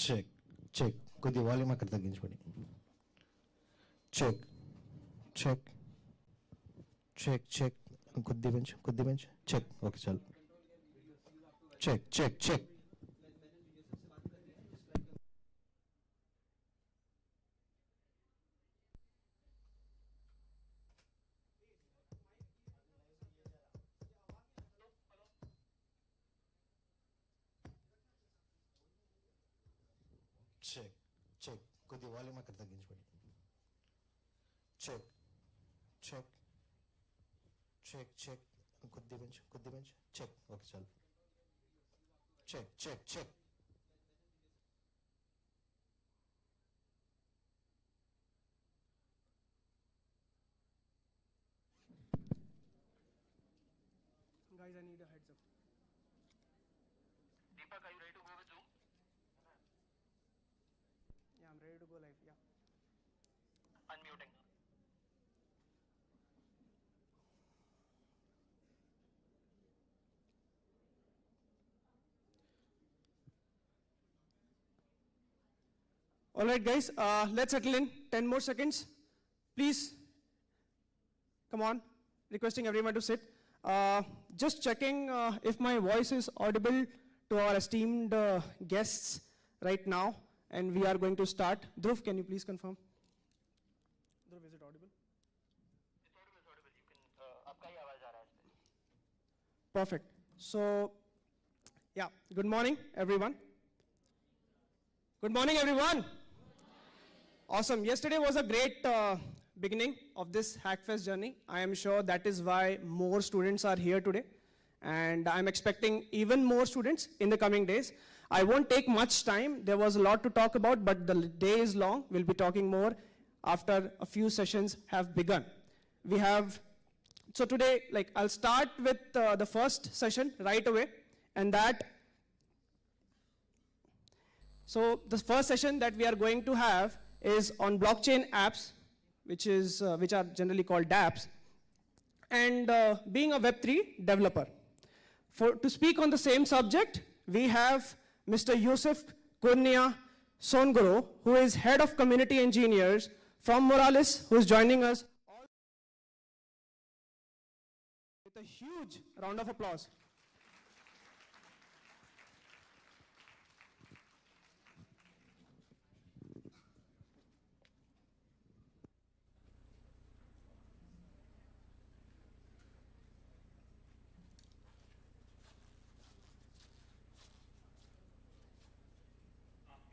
Check check కొద్దిగా volume అక్కడ తగ్గించుకోండి. చెక్ చెక్ చెక్ చెక్ కొద్ది బెంచ్ చెక్. ఓకే చాలు. Check check check. Check check కొద్ది వాల్యూమ్ అక్కడ తగ్గించుకోండి. చెక్ చెక్ చెక్ చెక్ కొద్ది బెంచ్ చెక్. ఓకే చాలు. Check check check. Guys, I need a heads up. Deepak, are you ready to go with Zoom? Yeah, I'm ready to go live. Yeah. Unmuting. All right, guys, let's settle in. 10 more seconds. Please, come on. Requesting everyone to sit. Just checking if my voice is audible to our esteemed guests right now. And we are going to start. Dhruv, can you please confirm? Dhruv, is it audible? It's audible. You can, आपका ही आवाज आ रहा है इस पे. Perfect. So, yeah, good morning, everyone. Good morning, everyone. Awesome. Yesterday was a great beginning of this Hackfest journey. I am sure that is why more students are here today. And I'm expecting even more students in the coming days. I won't take much time. There was a lot to talk about, but the day is long. We'll be talking more after a few sessions have begun. We have, so today, I'll start with the first session right away. And so the first session that we are going to have is on blockchain apps, which are generally called dApps, and being a Web3 developer. To speak on the same subject, we have Mr. Yusuf Kurnia Songoro, who is Head of Community Engineers from Morales, who is joining us with a huge round of applause.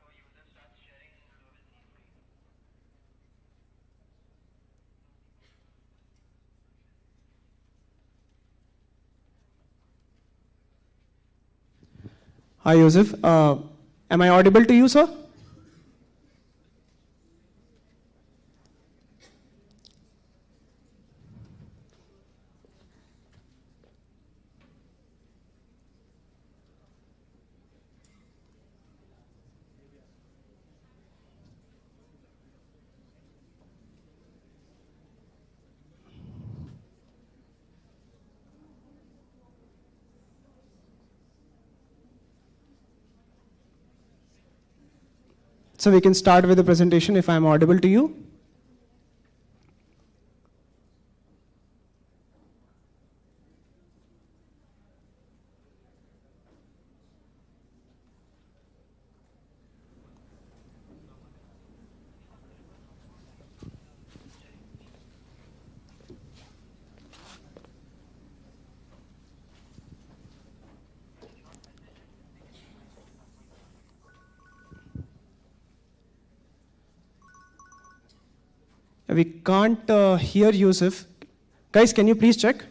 Your user starts sharing with me. Hi, Yusuf. Am I audible to you, sir? So we can start with the presentation if I'm audible to you. We can't hear Yusuf. Guys, can you please check?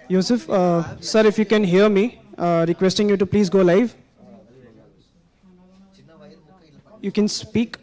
Yusuf, sir, if you can hear me, requesting you to please go live. You can speak.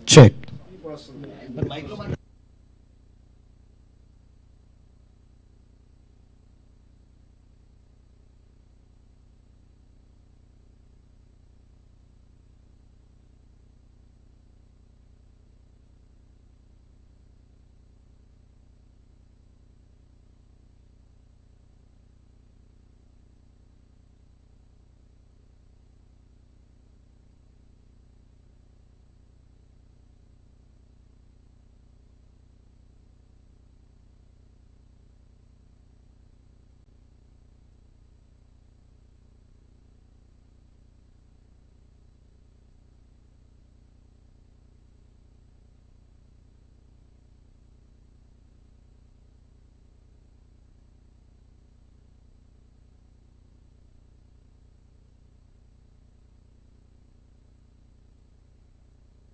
Check.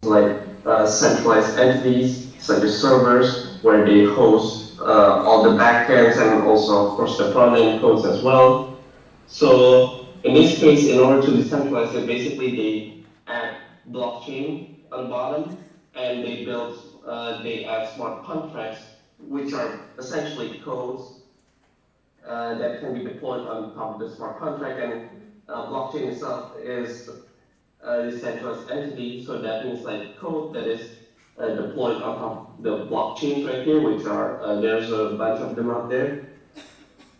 like centralized entities such as servers where they host all the backends and also of course the front end codes as well. So in this case, in order to decentralize it, basically they add blockchain on the bottom and they add smart contracts, which are essentially codes that can be deployed on top of the smart contract, and blockchain itself is a decentralized entity, so that means like code that is deployed on top of the blockchains right here, which are, there's a bunch of them out there.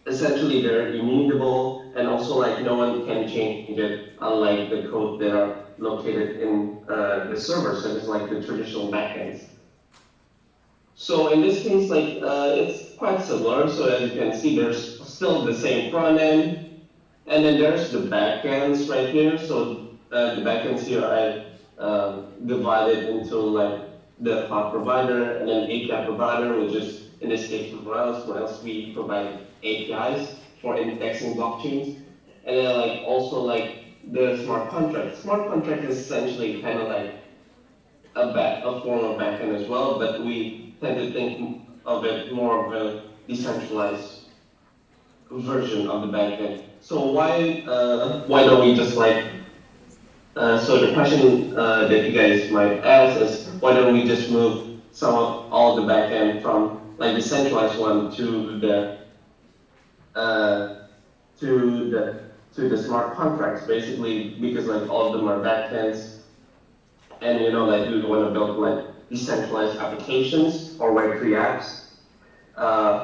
Essentially, they're immutable, and also like no one can change it, unlike the code that are located in the server, such as like the traditional backends. So in this case, like it's quite similar. So as you can see, there's still the same front end, and then there's the backends right here. So the backends here I divided into like the cloud provider and then API provider, which is in this case for us. What else we provide APIs for indexing blockchains, and then like also like the smart contract. Smart contract is essentially kind of like a form of backend as well, but we tend to think of it more of a decentralized version of the backend. So why don't we just like so the question that you guys might ask is why don't we just move all the backend from like the centralized one to the smart contracts, basically, because like all of them are backends, and you know like we want to build like decentralized applications or Web3 apps.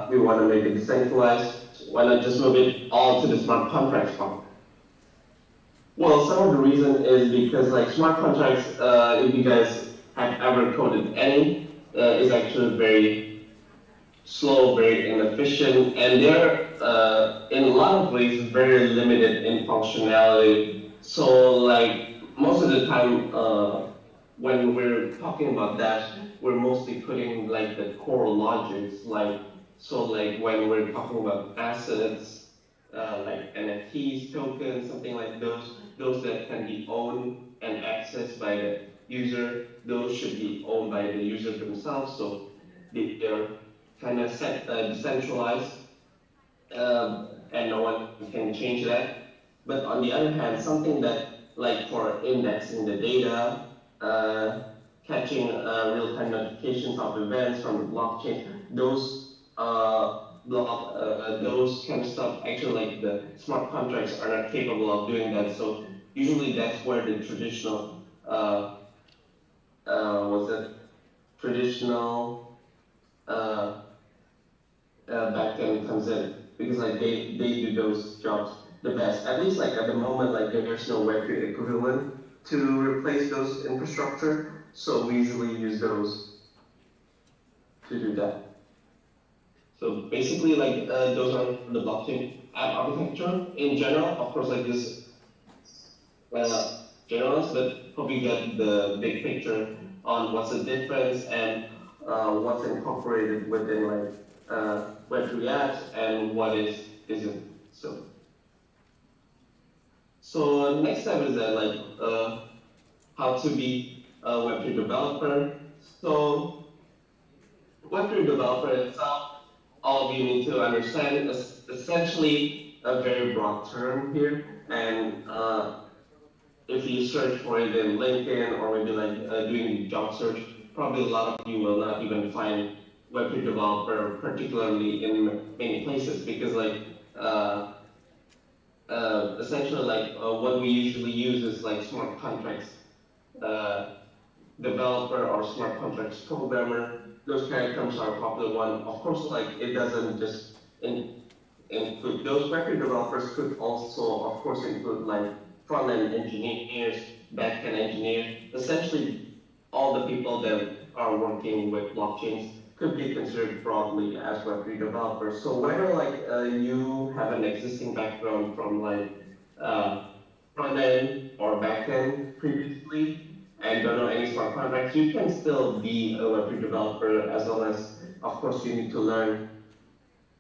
We want to make it decentralized. Why not just move it all to the smart contracts part? Well, some of the reason is because like smart contracts, if you guys have ever coded any, is actually very slow, very inefficient, and they're in a lot of ways very limited in functionality. So like most of the time when we're talking about that, we're mostly putting like the core logics, like so like when we're talking about assets, like NFTs, tokens, something like those that can be owned and accessed by the user, those should be owned by the user themselves. So they're kind of decentralized, and no one can change that. But on the other hand, something that like for indexing the data, catching real-time notifications of events from the blockchain, those kind of stuff, actually like the smart contracts are not capable of doing that. So usually that's where the traditional backend comes in, because like they do those jobs the best. At least like at the moment, like there's no Web3 equivalent to replace those infrastructure. So we usually use those to do that. So basically, like those are the blockchain app architecture in general. Of course, like this generalist, but hope you get the big picture on what's the difference and what's incorporated within like Web3 apps and what isn't. So next step is that like how to be a Web3 developer. So Web3 developer itself, all of you need to understand, is essentially a very broad term here, and if you search for it in LinkedIn or maybe like doing the job search, probably a lot of you will not even find Web3 developer, particularly in many places, because like essentially like what we usually use is like smart contracts developer or smart contracts programmer. Those kind of terms are a popular one. Of course, like it doesn't just include those. Web3 developers could also, of course, include like front-end engineers, back-end engineers. Essentially, all the people that are working with blockchains could be considered broadly as Web3 developers. So whether like you have an existing background from like front-end or back-end previously and don't know any smart contracts, you can still be a Web3 developer, as long as, of course, you need to learn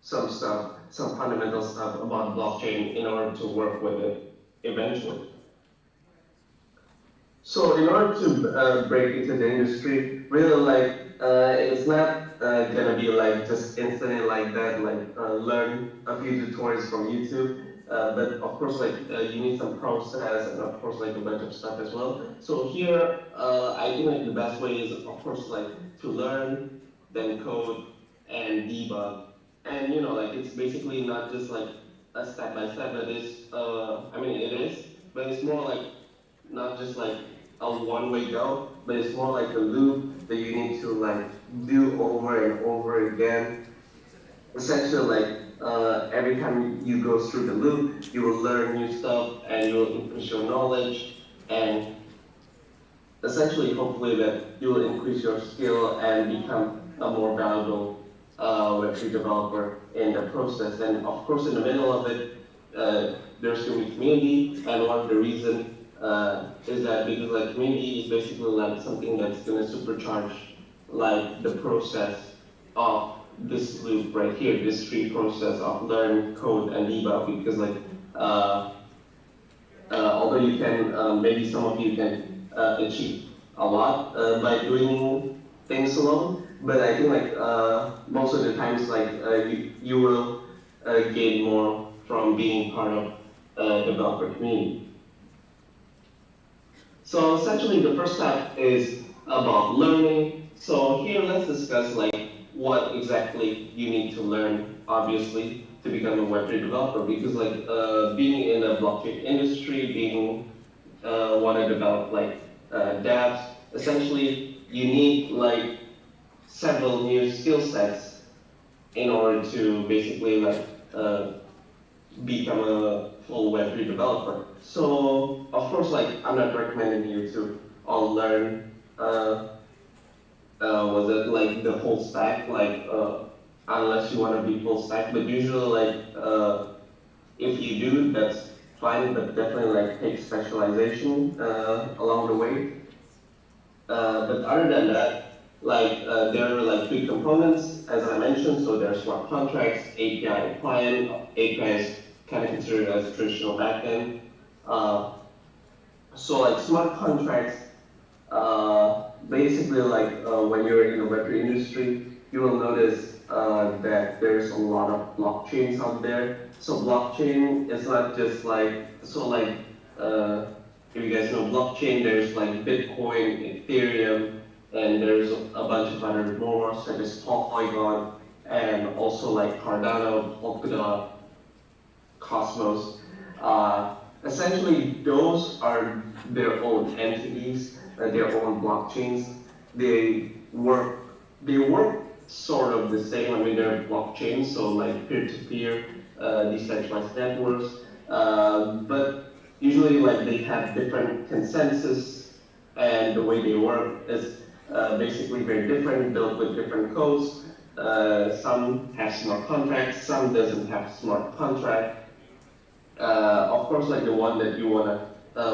some stuff, some fundamental stuff about blockchain in order to work with it eventually. So in order to break into the industry, really like it's not gonna be like just instantly like that, like learn a few tutorials from YouTube. But of course, like you need some process and of course like a bunch of stuff as well. So here, I think like the best way is of course like to learn, then code and debug. And like it's basically not just like a step by step, but it's I mean it is, but it's more like not just like a one-way go, but it's more like a loop that you need to like do over and over again. Essentially, like every time you go through the loop, you will learn new stuff and you will increase your knowledge, and essentially, hopefully, that you will increase your skill and become a more valuable Web3 developer in the process. And of course, in the middle of it, there's going to be community, and one of the reasons is that because like community is basically like something that's going to supercharge like the process of this loop right here, this free process of learn, code, and debug. Because like although you can maybe some of you can achieve a lot by doing things alone, but I think like most of the times like you will gain more from being part of a developer community. So essentially the first step is about learning. So here let's discuss like what exactly you need to learn, obviously, to become a Web3 developer. Because like being in the blockchain industry, being want to develop like dApps, essentially you need like several new skill sets in order to basically like become a full Web3 developer. So of course, like I'm not recommending you to all learn was it like the whole stack, like unless you want to be full stack. But usually like if you do, that's fine, but definitely like take specialization along the way. But other than that, like there are like three components, as I mentioned. So there's smart contracts, API client. API is kind of considered as a traditional backend. So like smart contracts, basically like when you're in the Web3 industry, you will notice that there's a lot of blockchains out there. So blockchain is not just like, so like if you guys know blockchain, there's like Bitcoin, Ethereum, and there's a bunch of other more such as Polygon, and also like Cardano, Polkadot, Cosmos. Essentially, those are their own entities, their own blockchains. They work sort of the same. I mean, they're blockchains, so like peer-to-peer, decentralized networks. But usually, like they have different consensus, and the way they work is basically very different, built with different codes. Some have smart contracts, some doesn't have smart contract. Of course, like the one that you wanna,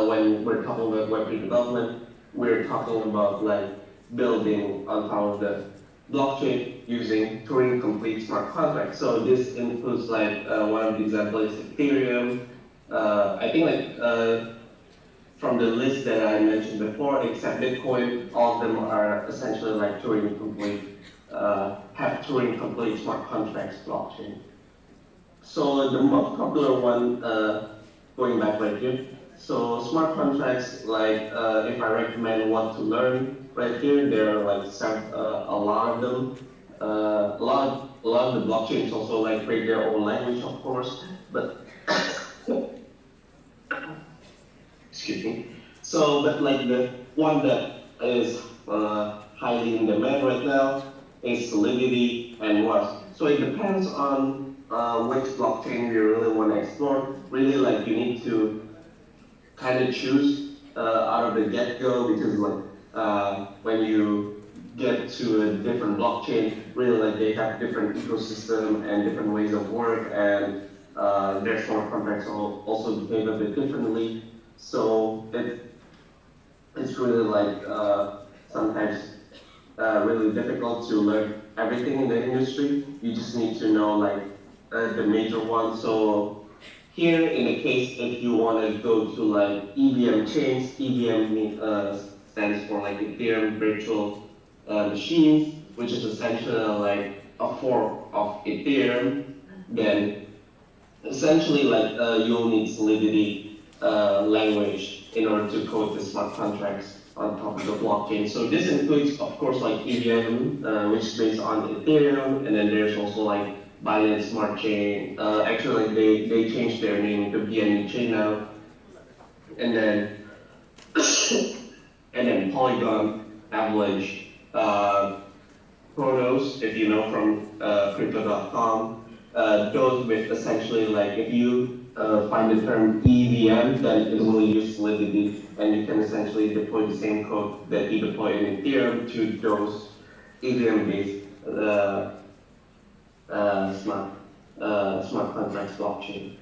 when we're talking about Web3 development, we're talking about like building on top of the blockchain using Turing complete smart contracts. So this includes like one of the examples is Ethereum. I think like from the list that I mentioned before, except Bitcoin, all of them are essentially like Turing complete, have Turing complete smart contracts blockchain. So the most popular one, going back right here. So smart contracts, like if I recommend what to learn right here, there are like a lot of them. A lot of the blockchains also like create their own language, of course, but excuse me. So, but like the one that is highly in demand right now is Solidity and Rust. So it depends on which blockchain you really want to explore. Really, like you need to kind of choose out of the get-go, because like when you get to a different blockchain, really like they have different ecosystem and different ways of work, and their smart contracts also behave a bit differently. So it's really like sometimes really difficult to learn everything in the industry. You just need to know like the major ones. So here in the case, if you want to go to like EVM chains, EVM stands for like Ethereum virtual machines, which is essentially like a form of Ethereum. Then essentially like you'll need Solidity language in order to code the smart contracts on top of the blockchain. So this includes, of course, like EVM, which is based on Ethereum, and then there's also like Binance Smart Chain. Actually, like they changed their name to BNB Chain now. And then Polygon, Avalanche, Chronos, if you know from crypto.com, those with essentially like if you find the term EVM, then it will use Solidity, and you can essentially deploy the same code that you deploy in Ethereum to those EVM-based smart contracts blockchain.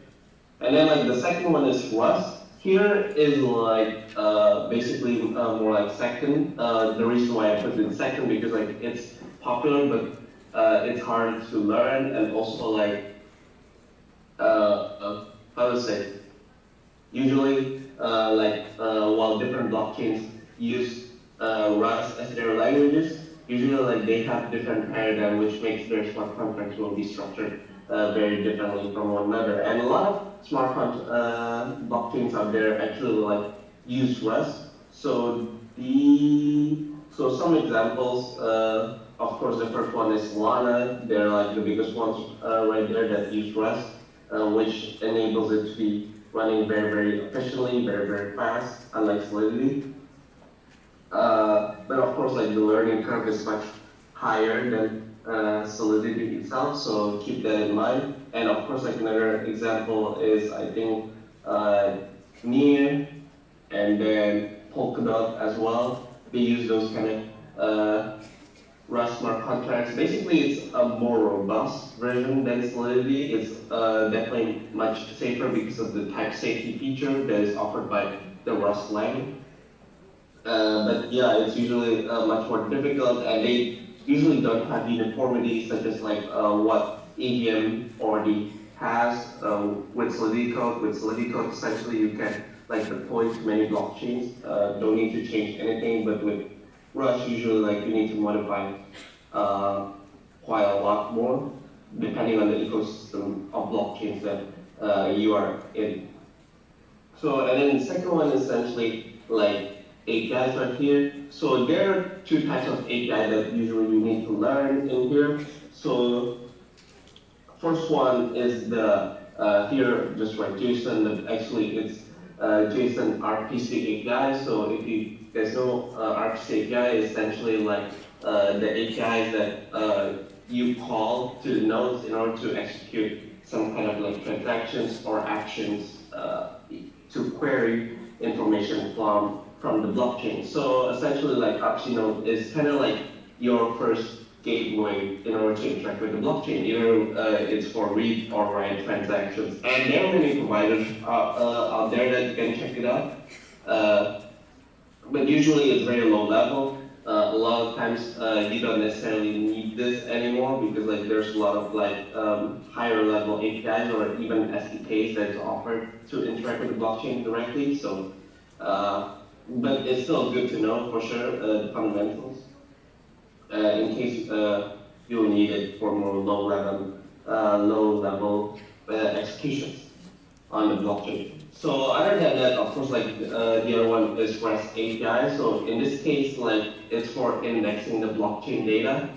And then like the second one is Rust. Here is like basically more like second. The reason why I put it in second because like it's popular, but it's hard to learn, and also like how to say. Usually, while different blockchains use Rust as their languages, usually like they have different paradigm, which makes their smart contracts will be structured very differently from one another. And a lot of smart blockchains out there actually like use Rust. So some examples, of course, the first one is Lana. They're like the biggest ones right there that use Rust, which enables it to be running very, very efficiently, very, very fast, unlike Solidity. But of course, like the learning curve is much higher than Solidity itself, so keep that in mind. And of course, like another example is I think Near and then Polkadot as well. They use those kind of Rust smart contracts. Basically, it's a more robust version than Solidity. It's definitely much safer because of the type safety feature that is offered by the Rust lang. But yeah, it's usually much more difficult, and they usually don't have uniformity such as like what EVM already has with Solidity code. With Solidity code, essentially you can like deploy to many blockchains. Don't need to change anything, but with Rust, usually like you need to modify quite a lot more depending on the ecosystem of blockchains that you are in. So, and then the second one is essentially like APIs right here. So there are two types of API that usually you need to learn in here. So first one is the, here just write JSON, but actually it's JSON RPC API. So if you guys know RPC API is essentially like the APIs that you call to the nodes in order to execute some kind of like transactions or actions to query information from the blockchain. So essentially like RPC node is kind of like your first gateway in order to interact with the blockchain. Either it's for read or write transactions. And there are many providers out there that you can check it out. But usually it's very low level. A lot of times you don't necessarily need this anymore because like there's a lot of like higher level APIs or even SDKs that's offered to interact with the blockchain directly. So, but it's still good to know for sure the fundamentals in case you'll need it for more low level executions on the blockchain. So other than that, of course, like the other one is REST API. So in this case, like it's for indexing the blockchain data.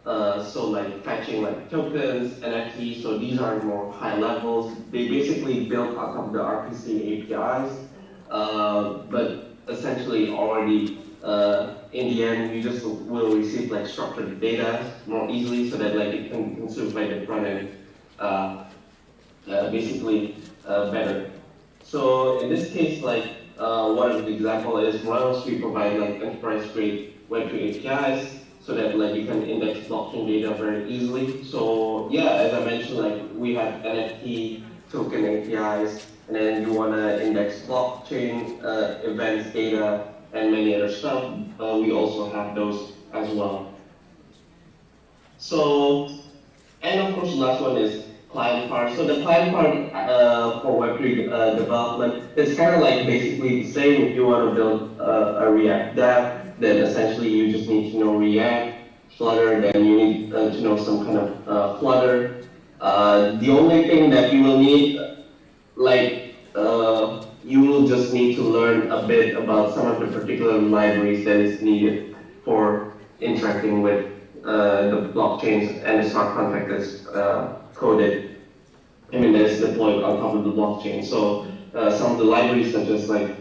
So like fetching like tokens, NFTs. So these are more high levels. They basically built out of the RPC APIs, but essentially already in the end, you just will receive like structured data more easily, so that like it can consume by the front end basically better. So in this case, like one of the example is Rails, we provide like enterprise grade Web2 APIs so that like you can index blockchain data very easily. So yeah, as I mentioned, like we have NFT token APIs, and then you want to index blockchain events data and many other stuff. We also have those as well. So, and of course, the last one is client part. So the client part for Web3 development is kind of like basically the same. If you want to build a React app, then essentially you just need to know React, Flutter, then you need to know some kind of Flutter. The only thing that you will need, like, you will just need to learn a bit about some of the particular libraries that is needed for interacting with the blockchains and the smart contract that's coded. I mean, that's deployed on top of the blockchain. So some of the libraries such as like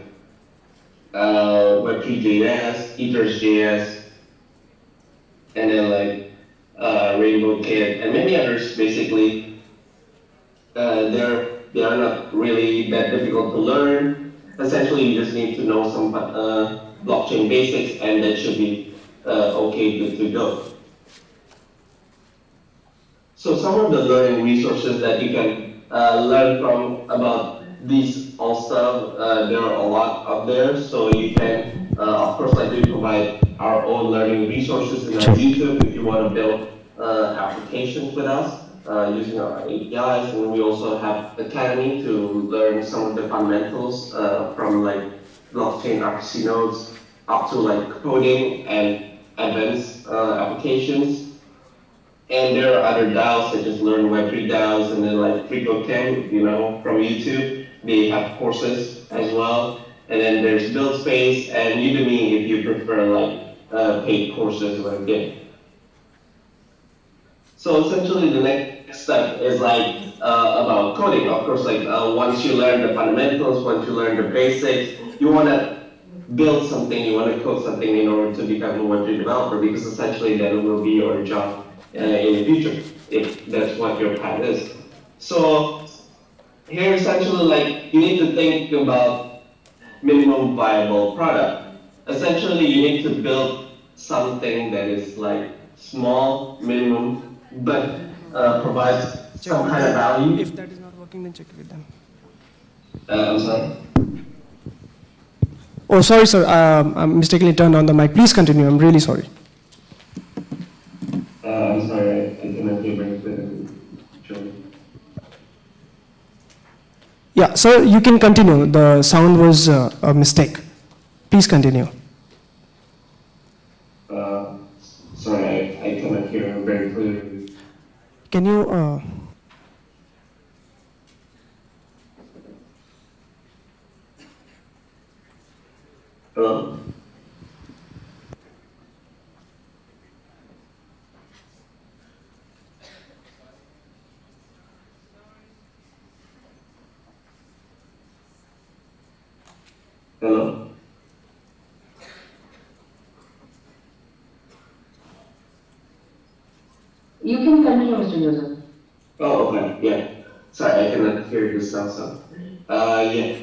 Web3.js, Ethers.js, and then like Rainbow Kit, and many others. Basically, they are not really that difficult to learn. Essentially, you just need to know some blockchain basics, and that should be okay, good to go. So some of the learning resources that you can learn from about these all stuff, there are a lot up there. So you can, of course, like we provide our own learning resources in our YouTube if you want to build applications with us using our APIs. And we also have Academy to learn some of the fundamentals from like blockchain RPC nodes up to like coding and advanced applications. And there are other DAOs such as Learn Web3 DAOs, and then like FreeCodeCamp, you know, from YouTube. They have courses as well. And then there's BuildSpace and Udemy if you prefer like paid courses like that. So essentially the next step is like about coding. Of course, like once you learn the fundamentals, once you learn the basics, you want to build something, you want to code something in order to become a Web3 developer, because essentially that will be your job in the future, if that's what your path is. So here essentially like you need to think about minimum viable product. Essentially you need to build something that is like small, minimum, but provides some kind of value. If that is not working, then check it with them. I'm sorry? Oh, sorry, sir. I mistakenly turned on the mic. Please continue. I'm really sorry. I'm sorry, I cannot hear very clearly. Sure. Yeah, sir, you can continue. The sound was a mistake. Please continue. Sorry, I cannot hear very clearly. Can you... Hello? Hello? You can continue, Mr. Joseph. Oh, okay, yeah. Sorry, I cannot hear you so. Yeah.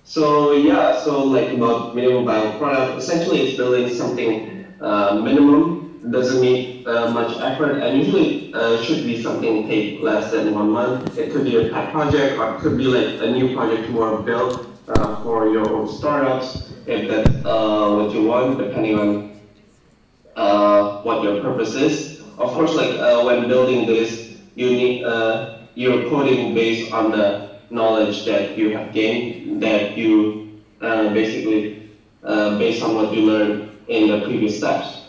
So yeah, so like about minimum viable product, essentially it's building something minimum, doesn't need much effort, and usually should be something take less than 1 month. It could be a pet project, or it could be like a new project you want to build for your own startups, if that's what you want, depending on what your purpose is. Of course, like when building this, you need you're coding based on the knowledge that you have gained, that you basically based on what you learned in the previous steps.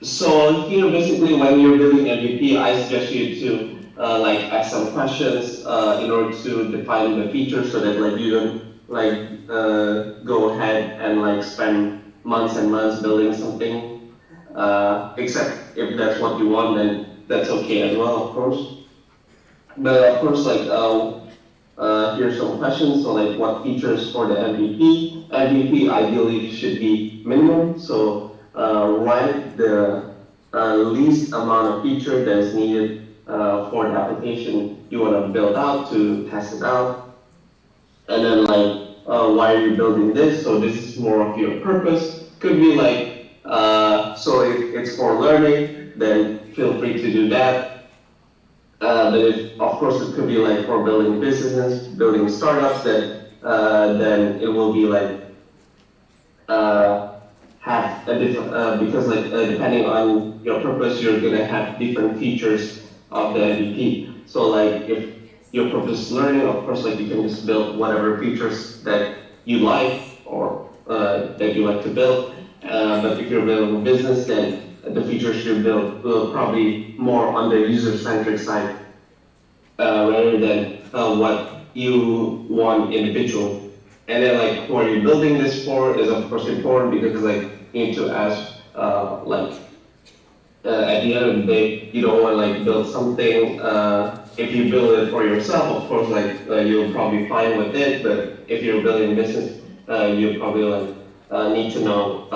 So here, basically, when you're building MVP, I suggest you to like ask some questions in order to define the features, so that like you don't like go ahead and like spend months and months building something. Except if that's what you want, then that's okay as well, of course. But of course, like here's some questions. So like, what features for the MVP? MVP ideally should be minimum. So write the least amount of feature that is needed for the application you want to build out to test it out. And then like, why are you building this? So this is more of your purpose. Could be like, so if it's for learning, then feel free to do that. But if, of course, it could be like for building businesses, building startups, then it will be like have a different because like depending on your purpose, you're gonna have different features of the MVP. So like if your purpose is learning, of course, like you can just build whatever features that you like or that you like to build. But if you're building a business, then the features you build will probably more on the user-centric side rather than what you want individual. And then like who are you building this for is of course important, because like you need to ask like at the end of the day, you don't want to like build something. If you build it for yourself, of course, like you'll probably fine with it. But if you're building a business, you probably like need to know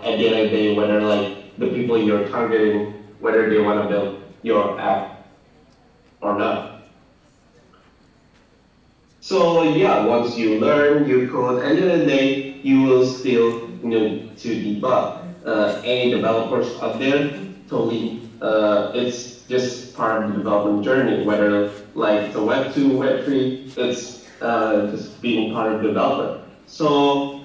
at the end of the day whether like the people you're targeting, whether they want to build your app or not. So yeah, once you learn your code, at the end of the day, you will still need to debug. Any developers out there, totally, it's just part of the development journey, whether like the Web 2, Web 3, it's just being part of the developer. So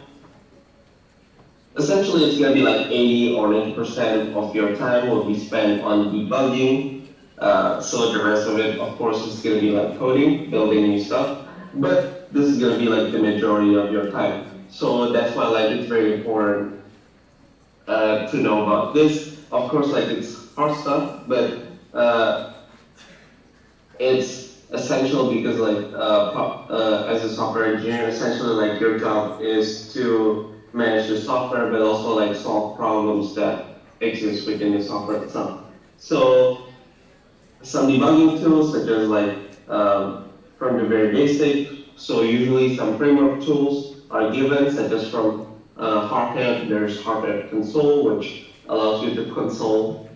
essentially, it's going to be like 80 or 90% of your time will be spent on debugging. So the rest of it, of course, is going to be like coding, building new stuff. But this is going to be like the majority of your time. So that's why like it's very important to know about this. Of course, like it's hard stuff, but it's essential because like as a software engineer, essentially like your job is to manage the software, but also like solve problems that exist within the software itself. So some debugging tools such as like from the very basic, so usually some framework tools are given, such as from Hardhead, there's Hardhead Console, which allows you to console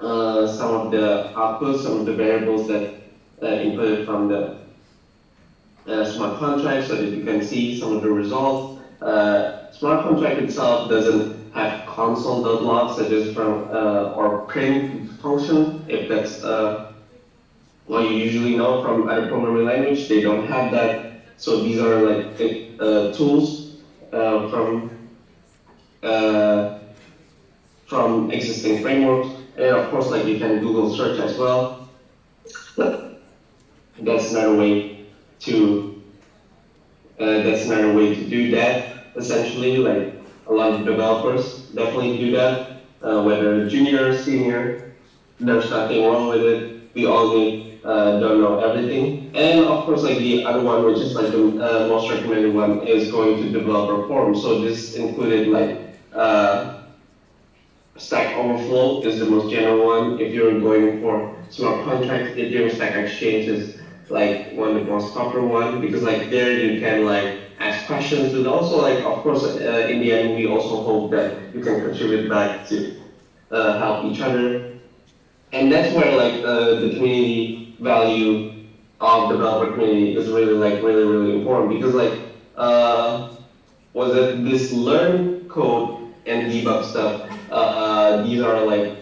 some of the outputs, some of the variables that inputted from the smart contract so that you can see some of the results. Smart contract itself doesn't have console.log such as from or print function, if that's what you usually know from other programming language. They don't have that. So these are like tools from existing frameworks. And of course, like you can Google search as well. But that's another way to do that. Essentially, like a lot of developers definitely do that. Whether junior, senior, there's nothing wrong with it. We all don't know everything. And of course, like the other one, which is like the most recommended one, is going to developer forums. So this included like Stack Overflow is the most general one. If you're going for smart contracts, Ethereum Stack Exchange is like one of the most popular one, because like there you can like ask questions, and also like of course in the end we also hope that you can contribute back to help each other. And that's where like the community value of developer community is really like really important, because like was it this learn code and debug stuff, these are like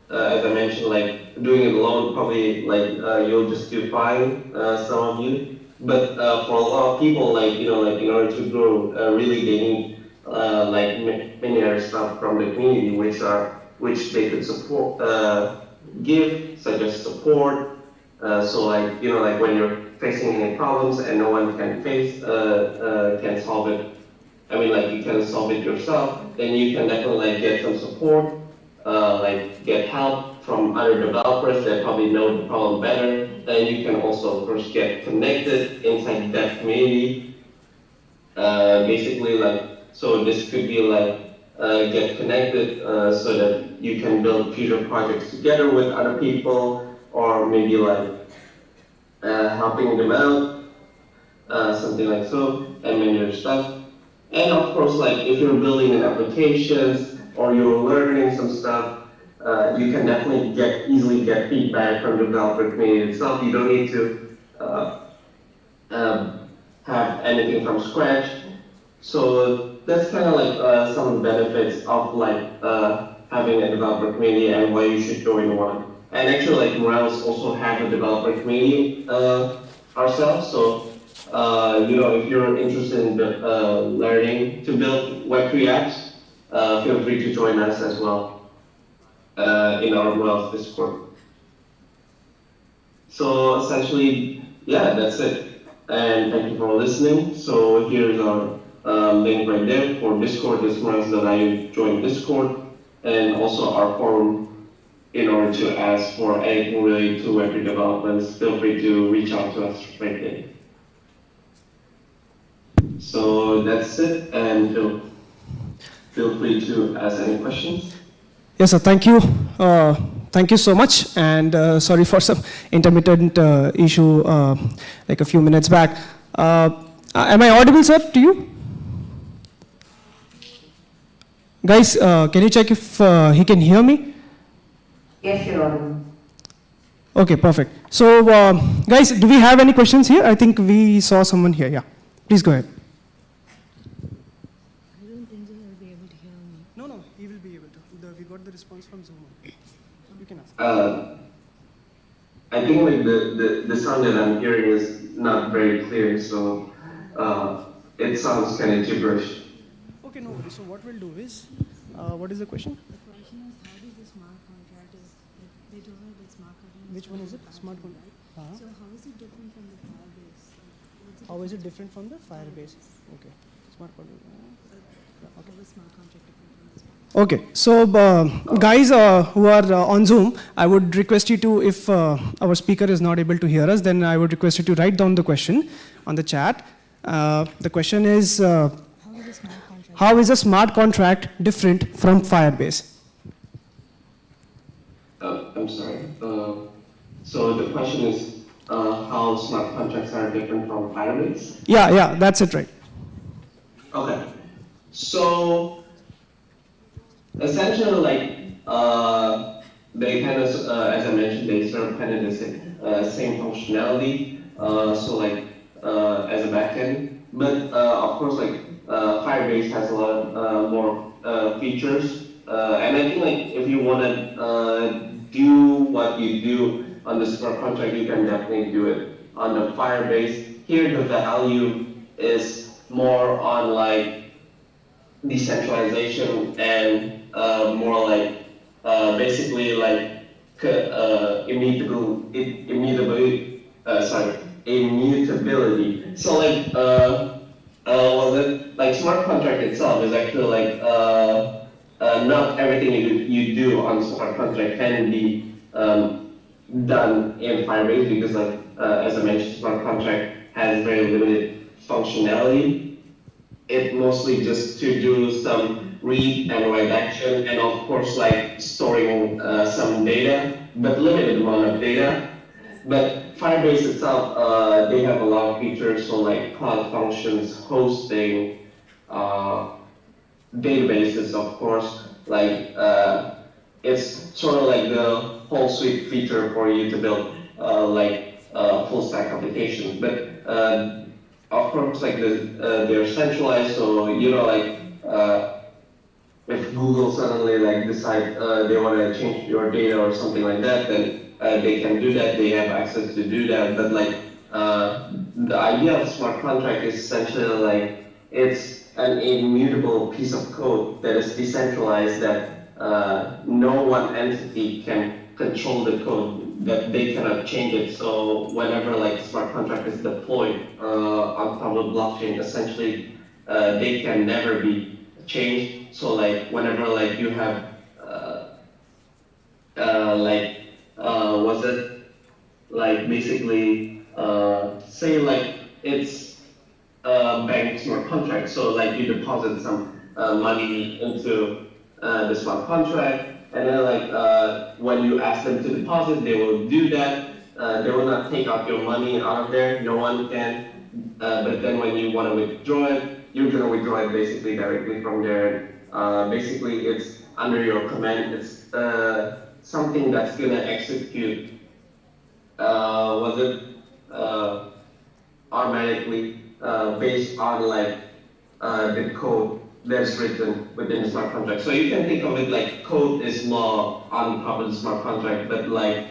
as I mentioned, like doing it alone probably like you'll just do fine, some of you, but for a lot of people, like you know, like in order to grow, really they need like many other stuff from the community, which they could support, give, such as support. So like you know, like when you're facing any problems and no one can solve it, I mean like you can solve it yourself, then you can definitely like get some support, like get help from other developers that probably know the problem better. Then you can also of course get connected inside that community. Basically like, so this could be like get connected so that you can build future projects together with other people, or maybe like helping them out, something like so, and many other stuff. And of course, like if you're building an applications or you're learning some stuff, you can definitely easily get feedback from the developer community itself. You don't need to have anything from scratch. So that's kind of like some of the benefits of like having a developer community and why you should join one. And actually, like Morales also have a developer community ourselves. So you know, if you're interested in learning to build Web3 apps, feel free to join us as well in our Morales Discord. So essentially, yeah, that's it. And thank you for listening. So here's our link right there for Discord. This Morales.io join Discord, and also our forum. In order to ask for anything related to Web3 developments, feel free to reach out to us right there. So that's it, and feel free to ask any questions. Yes, sir. Thank you. Thank you so much. And sorry for some intermittent issue like a few minutes back. Am I audible, sir, to you? Guys, can you check if he can hear me? Yes, you're audible. Okay, perfect. So, guys, do we have any questions here? I think we saw someone here. Yeah, please go ahead. I don't think so he'll be able to hear me. No, he will be able to. We got the response from Zoom. You can ask. I think like the sound that I'm hearing is not very clear, so it sounds kind of gibberish. Okay, no worries. So what we'll do is, what is the question? The question is, how does the smart contract is, they told me that smart contract. Which one is it? Smart contract. Right? So how is it different from the Firebase? What's How is it different from the Firebase? Okay, smart contract. How is smart contract different from this one? Okay, so guys who are on Zoom, I would request you to, if our speaker is not able to hear us, then I would request you to write down the question on the chat. The question is, how is a smart contract different from Firebase? I'm sorry. So the question is how smart contracts are different from Firebase? Yeah, that's it, right. Okay. So essentially, like they kind of, as I mentioned, they serve kind of the same functionality. So like as a backend, but of course, like Firebase has a lot more features, and I think like if you want to do what you do on the smart contract, you can definitely do it on the Firebase. Here, the value is more on like decentralization and more like basically like immutability. So like like smart contract itself is actually like not everything you do on smart contract can be done in Firebase because like as I mentioned, smart contract has very limited functionality. It mostly just to do some read and write action, and of course like storing some data, but limited amount of data. But Firebase itself, they have a lot of features, so like cloud functions, hosting, databases, of course. Like it's sort of like the whole suite feature for you to build like full stack applications. But of course, like they're centralized, so you know, like if Google suddenly like decide they want to change your data or something like that, then they can do that. They have access to do that. But like the idea of smart contract is essentially like it's an immutable piece of code that is decentralized, that no one entity can control the code, that they cannot change it. So whenever like smart contract is deployed on top of blockchain, essentially they can never be changed. So like whenever like you have like basically say like it's bank smart contract. So like you deposit some money into the smart contract, and then like when you ask them to deposit, they will do that. They will not take out your money out of there. No one can. But then when you want to withdraw it, you're gonna withdraw it basically directly from there. Basically, it's under your command. It's something that's gonna execute. Automatically based on like the code that's written within the smart contract. So you can think of it like code is law on top of the smart contract, but like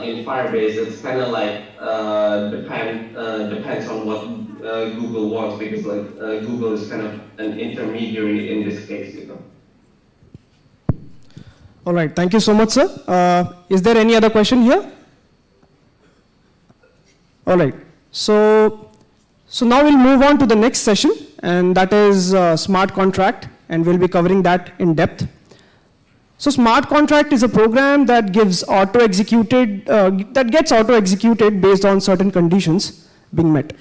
in Firebase, it's kind of like depends on what Google wants, because like Google is kind of an intermediary in this case, you know. All right, thank you so much, sir. Is there any other question here? All right, so now we'll move on to the next session, and that is smart contract, and we'll be covering that in depth. So smart contract is a program that gets auto-executed based on certain conditions being met.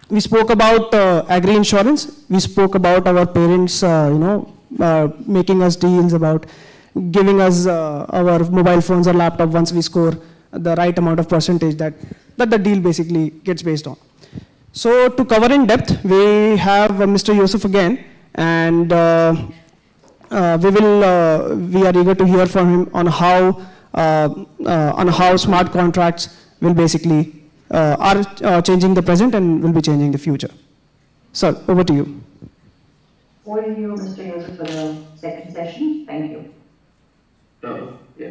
We spoke about agri-insurance. We spoke about our parents, making us deals about giving us our mobile phones or laptop once we score the right amount of percentage that the deal basically gets based on. So to cover in depth, we have Mr. Yusuf again, and we are eager to hear from him on how smart contracts will basically are changing the present and will be changing the future. Sir, over to you. Over to you, Mr. Yusuf, for the second session. Thank you. Yeah.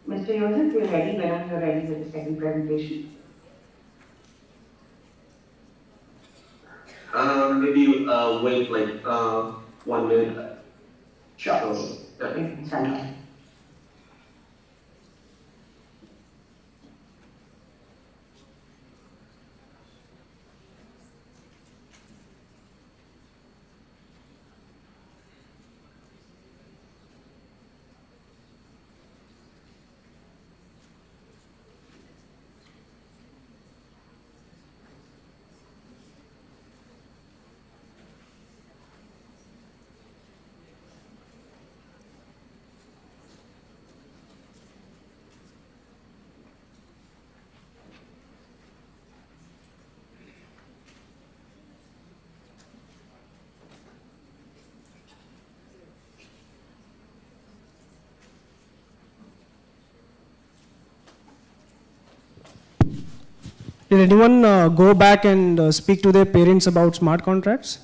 Mr. Yusuf, you're ready whenever you're ready with the second presentation. Maybe wait like 1 minute. Sure. So, yeah. You can stand up. Did anyone go back and speak to their parents about smart contracts?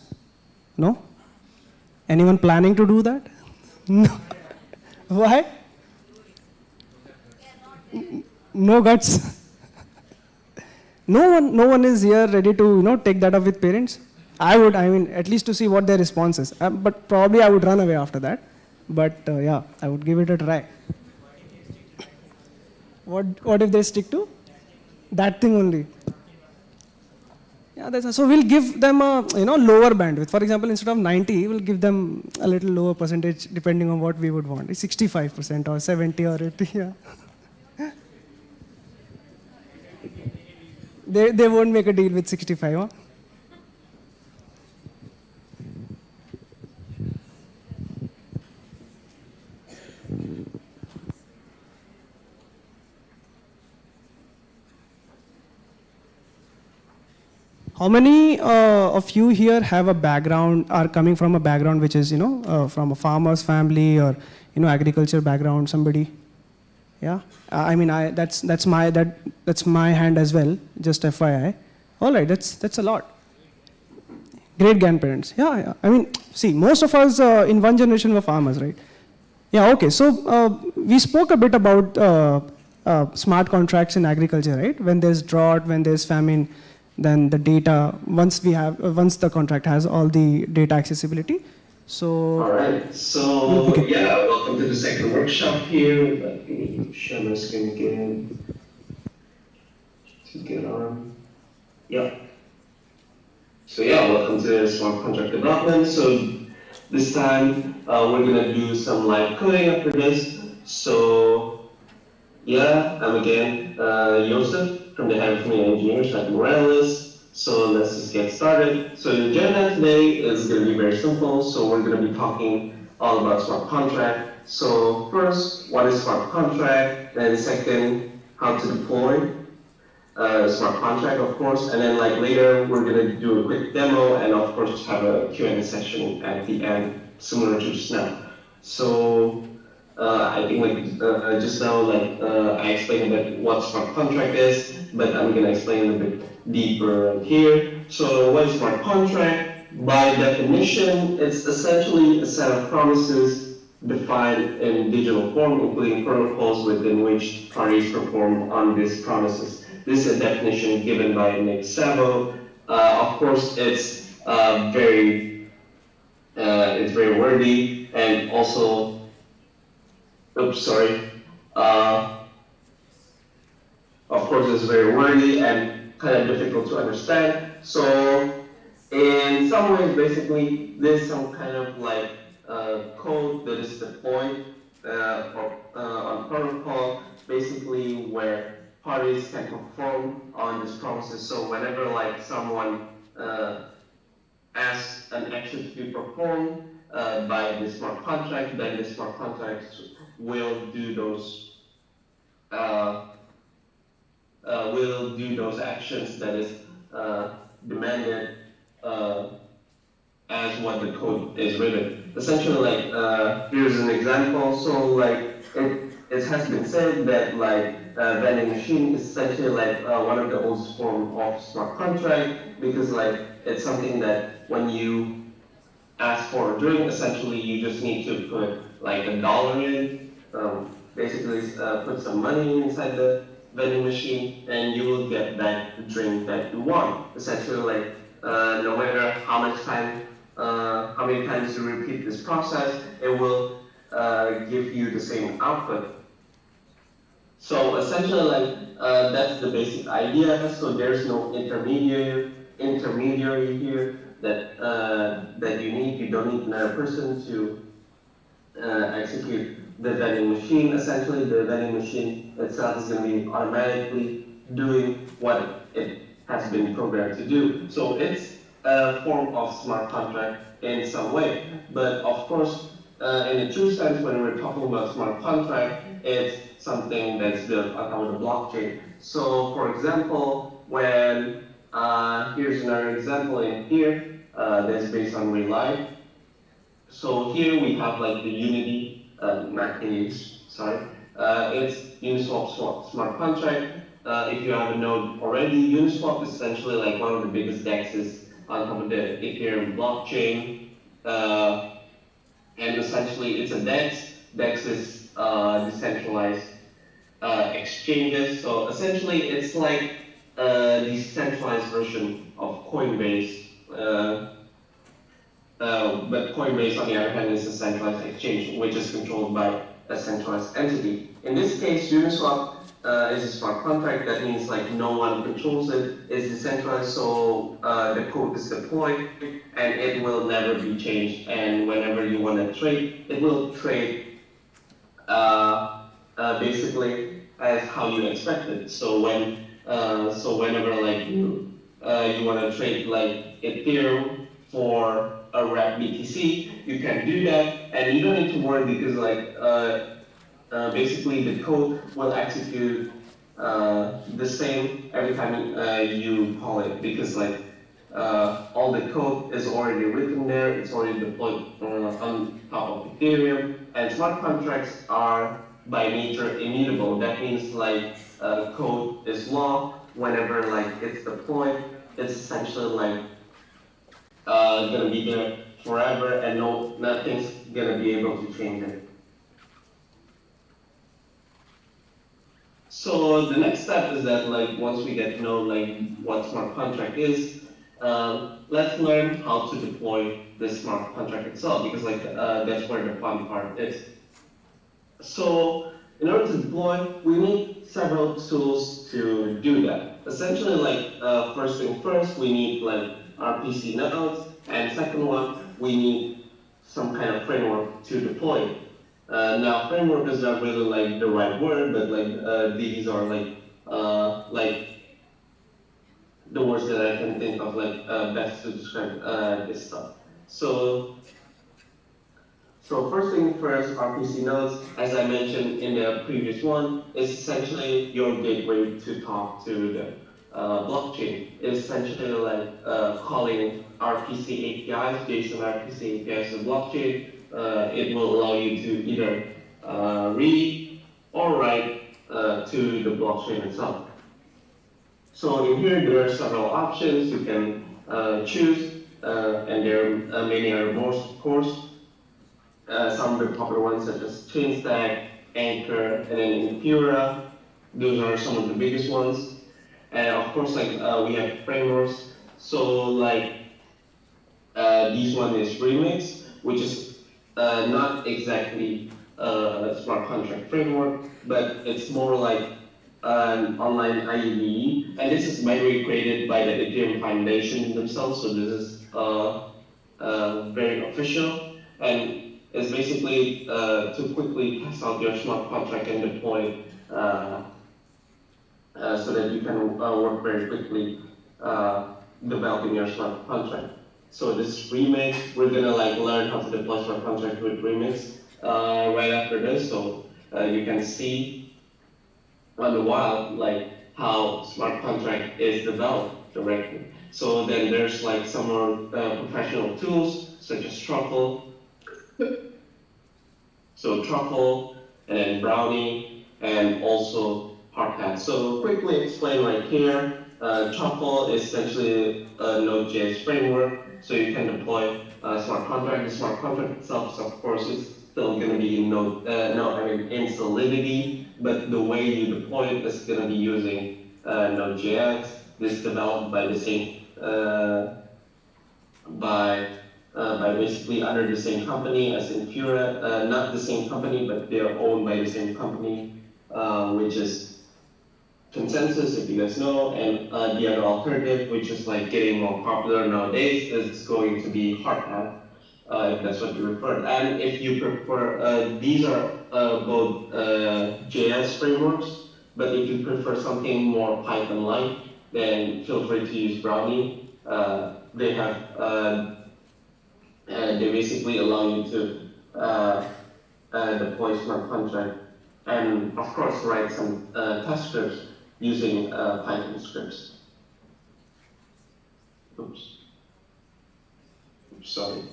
No? Anyone planning to do that? No. Why? No guts. No one is here ready to take that up with parents. I mean, at least to see what their response is. But probably I would run away after that. But yeah, I would give it a try. What if they stick to that thing only? Yeah, so we'll give them a lower bandwidth. For example, instead of 90, we'll give them a little lower percentage depending on what we would want. It's 65% or 70 or 80. Yeah. They won't make a deal with 65. Huh? How many of you here have a background, are coming from a background which is, from a farmer's family or, agriculture background, somebody? Yeah? I mean, that's my hand as well, just FYI. All right, that's a lot. Great grandparents. Yeah. I mean, see, most of us in one generation were farmers, right? Yeah, okay. So we spoke a bit about smart contracts in agriculture, right? When there's drought, when there's famine, then the data, once the contract has all the data accessibility. So, all right, so yeah, welcome to the second workshop here. Let me share my screen again to get on. Yeah. So yeah, welcome to smart contract development. So this time we're gonna do some live coding after this. So yeah, I'm again Joseph from the Head of Engineers at Morales. So let's just get started. So the agenda today is going to be very simple. So we're going to be talking all about smart contract. So first, what is smart contract? Then second, how to deploy. smart contract, of course, and then like later we're gonna do a quick demo and of course have a Q&A session at the end, similar to just now. So I think like just now I explained a bit what smart contract is, but I'm gonna explain a bit deeper here. So what is smart contract? By definition, it's essentially a set of promises defined in digital form, including protocols within which parties perform on these promises. This is a definition given by Nick Savo. Of course, it's very wordy and also, oops, sorry. Of course, it's very wordy and kind of difficult to understand. So, in some ways, basically, there's some kind of like code that is deployed on protocol, basically where parties can perform on these promises. So whenever like someone asks an action to be performed by the smart contract, then the smart contract will do those actions that is demanded as what the code is written. Essentially, like here's an example. So like it has been said that like vending machine is essentially like one of the oldest form of smart contract, because like it's something that when you ask for a drink, essentially you just need to put like $1 in, basically put some money inside the vending machine, and you will get back the drink that you want. Essentially, like no matter how many times you repeat this process, it will give you the same output. So essentially, like that's the basic idea. So there's no intermediary here that you need. You don't need another person to execute the vending machine. Essentially, the vending machine itself is going to be automatically doing what it has been programmed to do. So it's a form of smart contract in some way. But of course, in a true sense, when we're talking about smart contract, it's something that's built on top of the blockchain. So for example, when here's another example in here that's based on real life. So here we have like the Unity, it's Uniswap smart contract. If you haven't known already, Uniswap is essentially like one of the biggest DEXs on top of the Ethereum blockchain. And essentially it's a DEX. DEX is decentralized exchanges. So essentially it's like a decentralized version of Coinbase. But Coinbase, on the other hand, is a centralized exchange, which is controlled by a centralized entity. In this case, Uniswap is a smart contract. That means like no one controls it. It's decentralized, so the code is deployed, and it will never be changed. And whenever you want to trade, it will trade basically as how you expect it. So whenever like you want to trade like Ethereum for a wrap BTC, you can do that, and you don't need to worry because like basically the code will execute the same every time you call it, because like all the code is already written there, it's already deployed on top of Ethereum, and smart contracts are by nature immutable. That means like code is law. Whenever like it's deployed, it's essentially like gonna be there forever, and nothing's gonna be able to change it. So the next step is that like once we get to know like what smart contract is, let's learn how to deploy the smart contract itself, because like that's where the fun part is. So in order to deploy, we need several tools to do that. Essentially, like first thing first, we need like RPC nodes, and second one, we need some kind of framework to deploy it. Now, framework is not really like the right word, but like these are like the words that I can think of like best to describe this stuff. So So first thing first, RPC nodes, as I mentioned in the previous one, is essentially your gateway to talk to the blockchain. It's essentially like calling RPC APIs, JSON RPC APIs to the blockchain. It will allow you to either read or write to the blockchain itself. So in here, there are several options you can choose, and there are many other more, of course. Some of the popular ones such as ChainStack, Anchor, and then Impura. Those are some of the biggest ones. And of course, like we have frameworks. So like this one is Remix, which is not exactly a smart contract framework, but it's more like an online IDE. And this is by the way created by the Ethereum Foundation themselves. So this is very official. And it's basically to quickly test out your smart contract and deploy so that you can work very quickly developing your smart contract. So this Remix, we're gonna like learn how to deploy smart contract with Remix right after this, so you can see on the wild like how smart contract is developed directly. So then there's like some more professional tools such as Truffle. So Truffle, and then Brownie, and also Hardhat. So quickly explain right here, Truffle is essentially a Node.js framework, so you can deploy a smart contract. The smart contract itself, of course, is still going to be in Solidity, but the way you deploy it is going to be using Node.js. This is developed by the same by basically under the same company as Impura, not the same company, but they are owned by the same company, which is Consensus, if you guys know, and the other alternative, which is like getting more popular nowadays, is going to be Hardhat, if that's what you prefer. And if you prefer, these are both JS frameworks, but if you prefer something more Python-like, then feel free to use Brownie. They have they basically allow you to deploy smart contract and of course write some test scripts using Python scripts. Oops, sorry.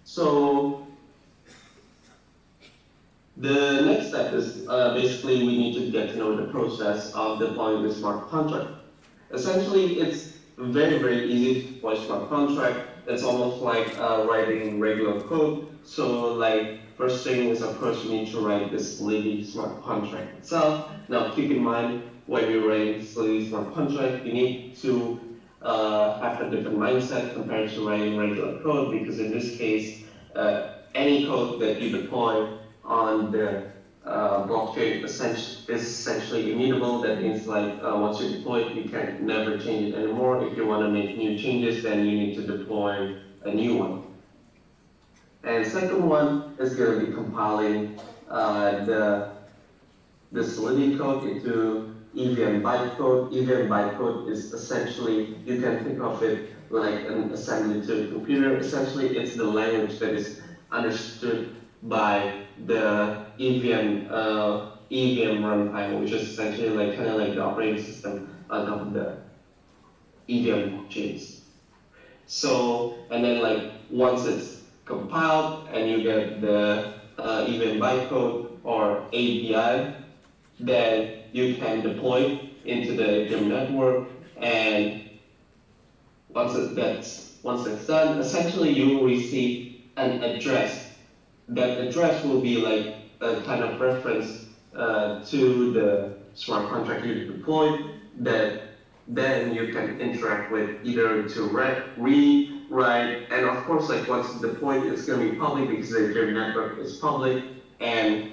So the next step is basically we need to get to know the process of deploying the smart contract. Essentially, it's very, very easy to deploy smart contract. It's almost like writing regular code. So like first thing is of course you need to write this Solidity smart contract itself. Now keep in mind when you're writing Solidity smart contract, you need to have a different mindset compared to writing regular code, because in this case, any code that you deploy on the blockchain is essentially immutable. That means like once you deploy it, you can never change it anymore. If you want to make new changes, then you need to deploy a new one. And second one is going to be compiling the Solidity code into EVM bytecode. EVM bytecode is essentially, you can think of it like an assembly to a computer. Essentially, it's the language that is understood by the EVM runtime, which is essentially like kind of like the operating system on top of the EVM chains. So, and then like once it's compiled and you get the EVM bytecode or API, then you can deploy into the Ethereum network, and once it's done, essentially you will receive an address. That address will be like a kind of reference to the smart contract you deployed, that then you can interact with either to read, write, and of course, like once it's deployed, it's going to be public because the Ethereum network is public, and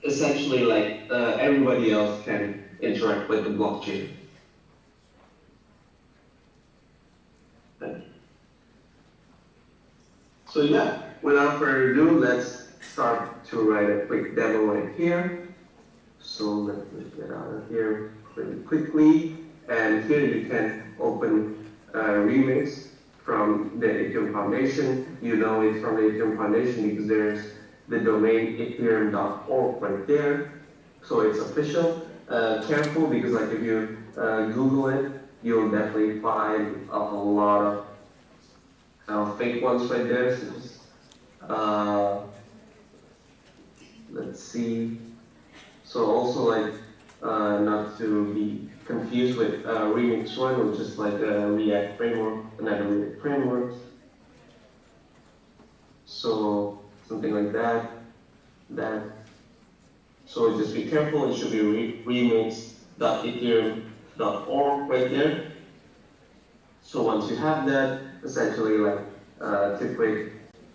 essentially like everybody else can interact with the blockchain. So yeah, without further ado, let's start to write a quick demo right here. So let me get out of here pretty quickly. And here you can open Remix from the Ethereum Foundation. You know it from the Ethereum Foundation because there's the domain ethereum.org right there. So it's official. Careful because like if you Google it, you'll definitely find a lot of fake ones right there. So just, let's see. So also like not to be confused with Remix 1, which is like a React framework, another React framework. So something like that. So just be careful. It should be remix.ethereum.org right there. So once you have that, essentially like to create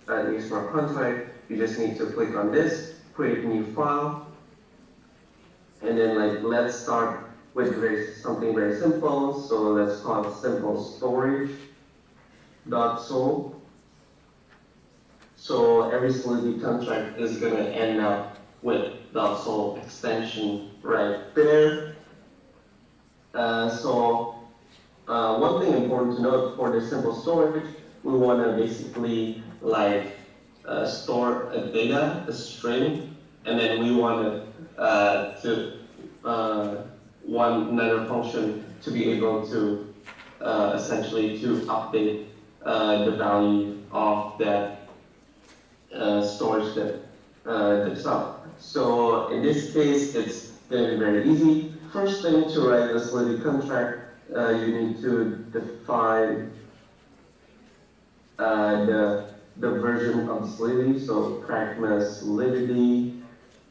a new smart contract, you just need to click on this, create a new file, and then like let's start with something very simple. So let's call it simple storage.sol. So every Solidity contract is going to end up with .sol extension right there. One thing important to note for this simple storage, we want to basically like store a data, a string, and then we want one another function to be able to essentially to update the value of that storage that's up. So in this case, it's going to be very easy. First thing to write a Solidity contract, you need to define the version of Solidity. So pragma Solidity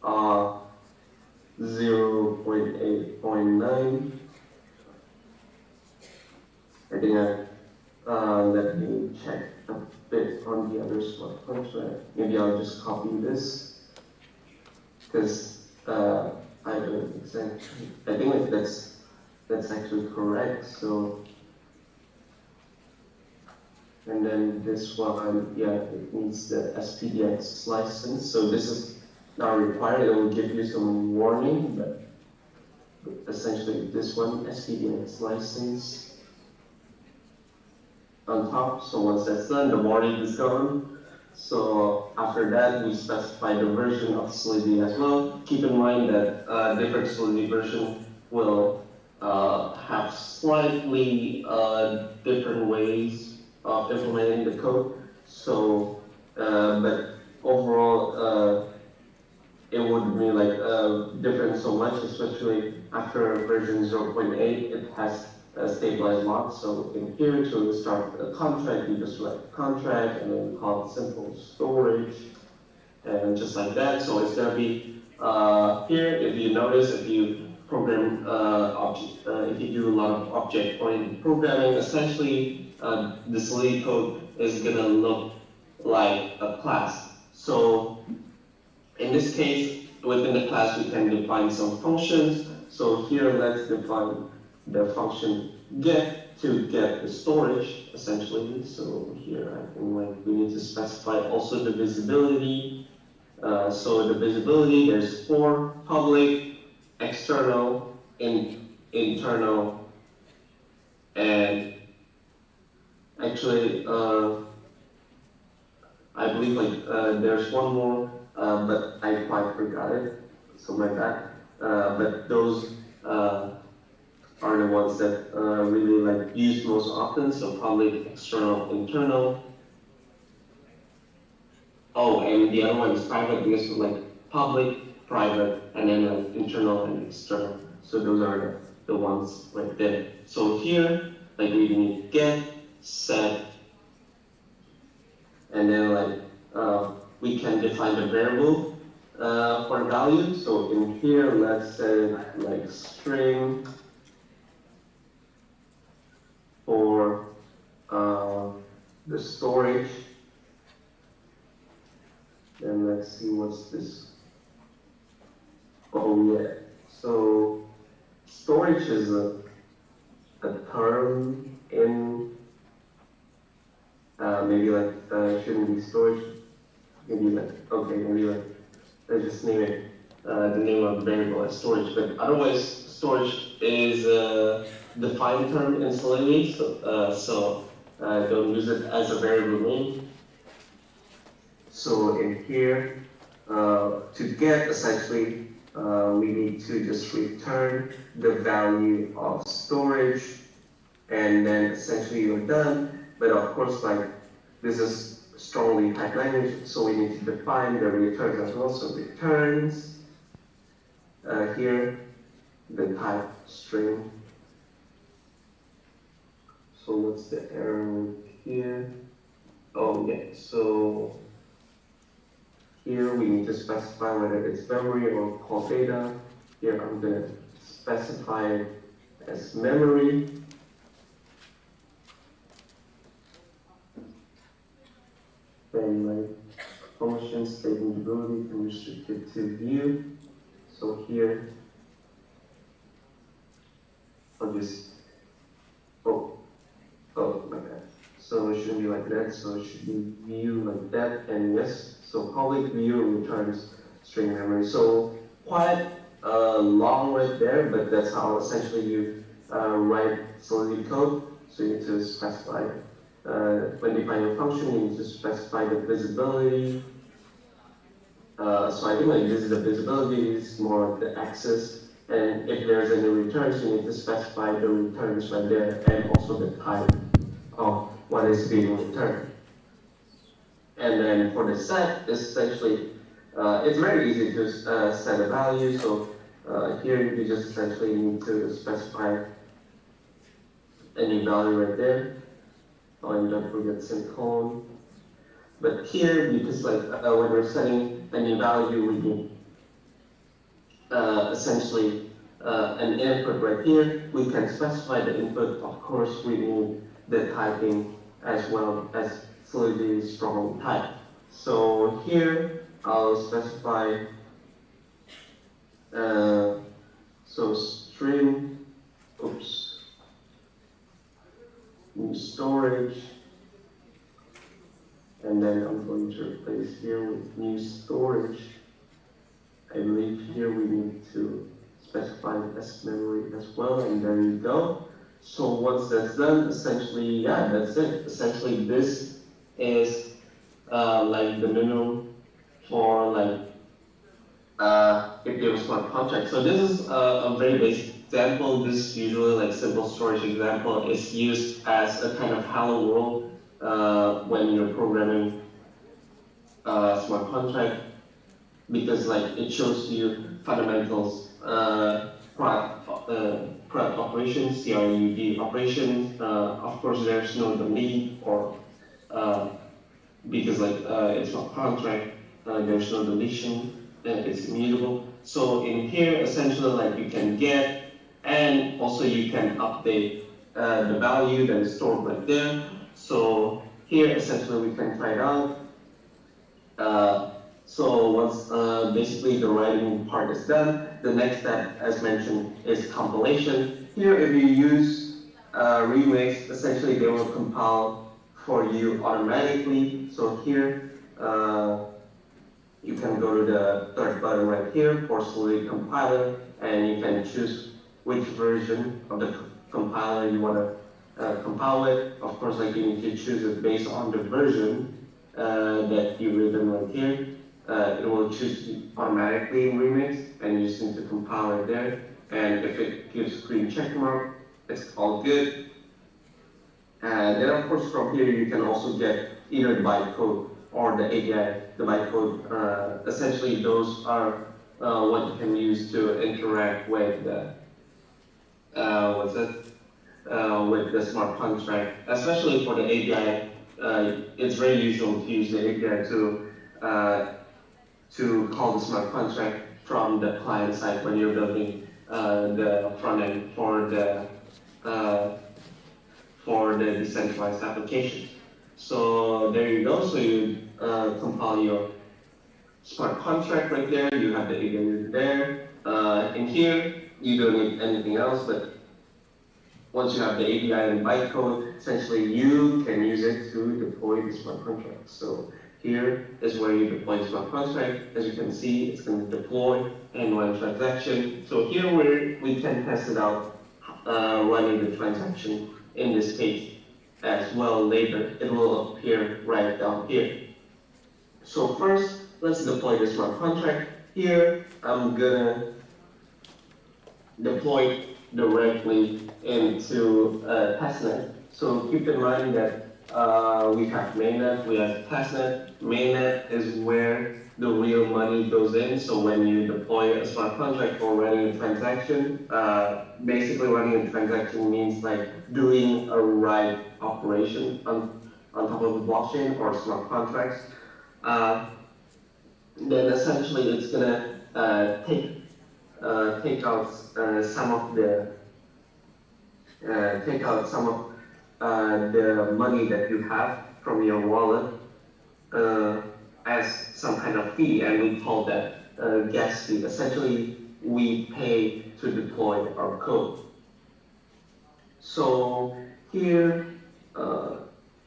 0.8.9. I think let me check a bit on the other smart contract. Maybe I'll just copy this because I don't exactly. I think that's actually correct. So, and then this one, yeah, it needs the SPDX license. So this is not required. It will give you some warning, but essentially this one, SPDX license on top. So once that's done, the warning is gone. So after that, we specify the version of Solidity as well. Keep in mind that different Solidity version will have slightly different ways of implementing the code. So, but overall, it wouldn't be like different so much, especially after version 0.8, it has a stabilized lock. So in here, to start a contract, you just write contract and then call it simple storage, and just like that. So it's gonna be here. If you notice, if you program if you do a lot of object-oriented programming, essentially the Solidity code is gonna look like a class. So in this case, within the class, we can define some functions. So here, let's define the function get to get the storage, essentially. So here, I think like we need to specify also the visibility. So the visibility, there's 4: public, external, internal, and actually, I believe like there's one more, but I quite forgot it, so my bad. But those are the ones that really like used most often. So public, external, internal. Oh, and the other one is private because of like public, private, and then like internal and external. So those are the ones right there. So here, like we need get, set, and then like we can define the variable for value. So in here, let's say like string for the storage. And let's see what's this. Oh yeah. So storage is a term in maybe like shouldn't be storage. Maybe like okay, maybe like let's just name it the name of the variable as storage. But otherwise, storage is a defined term in Solidity. So don't use it as a variable name. So in here, to get essentially, we need to just return the value of storage, and then essentially you're done. But of course, like this is strongly typed language, so we need to define the returns as well. So returns, here, the type string. So what's the error here? Oh yeah, so here we need to specify whether it's memory or call data. Here I'm going to specify it as memory. Then my function statement ability can restrict it to view. So here, I'll just, oh my bad. So it shouldn't be like that, so it should be view like that, and yes, so public view returns string memory. So quite a long word there, but that's how essentially you write Solidity code. So you need to specify, when defining a function, you need to specify the visibility. So I think like this is the visibility, this is more of the access. And if there's any returns, you need to specify the returns right there, and also the type of what is being returned. And then for the set, essentially, it's very easy to set a value. So here you just essentially need to specify any value right there. Oh, and don't forget semicolon. But here, because like when we're setting any value, we need essentially an input right here. We can specify the input. Of course, we need the typing as well as Solidity strong type. So here I'll specify so string, new storage, and then I'm going to replace here with new storage. I believe here we need to specify S memory as well, and there you go. So once that's done, essentially, yeah, that's it. Essentially, this is like the minimum for like if there was smart contract. So this is a very basic example. This usually like simple storage example is used as a kind of hello world when you're programming smart contract, because like it shows you fundamentals, product operations, CRUD operations. Of course, there's no delete or because like it's not contract, there's no deletion, it's immutable. So in here, essentially, like you can get, and also you can update the value that is stored right there. So here, essentially, we can try it out. So once basically the writing part is done, the next step, as mentioned, is compilation. Here, if you use Remix, essentially they will compile for you automatically. So here, you can go to the third button right here for Solidity compiler, and you can choose which version of the compiler you want to compile with. Of course, like you need to choose it based on the version that you've written right here. It will choose automatically in Remix, and you just need to compile it there. And if it gives green check mark, it's all good. And then of course from here you can also get either the bytecode or the API, the bytecode. Essentially those are what you can use to interact with the with the smart contract. Especially for the API, it's very usual to use the API to call the smart contract from the client side when you're building the front end for the decentralized applications. So there you go. So you compile your smart contract right there. You have the API there. In here, you don't need anything else, but once you have the API and bytecode, essentially you can use it to deploy the smart contract. So here is where you deploy the smart contract. As you can see, it's going to deploy in one transaction. So here we can test it out running the transaction in this case. as well later. It will appear right down here. So first, let's deploy the smart contract. Here, I'm gonna deploy directly into testnet. So keep in mind that we have mainnet, we have testnet. Mainnet is where the real money goes in. So when you deploy a smart contract or running a transaction, basically running a transaction means like doing a right operation on top of the blockchain or smart contracts. Then essentially it's gonna take out some of the the money that you have from your wallet as some kind of fee, and we call that gas fee. Essentially, we pay to deploy our code. So here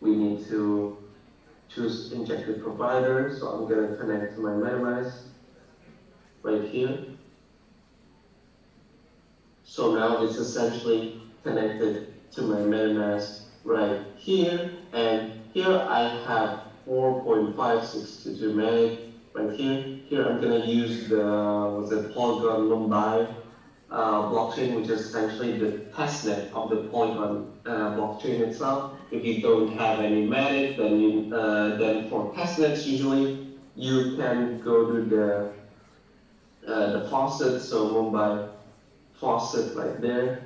we need to choose injected provider. So I'm going to connect to my MetaMask right here. So now it's essentially connected to my MetaMask right here, and here I have 4.5622 meg right here. Here I'm gonna use the Polygon Mumbai blockchain, which is essentially the testnet of the Polygon blockchain itself. If you don't have any Matic, then for testnets usually you can go to the faucet. So Mumbai faucet right there.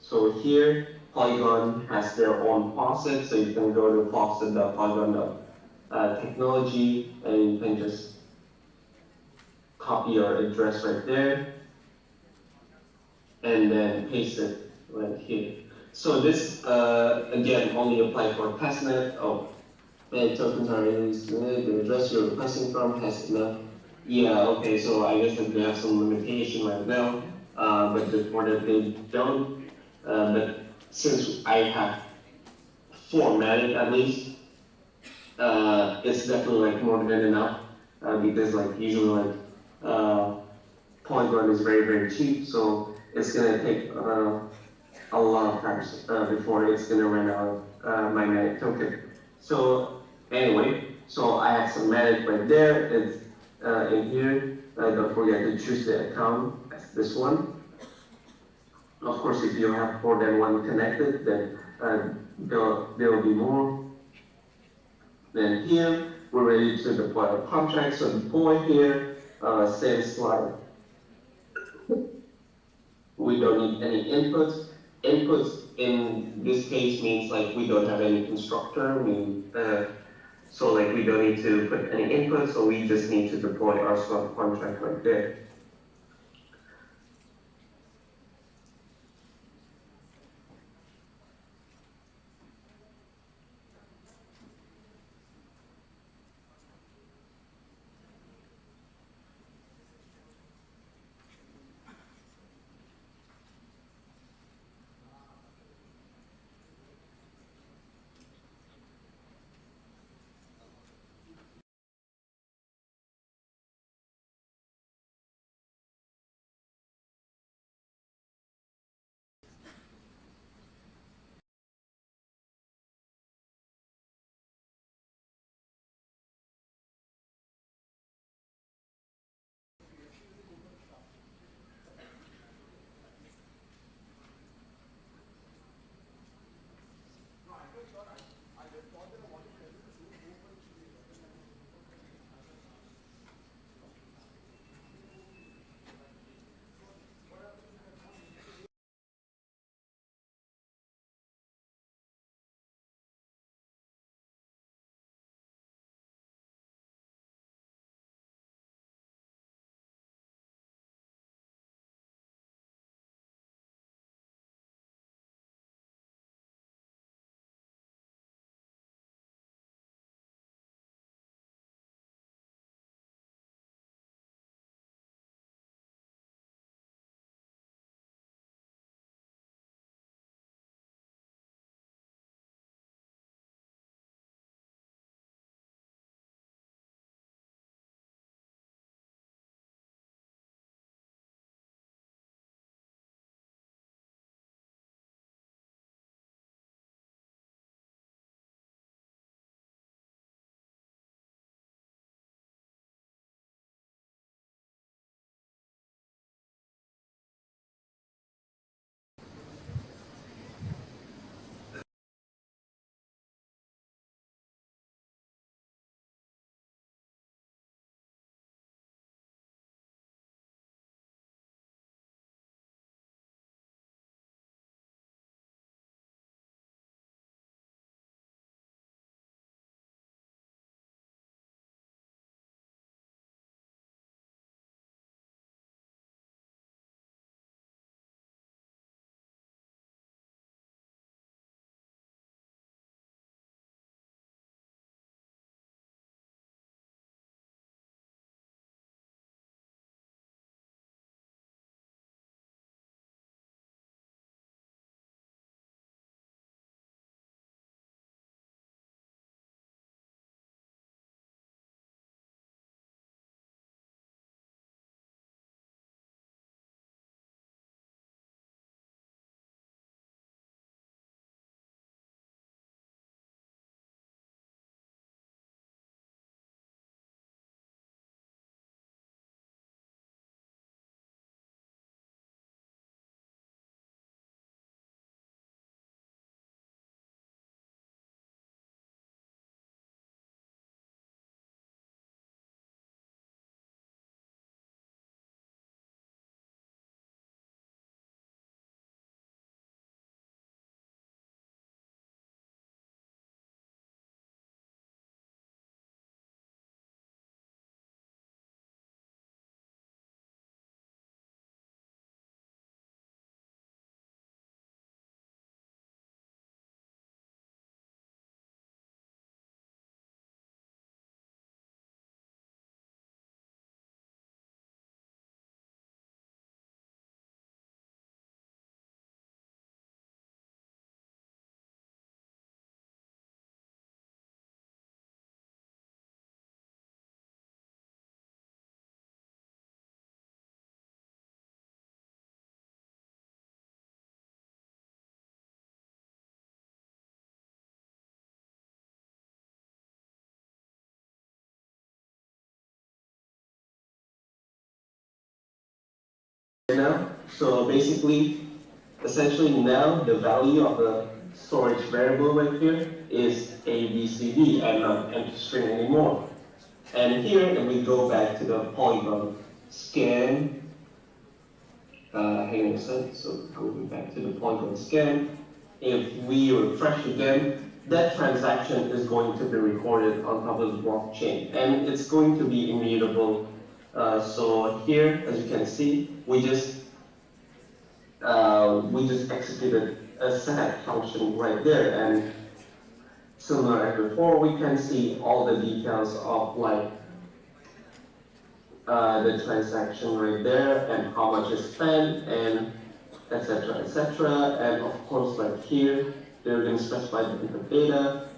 So here, Polygon has their own faucet, so you can go to faucet.polygon.technology and you can just copy your address right there and then paste it right here. So this, again, only apply for testnet. Oh, and tokens are released. The address you're requesting from has enough. Yeah, okay, so I guess that they have some limitation right now, but before that they don't. But since I have 4 Matic at least, it's definitely like more than enough, because like usually like Polygon is very, very cheap, so it's gonna take a lot of times before it's gonna run out my Matic token. So anyway, so I have some Matic right there. It's in here. Don't forget to choose the account as this one. Of course, if you have more than one connected, then there will be more. Then here, we're ready to deploy our contract. So deploy here, same slide. We don't need any inputs. Inputs in this case means like we don't have any constructor. So like we don't need to put any inputs, so we just need to deploy our smart contract right there. now. So basically, essentially now the value of the storage variable right here is ABCD and not empty string anymore. And here, if we go back to the polygon scan, hang on a second, so going back to the polygon scan, if we refresh again, that transaction is going to be recorded on top of the blockchain, and it's going to be immutable. So here, as you can see, we just executed a set function right there, and similar as before, we can see all the details of like the transaction right there and how much is spent and etc. etc. And of course, like here, they're going to specify the input data.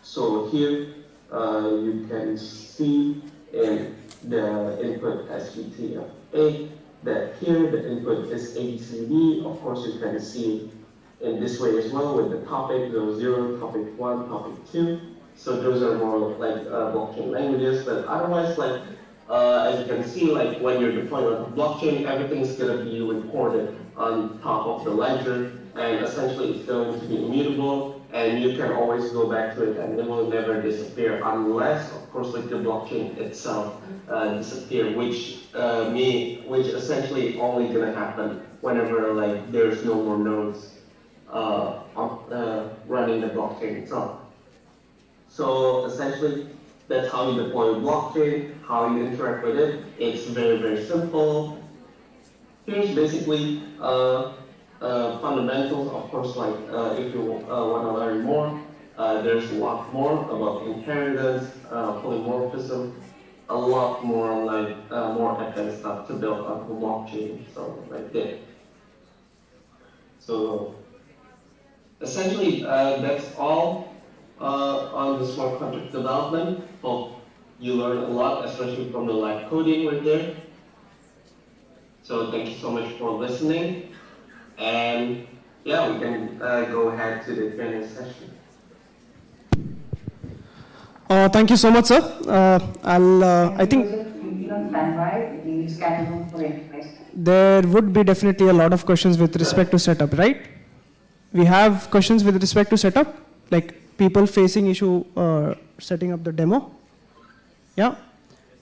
So here, you can see in the input SVTFA that here the input is ABCD. Of course, you can see in this way as well with the topic 00, topic 1, topic 2. So those are more like blockchain languages, but otherwise, like as you can see, like when you're deploying on blockchain, everything's gonna be recorded on top of the ledger, and essentially it's going to be immutable, and you can always go back to it, and it will never disappear unless, of course, like the blockchain itself disappear, which essentially only gonna happen whenever like there's no more nodes running the blockchain itself. So essentially, that's how you deploy a blockchain, how you interact with it. It's very, very simple. Here's basically fundamentals. Of course, like if you want to learn more, there's a lot more about inheritance, polymorphism, a lot more like more advanced stuff to build on the blockchain. So like that. So essentially, that's all. On the smart contract development. Hope you learn a lot, especially from the live coding right there. So thank you so much for listening. And yeah, we can go ahead to the Q&A session. Thank you so much, sir. I think there would be definitely a lot of questions with respect to setup, right? We have questions with respect to setup, like people facing issue setting up the demo. Yeah.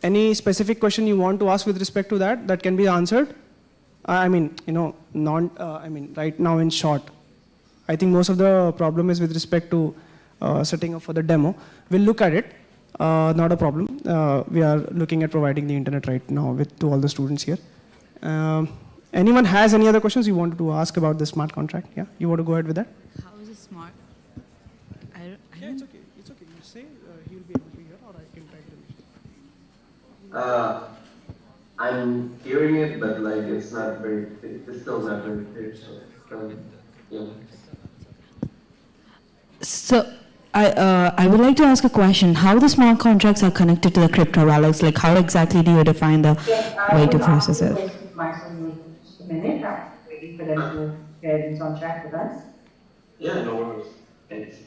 Any specific question you want to ask with respect to that can be answered? I mean, right now in short, I think most of the problem is with respect to setting up for the demo. We'll look at it, not a problem. We are looking at providing the internet right now to all the students here. Anyone has any other questions you wanted to ask about the smart contract? Yeah, you want to go ahead with that? How is it smart? Yeah, it's okay. It's okay. You say he'll be able to hear, or I can try to. I'm hearing it, but like it's still not very clear. So yeah. So I would like to ask a question. How the smart contracts are connected to the crypto wallets? Like how exactly do you define the way to process it? Just a minute. I'm waiting for them to get this on track with us. Yeah, no worries. Thanks.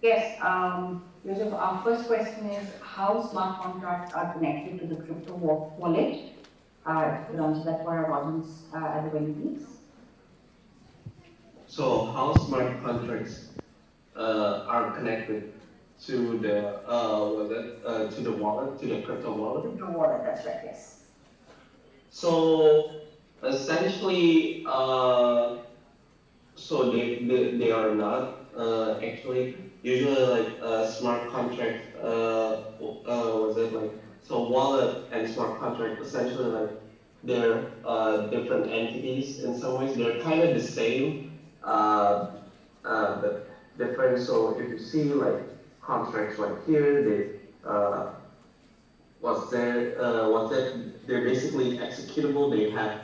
Yes, Joseph, our first question is how smart contracts are connected to the crypto wallet. If you could answer that for our audience at the very least. So how smart contracts are connected to the to the wallet, to the crypto wallet? Crypto wallet, that's right, yes. So essentially, so they are not actually usually like smart contract. So wallet and smart contract essentially like they're different entities in some ways. They're kind of the same, but different. So if you see like contracts like here, they're basically executable. They have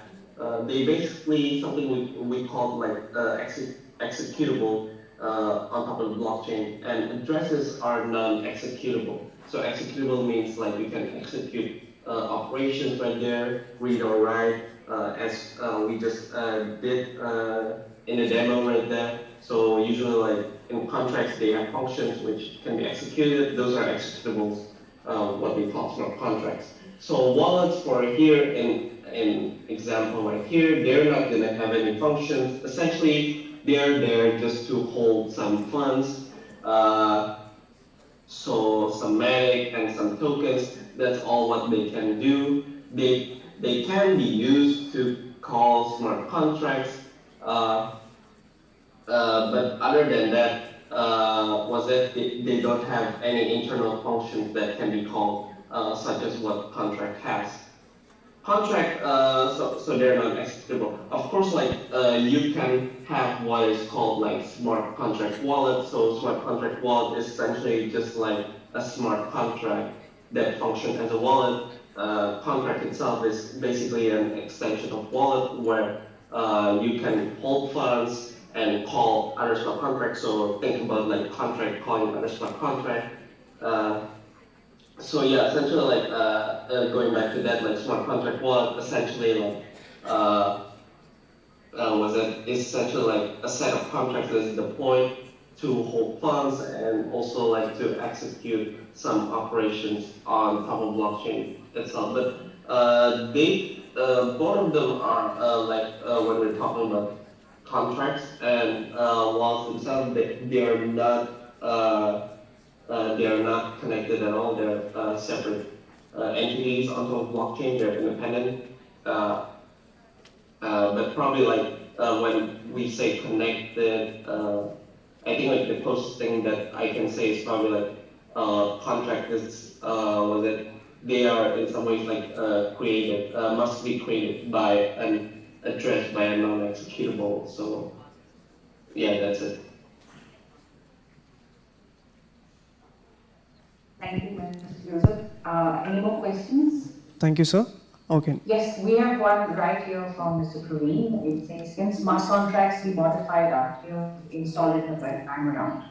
they basically something we call like executable on top of the blockchain, and addresses are non-executable. So executable means like you can execute operations right there, read or write, as we just did in the demo right there. So usually like in contracts, they have functions which can be executed. Those are executables, what we call smart contracts. So wallets for here in example right here, they're not gonna have any functions. Essentially, they're there just to hold some funds. So some MATIC and some tokens, that's all what they can do. They can be used to call smart contracts, but other than that, they don't have any internal functions that can be called, such as what contract has. Contract, so they're not executable. Of course, like you can have what is called like smart contract wallet. So smart contract wallet is essentially just like a smart contract that functions as a wallet. Contract itself is basically an extension of wallet where you can hold funds and call other smart contracts. So think about like contract calling other smart contract. So yeah, essentially like going back to that, like smart contract wallet, essentially like is essentially like a set of contracts that is deployed to hold funds and also like to execute some operations on top of blockchain itself. But both of them are when we're talking about contracts and wallets themselves, they are not connected at all. They're separate entities on top of blockchain. They're independent. But probably like when we say connected, I think like the closest thing that I can say is probably like contract is they are in some ways like created, must be created by an address by a non-executable. So yeah, that's it. Thank you, Mr. Joseph. Any more questions? Thank you, sir. Okay. Yes, we have one right here from Mr. Praveen. It says, can smart contracts be modified after you install it the first time around?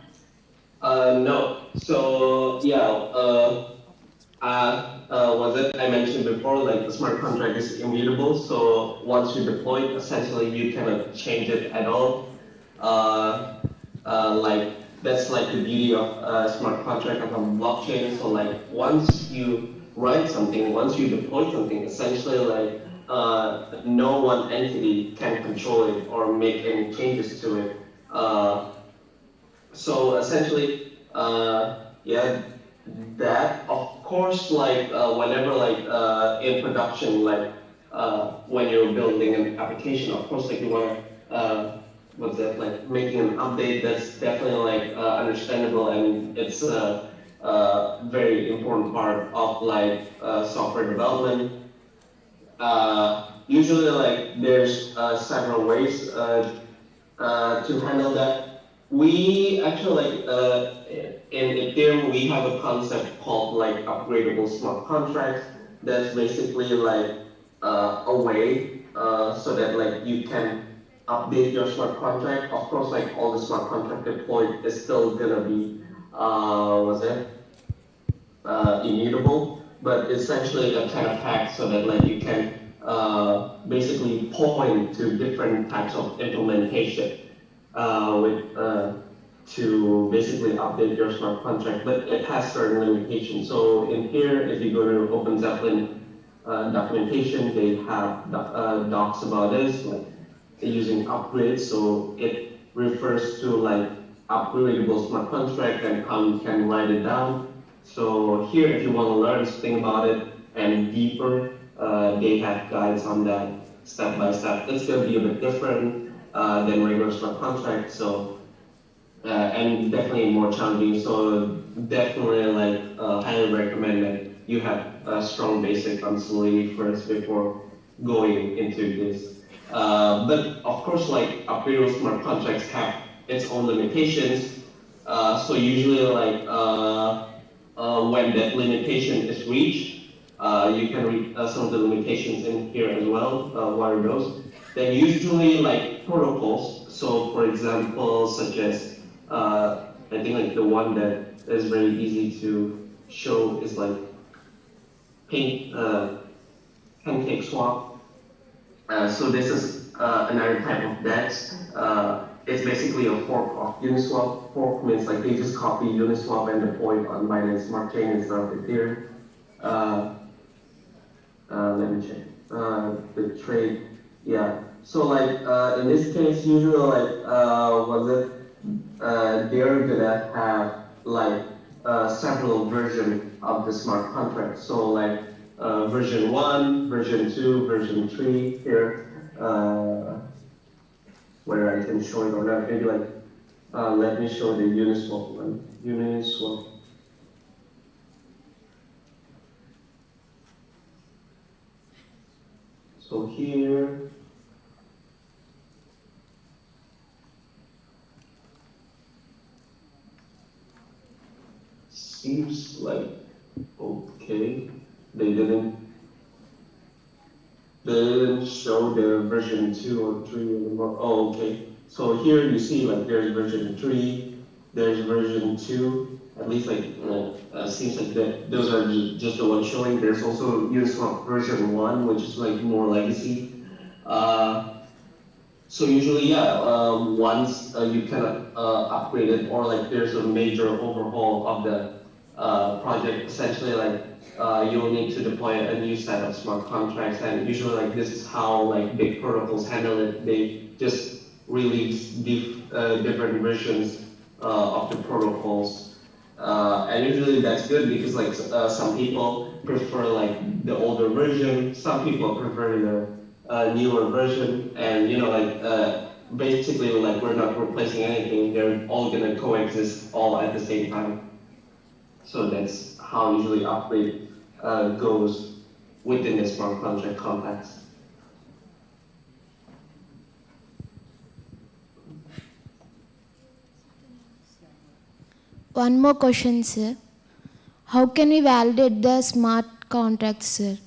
No. So yeah, I mentioned before, like the smart contract is immutable. So once you deploy it, essentially you cannot change it at all. Like that's like the beauty of smart contract on a blockchain. So like once you write something, once you deploy something, essentially like no one entity can control it or make any changes to it. So essentially, yeah, that of course, like whenever like in production, like when you're building an application, of course, like you want like making an update, that's definitely like understandable, and it's a very important part of like software development. Usually, like there's several ways to handle that. We actually in Ethereum we have a concept called like upgradable smart contracts. That's basically like a way so that like you can update your smart contract. Of course, like all the smart contract deployed is still gonna be immutable, but essentially a kind of hack so that like you can basically point to different types of implementation to basically update your smart contract, but it has certain limitations. So in here, if you go to OpenZeppelin documentation, they have docs about this, like using upgrades. So it refers to like upgradable smart contract and how you can write it down. So here, if you want to learn something about it and deeper, they have guides on that step by step. It's going to be a bit different than regular smart contract. So and definitely more challenging. So definitely like highly recommend that you have a strong basic on Solidity first before going into this. But of course, like upgradable smart contracts have its own limitations. So usually, like when that limitation is reached, you can read some of the limitations in here as well. What are those? Then usually, like protocols. So, for example, such as I think like the one that is very easy to show is like pancake swap. So this is another type of DEX. It's basically a fork of Uniswap. Fork means like they just copy Uniswap and deploy it on Binance Smart Chain instead of Ethereum. Let me check. The trade, yeah. So like in this case, usually like they're gonna have like several versions of the smart contract. So like version 1, version 2, version 3 here. Whether I can show it or not, maybe like let me show the Uniswap one. Uniswap. So here, seems like okay. They didn't show the version 2 or 3 anymore. Oh, okay. So here you see like there's version 3, there's version 2. At least like seems like that those are just the ones showing. There's also Uniswap version 1, which is like more legacy. So usually, yeah, once you kind of upgrade it, or like there's a major overhaul of the project, essentially like you'll need to deploy a new set of smart contracts, and usually like this is how like big protocols handle it. They just release different versions of the protocols, and usually that's good because like some people prefer like the older version, some people prefer the newer version, and you know like basically like we're not replacing anything. They're all gonna coexist all at the same time. So that's how usually upgrade goes within the smart contract context. One more question, sir. How can we validate the smart contracts, sir?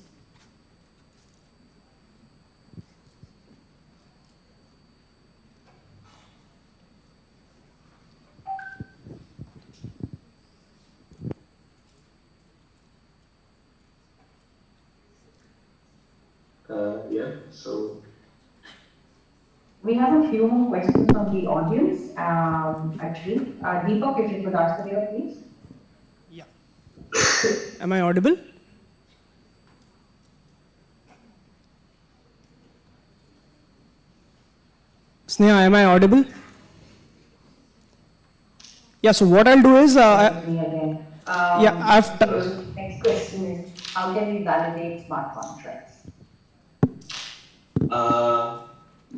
Yeah, so. We have a few more questions from the audience, actually. Deepak, if you could ask the dear, please. Yeah. Am I audible? Sneha, am I audible? Yeah, so what I'll do is, Again. after. Next question is, how can we validate smart contracts?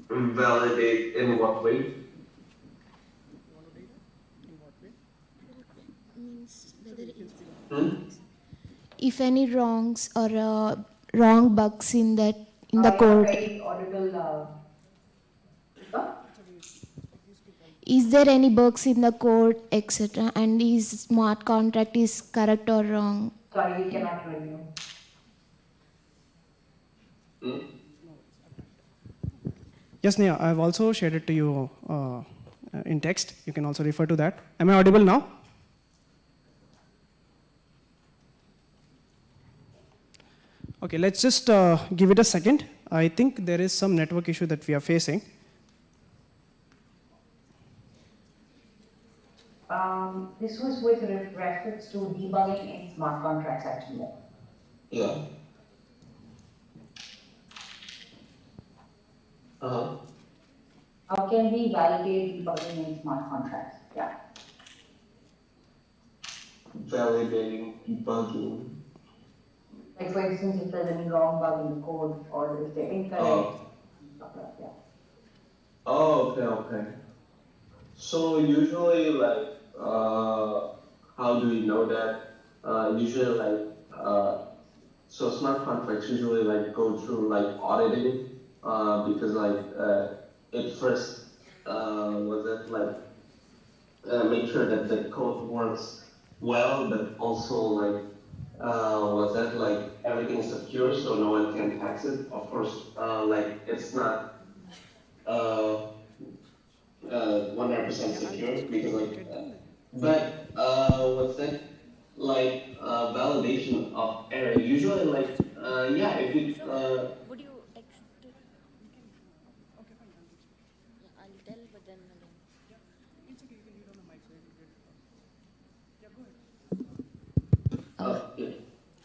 Validate in what way? If any wrongs or wrong bugs in the code. Very audible. Is there any bugs in the code, etc., and is smart contract is correct or wrong? Sorry, we cannot hear you. Yes, Neha, I've also shared it to you in text. You can also refer to that. Am I audible now? Okay, let's just give it a second. I think there is some network issue that we are facing. This was with reference to debugging in smart contracts, actually. Yeah. How can we validate debugging in smart contracts? Yeah. Validating debugging. Like for instance, if there's any wrong bug in the code or if they're incorrect, stuff like that. Oh, okay. So usually like, how do we know that? Usually like, so smart contracts usually like go through like auditing, because like, it first, was it like, make sure that the code works well, but also like, was that like everything is secure so no one can tax it? Of course, like it's not 100% secure because like, but what's that? Like validation of error. Usually like, yeah, if you.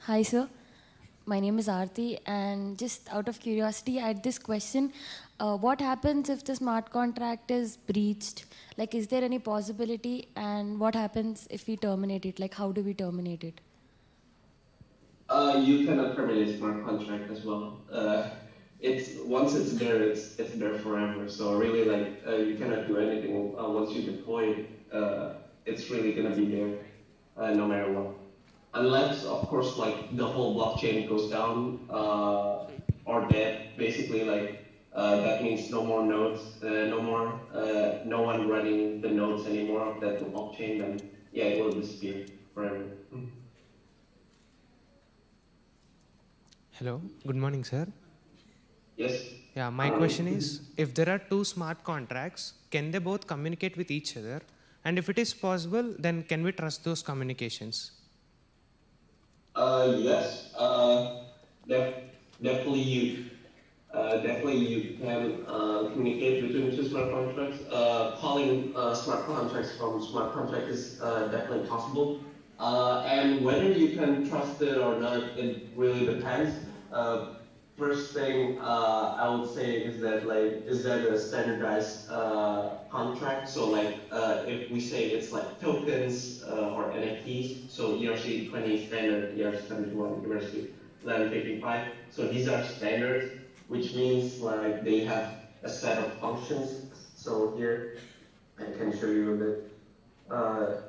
Hi, sir. My name is Aarti, and just out of curiosity, I had this question. What happens if the smart contract is breached? Like, is there any possibility? And what happens if we terminate it? Like, how do we terminate it? You cannot terminate smart contract as well. It's once it's there forever. So really, like you cannot do anything once you deploy it. It's really gonna be there, no matter what. Unless, of course, like the whole blockchain goes down or dead. Basically, like that means no more nodes, no one running the nodes anymore of that blockchain. Then yeah, it will disappear forever. Hello, good morning, sir. Yes. Yeah, my question is, if there are two smart contracts, can they both communicate with each other? And if it is possible, then can we trust those communications? Yes. Definitely you can communicate between two smart contracts. Calling smart contracts from smart contract is definitely possible. And whether you can trust it or not, it really depends. First thing I would say is that is that a standardized contract? So if we say it's like tokens or NFTs, so ERC20 standard, ERC71, ERC1155. So these are standards, which means like they have a set of functions. So here I can show you that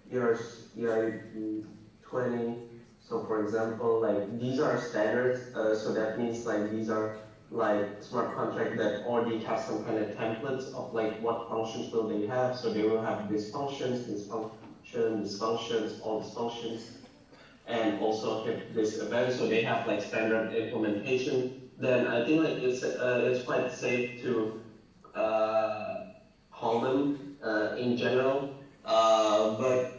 ERC20. So for example, like these are standards, so that means like these are like smart contracts that already have some kind of templates of like what functions will they have. So they will have these functions, all these functions, and also have this event. So they have like standard implementation. Then I think like it's quite safe to call them in general, but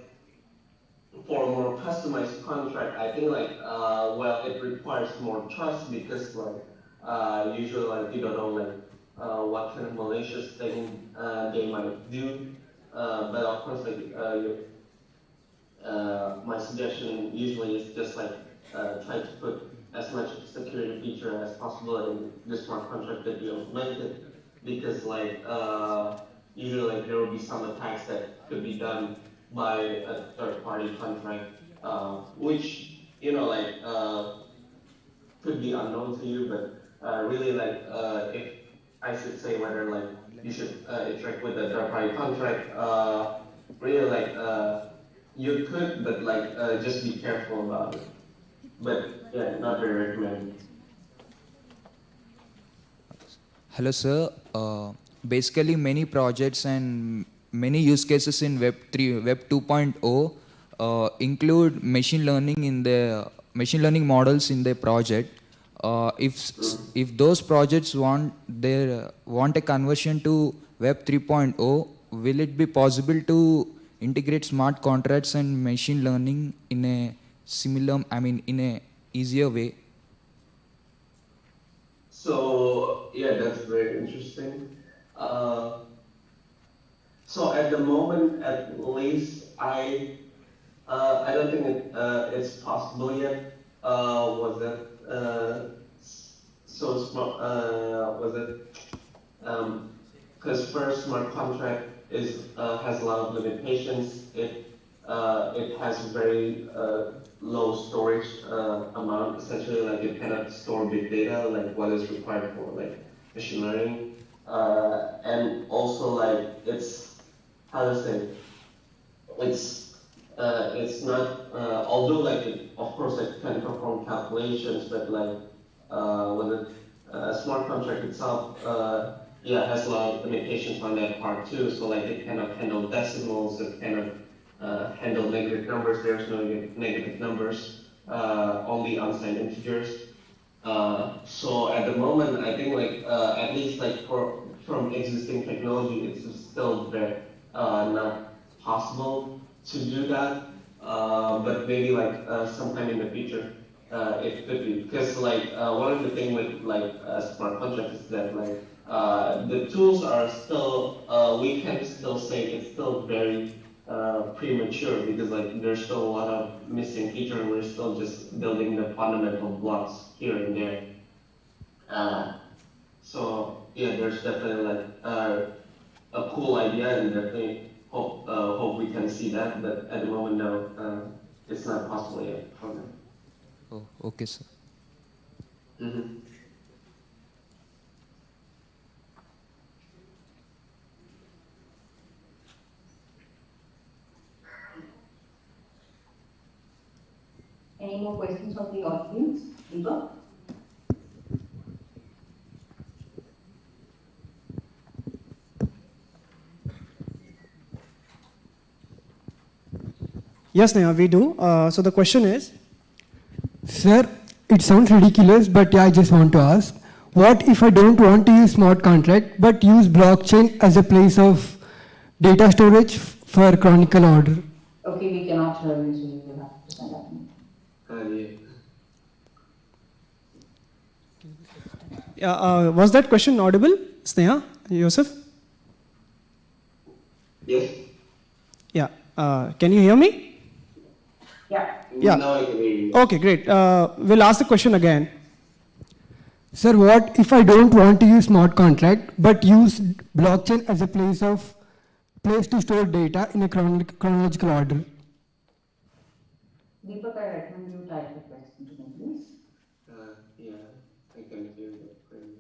for a more customized contract, I think like well, it requires more trust because like usually like you don't know like what kind of malicious thing they might do, but of course like my suggestion usually is just like try to put as much security feature as possible in the smart contract that you implemented, because like usually like there will be some attacks that could be done by a third-party contract, which could be unknown to you, but really like if I should say whether like you should interact with a third-party contract, really like you could, but like just be careful about it. But yeah, not very recommended. Hello, sir. Basically, many projects and many use cases in Web 2.0 include machine learning models in their project. If those projects want a conversion to Web 3.0, will it be possible to integrate smart contracts and machine learning in a in a easier way? So yeah, that's very interesting. So at the moment, at least, I don't think it's possible yet. Was that so smart? Was it? Because first, smart contract has a lot of limitations. It has very low storage amount. Essentially, like it cannot store big data, like what is required for like machine learning, and also like it's, how to say, it's not, although like it, of course it can perform calculations, but like with a smart contract itself, yeah, has a lot of limitations on that part too. So like it cannot handle decimals, it cannot handle negative numbers. There's no negative numbers, only unsigned integers. So at the moment, I think like at least like from existing technology, it's still very not possible to do that. But maybe like sometime in the future, it could be, because like one of the things with like smart contracts is that like the tools are still we can still say it's still very premature because like there's still a lot of missing features and we're still just building the fundamental blocks here and there. So yeah, there's definitely like a cool idea and definitely hope we can see that, but at the moment no, it's not possible yet for them. Oh, okay, sir. Mm-hmm. Any more questions from the audience? Eva? Yes, Neha, we do. So the question is, Sir, it sounds ridiculous, but yeah, I just want to ask, what if I don't want to use smart contract, but use blockchain as a place of data storage for chronicle order? Okay, we cannot hear you, so you will have to send that in. yeah, was that question audible, Sneha, Yosef? Yes. Yeah. Can you hear me? Yeah. Yeah. Now I can hear you. Okay, great. We'll ask the question again. Sir, what if I don't want to use smart contract, but use blockchain as a place to store data in a chronological order? Deepak, I recommend you type the question to me, please. Yeah, I can hear that clearly.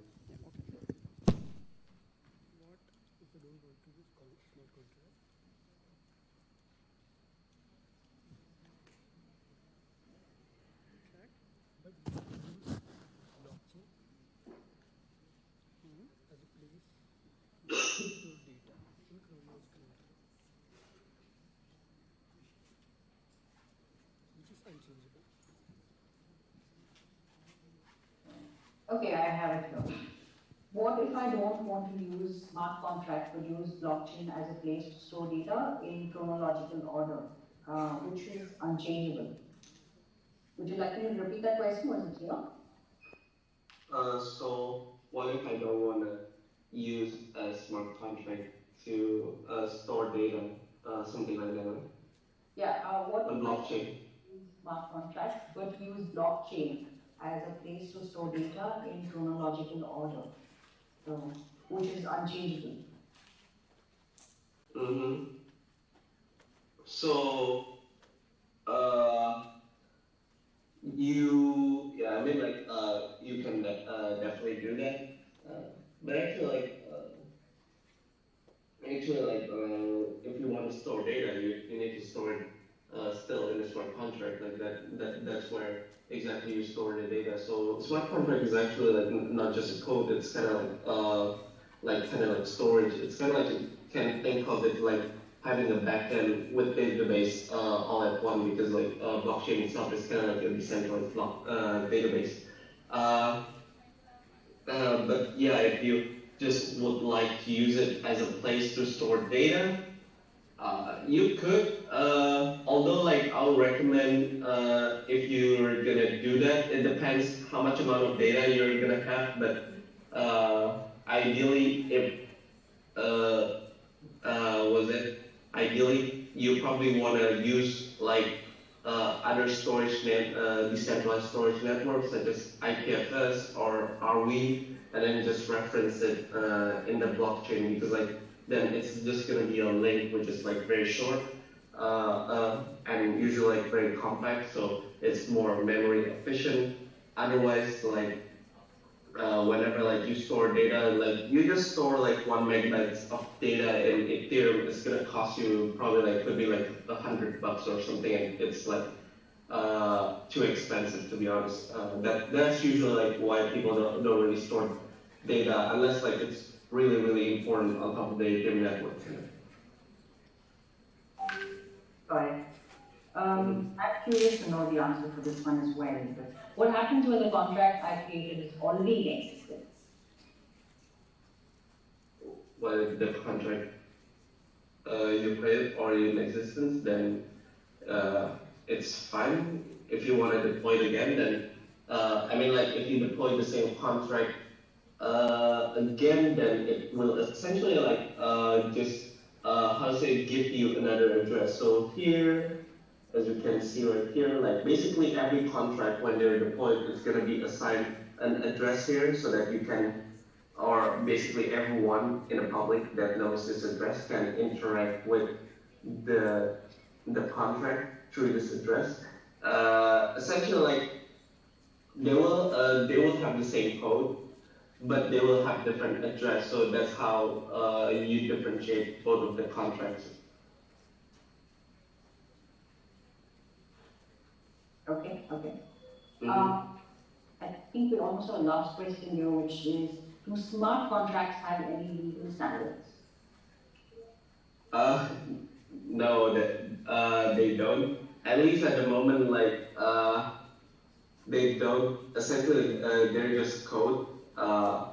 Okay, I have it here. What if I don't want to use smart contract but use blockchain as a place to store data in chronological order, which is unchangeable? Would you like me to repeat that question? Was it clear? So what if I don't want to use a smart contract to store data, something like that? Yeah, what A if blockchain. I use smart contract but use blockchain as a place to store data in chronological order, which is unchangeable? Mm-hmm. So, yeah, I mean, like, you can definitely do that. But if you want to store data, you need to store it still in a smart contract. Like that's where exactly you store the data. So smart contract is actually like not just a code. It's kind of kind of like storage. It's kind of like you can think of it like having a backend with database all at one because like blockchain itself is kind of like a decentralized database. But yeah, if you just would like to use it as a place to store data, you could. Although, like, I'll recommend if you're gonna do that, it depends how much amount of data you're gonna have. But ideally, if ideally you probably want to use like other decentralized storage networks such as IPFS or RV, and then just reference it in the blockchain because like then it's just going to be a link which is like very short and usually like very compact, so it's more memory efficient. Otherwise, like whenever like you store data, like you just store like 1 megabyte of data in Ethereum, it's gonna cost you probably like could be like $100 or something, and it's like too expensive to be honest. That's usually like why people don't really store data unless like it's really important on top of the Ethereum network. Got it. I'm curious to know the answer for this one as well. But what happens when the contract I created is already in existence? Well, if the contract you create already in existence, then it's fine. If you want to deploy it again, then I mean, like if you deploy the same contract again, then it will essentially like just how to say, give you another address. So here, as you can see right here, like basically every contract when they're deployed, it's going to be assigned an address here so that you can, or basically everyone in the public that knows this address can interact with the contract through this address. Essentially, like they will have the same code, but they will have different address. So that's how you differentiate both of the contracts. Okay, okay. Mm-hmm. I think we almost have a last question here, which is, do smart contracts have any legal standards? No, they don't. At least at the moment, like they don't. Essentially, they're just code. I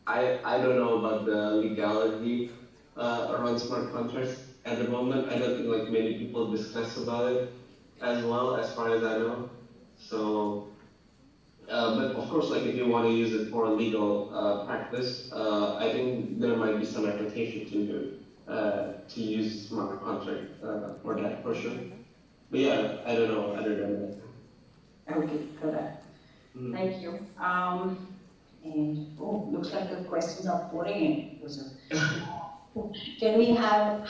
don't know about the legality around smart contracts at the moment. I don't think like many people discuss about it as well, as far as I know. So, but of course, like if you want to use it for a legal practice, I think there might be some application to use smart contract for that for sure. But yeah, I don't know other than that. Okay, got that. Thank you. And looks like the questions are pouring in. Can we have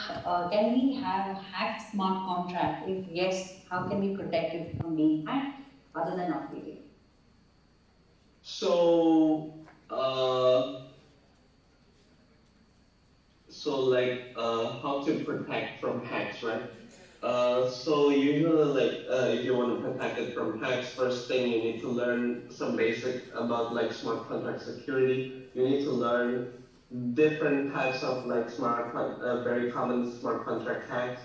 hacked smart contract? If yes, how can we protect it from being hacked other than updating? So, how to protect from hacks, right? So usually, like, if you want to protect it from hacks, first thing you need to learn some basic about like smart contract security. You need to learn different types of like very common smart contract hacks.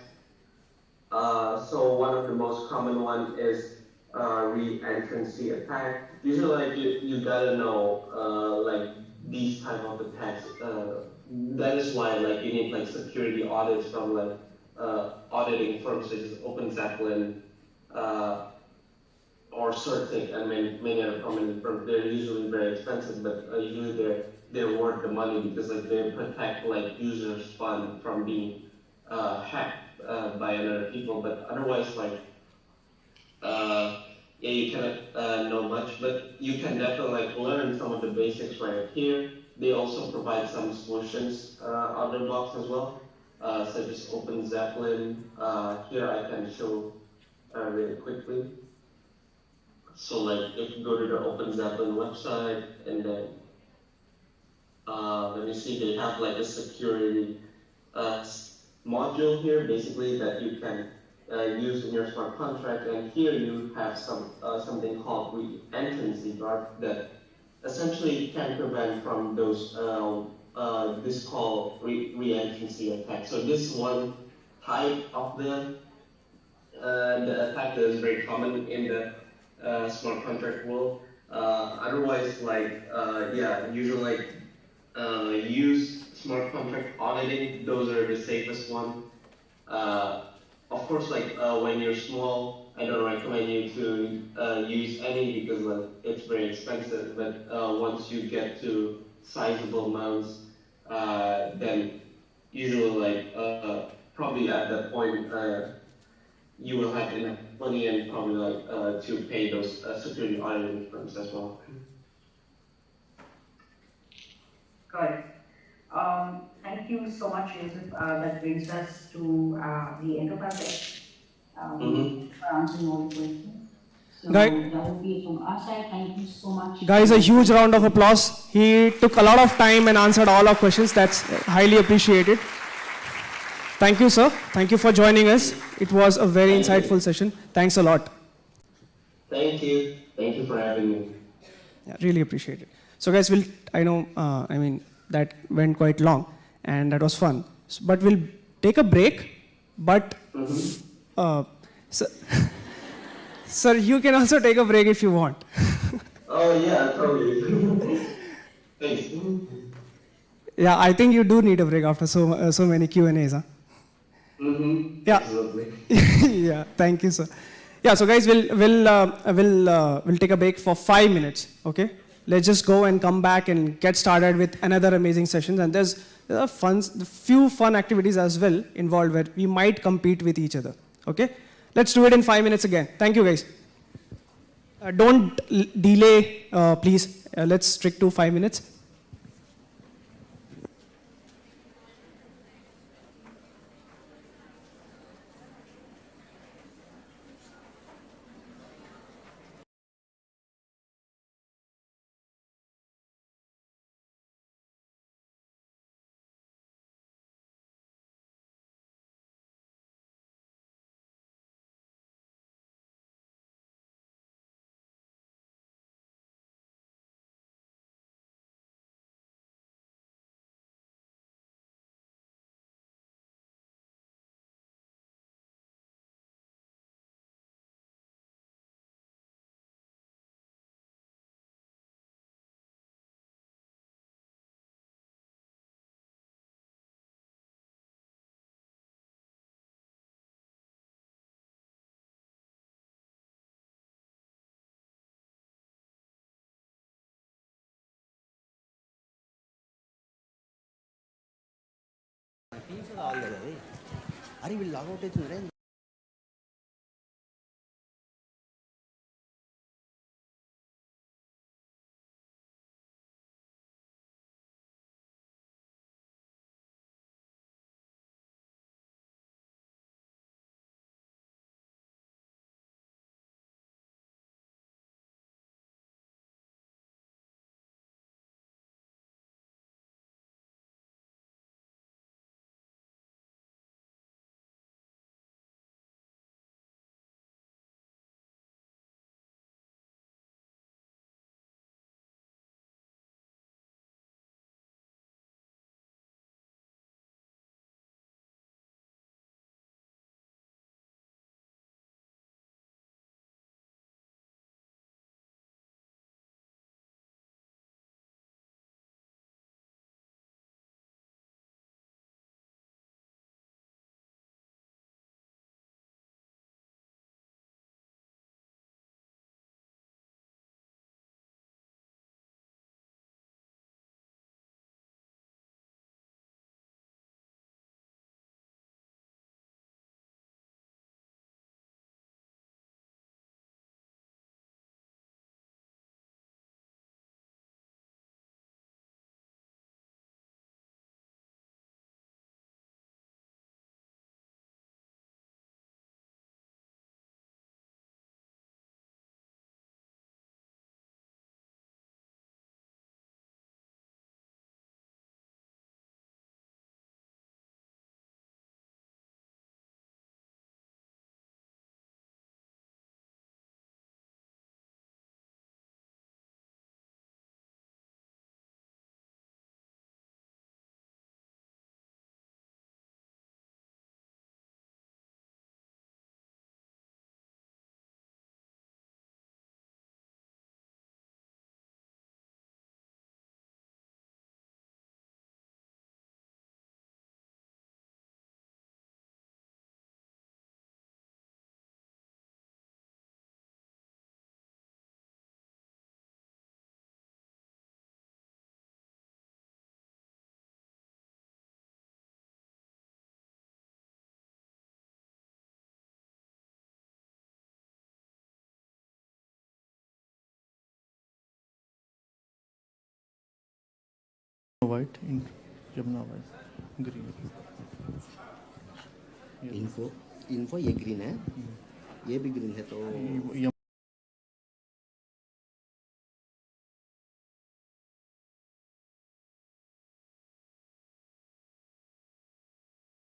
So one of the most common one is re-entrancy attack. Usually, like you gotta know like these type of attacks. That is why like you need like security audits from like auditing firms such as Open Zeppelin or Certic and many other prominent firms. They're usually very expensive, but usually they're worth the money because like they protect like users' fund from being hacked by other people. But otherwise, like yeah, you cannot know much, but you can definitely like learn some of the basics right here. They also provide some solutions out of the box as well, such as Open Zeppelin. Here I can show really quickly. So like if you go to the Open Zeppelin website and then let me see, they have like a security module here basically that you can use in your smart contract, and here you have something called re-entrancy guard that essentially can prevent from those this called re-entrancy attack. So this is one type of the attack that is very common in the smart contract world. Otherwise, like usually like use smart contract auditing. Those are the safest one. Of course, like when you're small, I don't recommend you to use any because like it's very expensive. But once you get to sizable amounts, then usually like probably at that point you will have enough money and probably like to pay those security auditing firms as well. Got it. Thank you so much, Joseph. That brings us to the end of our session. For answering all the questions. So that would be from our side. Thank you so much. Guys, a huge round of applause. He took a lot of time and answered all our questions. That's highly appreciated. Thank you, sir. Thank you for joining us. It was a very insightful session. Thanks a lot. Thank you. Thank you for having me. Yeah, really appreciate it. So guys, I mean, that went quite long and that was fun. But we'll take a break. But, sir, you can also take a break if you want. Oh yeah, totally. Thanks. Yeah, I think you do need a break after so many Q&As, huh? Yeah. Absolutely. Yeah, thank you, sir. Yeah, so guys, we'll take a break for 5 minutes, okay? let's just go and come back and get started with another amazing sessions. And there are few fun activities as well involved where we might compete with each other. Okay? Let's do it in 5 minutes again. Thank you, guys. Don't delay, please. Let's stick to 5 minutes. అరే వీళ్ళు logout అవుతుంది. White in Jamna white green info ये green है, ये भी green है तो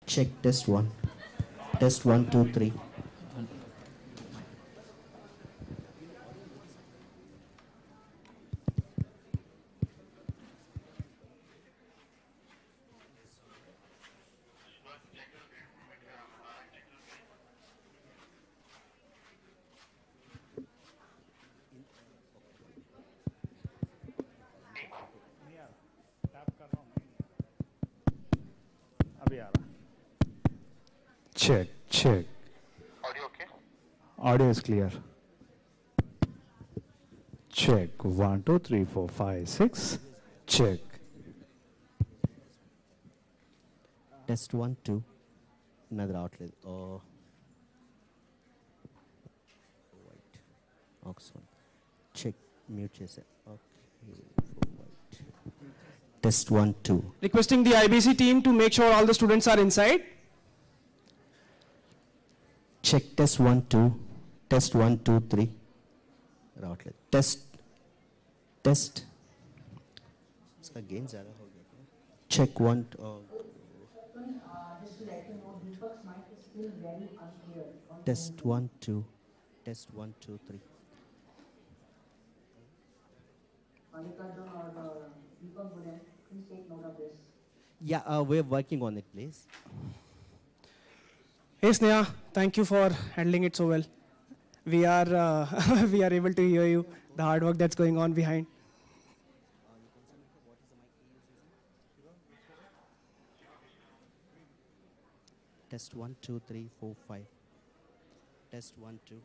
check test 1 2 3. Check. Audio okay? Audio is clear. Check. 1, 2, 3, 4, 5, 6. Check. Test 1, 2. Another outlet. Oh. White. Oxford. Check. Mute yourself. Okay. White. Test 1, 2. Requesting the IBC team to make sure all the students are inside. Check. Test 1, 2. Test 1, 2, 3. Outlet. Test. Test. इसका gain ज़्यादा हो गया क्या? Check 1. Just to let you know, Deepak's mic is still very unclear. Test 1, 2. Test 1, 2, 3. Mallikarjun or Deepak Gulen, please take note of this. Yeah, we're working on it, please. Hey Sneha, thank you for handling it so well. We are we are able to hear you. The hard work that's going on behind. Test 1, 2, 3, 4, 5. Test 1, 2.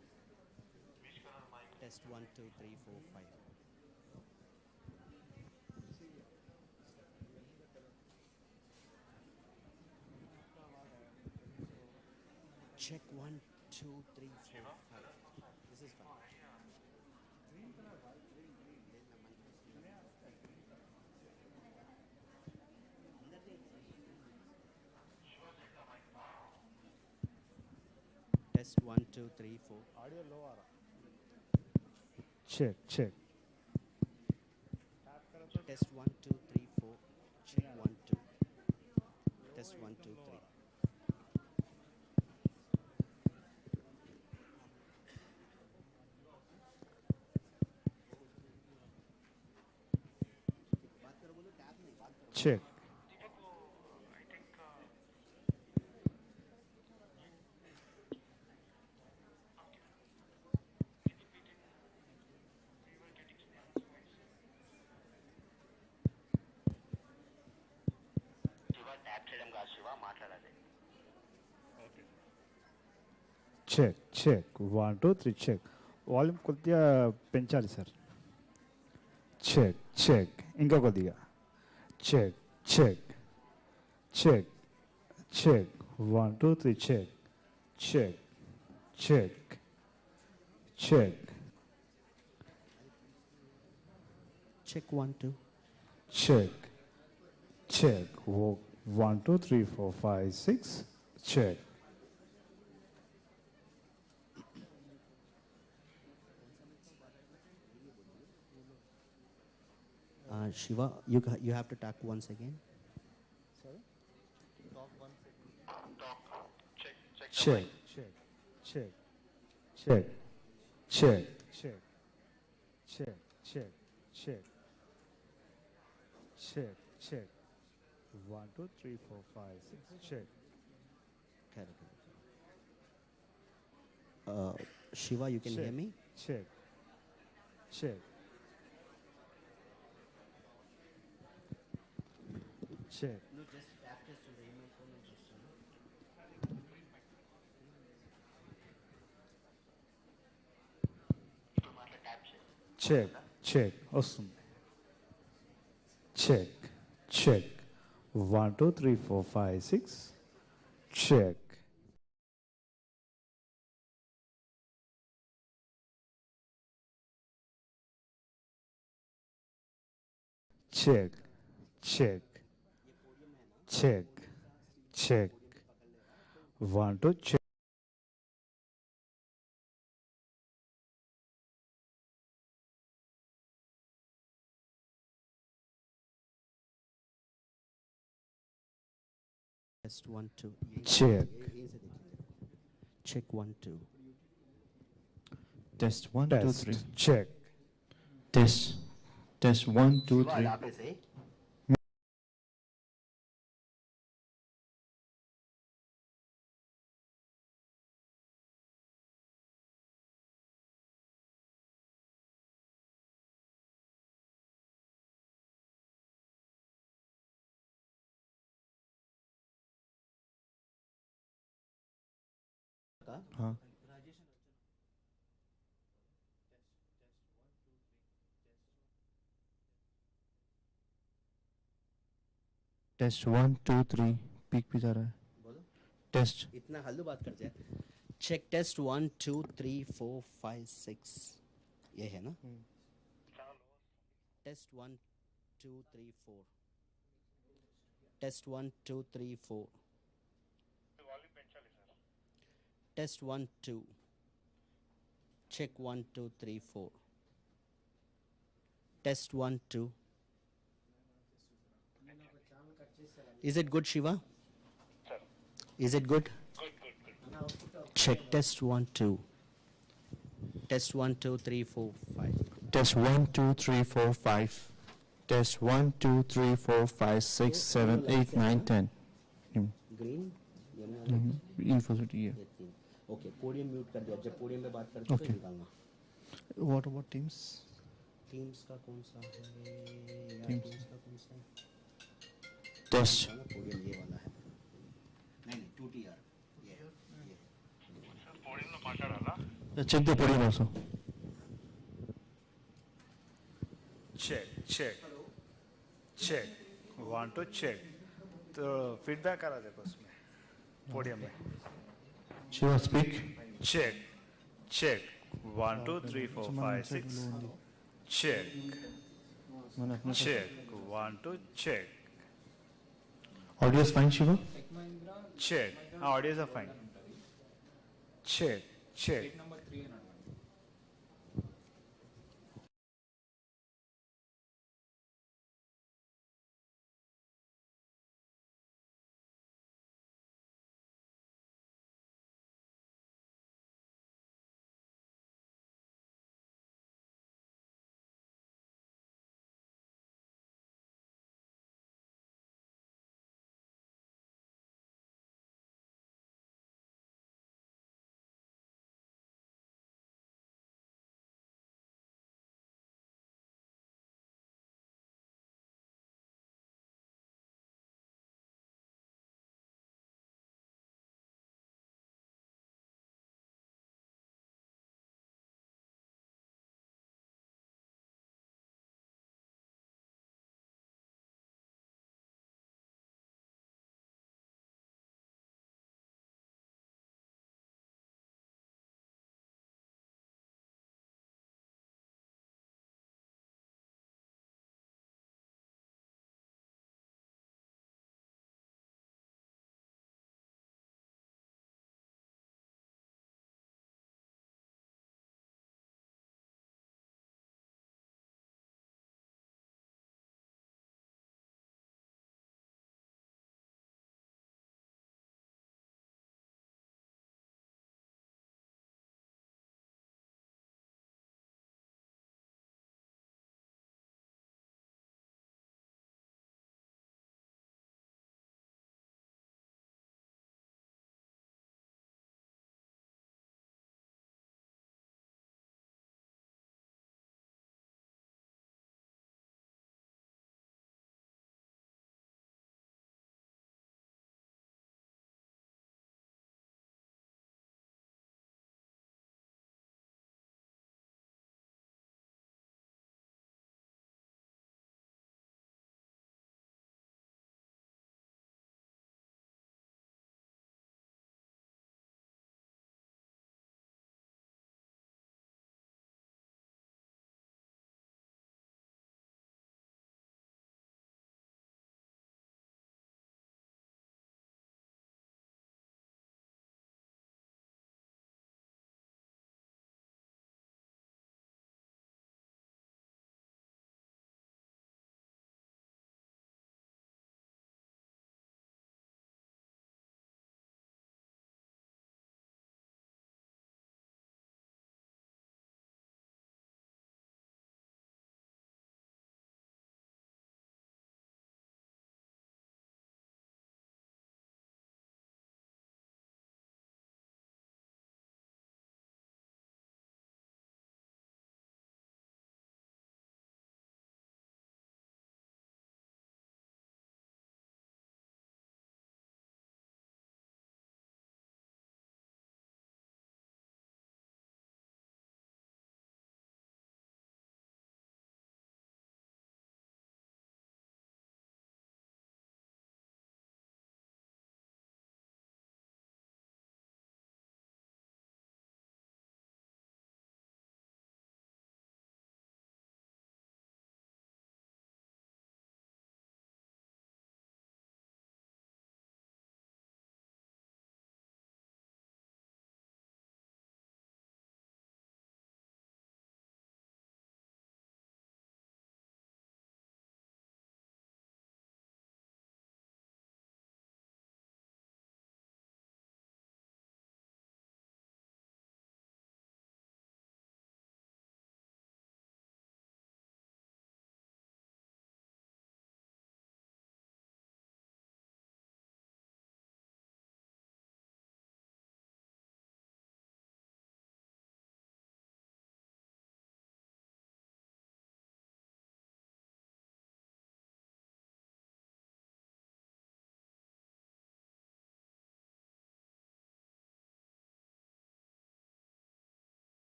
Test 1, 2, 3, 4, 5. Check 1, 2, 3, 4, 5. This is fine. Test 1, 2, 3, 4. Audio low. Check. Check. Test 1, 2, 3, 4. Check 1, 2. Test 1, 2, 3. Check. Check. Check. 1, 2, 3. Check. Volume కొద్దిగా పెంచాలి sir. Check check ఇంకా కొద్దిగా check check check check 1, 2, 3 check check check check Check 1, 2. Check check 1, 2, 3, 4, 5, 6 check. Shiva, you have to talk once again. Sorry? Talk once again. Talk. Check. Check. Check. Check. Check. Check. Check. Check. Check. Check. Check. Check. 1, 2, 3, 4, 5, 6. Check. Shiva, you can hear me? Check. Check. Check. No, just tap this to the email phone and just Check. Check. Awesome. Check. Check. 1, 2, 3, 4, 5, 6. Check. Check. Check. Check. Check. 1, 2, check. Test 1, 2. Check. Check 1, 2. Test 1, 2, 3. Check. Test. Test 1, 2, 3. हाँ test 1 2 3 peak भी जा रहा है बोलो test इतना हल्लू बात करते हैं चेक टेस्ट 1 2 3 4 5 6 ये है ना test 1 2 3 4 test 1 2 3 4 test 1 2 check 1 2 3 4 test 1 2 is it good Shiva is it good check test 1 2 test 1 2 3 4 5 test 1 2 3 4 5 test 1 2 3 4 5 6 7 8 9 10 green Infocity है ओके पोडियम म्यूट कर दिया जब पोडियम पे बात करते हो तो निकालना व्हाट अबाउट टीम्स टीम्स का कौन सा है यार Teams. टीम्स का कौन सा है टेस्ट पोडियम ये वाला है नहीं 2TR ये पोडियम లో మాట్లాడాలా check the podium also check 1 2 check तो फीडबैक आ रहा देखो उसमें पोडियम में Shiva speak check 1 2 3 4 5 6 check 1 2 check audio is fine Shiva check audios are fine check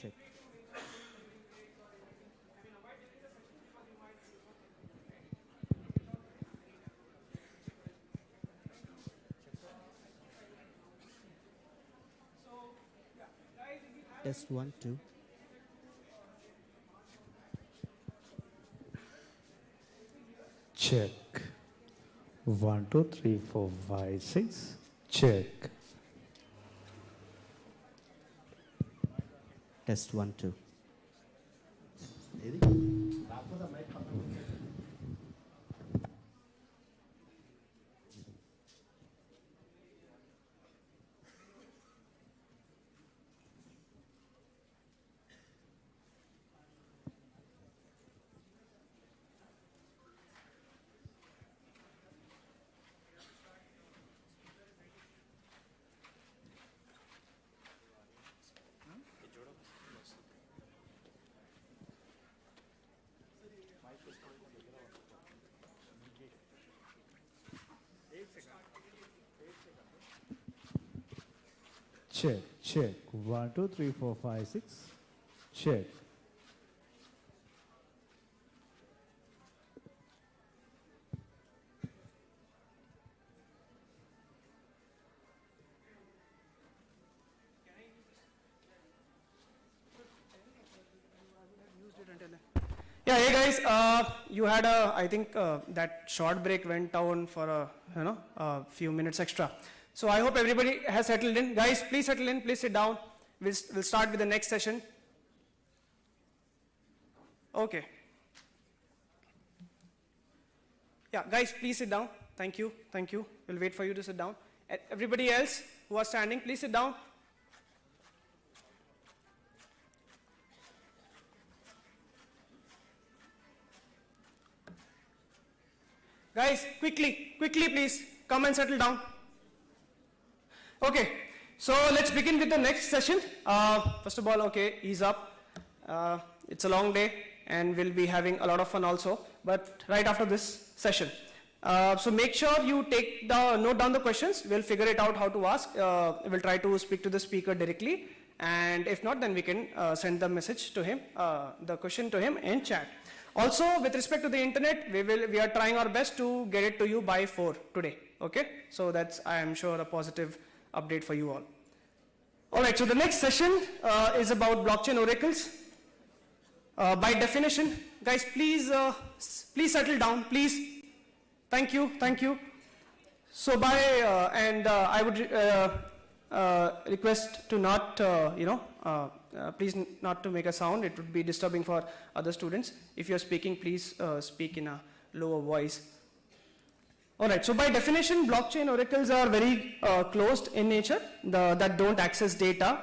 Check. Test 1, 2. Check. 1, 2, 3, 4, 5, 6. Check. Test 1, 2. Check, check. 1, 2, 3, 4, 5, 6. Check. Yeah, hey guys, you had I think that short break went down for a few minutes extra. So I hope everybody has settled in. Guys, please settle in, please sit down. We'll start with the next session. Okay. Yeah, guys, please sit down. Thank you, thank you. We'll wait for you to sit down. Everybody else who are standing, please sit down. Guys, quickly, please, come and settle down. Okay, so let's begin with the next session. First of all, okay, ease up. It's a long day and we'll be having a lot of fun also, but right after this session. So make sure you note down the questions. We'll figure it out how to ask. We'll try to speak to the speaker directly, and if not, then we can send the message to him, the question to him in chat. Also, with respect to the internet, we are trying our best to get it to you by 4 today. Okay, so that's, I am sure, a positive update for you all. All right, so the next session is about blockchain oracles. By definition, guys, please settle down, please. Thank you, thank you. So I would request to not, please not to make a sound. It would be disturbing for other students. If you're speaking, please speak in a lower voice. All right, so by definition, blockchain oracles are very closed in nature, that don't access data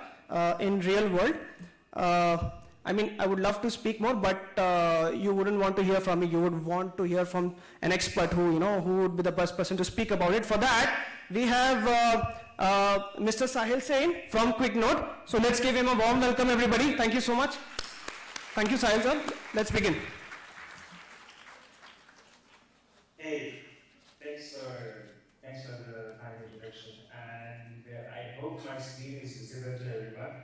in real world. I mean, I would love to speak more, but you wouldn't want to hear from me. You would want to hear from an expert who would be the best person to speak about it. For that, we have Mr. Sahil Sain from QuickNote. So let's give him a warm welcome, everybody. Thank you so much. Thank you, Sahil sir. Let's begin. Hey, thanks for the kind introduction, and I hope my screen is visible to everyone.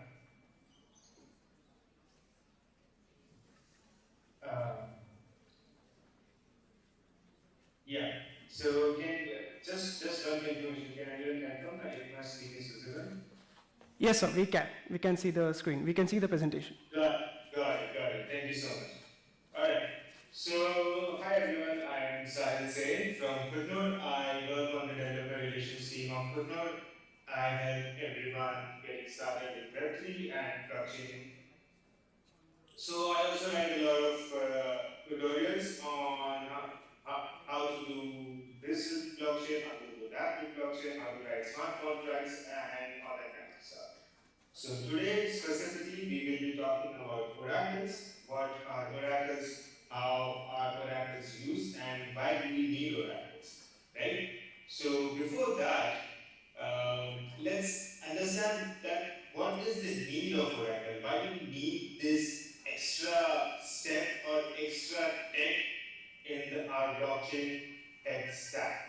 Yeah. So just one information. Can anyone confirm that if my screen is visible? Yes, sir. We can. We can see the screen. We can see the presentation. Got it. Thank you so much. All right. So hi everyone. I am Sahil Sain from QuickNote. I work on the developer relations team of QuickNote. I help everyone getting started with Web3 and blockchain. So I also write a lot of tutorials on how to do this with blockchain, how to do that with blockchain, how to write smart contracts, and all that kind of stuff. So today, specifically, we will be talking about oracles, what are oracles, how are oracles used, and why do we need oracles, right? So before that, let's understand that what is the need of oracle? Why do we need this extra step or extra tech in our blockchain tech stack?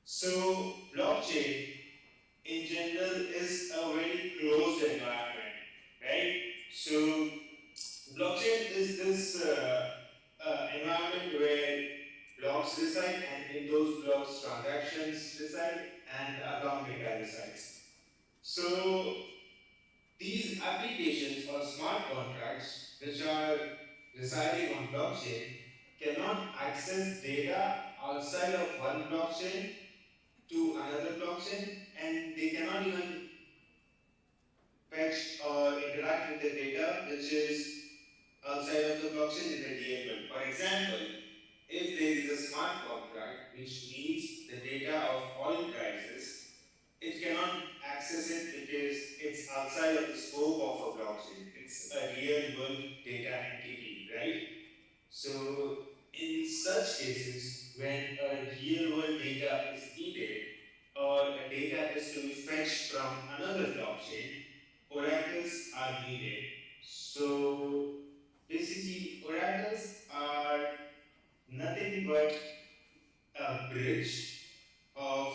So blockchain in general is a very closed So these applications or smart contracts which are residing on blockchain cannot access data outside of one blockchain to another blockchain, and they cannot even fetch or interact with the data which is outside of the blockchain in the real world. For example, if there is a smart contract which needs the data of oil prices, it cannot access it because it's outside of the scope of a blockchain. It's a real world data entity, right? So in such cases, when a real world data is needed or a data is to be fetched from another blockchain, oracles are needed. So basically, oracles are nothing but a bridge of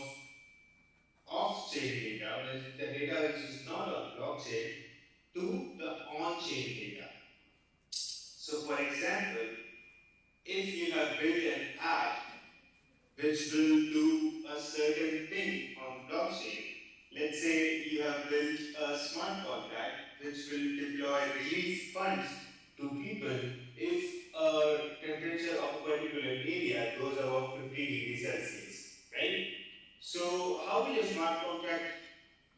off-chain data, the data which is not on blockchain, to the on-chain data. So for example, if you have built an app which will do a certain thing on blockchain, let's say you have built a smart contract which will deploy relief funds to people if a temperature of a particular area goes above 50 degrees Celsius, right? So how will a smart contract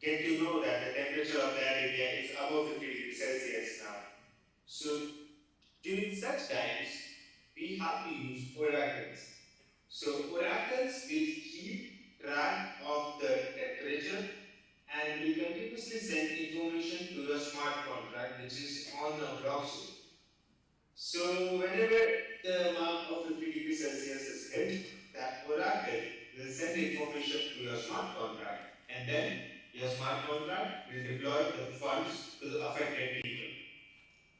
get to know that the temperature of that area is above 50 degrees Celsius now? So during such times, we have to use oracles. So oracles will keep track of the temperature and will continuously send information to the smart contract which is on the blockchain. So whenever the mark of 50 degrees Celsius is hit, that oracle will send information to your smart contract, and then your smart contract will deploy the funds to the affected people.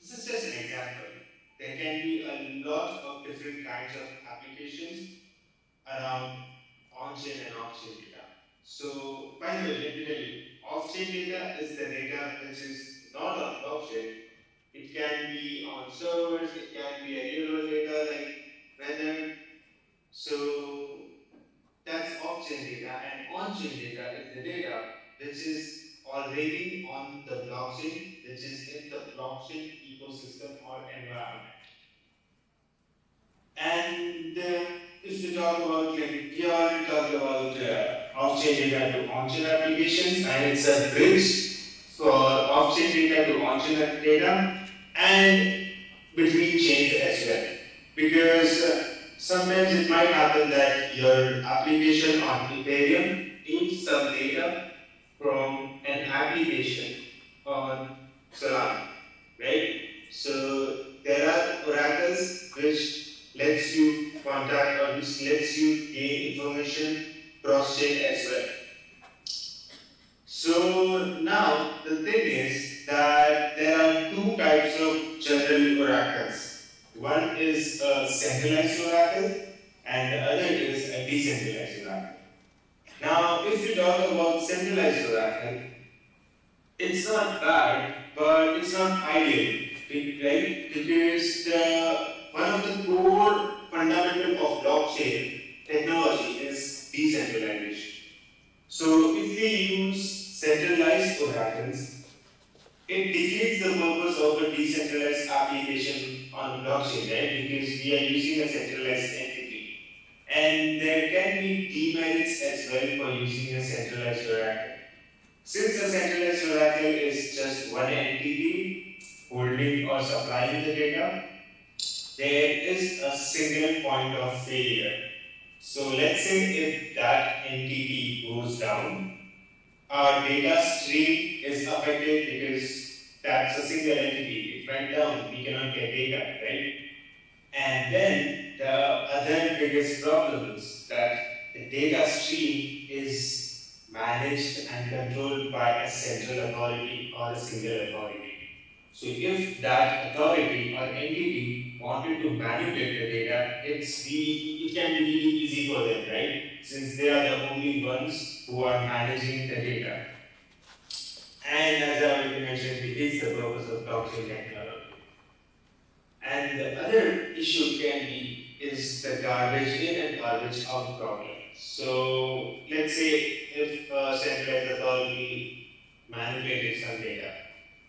This is just an example. There can be a lot of different kinds of applications around on-chain and off-chain data. So, by the way, let me tell you, off-chain data is the data which is not on blockchain. It can be on servers, it can be a real-world data like weather. So, that's off-chain data, and on-chain data is the data which is already on the blockchain, which is in the blockchain ecosystem or environment. And if we talk about, like, we already talked about off-chain data to on-chain applications, and it's a bridge for off-chain data to on-chain data and between chains as well. Because sometimes it might happen that your application on Ethereum needs some data from an application on Solana, right? So there are oracles which lets you contact or which lets you gain information cross-chain as well. So now the thing is that there are two types of general oracles. One is a centralized oracle and the other is a decentralized oracle. Now if you talk about centralized oracle, it's not bad, but it's not ideal, right? Because one of the core fundamental of blockchain technology is decentralization. So if we use centralized oracles, it defeats the purpose of a decentralized application on blockchain, right? Because we are using a centralized entity. And there can be demerits as well for using a centralized oracle. Since a centralized oracle is just one entity holding or supplying the data, there is a single point of failure. So let's say if that entity goes down, our data stream is affected because that's a single entity. It went down, we cannot get data, right? And then the other biggest problem is that the data stream is managed and controlled by a central authority or a single authority. So if that authority or entity wanted to manipulate the data, it can be really easy for them, right? Since they are the only ones who are managing the data. And as I already mentioned, it is the purpose of blockchain technology. And the other issue is the garbage in and garbage out problem. So let's say if a centralized authority manipulated some data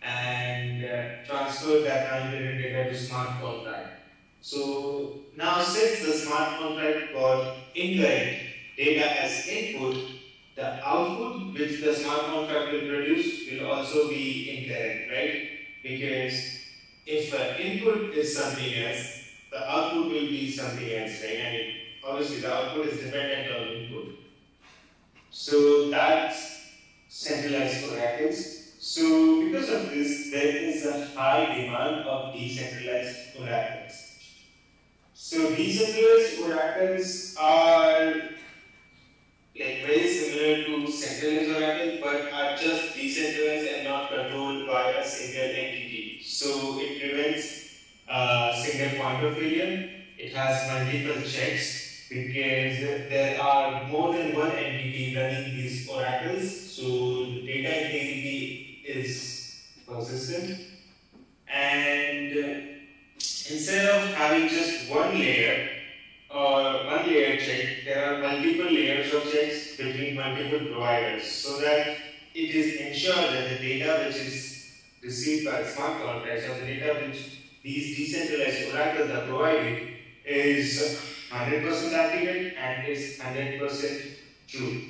and transferred that manipulated data to smart contract. So now since the smart contract got incorrect data as input, the output which the smart contract will produce will also be incorrect, right? Because if input is something else, the output will be something else, right? I mean, obviously the output is dependent on input. So that's centralized oracles. So because of this, there is a high demand of decentralized oracles. So decentralized oracles are like very similar to centralized oracles, but are just decentralized and not controlled by a single entity. So it prevents a single point of failure. It has multiple checks because there are more than one entity running these oracles. So the data integrity is consistent. And instead of having just one layer or one layer check, there are multiple layers of checks between multiple providers so that it is ensured that the data which is received by smart contracts or the data which these decentralized oracles are providing is 100% accurate and is 100% true.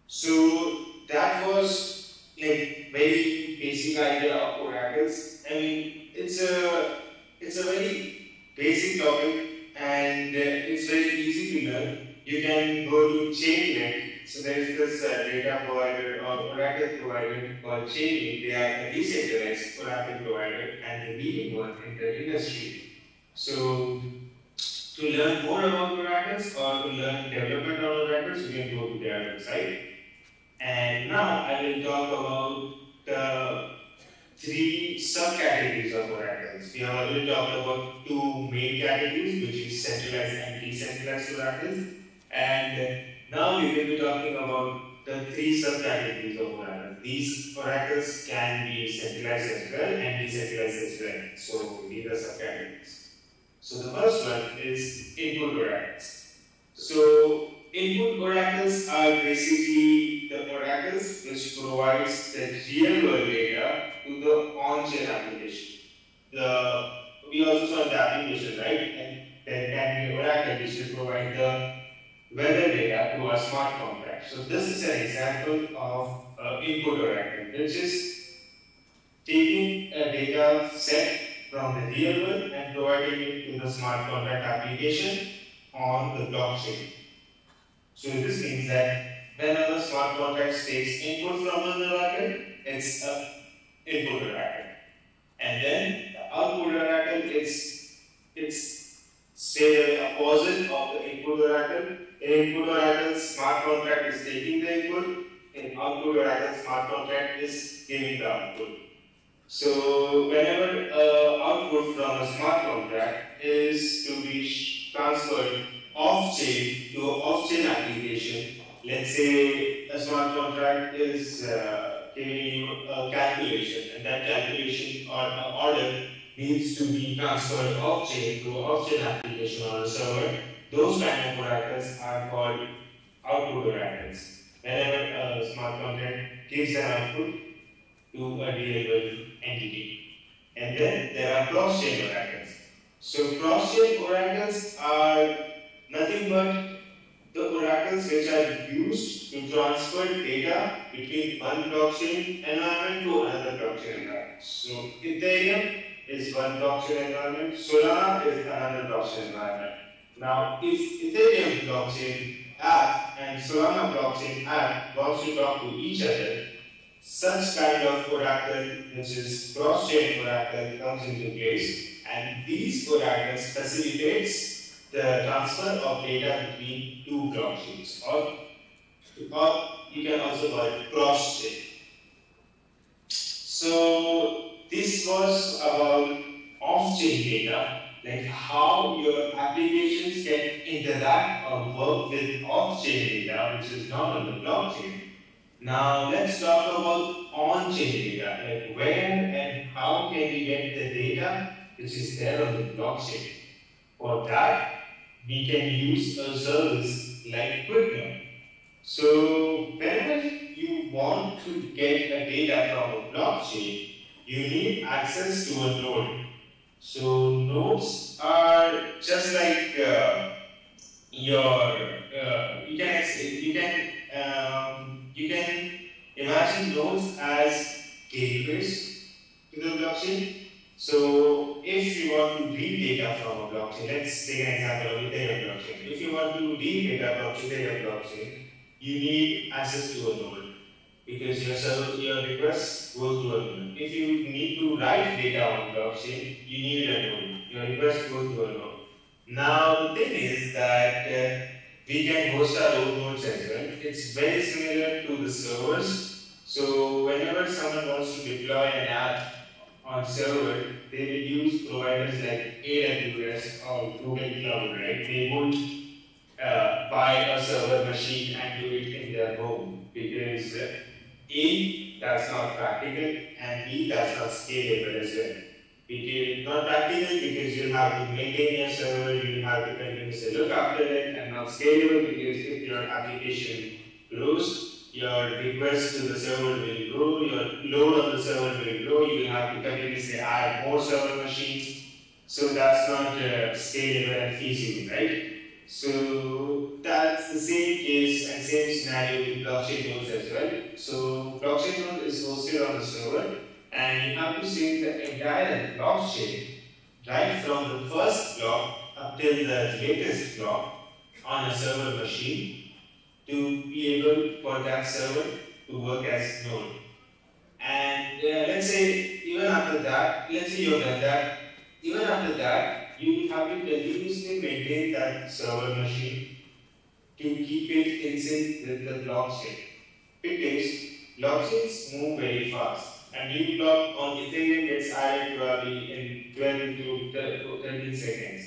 So that was like very basic idea of oracles. I mean, it's a very basic topic and it's very easy to learn. You can go to Chainlink. So there is this data provider or oracle provider called Chainlink. They are a decentralized oracle provider and the leading one in the industry. So to learn more about oracles or to learn development on oracles, you can go to their website. And now I will talk about the three subcategories of oracles. We have already talked about two main categories, which is centralized and decentralized oracles. And now we will be talking about the three subcategories of oracles. These oracles can be centralized as well and decentralized as well. So these are subcategories. So the first one is input oracles. So input oracles are basically the oracles which provides the real world data to the on-chain application. We also saw the application, right? And there can be an oracle which will provide the weather data to a smart contract. So this is an example of input oracle, which is taking a data set from the real world and providing it to the smart contract application on the blockchain. So this means that whenever smart contract takes input from an oracle, it's an input oracle. And then the output oracle it's say the opposite of the input oracle. In input oracle, smart contract is taking the input. In output oracle, smart contract is giving the output. So whenever output from a smart contract is to be transferred off-chain to an off-chain application, let's say a smart contract is giving you a calculation, and that calculation or order needs to be transferred off-chain to an off-chain application on a server. Those kind of oracles are called output oracles. Whenever a smart contract gives an output to a real-world entity. And then there are cross-chain oracles. So cross-chain oracles are nothing but the oracles which are used to transfer data between one blockchain environment to another blockchain environment. So Ethereum is one blockchain environment, Solana is another blockchain environment. Now, if Ethereum blockchain app and Solana blockchain app wants to talk to each other, such kind of oracle, which is cross-chain oracle, comes into place, and these oracles facilitates the transfer of data between two blockchains, or you can also call it cross-chain. So this was about off-chain data, like how your applications can interact or work with off-chain data, which is not on the blockchain. Now let's talk about on-chain data, like where and how can we get the data which is there on the blockchain. For that, we can use a service like Quicknote. So whenever you you want to get a data from a blockchain, you need access to a node. So nodes are just like you can imagine nodes as gateways to the blockchain. So if you want to read data from a blockchain, let's take an example of Ethereum blockchain. If you want to read data from Ethereum blockchain, you need access to a node because your request goes to a node. If you need to write data on blockchain, you need a node. Your request goes to a node. Now the thing is that we can host our own nodes as well. It's very similar to the servers. So whenever someone wants to deploy an app on server, they will use providers like AWS or Google Cloud, right? They won't buy a server machine and do it in their home because A, that's not practical, and B, that's not scalable as well. Because not practical because you'll have to maintain your server, you'll have to continuously look after it, and not scalable because if your application grows, your request to the server will grow, your load on the server will grow, you will have to continuously add more server machines. So that's not scalable and feasible, right? So that's the same case and same scenario with blockchain nodes as well. So blockchain node is hosted on the server, and you have to save the entire blockchain right from the first block up till the latest block on a server machine to be able for that server to work as node. And let's say even after that, let's say you've done that, even after that, you have to continuously maintain that server machine to keep it in sync with the blockchain. Because blockchains move very fast. A new block on Ethereum gets added probably in 12 to 13 seconds.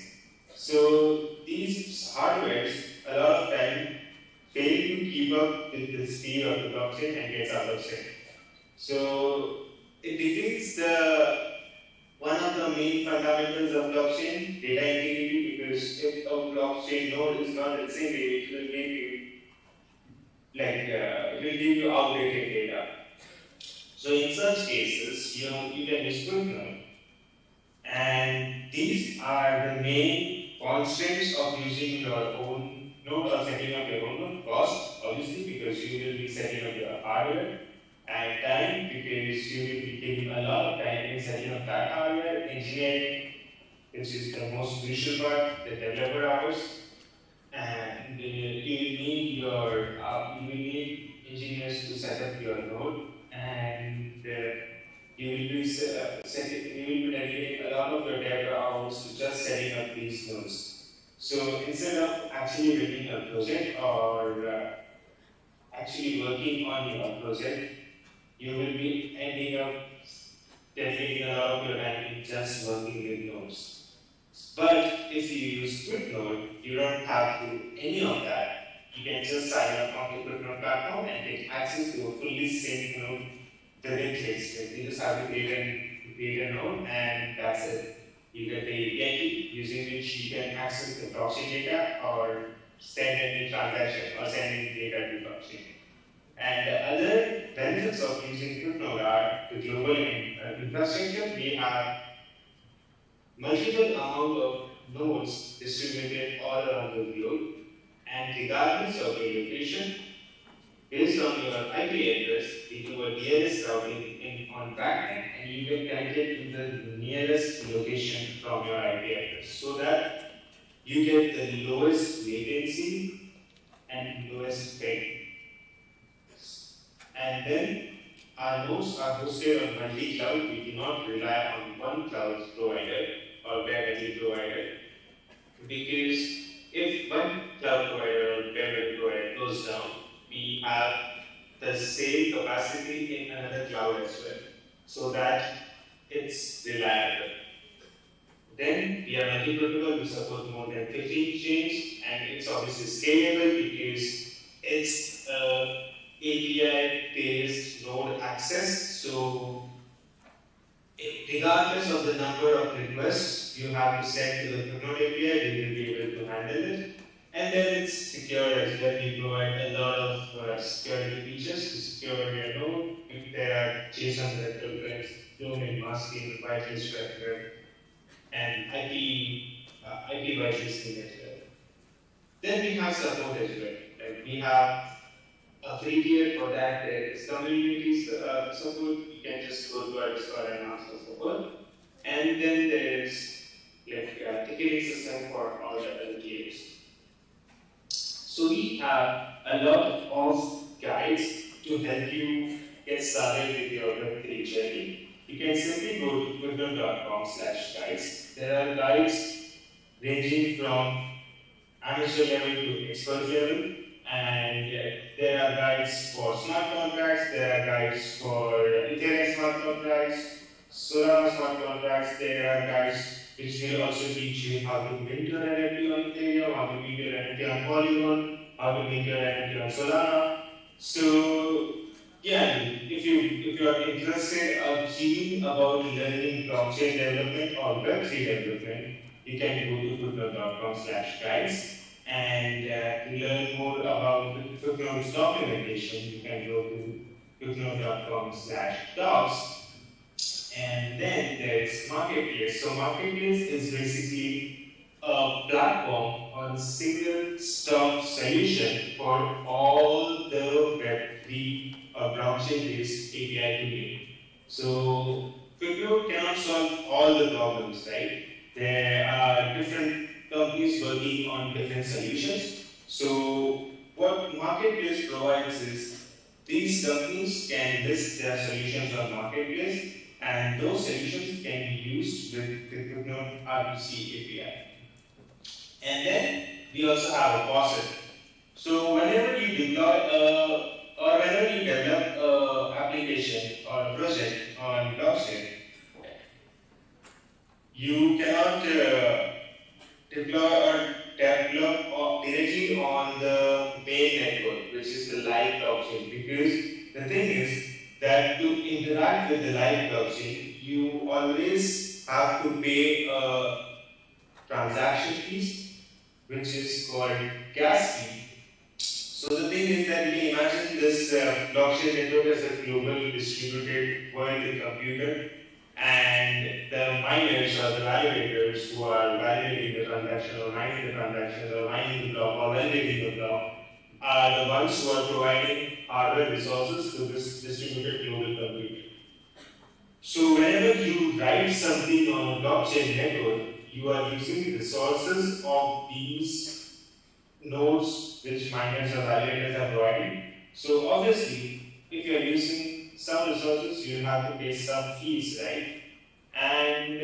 So these hardwares, a lot of time, fail to keep up with the speed of the blockchain and gets out of sync. So it defeats one of the main fundamentals of blockchain, data integrity, because if a blockchain node is not the same way, it will give you it will give you outdated data. So in such cases, you can use quick node. And these are the main constraints of using your own node or setting up your own node. Cost, obviously, because you will be setting up your hardware, and time, because you will be taking a lot of time in setting up that hardware, engineering, which is the most crucial part, the developer hours, and you will need engineers to set up your node, and you will be dedicating a lot of your developer hours to just setting up these nodes. So instead of actually building a project or actually working on your project, you will be ending up dedicating a lot of your time in just working with nodes. But if you use QuickNode, you don't have to do any of that. You can just sign up on the QuickNode platform and get access to a fully synced node within clicks. You just have to create a node, and that's it. You get the API using which you can access the blockchain data or send any transaction or send any data to blockchain. And the other benefits of using QuickNode are the global infrastructure. We have multiple amount of nodes distributed all around the globe, and regardless of your location, based on your IP address, we do a DNS routing on backend, and you get connected to the nearest location from your IP address, so that you get the lowest latency and lowest ping. And then our nodes are hosted on multi-cloud. We do not rely on one cloud provider or web provider, because if one cloud provider or web provider goes down, we have the same capacity in another cloud as well, so that it's reliable. Then we are multi-protocol. We support more than 15 chains, and it's obviously scalable because it's API-based node access. So regardless of the number of requests you have to send to the QuickNode API, we will be able to handle it. And then it's secure as well. We provide a lot of security features to secure your node. If there are JSON vectors, domain masking, whitelist record, and IP whitelisting as well. Then we have support as well. Like we have a free tier for that. There is community support. You can just go to our Discord and ask for support. And then there is like a ticketing system for all the other tiers. So we have a lot of guides to help you get started with your Web3 journey. You can simply go to twitter.com/guides. There are guides ranging from amateur level to expert level, and there are guides for smart contracts, there are guides for Ethereum smart contracts, Solana smart contracts, there are guides which will also teach you how to mint your NFT on Ethereum, how to mint your NFT on Polygon, how to mint your NFT on Solana. So yeah, if you are interested or keen about learning blockchain development or Web3 development, you can go to footnote.com/guides. And to learn more about Footnote's documentation, you can go to footnote.com/docs. And then there's Marketplace. So Marketplace is basically a platform or a single stop solution for all the Web3 or blockchain-based API tooling. So Footnote cannot solve all the problems, right? There are different companies working on different solutions. So what Marketplace provides is these companies can list their solutions on Marketplace, and those solutions can be used with the Footnote IBC API. And then we also have a faucet. So whenever you deploy or whenever you develop an application or a project on blockchain, you cannot deploy or develop directly on the main network, which is the live blockchain, because the thing is that to interact with the live blockchain, you always have to pay a transaction fees, which is called gas fee. So the thing is that we imagine this blockchain network as a global distributed world computer, and the miners or the validators who are validating the transaction or mining the transaction or mining the block or validating the block are the ones who are providing hardware resources to this distributed global computer. So whenever you write something on a blockchain network, you are using the resources of these nodes which miners or validators are providing. So obviously, if you are using some resources, you have to pay some fees, right? And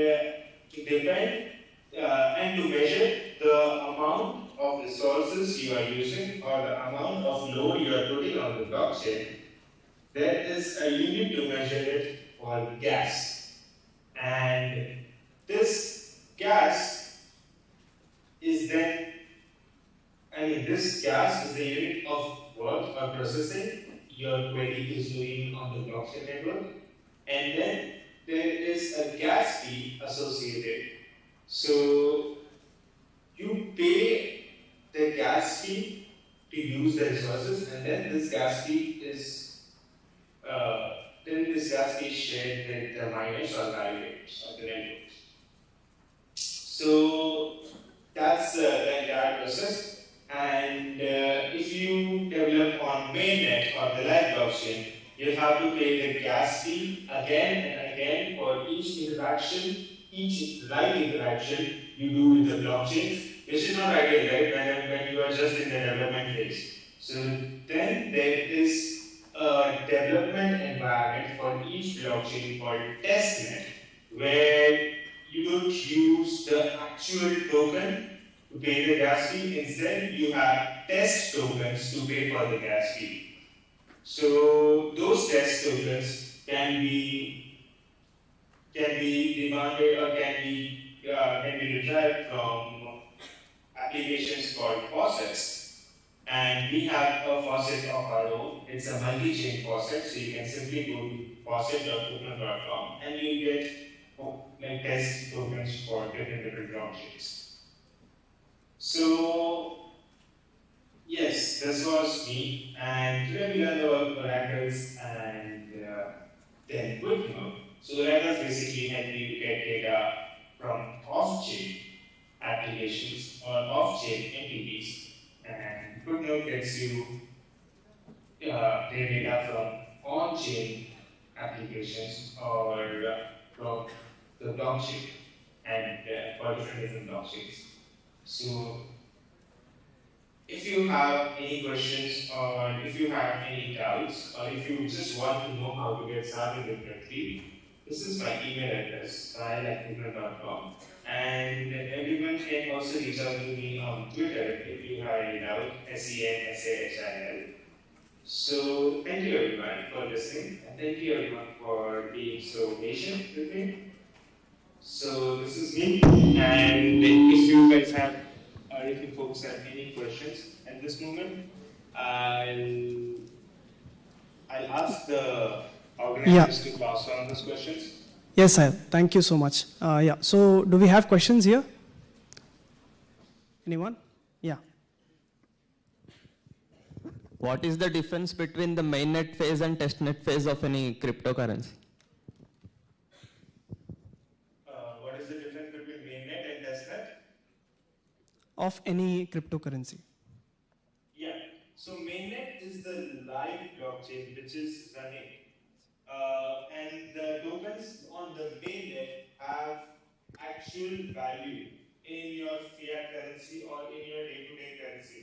to measure the amount of resources you are using or the amount of load you are putting on the blockchain, there is a unit to measure it called gas. And this gas is then, this gas is the unit of work or processing your query is doing on the blockchain network. And then there is a gas fee associated. So you pay the gas fee to use the resources, and then this gas fee is shared with the miners or validators of the networks. So that's the entire process. And if you develop on mainnet or the live blockchain, you'll have to pay the gas fee again and again for each interaction, each live interaction you do with the blockchain, which is not ideal, right, when you are just in the development phase. So then there is a development environment for each blockchain called testnet, where you don't use the actual token to pay the gas fee. Instead, you have test tokens to pay for the gas fee. So those test tokens can be demanded or can be retrieved from applications called faucets. And we have a faucet of our own. It's a multi-chain faucet, so you can simply go to faucet.footnote.com and you get test tokens for different blockchains. So Yes, this was me, and today we learned about oracles and then QuickNode. So oracles basically help you get data from off-chain applications or off-chain entities, and QuickNode gets you their data from on-chain applications or from the blockchain and for different blockchains. So if you have any questions or if you have any doubts or if you just want to know how to get started with Web3, this is my email address, sahil@google.com. And everyone can also reach out to me on Twitter if you have any doubt, SENSAHIL. So thank you everyone for listening and thank you everyone for being so patient with me. So this is me, and if you guys have, or if you folks have any questions at this moment, I'll ask the organizers to pass on those questions. Yes, sir. Thank you so much. Yeah. So, do we have questions here? Anyone? Yeah. What is the difference between the mainnet phase and testnet phase of any cryptocurrency? What is the difference between mainnet and testnet? Of any cryptocurrency. Yeah. So mainnet is the live blockchain which is running. And the tokens on the mainnet have actual value in your fiat currency or in your day-to-day currency.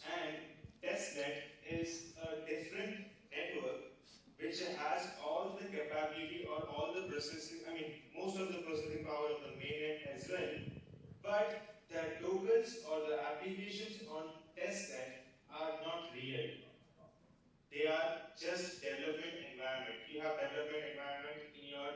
And testnet is a different network which has all the capability or all the processing, most of the processing power of the mainnet as well. But the tokens or the applications on testnet are not real. They are just development environment. You have development environment in your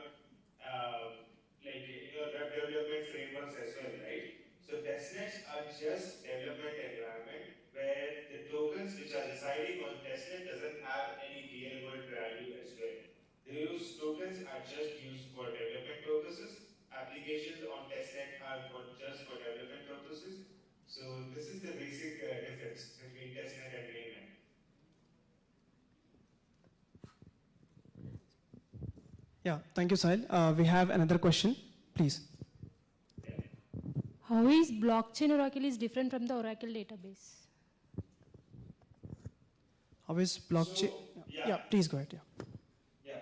web development frameworks as well, right? So testnets are just development environment where the tokens which are residing on testnet doesn't have any real world value as well. Those tokens are just used for development purposes. Applications on testnet are just for development purposes. So this is the basic difference between testnet and mainnet. Yeah, thank you, Sahil. We have another question, please. How is blockchain Oracle is different from the Oracle database? How is blockchain? So, yeah, please go ahead. Yeah.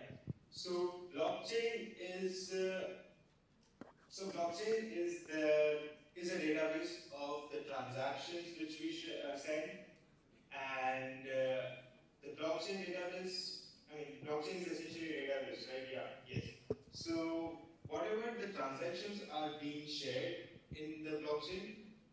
So blockchain is a database of the transactions which we send, and the blockchain database. Blockchain is essentially a database, right? Yeah. Yes. So whatever the transactions are being shared in the blockchain,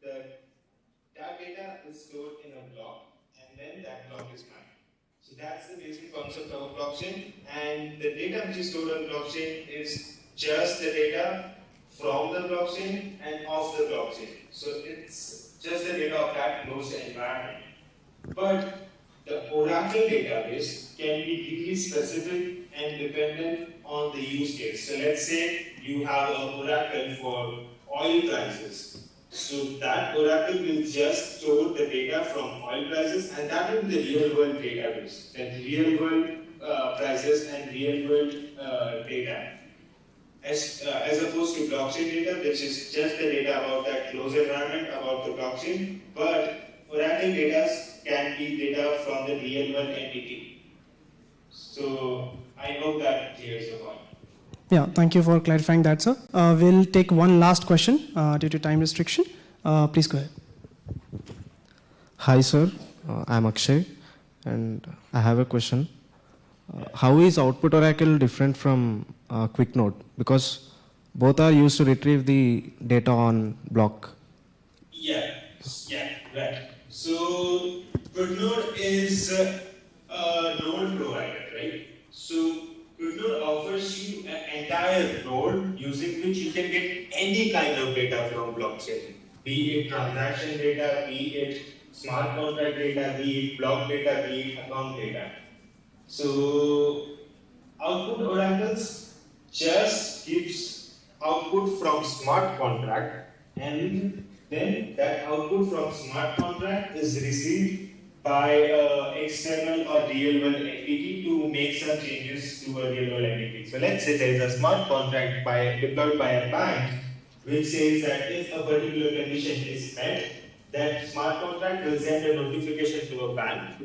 that data is stored in a block, and then that block is mined. So that's the basic concept of a blockchain, and the data which is stored on blockchain is just the data from the blockchain and of the blockchain. So it's just the data of that closed environment. But the Oracle database can be deeply specific and dependent on the use case. So let's say you have an Oracle for oil prices. So that Oracle will just store the data from oil prices, and that will be the real world database. Then real world prices and real world data. As opposed to blockchain data, which is just the data about that closed environment, about the blockchain, but Oracle data can be data from the real world entity. So I hope that clears the point. Yeah, thank you for clarifying that, sir. We'll take one last question due to time restriction. Please go ahead. Hi, sir. I'm Akshay, and I have a question. How is Output Oracle different from QuickNode? Because both are used to retrieve the data on block. Yeah, right. So QuickNode is a node provider, right? So QuickNode offers you an entire node using which you can get any kind of data from blockchain, be it transaction data, be it smart contract data, be it block data, be it account data. So Output Oracles just gives output from smart contract, and then that output from smart contract is received by an external or real world entity to make some changes to a real world entity. So let's say there is a smart contract deployed by a bank which says that if a particular condition is met, that smart contract will send a notification to a bank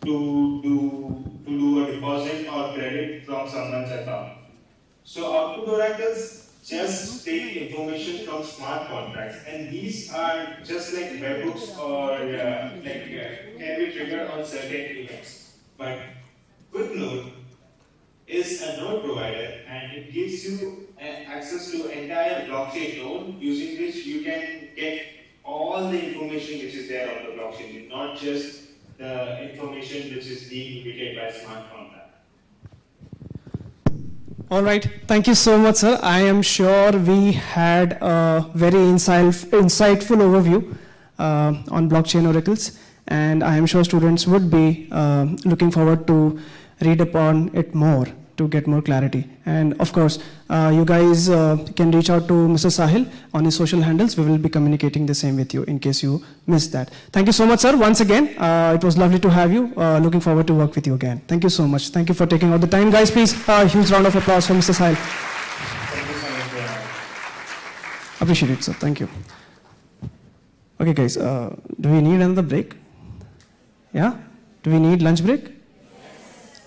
to do a deposit or credit from someone's account. So output oracles just take information from smart contracts, and these are just like webhooks or can be triggered on certain events. But QuickNode is a node provider, and it gives you access to entire blockchain node, using which you can get all the information which is there on the blockchain, not just the information which is being emitted by smart contract. All right, thank you so much, sir. I am sure we had a very insightful overview on blockchain oracles, and I am sure students would be looking forward to read upon it more to get more clarity. And of course, you guys can reach out to Mr. Sahil on his social handles. We will be communicating the same with you in case you missed that. Thank you so much, sir. Once again, it was lovely to have you. Looking forward to work with you again. Thank you so much. Thank you for taking all the time. Guys, please, huge round of applause for Mr. Sahil. Thank you so much for having me. Appreciate it, sir. Thank you. Okay, guys, do we need another break? Yeah? Do we need lunch break?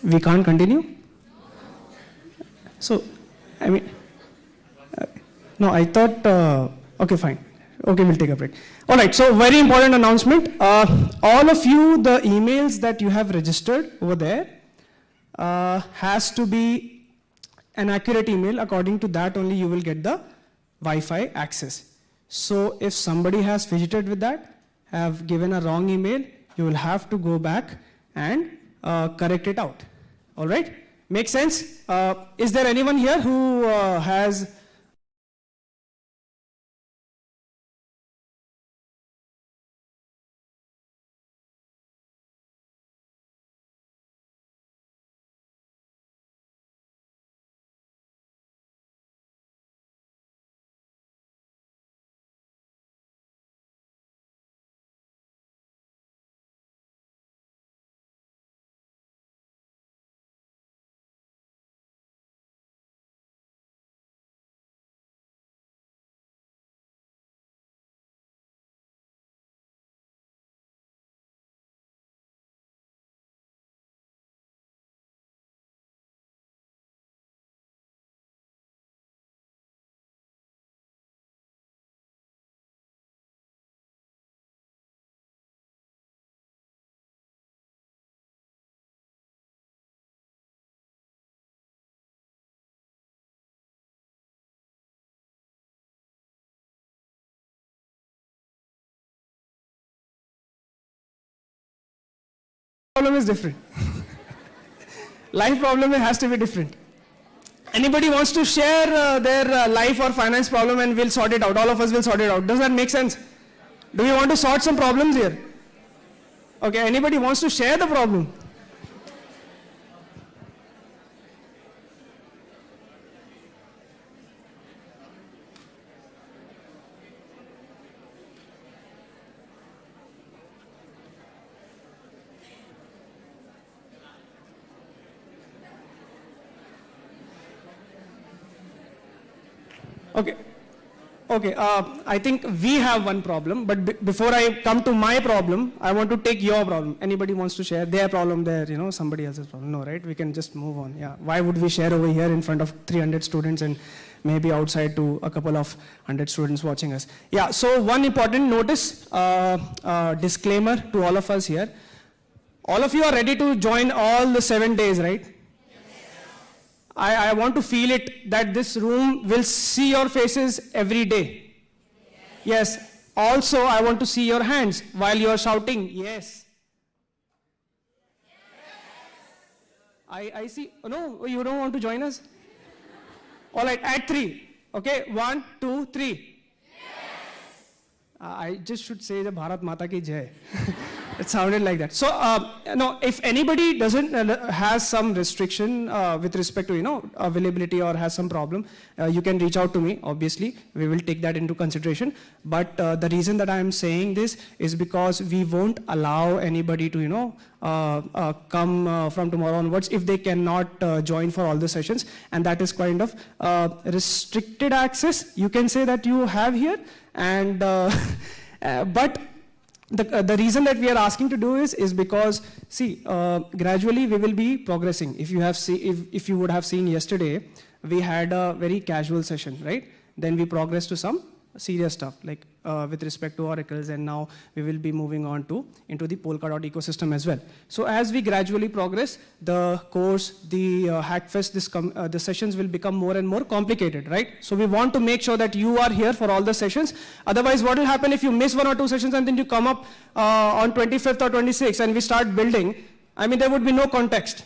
We can't continue? So, I mean, no, I thought, okay, fine. Okay, we'll take a break. All right, so very important announcement. All of you, the emails that you have registered over there has to be an accurate email. According to that, only you will get the Wi-Fi access. So if somebody has fidgeted with that, have given a wrong email, you will have to go back and correct it out. All right? Makes sense? Is there anyone here who has problem is different. Life problem has to be different. Anybody wants to share their life or finance problem and we'll sort it out. All of us will sort it out. Does that make sense? Do we want to sort some problems here? Okay, anybody wants to share the problem? Okay. Okay, I think we have one problem, but before I come to my problem, I want to take your problem. Anybody wants to share their problem there, you know, somebody else's problem? No, right? We can just move on. Yeah. Why would we share over here in front of 300 students and maybe outside to a couple of 100 students watching us? Yeah, so one important notice, disclaimer to all of us here. All of you are ready to join all the 7 days, right? I want to feel it that this room will see your faces every day. Yes. Also, I want to see your hands while you are shouting, yes. I see. Oh, no, you don't want to join us? All right, at 3. Okay, 1, 2, 3. Yes. I just should say the Bharat Mata ki Jai. It sounded like that. So, no, if anybody doesn't has some restriction with respect to availability or has some problem, you can reach out to me. Obviously, we will take that into consideration. But the reason that I am saying this is because we won't allow anybody to come from tomorrow onwards if they cannot join for all the sessions, and that is kind of restricted access. You can say that you have here, and but. The reason that we are asking to do is because, see, gradually we will be progressing. If you would have seen yesterday, we had a very casual session, right? Then we progressed to some serious stuff, like with respect to oracles, and now we will be moving on into the Polkadot ecosystem as well. So as we gradually progress, the course, the Hackfest, the sessions will become more and more complicated, right? So we want to make sure that you are here for all the sessions. Otherwise, what will happen if you miss 1 or 2 sessions and then you come up on 25th or 26th and we start building? I mean, there would be no context,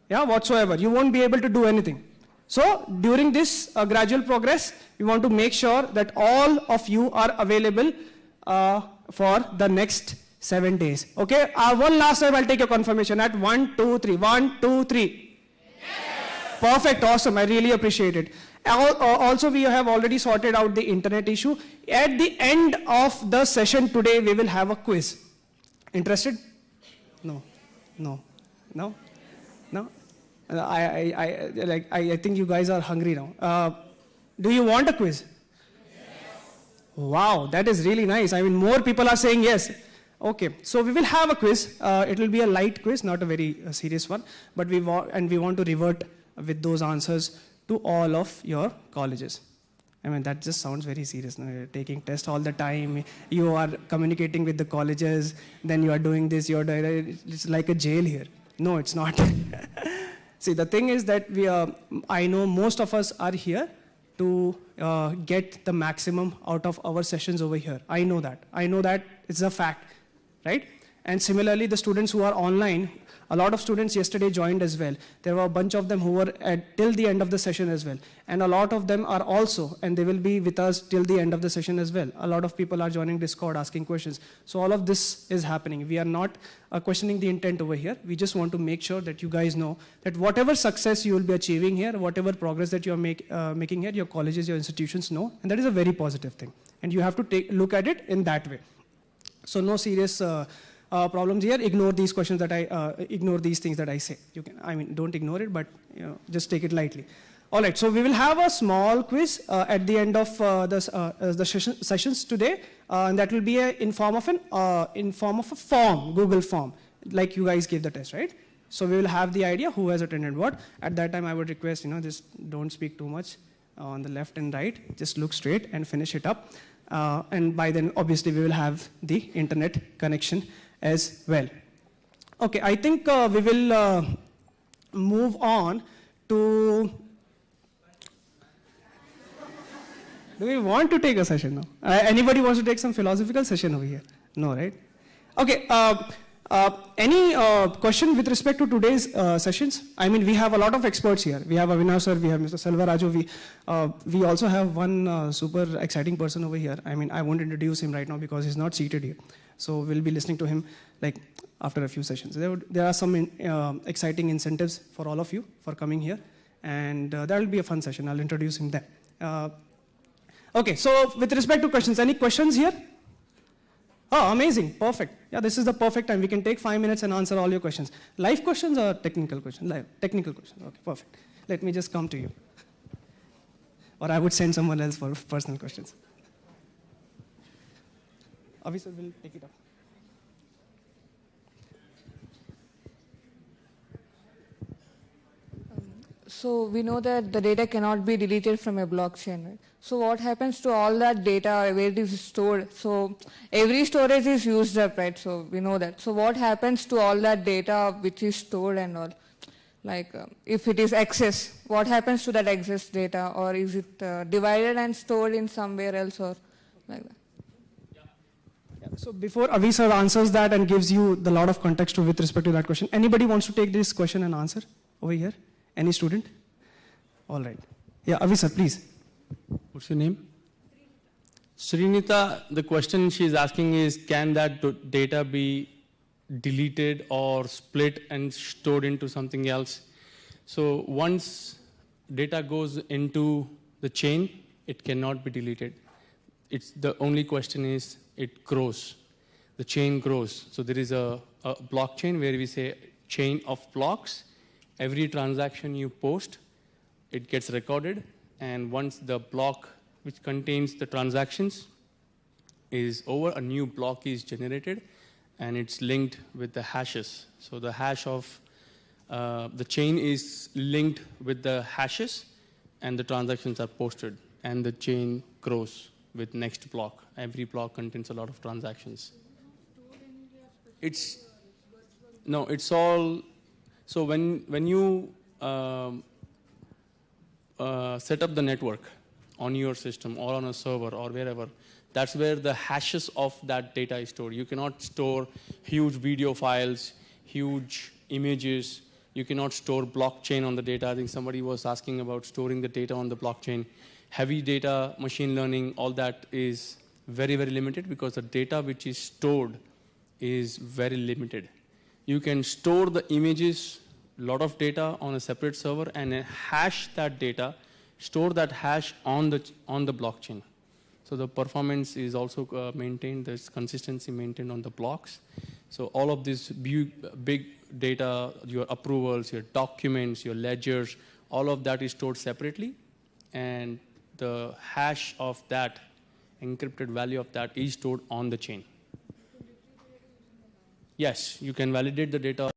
whatsoever. You won't be able to do anything. So during this gradual progress, we want to make sure that all of you are available for the next 7 days. Okay, one last time I'll take your confirmation at 1, 2, 3. 1, 2, 3. Yes. Perfect, awesome, I really appreciate it. Also, we have already sorted out the internet issue. At the end of the session today, we will have a quiz. Interested? No. I think you guys are hungry now. Do you want a quiz? Yes. Wow, that is really nice. I mean, more people are saying yes. Okay, so we will have a quiz. It will be a light quiz, not a very serious one. But we want to revert with those answers to all of your colleges. I mean, that just sounds very serious. No? You're taking tests all the time. You are communicating with the colleges. Then you are doing this. It's like a jail here. No, it's not. See, the thing is that I know most of us are here to get the maximum out of our sessions over here. I know that. It's a fact, right? And similarly, the students who are online, a lot of students yesterday joined as well. There were a bunch of them who were till the end of the session as well. And a lot of them are also, and they will be with us till the end of the session as well. A lot of people are joining Discord, asking questions. So all of this is happening. We are not questioning the intent over here. We just want to make sure that you guys know that whatever success you will be achieving here, whatever progress that you are making here, your colleges, your institutions know. And that is a very positive thing. And you have to look at it in that way. So no serious problems here. Ignore these questions that ignore these things that I say. Don't ignore it, but just take it lightly. All right, so we will have a small quiz at the end of the sessions today, and that will be in form of a form, Google form, like you guys gave the test, right? So we will have the idea who has attended what. At that time, I would request, just don't speak too much on the left and right. Just look straight and finish it up. And by then, obviously, we will have the internet connection as well. Okay, I think we will move on to. Do we want to take a session now? Anybody wants to take some philosophical session over here? No, right? Okay. Any question with respect to today's sessions? I mean, we have a lot of experts here. We have Avinash sir, we have Mr. Selvaraju. We also have one super exciting person over here. I mean, I won't introduce him right now because he's not seated here. So we'll be listening to him like after a few sessions. There are some exciting incentives for all of you for coming here. And that will be a fun session. I'll introduce him then. Okay, so with respect to questions, any questions here? Oh, amazing, perfect. Yeah, this is the perfect time. We can take 5 minutes and answer all your questions. Live questions or technical questions? Live, technical questions, okay, perfect. Let me just come to you. Or I would send someone else for personal questions. Obviously, we'll take it up. So we know that the data cannot be deleted from a blockchain, right? So what happens to all that data, where it is stored? So every storage is used up, right? So we know that. So what happens to all that data which is stored and all? Like if it is excess, what happens to that excess data? Or is it divided and stored in somewhere else or like that? Yeah. So before Avi sir answers that and gives you the lot of context with respect to that question, anybody wants to take this question and answer over here? Any student? All right. Yeah, Avi sir, please. What's your name? Srinita, the question she's asking is, can that data be deleted or split and stored into something else. So once data goes into the chain, it cannot be deleted. It's the only question is it grows. The chain grows. So there is a blockchain where we say chain of blocks. Every transaction you post, it gets recorded. And once the block which contains the transactions is over, a new block is generated and it's linked with the hashes. So the hash of the chain is linked with the hashes and the transactions are posted and the chain grows with next block. Every block contains a lot of transactions. It's all, so when you set up the network on your system or on a server or wherever, that's where the hashes of that data is stored. You cannot store huge video files, huge images. You cannot store blockchain on the data. I think somebody was asking about storing the data on the blockchain. Heavy data, machine learning, all that is very, very limited because the data which is stored is very limited. You can store the images, lot of data on a separate server and hash that data, store that hash on the blockchain. So the performance is also maintained, there's consistency maintained on the blocks. So all of this big data, your approvals, your documents, your ledgers, all of that is stored separately. And the hash of that, encrypted value of that is stored on the chain. Yes, you can validate the data.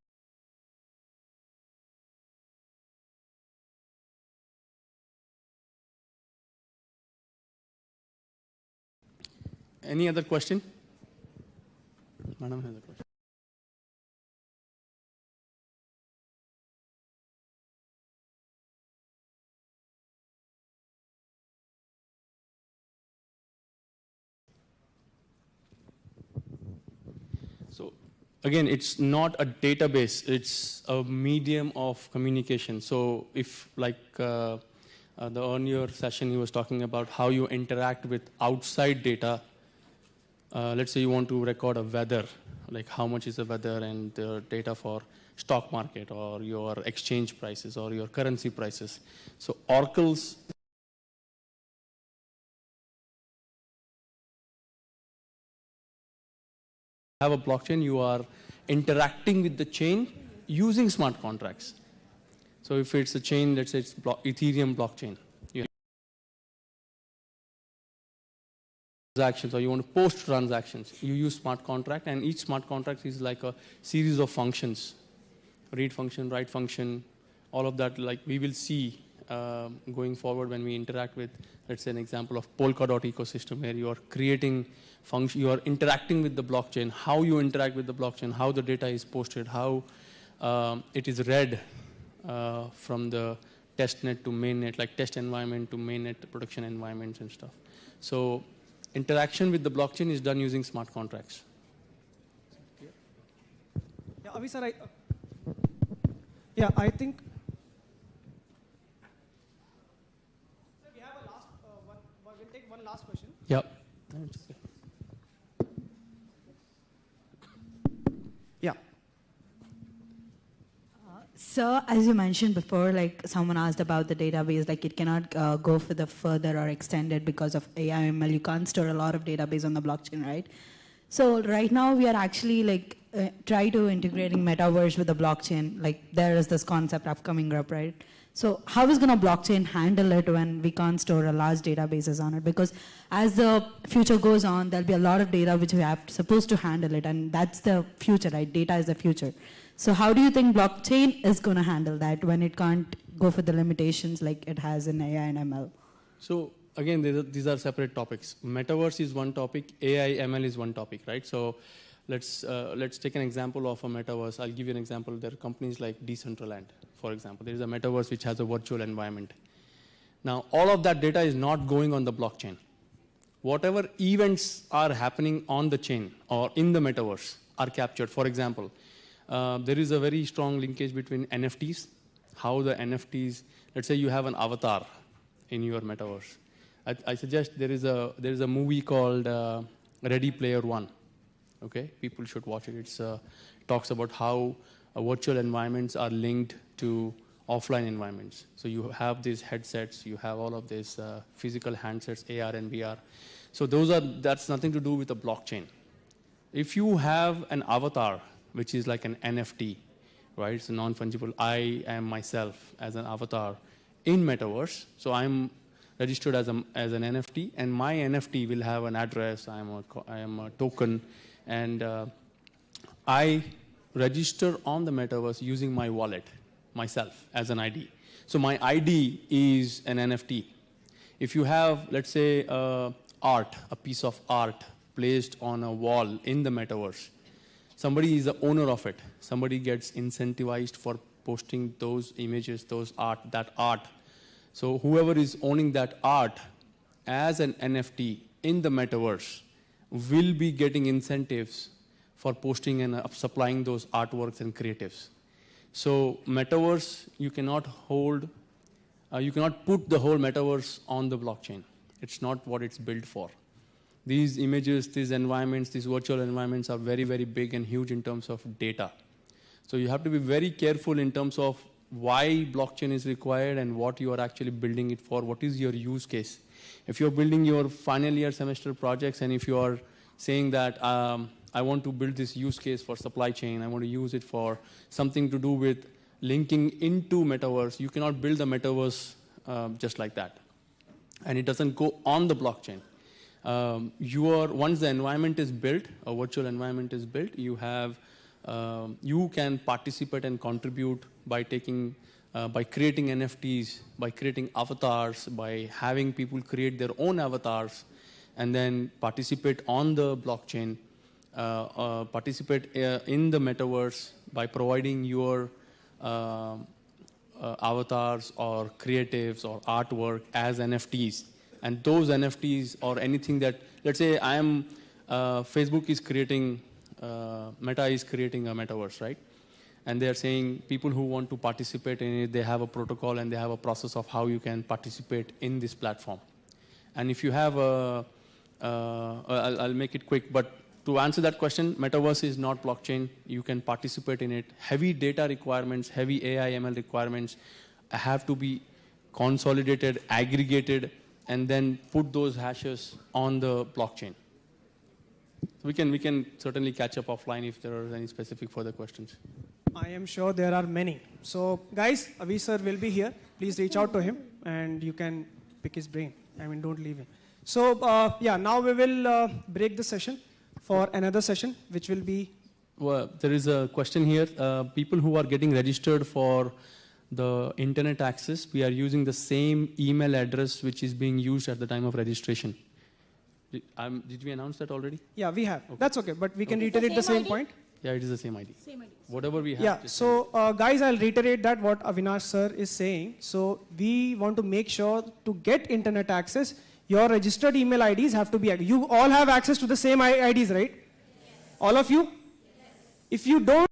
Any other question? Madam has a question. So again, it's not a database, it's a medium of communication. So if like the earlier session he was talking about how you interact with outside data, let's say you want to record a weather, like how much is the weather and the data for stock market or your exchange prices or your currency prices. So oracles have a blockchain, you are interacting with the chain using smart contracts. So if it's a chain, let's say it's Ethereum blockchain. You transactions or you want to post transactions, you use smart contract and each smart contract is like a series of functions. Read function, write function, all of that like we will see going forward when we interact with, let's say an example of Polkadot ecosystem where you are creating function, you are interacting with the blockchain, how you interact with the blockchain, how the data is posted, how it is read from the testnet to mainnet, like test environment to mainnet production environments and stuff. So interaction with the blockchain is done using smart contracts. Yeah, Avi sir, I think we have a last one. We'll take one last question. Yeah. Yeah. So as you mentioned before, like someone asked about the database, like it cannot go for the further or extended because of AI ML. You can't store a lot of database on the blockchain, right? So right now we are actually like try to integrating metaverse with the blockchain. Like there is this concept upcoming up, right? So how is going to blockchain handle it when we can't store a large databases on it? Because as the future goes on, there'll be a lot of data which we have supposed to handle it, and that's the future, right? Data is the future. So how do you think blockchain is going to handle that when it can't go for the limitations like it has in AI and ML? So again, these are separate topics. Metaverse is one topic, AI, ML is one topic, right? So let's take an example of a metaverse. I'll give you an example. There are companies like Decentraland, for example. There is a metaverse which has a virtual environment. Now, all of that data is not going on the blockchain. Whatever events are happening on the chain or in the metaverse are captured. For example, there is a very strong linkage between NFTs, how the NFTs, let's say you have an avatar in your metaverse. I suggest there is a movie called Ready Player One. Okay, people should watch it. It talks about how virtual environments are linked to offline environments. So you have these headsets, you have all of these physical handsets, AR and VR. So that's nothing to do with the blockchain. If you have an avatar, which is like an NFT, right? It's a non-fungible. I am myself as an avatar in metaverse. So I'm registered as an NFT, and my NFT will have an address. I am a token, and I register on the metaverse using my wallet myself as an ID. So my ID is an NFT. If you have, let's say, art, a piece of art placed on a wall in the metaverse, somebody is the owner of it. Somebody gets incentivized for posting those images, that art. So whoever is owning that art as an NFT in the metaverse will be getting incentives for posting and supplying those artworks and creatives. So metaverse, you cannot put the whole metaverse on the blockchain. It's not what it's built for. These images, these environments, these virtual environments are very, very big and huge in terms of data. So you have to be very careful in terms of why blockchain is required and what you are actually building it for, what is your use case. If you're building your final year semester projects and if you are saying that I want to build this use case for supply chain, I want to use it for something to do with linking into metaverse, you cannot build the metaverse just like that. And it doesn't go on the blockchain. Once the environment is built, a virtual environment is built, you can participate and contribute by creating NFTs, by creating avatars, by having people create their own avatars, and then participate on the blockchain, participate in the metaverse by providing your avatars or creatives or artwork as NFTs. And those NFTs or anything that, let's say Facebook is creating, Meta is creating a metaverse, right? And they're saying people who want to participate in it, they have a protocol and they have a process of how you can participate in this platform. And if you have I'll make it quick, but to answer that question, metaverse is not blockchain. You can participate in it. Heavy data requirements, heavy AI, ML requirements have to be consolidated, aggregated, and then put those hashes on the blockchain. So we can certainly catch up offline if there are any specific further questions. I am sure there are many. So guys, Avi sir will be here. Please reach out to him and you can pick his brain. I mean, don't leave him. So now we will break the session for another session, which will be... Well, there is a question here. People who are getting registered for the internet access, we are using the same email address which is being used at the time of registration. Did we announce that already? Yeah, we have. Okay. That's okay, but we can reiterate the same point. Yeah, it is the same ID. Same ID. Whatever we have. Yeah, so guys, I'll reiterate that what Avinash sir is saying. So we want to make sure to get internet access, your registered email IDs have to be, you all have access to the same IDs, right? Yes. All of you? Yes. If you don't,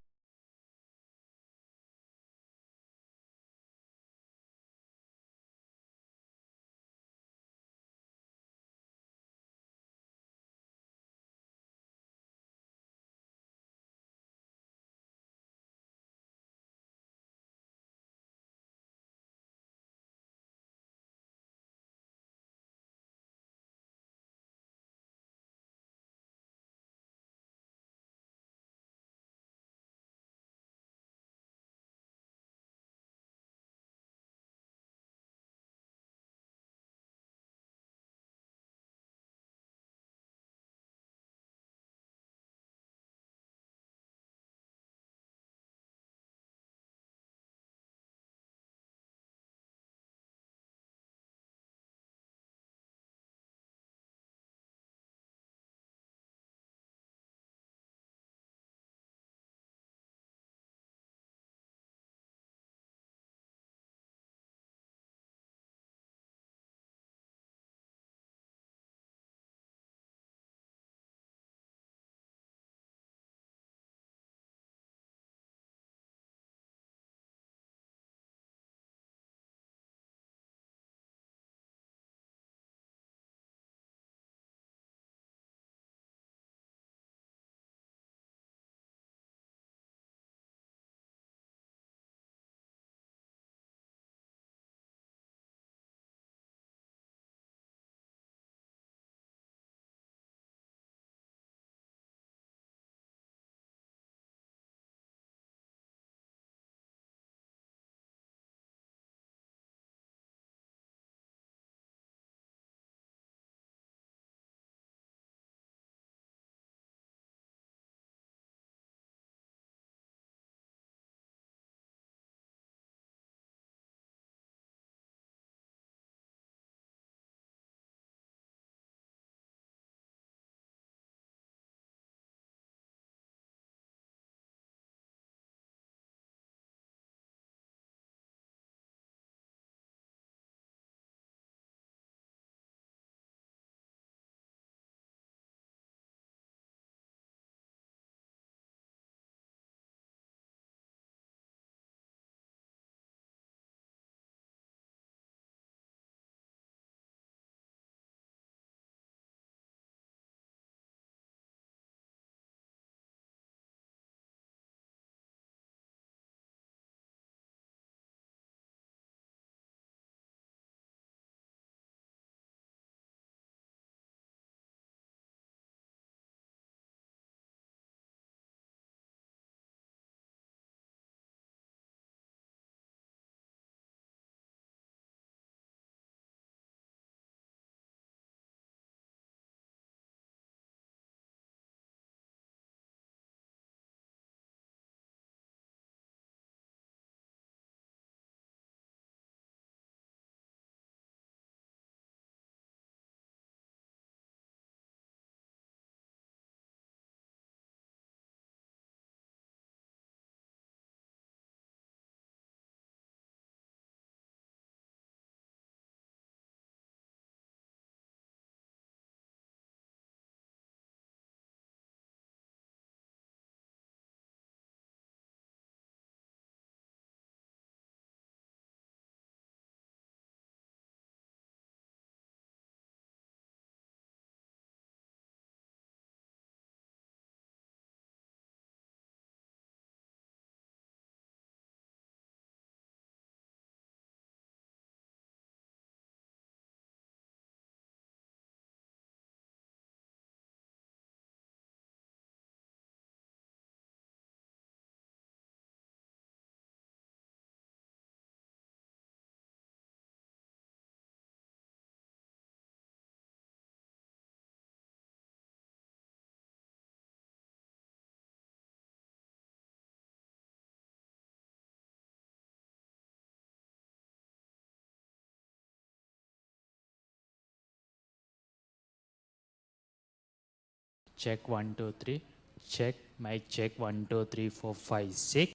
Check 1, 2, 3. Check. Mic check 1, 2, 3, 4, 5, 6.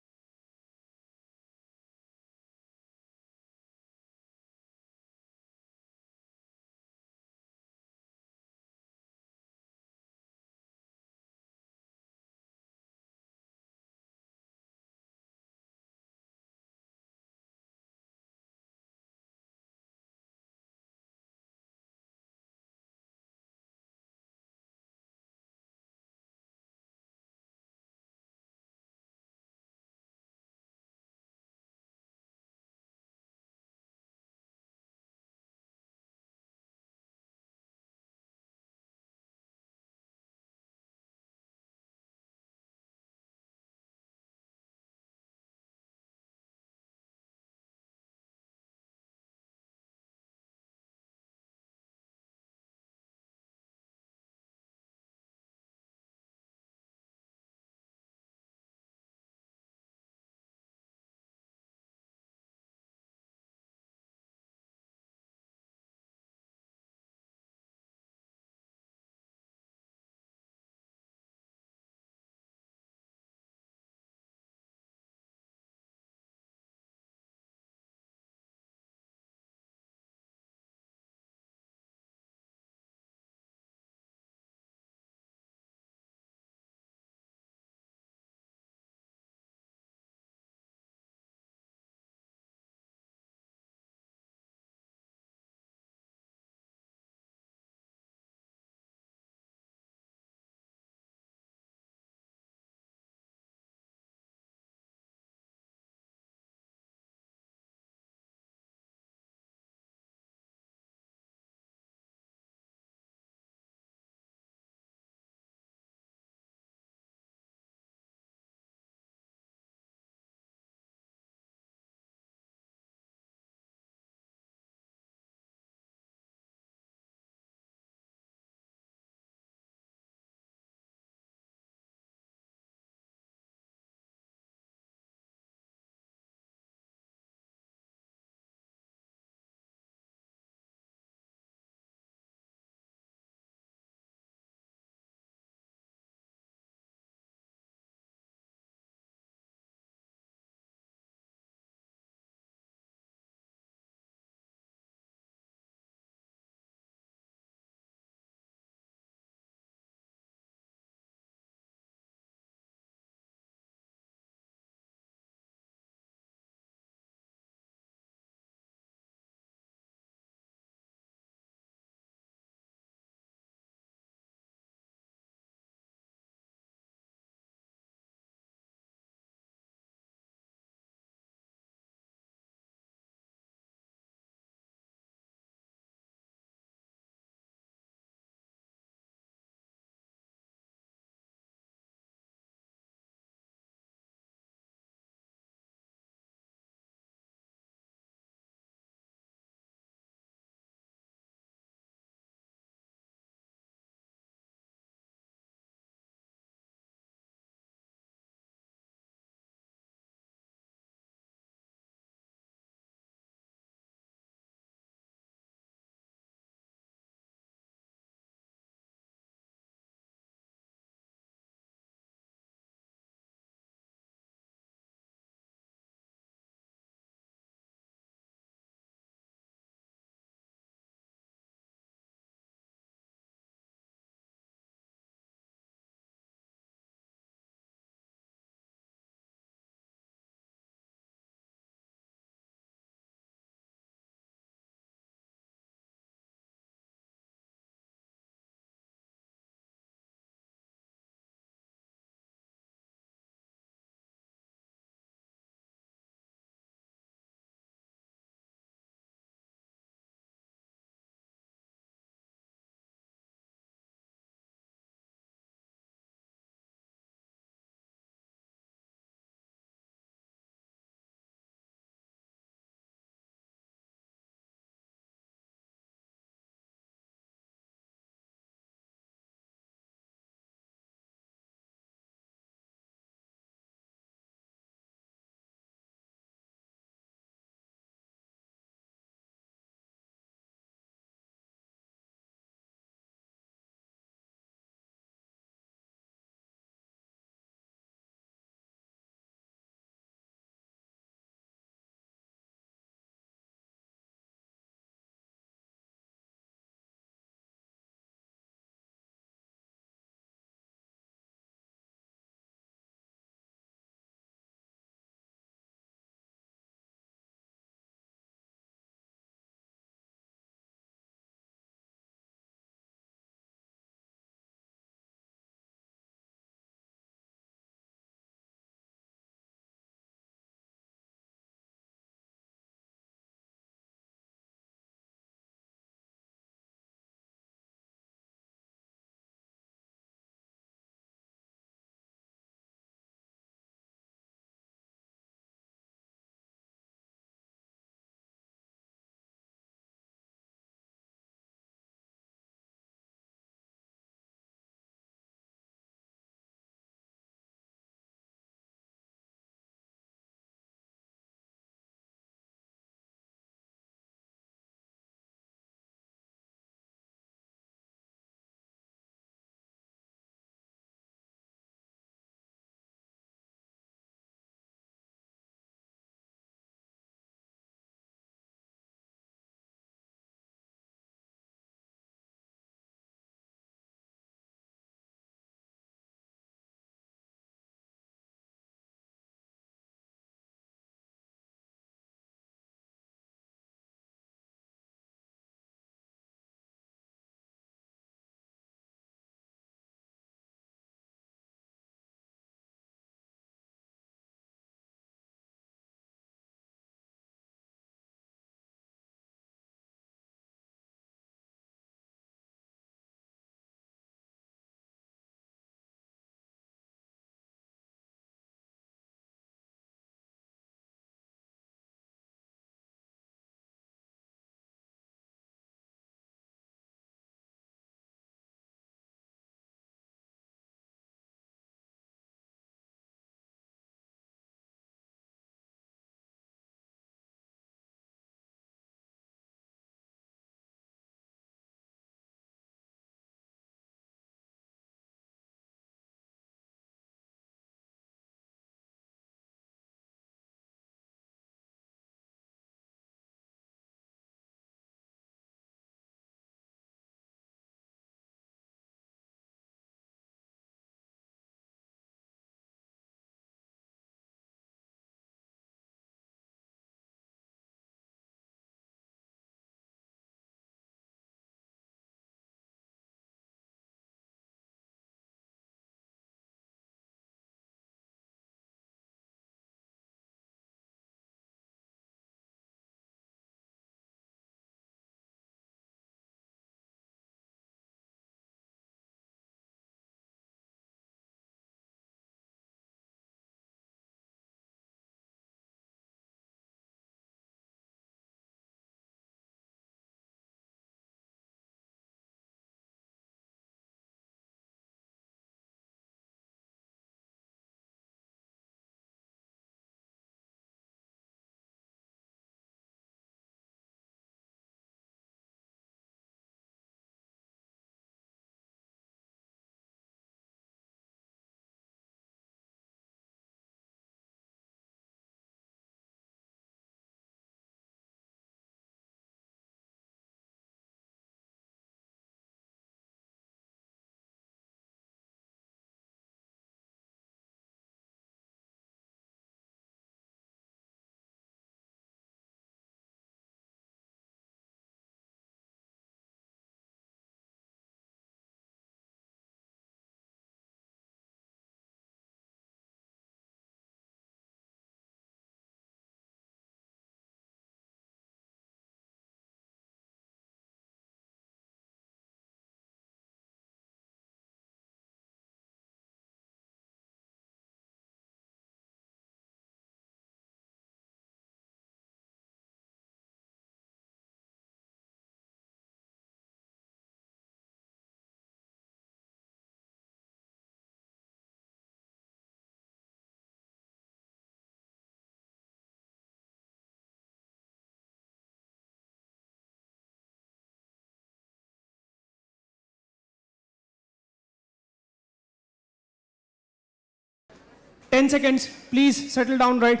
10 seconds. Please settle down, right?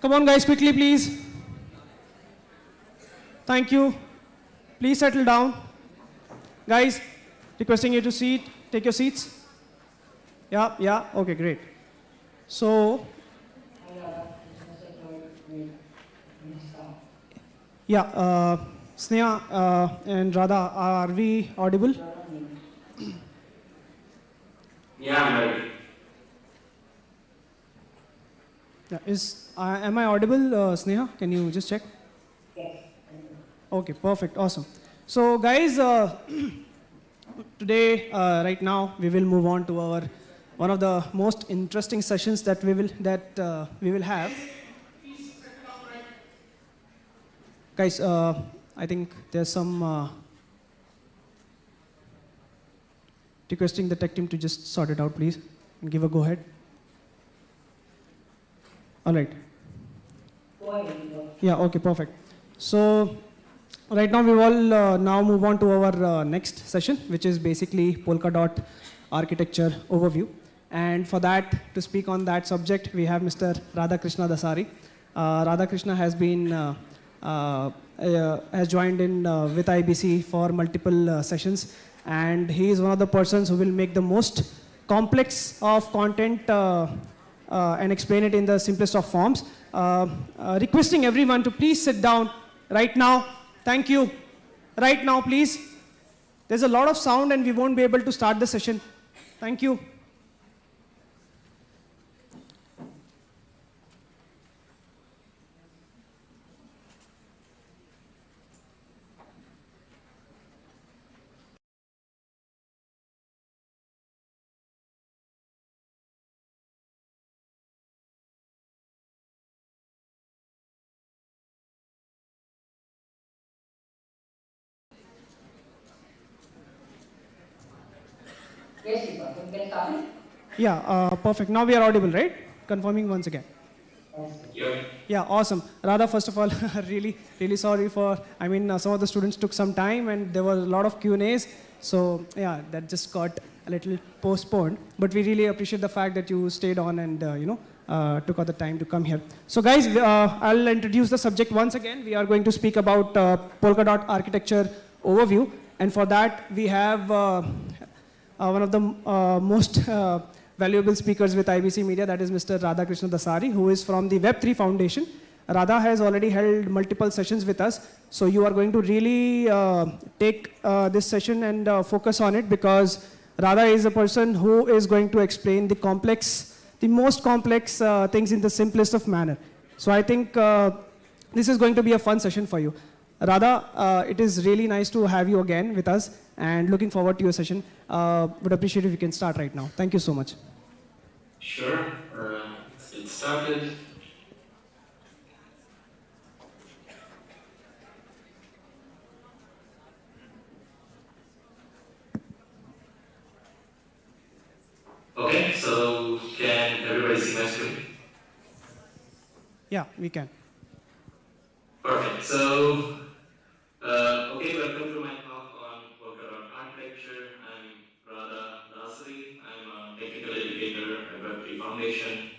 Come on, guys, quickly, please. Thank you. Please settle down. Guys, requesting you to take your seats. Yeah, okay, great. So, yeah, Sneha and Radha, are we audible? Yeah, I'm ready. Yeah, am I audible, Sneha? Can you just check? Yes. Okay, perfect, awesome. So, guys, today, right now, we will move on to our one of the most interesting sessions that we will have. Guys, I think there's some requesting the tech team to just sort it out, please, and give a go ahead. All right. Yeah, okay, perfect. So, right now we will now move on to our next session, which is basically Polkadot architecture overview. And for that, to speak on that subject, we have Mr. Radhakrishna Dasari. Radhakrishna has been has joined in with IBC for multiple sessions, and he is one of the persons who will make the most complex of content and explain it in the simplest of forms. Requesting everyone to please sit down right now. Thank you. Right now, please. There's a lot of sound and we won't be able to start the session. Thank you. Yes, Deepak, can we get started? Yeah, perfect. Now we are audible, right? Confirming once again. Yeah, awesome. Radha, first of all, really sorry for, some of the students took some time and there were a lot of Q&As. So yeah, that just got a little postponed. But we really appreciate the fact that you stayed on and, took out the time to come here. So guys, I'll introduce the subject once again. We are going to speak about Polkadot architecture overview. And for that, we have one of the most valuable speakers with IBC Media, that is Mr. Radhakrishna Dasari, who is from the Web3 Foundation. Radha has already held multiple sessions with us, so you are going to really take this session and focus on it, because Radha is a person who is going to explain the most complex things in the simplest of manner. So I think this is going to be a fun session for you. Radha, it is really nice to have you again with us, and looking forward to your session. Would appreciate if you can start right now. Thank you so much. Sure. Let's get started. Okay, so can everybody see my screen? Yeah, we can. Perfect. So, okay, welcome to my talk on Polkadot architecture. I'm Radha Dasari. I'm a technical educator at Web3 Foundation.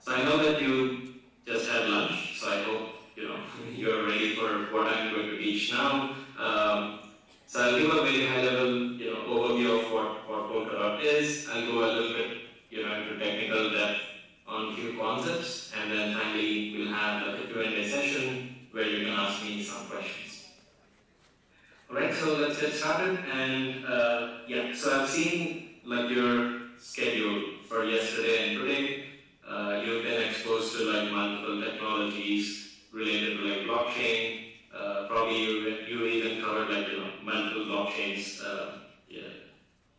So I know that you just had lunch, so I hope you're ready for what I'm going to teach now. So I'll give a very high-level overview of what Polkadot is. I'll go a little bit into technical depth on a few concepts, and then finally we'll have a Q&A session where you can ask me some questions. Alright, so let's get started. And so I've seen your schedule for yesterday and today. You've been exposed to multiple technologies related to blockchain. Probably you even covered multiple blockchains,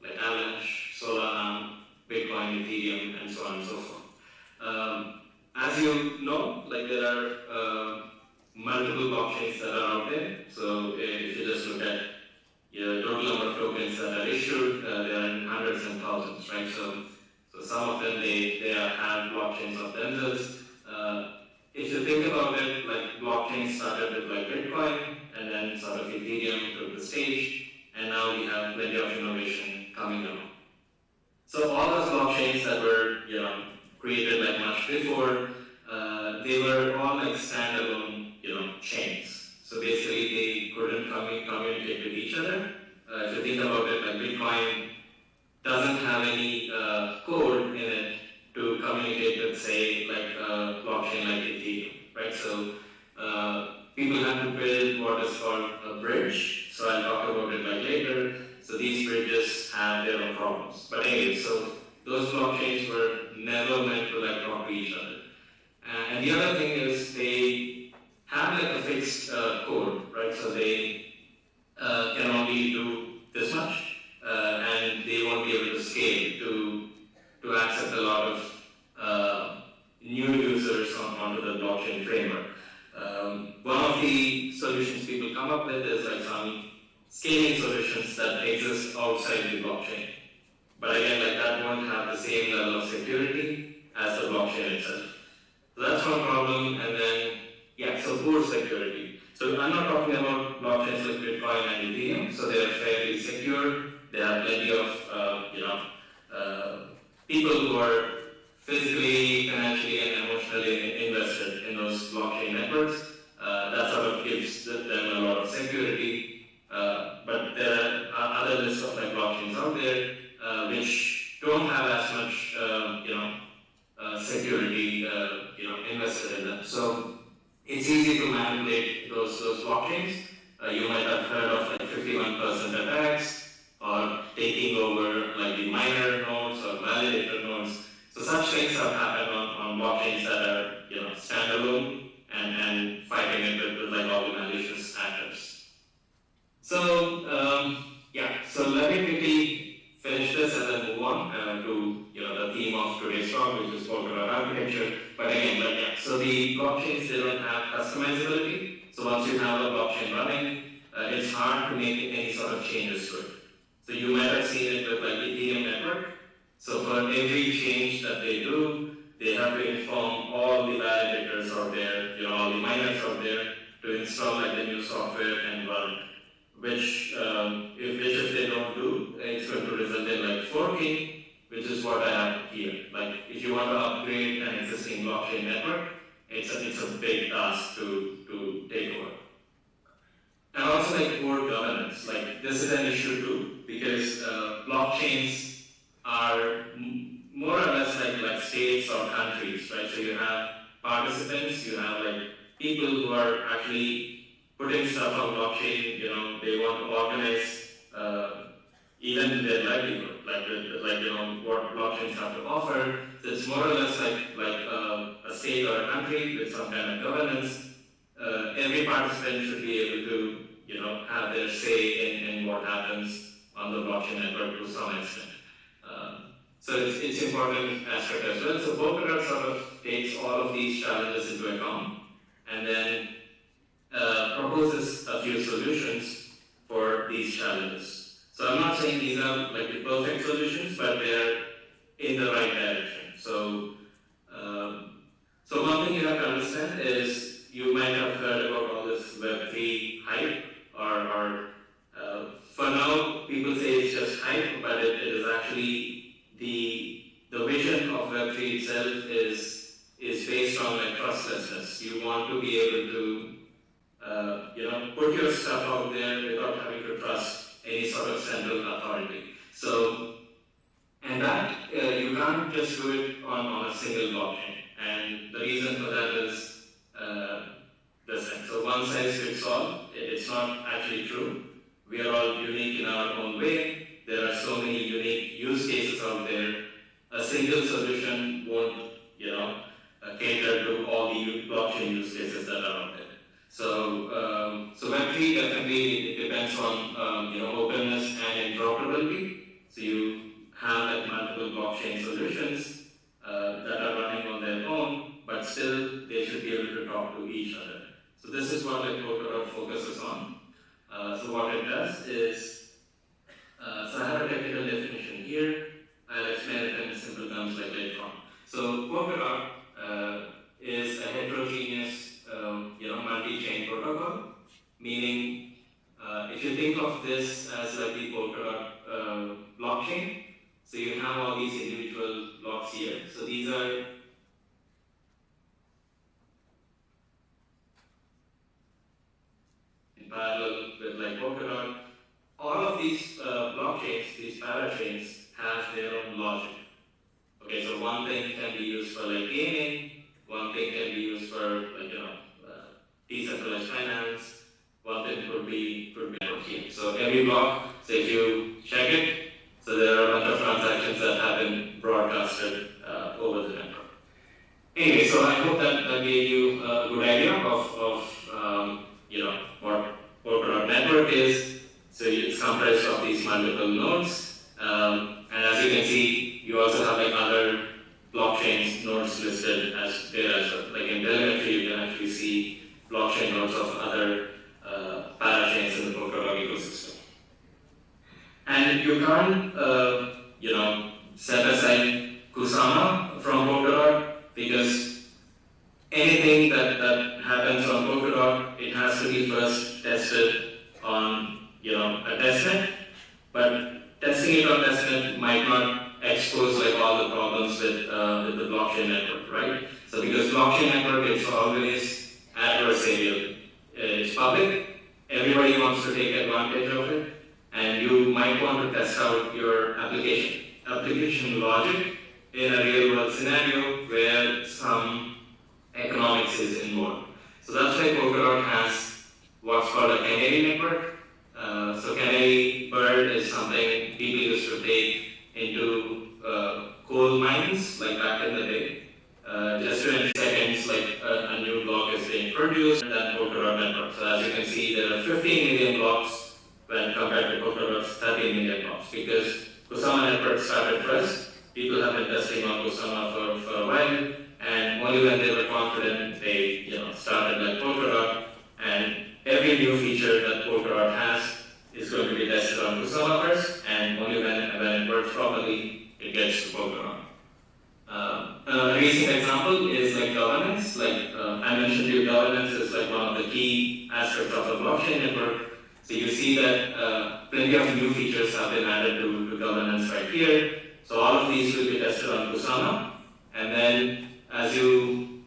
like Avalanche, Solana, Bitcoin, Ethereum, and so on and so forth. As you know, there are multiple blockchains that are out there. So if you just look at the total number of tokens that are issued, they are in hundreds and thousands, right? So some of them they have blockchains of themselves. If you think about it, blockchain started with Bitcoin, and then sort of Ethereum took the stage, and now we have plenty of innovation coming along. So all those blockchains that were, created like much before, they were all like standalone, chains. So basically, they couldn't communicate with each other. If you think about it, like Bitcoin doesn't have any code in it to communicate with, say, like a blockchain like Ethereum, right? So people have to build what is called a bridge. So I'll talk about it like later. So these bridges have their own problems. But anyway, so those blockchains were never meant to like talk to each other. And the other thing is they have like a fixed code, right? So they can only do this much, and they won't be able to scale to accept a lot of new users onto the blockchain framework. One of the solutions people come up with is like some scaling solutions that exist outside the blockchain. But again, like that won't have the same level of security as the blockchain itself. So that's one problem, and then, so poor security. So I'm not talking about blockchains like Bitcoin and Ethereum, so they are fairly secure. They have plenty of, people who are physically, financially, and emotionally invested in those blockchain networks. That sort of gives them a lot of security. But there are other lists of like blockchains out there which don't have as much, security, invested in them. So it's easy to manipulate those blockchains. You might have heard of like 51% attacks or taking over like the miner nodes or validator nodes. So such things have happened on blockchains that are standalone and fighting it with like all the malicious actors. So so let me quickly finish this and then move on to the theme of today's talk, which is polkadot architecture. But again, so the blockchains, they don't have customizability. So once you have a blockchain running, it's hard to make any sort of changes to it. So you might have seen it with like Ethereum network. So for every change that they do, they have to inform all the validators out there, all the miners out there to install like the new software and run it. Which if they don't do, it's going to result in like forking, which is what I have here. Like if you want to upgrade an existing blockchain network, it's a big task to take over. And also like poor governance, like this is an issue too, because blockchains are more or less like states or countries, right? So you have participants, you have like people who are actually putting stuff on blockchain, they want to organize even their livelihood, like what blockchains have to offer. So it's more or less like a state or a country with some kind of governance. Every participant should be able to, have their say in what happens on the blockchain network to some extent. So it's important aspect as well. So Polkadot sort of takes all of these challenges into account and then proposes a few solutions for these challenges. So I'm not saying these are like the perfect solutions, but they're in the right direction. So, so one thing you have to understand is you might have heard about all this Web3 hype, or for now people say it's just hype, but it is actually the vision of Web3 itself is based on like trustlessness. You want to be able to put your stuff out there without having to trust any sort of central authority. So, and that you can't just do it on a single blockchain. And the reason for that is this thing. So one size fits all. It's not actually true. We are all unique in our own way. There are so many unique use cases out there. A single solution won't, cater to all the blockchain use cases that are out there. So, so Web3 definitely it depends on openness and interoperability. So you have like multiple blockchain solutions that are running on their own, but still they should be able to talk to each other. So this is what like Polkadot focuses on. So what it does is, so I have a technical definition here. I'll explain it in simple terms like later on. So Polkadot is a heterogeneous, multi-chain protocol, meaning if you think of this as like the Polkadot blockchain. So you have all these individual blocks here. So these are in parallel with like Polkadot. All of these blockchains, these parachains, have their own logic. Okay, so one thing can be used for like gaming, one thing can be used for like decentralized finance, one thing could be networking. So every block, so if you check it, so there are a bunch of transactions that have been broadcasted over the network. Anyway, so I hope that gave you a good idea of what Polkadot network is. So it's comprised of these multiple nodes, and as you can see, you also have like other blockchains nodes listed as there as well. Like in telemetry, you can actually see blockchain nodes of other parachains in the Polkadot ecosystem. And you can't, set aside Kusama from Polkadot because anything that happens on Polkadot, it has to be first tested on a testnet, but testing it on testnet might not expose like all the problems with the blockchain network, right? So because blockchain network is always adversarial, it's public, everybody wants to take advantage of it, and you might want to test out your application logic in a real world scenario where some economics is involved. So that's why Polkadot has what's called a canary network. So canary bird is something people used to take into coal mines, like back in the day. Just to in seconds, like a new block is being produced, and then Polkadot network. So as you can see, there are 15 million blocks when compared to Polkadot's 13 million blocks, because Kusama network started first. People have been testing on Kusama for a while, and only when they were confident, they started like Polkadot, and every new feature that Polkadot has is going to be tested on Kusama first, and only when it works properly, it gets to Polkadot. A recent example is like governance. Like I mentioned to you, governance is like one of the key aspects of a blockchain network. So you see that plenty of new features have been added to governance right here. So all of these will be tested on Kusama, and then as you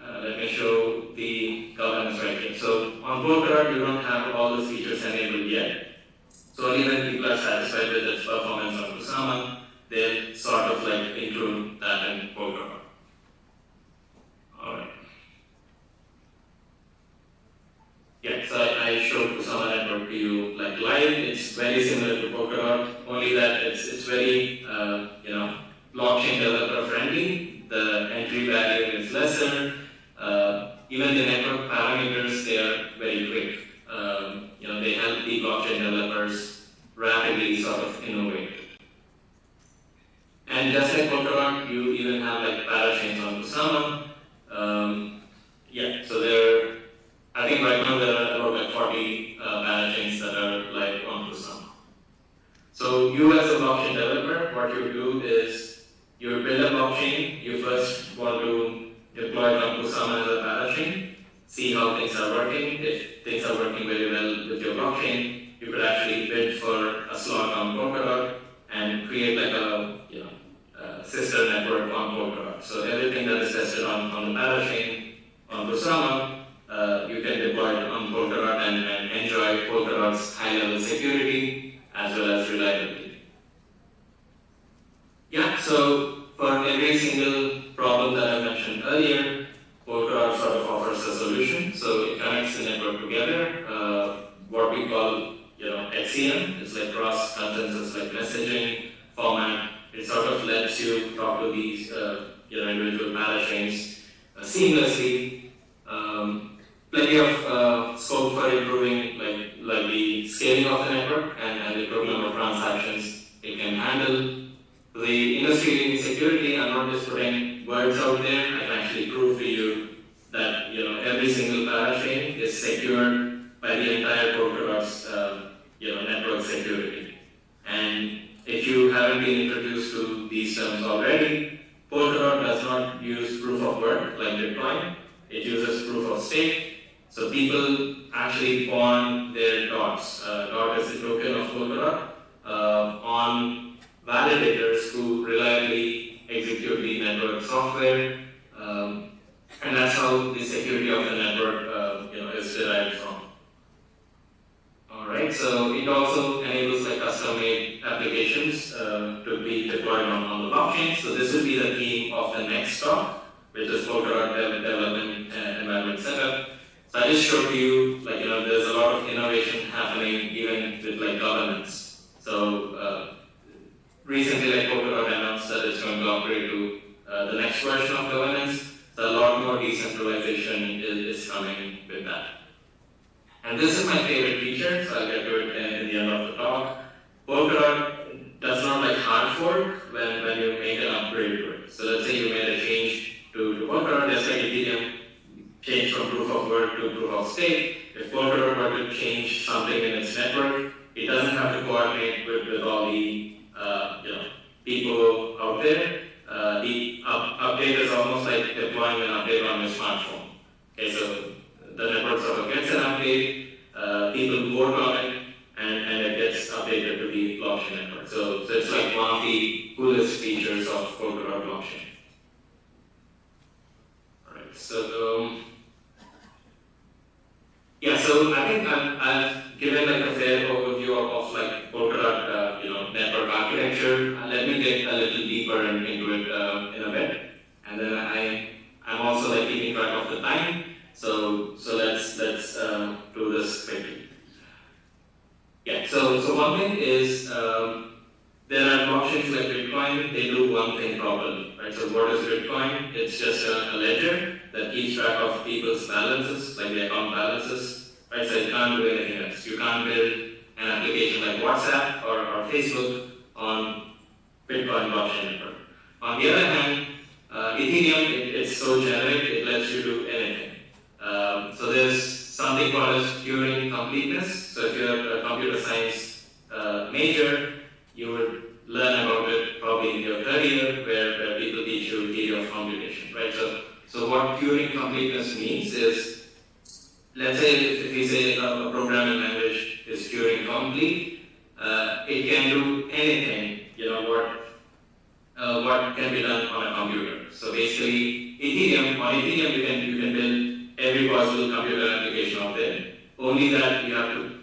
let me show the governance right here. So on Polkadot, you don't have all those features enabled yet. So only when people are satisfied with its performance on Kusama, they'll sort of like include that in Polkadot. Alright. Yeah, so I showed Kusama network to you like live. It's very similar to Polkadot, only that it's very blockchain developer friendly. The entry barrier is lesser. Even the network parameters, they are very quick. They help the blockchain developers rapidly sort of innovate. And just like Polkadot, you even have like parachains on Kusama. So I think right now there are about like 40 parachains that are live on Kusama. So you as a blockchain developer, what you do is you build a blockchain. You first want to deploy it on Kusama as a parachain, see how things are working. If things are working very well with your blockchain, you could actually bid for a slot on Polkadot and create like a sister network on Polkadot. So everything that is tested on the parachain on Kusama, you can deploy it on Polkadot and enjoy Polkadot's high-level security as well as reliability. Yeah, so for every single problem that I mentioned earlier, Polkadot sort of offers a solution. So it connects the network together. What we call HCM, it's like cross-consensus like messaging format. It sort of lets you talk to these individual parachains seamlessly. Plenty of scope for improving like the scaling of the network and the problem of transactions it can handle. The industry-leading security, I'm not just putting words out there. I can actually prove to you that every single parachain is secured by the entire Polkadot's network security. And if you haven't been introduced to these terms already, Polkadot does not use proof of work like Bitcoin. It uses proof of stake. So people actually pawn their dots. Dot is the token of Polkadot on validators who reliably execute the network software, and that's how the security of the network is derived from. Alright, so it also enables like custom-made applications to be deployed on the blockchain. So this will be the theme of the next talk, which is Polkadot development environment setup. So I just showed you, there's a lot of innovation happening even with governance. So recently, Polkadot announced that it's going to upgrade to the next version of governance. So a lot more decentralization is coming with that. And this is my favorite feature, so I'll get to it in the end of the talk. Polkadot does not hard fork when you make an upgrade to it. So let's say you made a change to Polkadot, just like Ethereum changed from proof of work to proof of stake. If Polkadot were to change something in its network, it doesn't have to coordinate with all the people out there. The update is almost like deploying an update on your smartphone. Okay, so the network sort of gets an update, people vote on it, and it gets updated to the blockchain network. So it's like one of the coolest features of Polkadot blockchain. Alright, so so I think I've given a fair overview of Polkadot network architecture. Let me get a little deeper into it in a bit, and then I'm also keeping track of the time. So let's do this quickly. So one thing is there are blockchains like Bitcoin. They do one thing properly, right? So what is Bitcoin? It's just a ledger that keeps track of people's balances, like the account balances, right? So you can't do anything else. You can't build an application like WhatsApp or Facebook on Bitcoin blockchain network. On the other hand, Ethereum, it's so generic, it lets you do anything. So there's something called as Turing completeness. So if you're a computer science major, you would learn about it probably in your third year, where people teach you theory of computation, right? So what Turing completeness means is, let's say if we say a programming language is Turing complete, it can do anything, what can be done on a computer. So basically, on Ethereum you can build every possible computer application out there. Only that you have to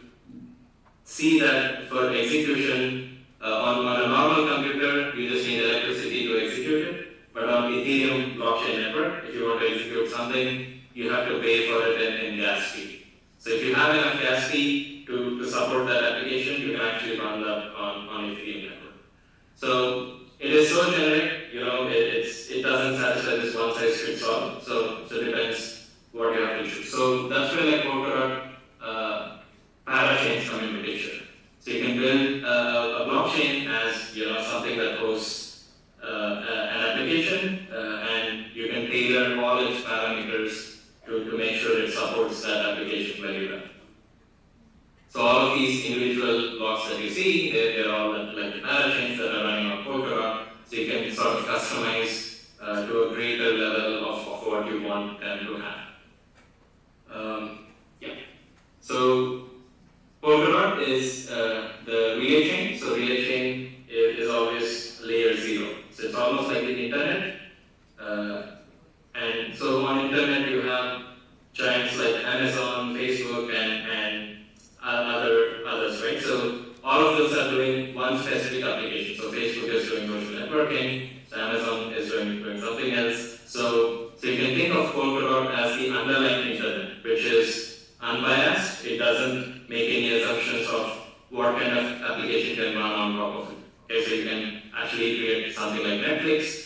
see that for execution on a normal computer, you just need electricity to execute it. But on Ethereum blockchain network, if you want to execute something, you have to pay for it in gas fee. So if you have enough gas fee to support that application, you can actually run that on Ethereum network. So it is so generic, it doesn't satisfy this one size fits all. So it depends what you have to choose. So that's where Polkadot parachains come into picture. So you can build a blockchain as something that hosts an application, and you can tailor all its parameters to make sure it supports that application very well. So all of these individual blocks that you see, they're all like parachains that are running on Polkadot. So you can sort of customize to a greater level of what you want them to have. So Polkadot is the relay chain. So relay chain is always layer 0. So it's almost like the internet. And so on internet you have giants like Amazon, Facebook, and others, right? So all of those are doing one specific application. So Facebook is doing social networking. So Amazon is doing something else. So you can think of Polkadot as the underlying internet, which is unbiased. It doesn't make any assumptions of what kind of application can run on top of it. Okay, so you can actually create something like Netflix.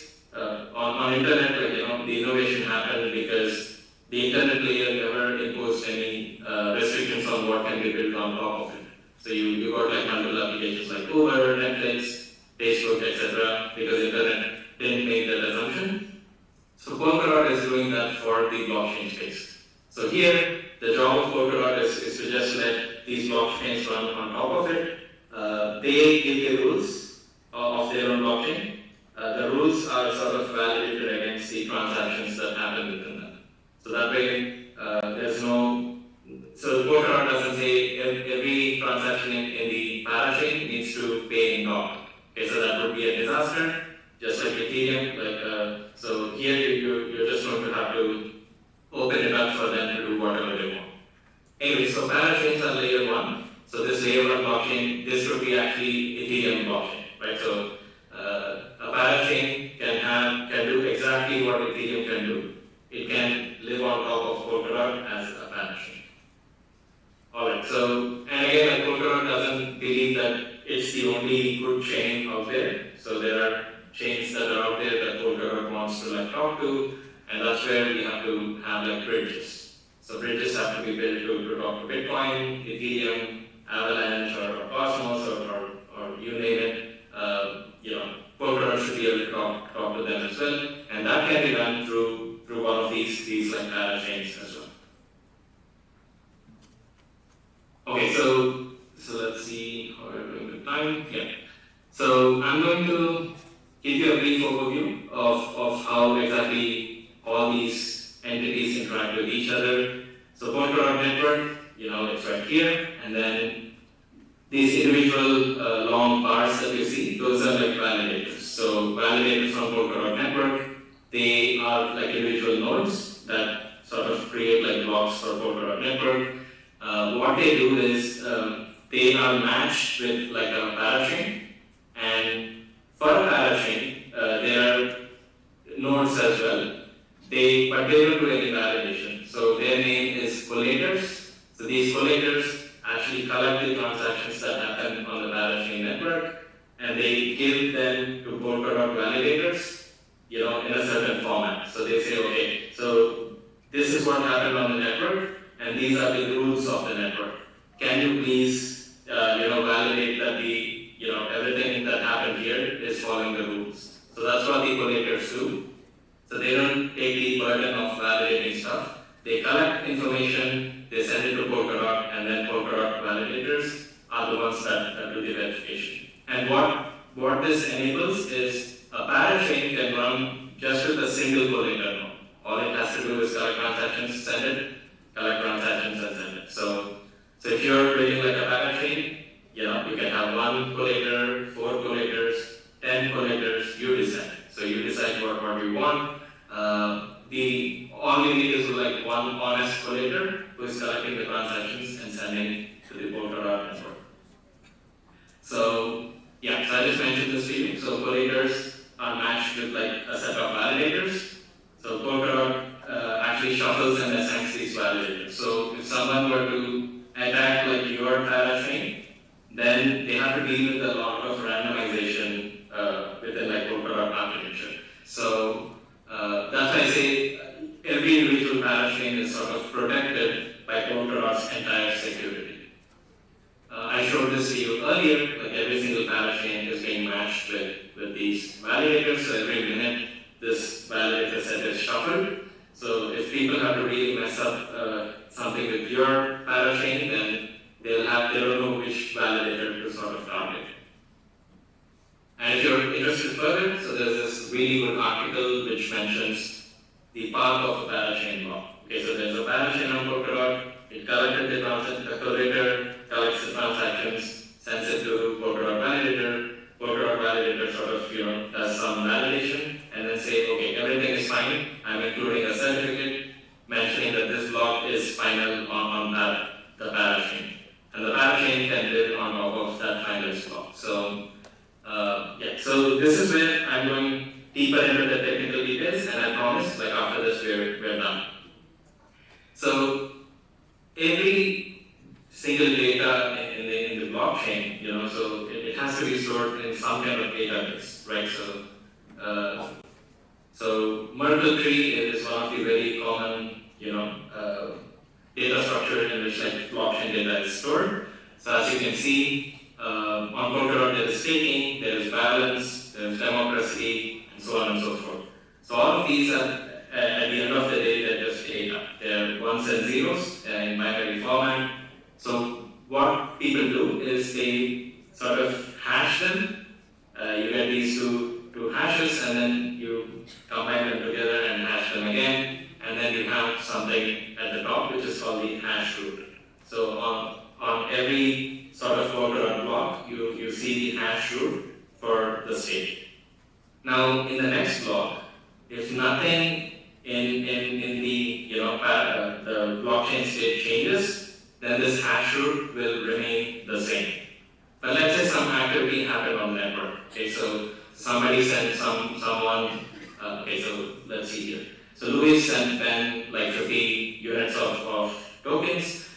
On internet, the innovation happened because the internet layer never imposed any restrictions on what can be built on top of it. So you got multiple applications like Uber, Netflix, Facebook, etc. because internet didn't make that assumption. So Polkadot is doing that for the blockchain space. So here, the job of Polkadot is to just let these blockchains run on top of it. They give the rules of their own blockchain. The rules are sort of validated against the transactions that happen within them. So that way, there's no whatever they want. Anyway, so parachains are layer 1. So this layer 1 blockchain, this would be actually Ethereum blockchain, right? So a parachain can do exactly what Ethereum can do. It can live on top of Polkadot as a parachain. Alright, so, and again, Polkadot doesn't believe that it's the only good chain out there. So there are chains that are out there that Polkadot wants to like talk to, and that's where we have to have like bridges. So bridges have to be built to talk to Bitcoin, Ethereum, Avalanche, or Cosmos, or you name it. Polkadot should be able to talk to them as well, and that can be done through one of these like parachains as well. Okay, so let's see how we're doing with time. Yeah. So I'm going to give you a brief overview of how exactly all these entities interact with each other. So Polkadot network, it's right here, and then these individual long bars that you see, those are like validators. So validators on Polkadot network, they are like individual nodes that sort of create like blocks for Polkadot network. What they do is they are matched with like a parachain, and for a parachain, there are nodes as well. But they don't do any validation. So their name is collators. So these collators actually collect the transactions that happen on the parachain network, and they give them to Polkadot validators, in a certain format. So they say, okay, so this is what happened on the network, and these are the rules of the network. Can you please, validate that everything that happened here is following the rules? So that's what the collators do. So they don't take the burden of validating stuff. They collect information, they send it to Polkadot, and then Polkadot validators are the ones that do the verification. And what this enables is a parachain can run just with a single collator node. All it has to do is collect transactions, send it, collect transactions, and send it. So if you're building like a parachain, you can have one collator, 4 collators, 10 collators, you decide. So you decide what you want. All you need is like one honest collator who is collecting the transactions and sending to the Polkadot network. So I just mentioned this to you. So collators are matched with like a set of validators. So Polkadot actually shuffles and assigns these validators. So if someone were to attack like your parachain, then they have to deal with a lot of randomization within like Polkadot architecture. So that's why I say every individual parachain is sort of protected by Polkadot's entire security. I showed this to you earlier, like every single parachain is being matched with these validators. So every minute this validator set is shuffled. So if people have to really mess up something with your parachain, then they don't know which validator to sort of target. And if you're interested further, so there's this really good article which mentions the path of a parachain block. Okay, so there's a parachain on Polkadot, it collected the collator, collects the transactions, sends it to Polkadot validator sort of, does some validation, and then say, okay, everything is fine, I'm including a certificate mentioning that this block is final on the parachain. And the parachain can live on top of that finalist block. So so this is where I'm going deeper into the technical details, and I promise, like after this, we're done. So every single data in the blockchain, so it has to be stored in some kind of database, right? So Merkle tree is one of the very common, data structure in which like blockchain data is stored. So as you can see, on Polkadot there is staking, there is balance, there is democracy, and so on and so forth. So all of these are, at the end of the day, they're just data. They're ones and zeros in binary format. So what people do is they sort of hash them. You get these two hashes, and then you combine them together and hash them again, and then you have something at the top which is called the hash root. So on every sort of Polkadot block, you see the hash root for the state. Now in the next block, if nothing in the the blockchain state changes, then this hash root will remain the same. But let's say some activity happened on the network. Okay, so somebody sent someone. Okay, so let's see here. So Louis sent Ben like 50 units of tokens.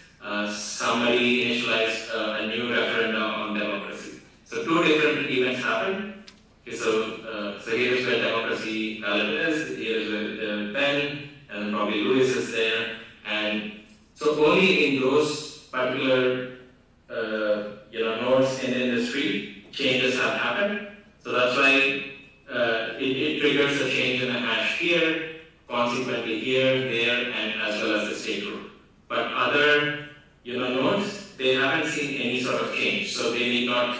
Somebody initialized a new referendum on democracy. So two different events happened. Okay, so here's where democracy valid is. Here's where Ben and probably Louis is there. And so only in those particular nodes in the industry, changes have happened. So that's why it triggers a change in the hash here, consequently here, there, and as well as the state root. But other nodes, they haven't seen any sort of change. So they need not,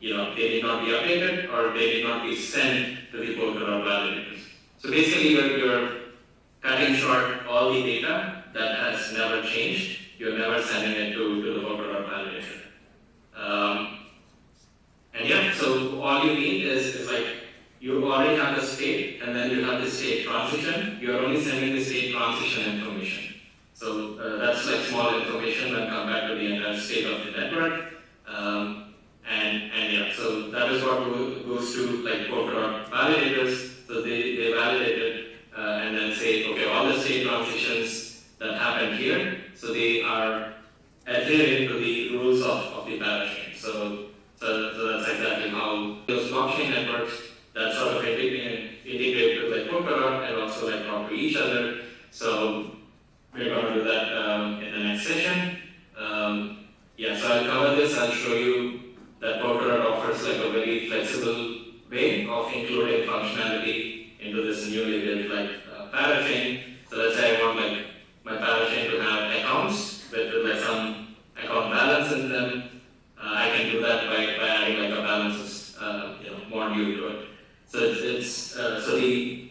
they need not be updated or they need not be sent to the Polkadot validators. So basically you're cutting short all the data that has never changed. You're never sending it to the Polkadot validator. And yeah, so all you need is like, you already have the state, and then you have the state transition. You're only sending the state transition information. So that's like small information that come back to the entire state of the network. And yeah, so that is what goes to like Polkadot validators. So they validate it and then say, okay, all the state transitions that happened here, so they are adhering to the rules of the parachain. So that's exactly how those blockchain networks that sort of integrate with like Polkadot and also like talk to each other. So we're going to do that in the next session. Yeah, so I'll cover this. I'll show you that Polkadot offers like a very flexible way of including functionality into this newly built like parachain. So let's say I want like my parachain to have accounts with like some account balance in them. I can do that by adding like a balances module to it. So so the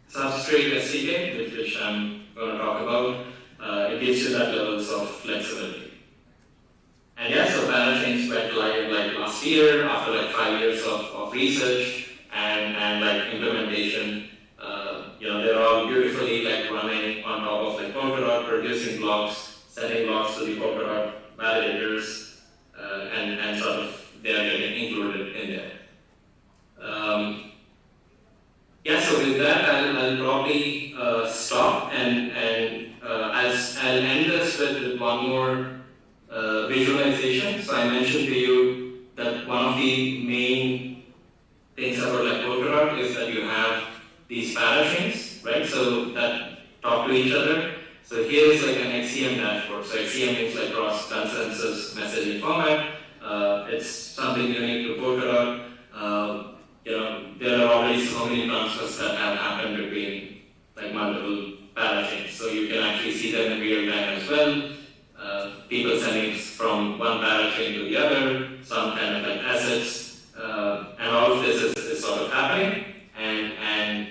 substrate SDK, which I'm going to talk about, it gives you that levels of flexibility. And yeah, so parachains went live like last year after like 5 years of research and like implementation. They're all beautifully like running on top of like Polkadot, producing blocks, sending blocks to the Polkadot validators, and sort of they are getting included in there. Yeah, so with that, I'll probably stop and I'll end this with one more visualization. So I mentioned to you that one of the main things about like Polkadot is that you have these parachains, right? So that talk to each other. So here is like an XCM dashboard. So XCM means like cross consensus messaging format. It's something unique to Polkadot. There are already so many transfers that have happened between like multiple parachains. So you can actually see them in real time as well. People sending from one parachain to the other, some kind of like assets, and all of this is sort of happening. And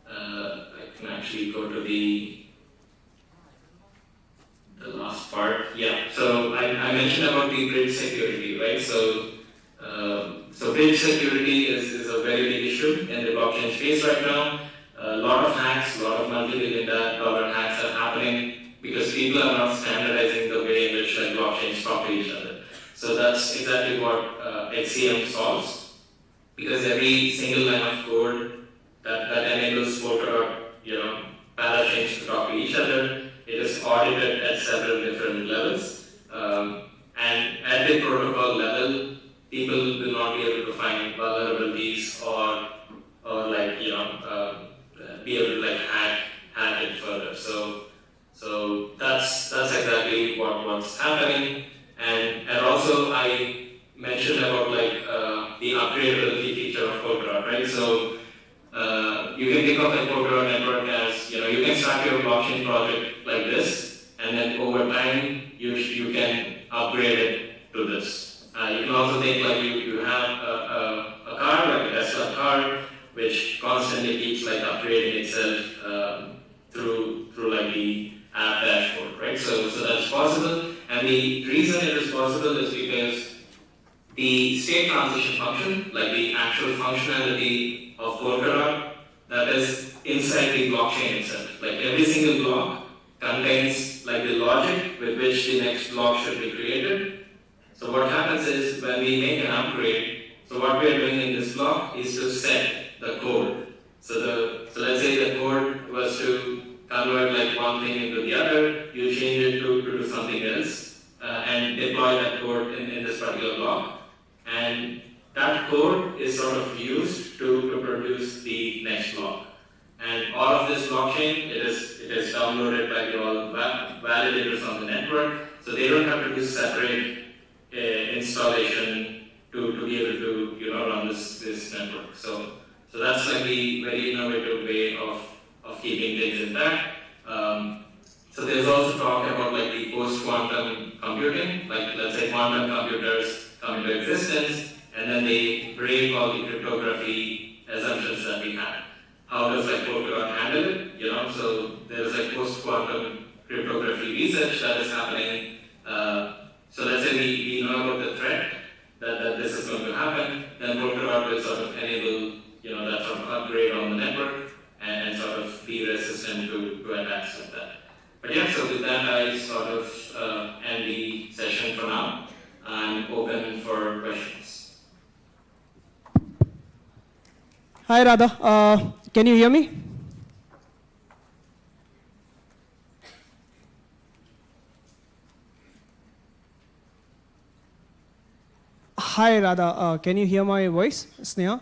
I can actually go to the last part. Yeah. So I mentioned about the bridge security, right? So bridge security is a very big issue in the blockchain space right now. A lot of hacks, a lot of multi-billion-dollar hacks are happening because people are not standardizing the way in which like blockchains talk to each other. So that's exactly what XCM solves, because every single line of code that enables Polkadot, parachains to talk to each other, it is audited at several different levels. And at the protocol level, people will not be able to find vulnerabilities or like be able to like hack it further. So that's exactly what's happening. And also I mentioned about like the upgradability feature of Polkadot, right? So you can think of like Polkadot network as you can start your blockchain project like this, and then over time you can upgrade it to this. You can also think like you have a car, like a Tesla car, which constantly keeps like upgrading itself through like the app dashboard, right? So that's possible, and the reason it is possible is because the state transition function, like the actual functionality of Polkadot, that is inside the blockchain itself. Like every single block contains like the logic with which the next block should be created. So what happens is when we make an upgrade, so what we are doing in this block is to set the code. So let's say the code was to convert like one thing into the other, you change it to do something else and deploy that code in this particular block. And that code is sort of used to produce the next block. And all of this blockchain, it is downloaded by the all validators on the network, so they don't have to do separate installation to be able to run this network. So that's like the very innovative way of keeping things intact. So there's also talk about like the post-quantum computing, like let's say quantum computers come into existence and then they break all the cryptography assumptions that we had. How does like Polkadot handle it? So there's like post-quantum cryptography research that is happening. So let's say we know about the threat that this is going to happen, then Polkadot will sort of enable that sort of upgrade on the network and sort of be resistant to attacks like that. But yeah, so with that I sort of end the session for now. I'm open for questions. Hi Radha, can you hear me? Hi Radha, can you hear my voice, Sneha?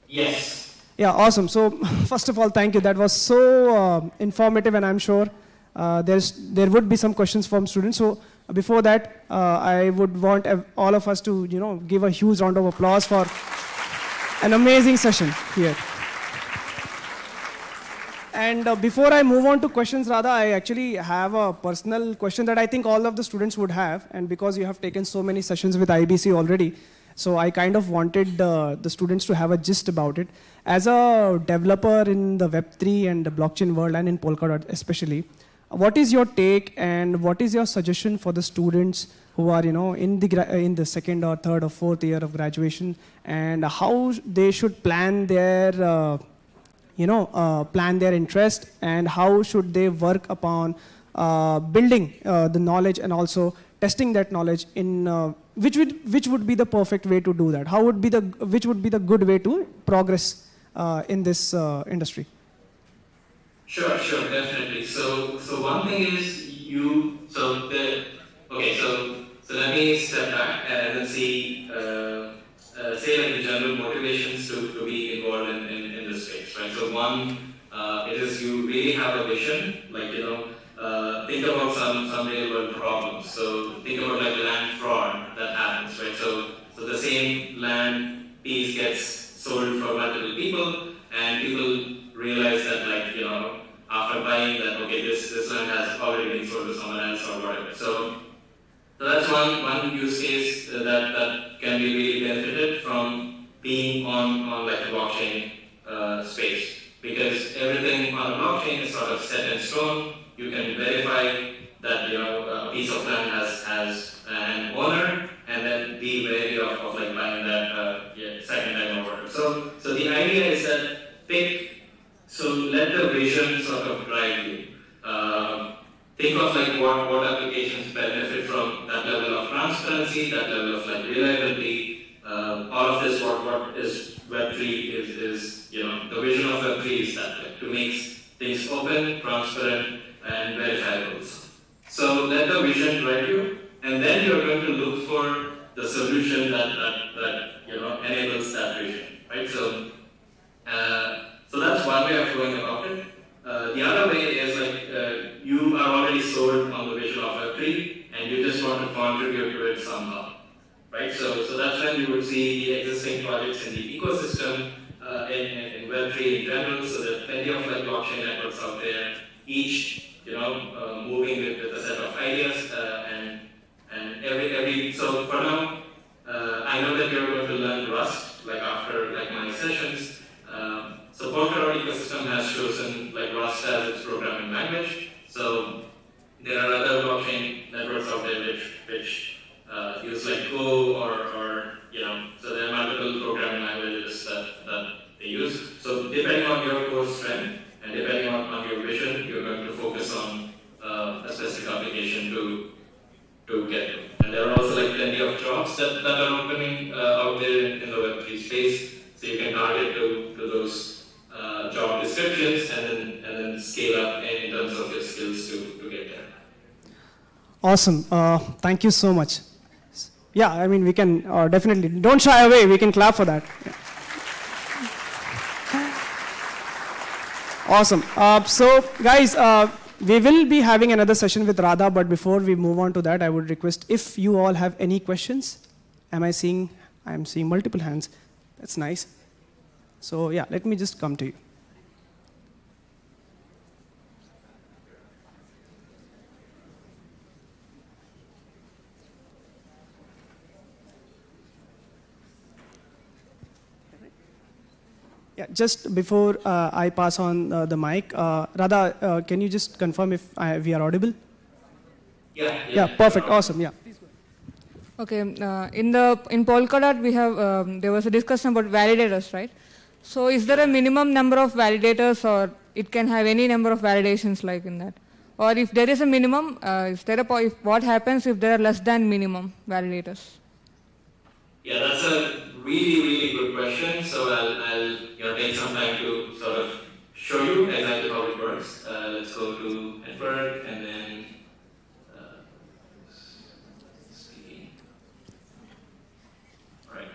Yes. Yeah, awesome. So first of all, thank you. That was so informative, and I'm sure there would be some questions from students. So before that, I would want all of us to give a huge round of applause for an amazing session here. And before I move on to questions, Radha, I actually have a personal question that I think all of the students would have. And because you have taken so many sessions with IBC already, so I kind of wanted the students to have a gist about it. As a developer in the Web3 and the blockchain world, and in Polkadot especially, what is your take and what is your suggestion for the students who are in the second or third or fourth year of graduation, and how they should plan their plan their interest, and how should they work upon building the knowledge and also testing that knowledge in which would be the perfect way to do that? Which would be the good way to progress in this industry? Sure, definitely. So one thing is so let me step back and then see say like the general motivations to be involved in this space, right? So one, it is you really have a vision, like think about some real world problems. So think about like land fraud that happens, right? So the same land piece gets sold for multiple people, and people realize that after buying that, okay, this land has already been sold to someone else or whatever. So that's one use case that can be really benefited from being on like a blockchain space, because everything on a blockchain is sort of set in stone. You can verify that a piece of land has an owner, and then be wary of like buying that second time or whatever. So the idea is that let the vision sort of drive you. Think of like what applications benefit from that level of transparency, that level of like reliability. All of this, what is Web3 is the vision of Web3 is that like, to make things open, transparent, and verifiable. So let the vision drive you, and then you're going to look for the solution that enables that vision, right? So that's one way of going about it. The other way is like you are already sold on the vision of Web3, and you just want to contribute to it somehow, right? So that's when you would see the existing projects in the ecosystem in Web3 in general. So there are plenty of like blockchain networks out there, each moving with a set of ideas and every. So for now, I know that you're going to learn Rust like after like my sessions. So Polkadot ecosystem has chosen like Rust as its programming language. So there are other blockchain networks out there which use like Go or so there are multiple programming languages that they use. So depending on your core strength and depending on your vision, you're going to focus on to get to. And there are also like plenty of jobs that are opening out there in the Web3 space. So you can target to those job descriptions and then scale up in terms of your skills to get there. Awesome. Thank you so much. Yeah, I mean, we can definitely, don't shy away, we can clap for that. Yeah. Awesome. So, guys, we will be having another session with Radha, but before we move on to that, I would request if you all have any questions. I'm seeing multiple hands. That's nice. So, yeah, let me just come to you. Yeah, just before I pass on the mic, Radha, can you just confirm if we are audible? Yeah, perfect, awesome, yeah. Okay, in Polkadot we have, there was a discussion about validators, right? So is there a minimum number of validators, or it can have any number of validations like in that? Or if there is a minimum, what happens if there are less than minimum validators? Yeah, that's a really good question. So I'll take some time to sort of show you exactly how it works. Let's go to network and then alright.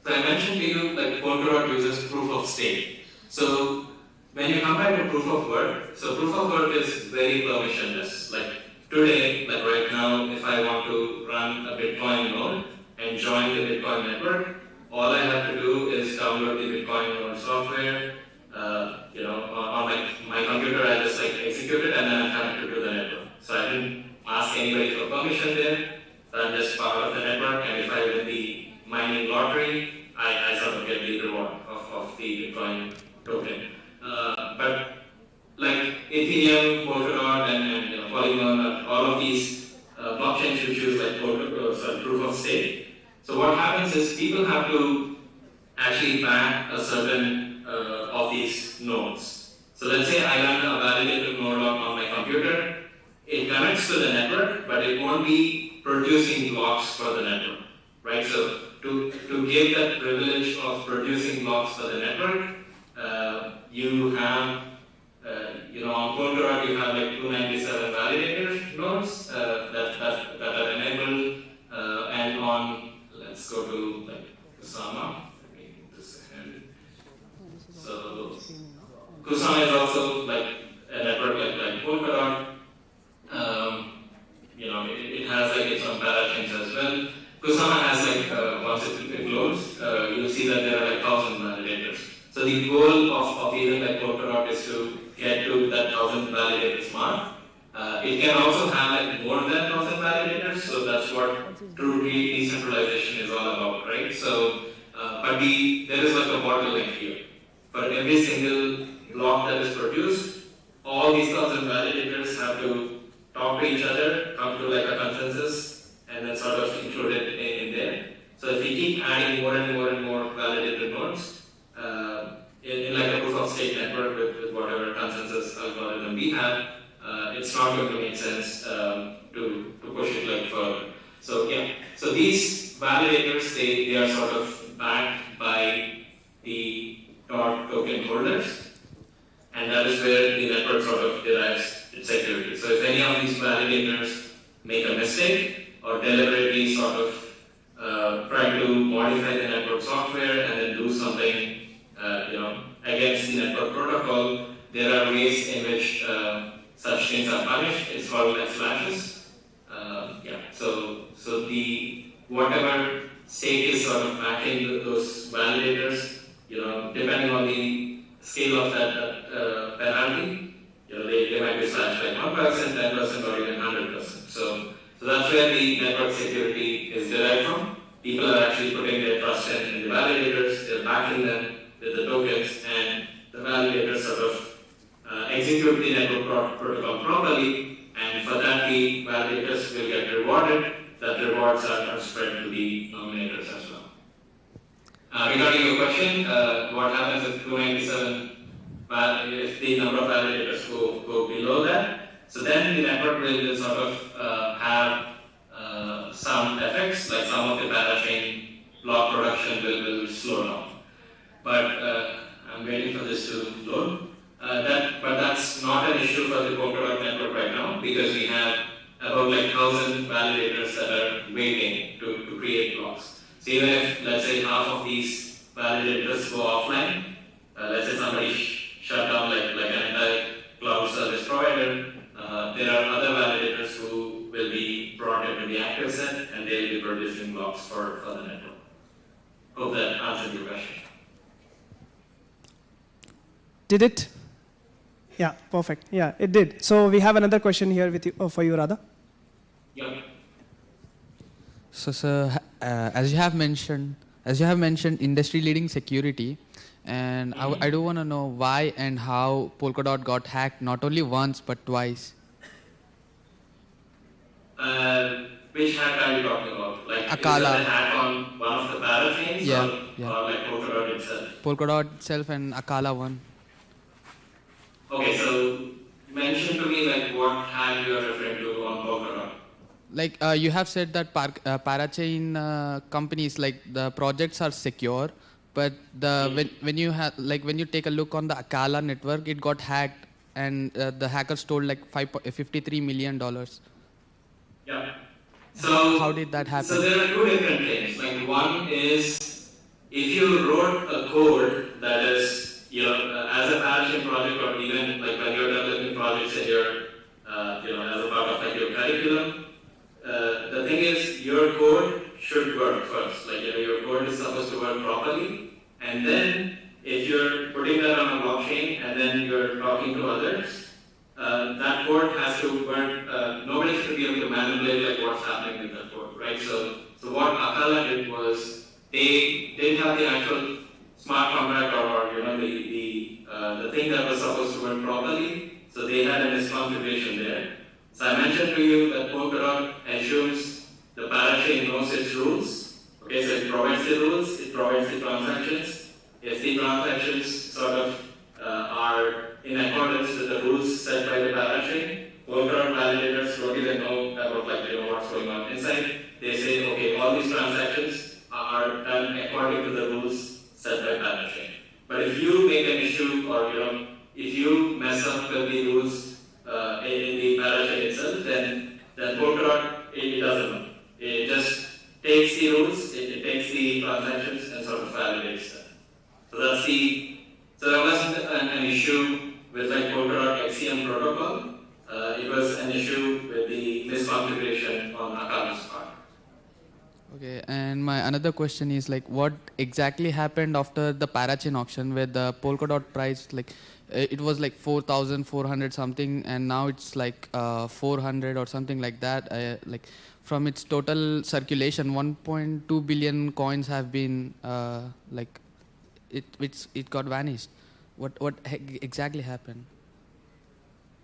So I mentioned to you that Polkadot uses proof of stake. So when you compare to proof of work, so proof of work is very permissionless. Like today, like right now, if I want to run a Bitcoin node and join the Bitcoin network, all I have to do is download the Bitcoin node software. On my computer, I just execute it and then I'm connected to the network. So I didn't ask anybody for permission there. So I'm just part of the network, and if I win the mining lottery, I sort of get the reward of the Bitcoin token. But like Ethereum, Polkadot, and Polygon, all of these blockchains which use like proof of stake. So what happens is people have to actually back a certain of these nodes. So let's say I run a validated node on my computer. It connects to the network, but it won't be producing blocks for the network, right? So to give that privilege of producing blocks for the network, you have, on Polkadot you have like 297 validator nodes that are enabled, and on, let's go to like Kusama. Let me move this ahead. So Kusama is also like a network like Polkadot. It has like its own parachains as well. Kusama has like once it loads, you'll see that there are like 1,000 validators. So the goal of even like Polkadot is to get to that 1,000 validators mark. It can also have like more than 1,000 validators, so that's what true decentralization is all about, right? So, but there is like a bottleneck here. For every single block that is produced, all these 1,000 validators have to talk to each other, come to like a consensus, and then sort of include it in there. So if we keep adding more and more and more validated nodes, in like a proof of stake network with whatever consensus algorithm we have, it's not going to make sense to push it like further. So yeah, so these validators, they are sort of backed by the token holders, and that is where the network sort of derives its security. So if any of these validators make a mistake or deliberately sort of try to modify the network software and then do something against the network protocol, there are ways in which such things are punished. It's called like slashes. So the whatever stake is sort of backing those validators, depending on the scale of that penalty, they might be slashed like 1%, 10%, or even 100%. So that's where the network security is derived from. People are actually putting their trust in the validators, they're backing them with the tokens, and the validators sort of execute the network protocol properly, and for that the validators will get rewarded. That rewards are spread to the nominators as well. Regarding your question, what happens if 297, if the number of validators go below that? So then the network will sort of have some effects, like some of the parachain block production will slow down. But I'm waiting for this to load. But that's not an issue for the Polkadot network right now, because we have about like 1,000 validators that are waiting to create blocks. So even if, let's say, half of these validators go offline, let's say somebody shut down like an entire cloud service provider, there are other validators who will be brought into the active set, and they will be producing blocks for the network. Hope that answered your question. Did it? Yeah, perfect. Yeah, it did. So we have another question here with you, for you, Radha. Yeah. So, sir, as you have mentioned, industry-leading security, and I do want to know why and how Polkadot got hacked not only once but twice. Which hack are you talking about? Like, Akala. is it a hack on one of the parachains, Yeah, or, yeah. or like Polkadot itself? Polkadot itself and Akala one. Okay, so mention to me like what hack you are referring to on Polkadot. Like you have said that parachain companies, like the projects are secure, but when you take a look on the Akala network, it got hacked, and the hacker stole like $53 million. Yeah. So how did that happen? So there are two different things. Like one is if you wrote a code that is, as a parachain project, or even like when you're developing projects and you're, as a part of like your curriculum, the thing is your code should work first. Like your code is supposed to work properly, and then if you're putting that on a blockchain and then you're talking to others, that code has to work. Nobody should be able to manipulate like what's happening with that code, right? So what Akala did was they didn't have the actual smart contract or the thing that was supposed to work properly. So they had a misconfiguration there. So I mentioned to you that Polkadot assumes the parachain knows its rules. Okay, so it provides the rules, it provides the transactions. If the transactions sort of are in accordance with the rules set by the parachain, Polkadot validators don't even know about what's going on inside. They say, okay, all these transactions are done according to the rules set by parachain. But if you make an issue, or if you mess up with the rules in the parachain itself, then Polkadot it doesn't know. It just takes the rules, it takes the transactions, and sort of validates them. So there wasn't an issue with like Polkadot XCM protocol. It was an issue with the misconfiguration on Akala's part. Okay, and my another question is like, what exactly happened after the parachain auction, where the Polkadot price, like it was like 4,400 something, and now it's like 400 or something like that. Like from its total circulation, 1.2 billion coins have been it got vanished. What exactly happened?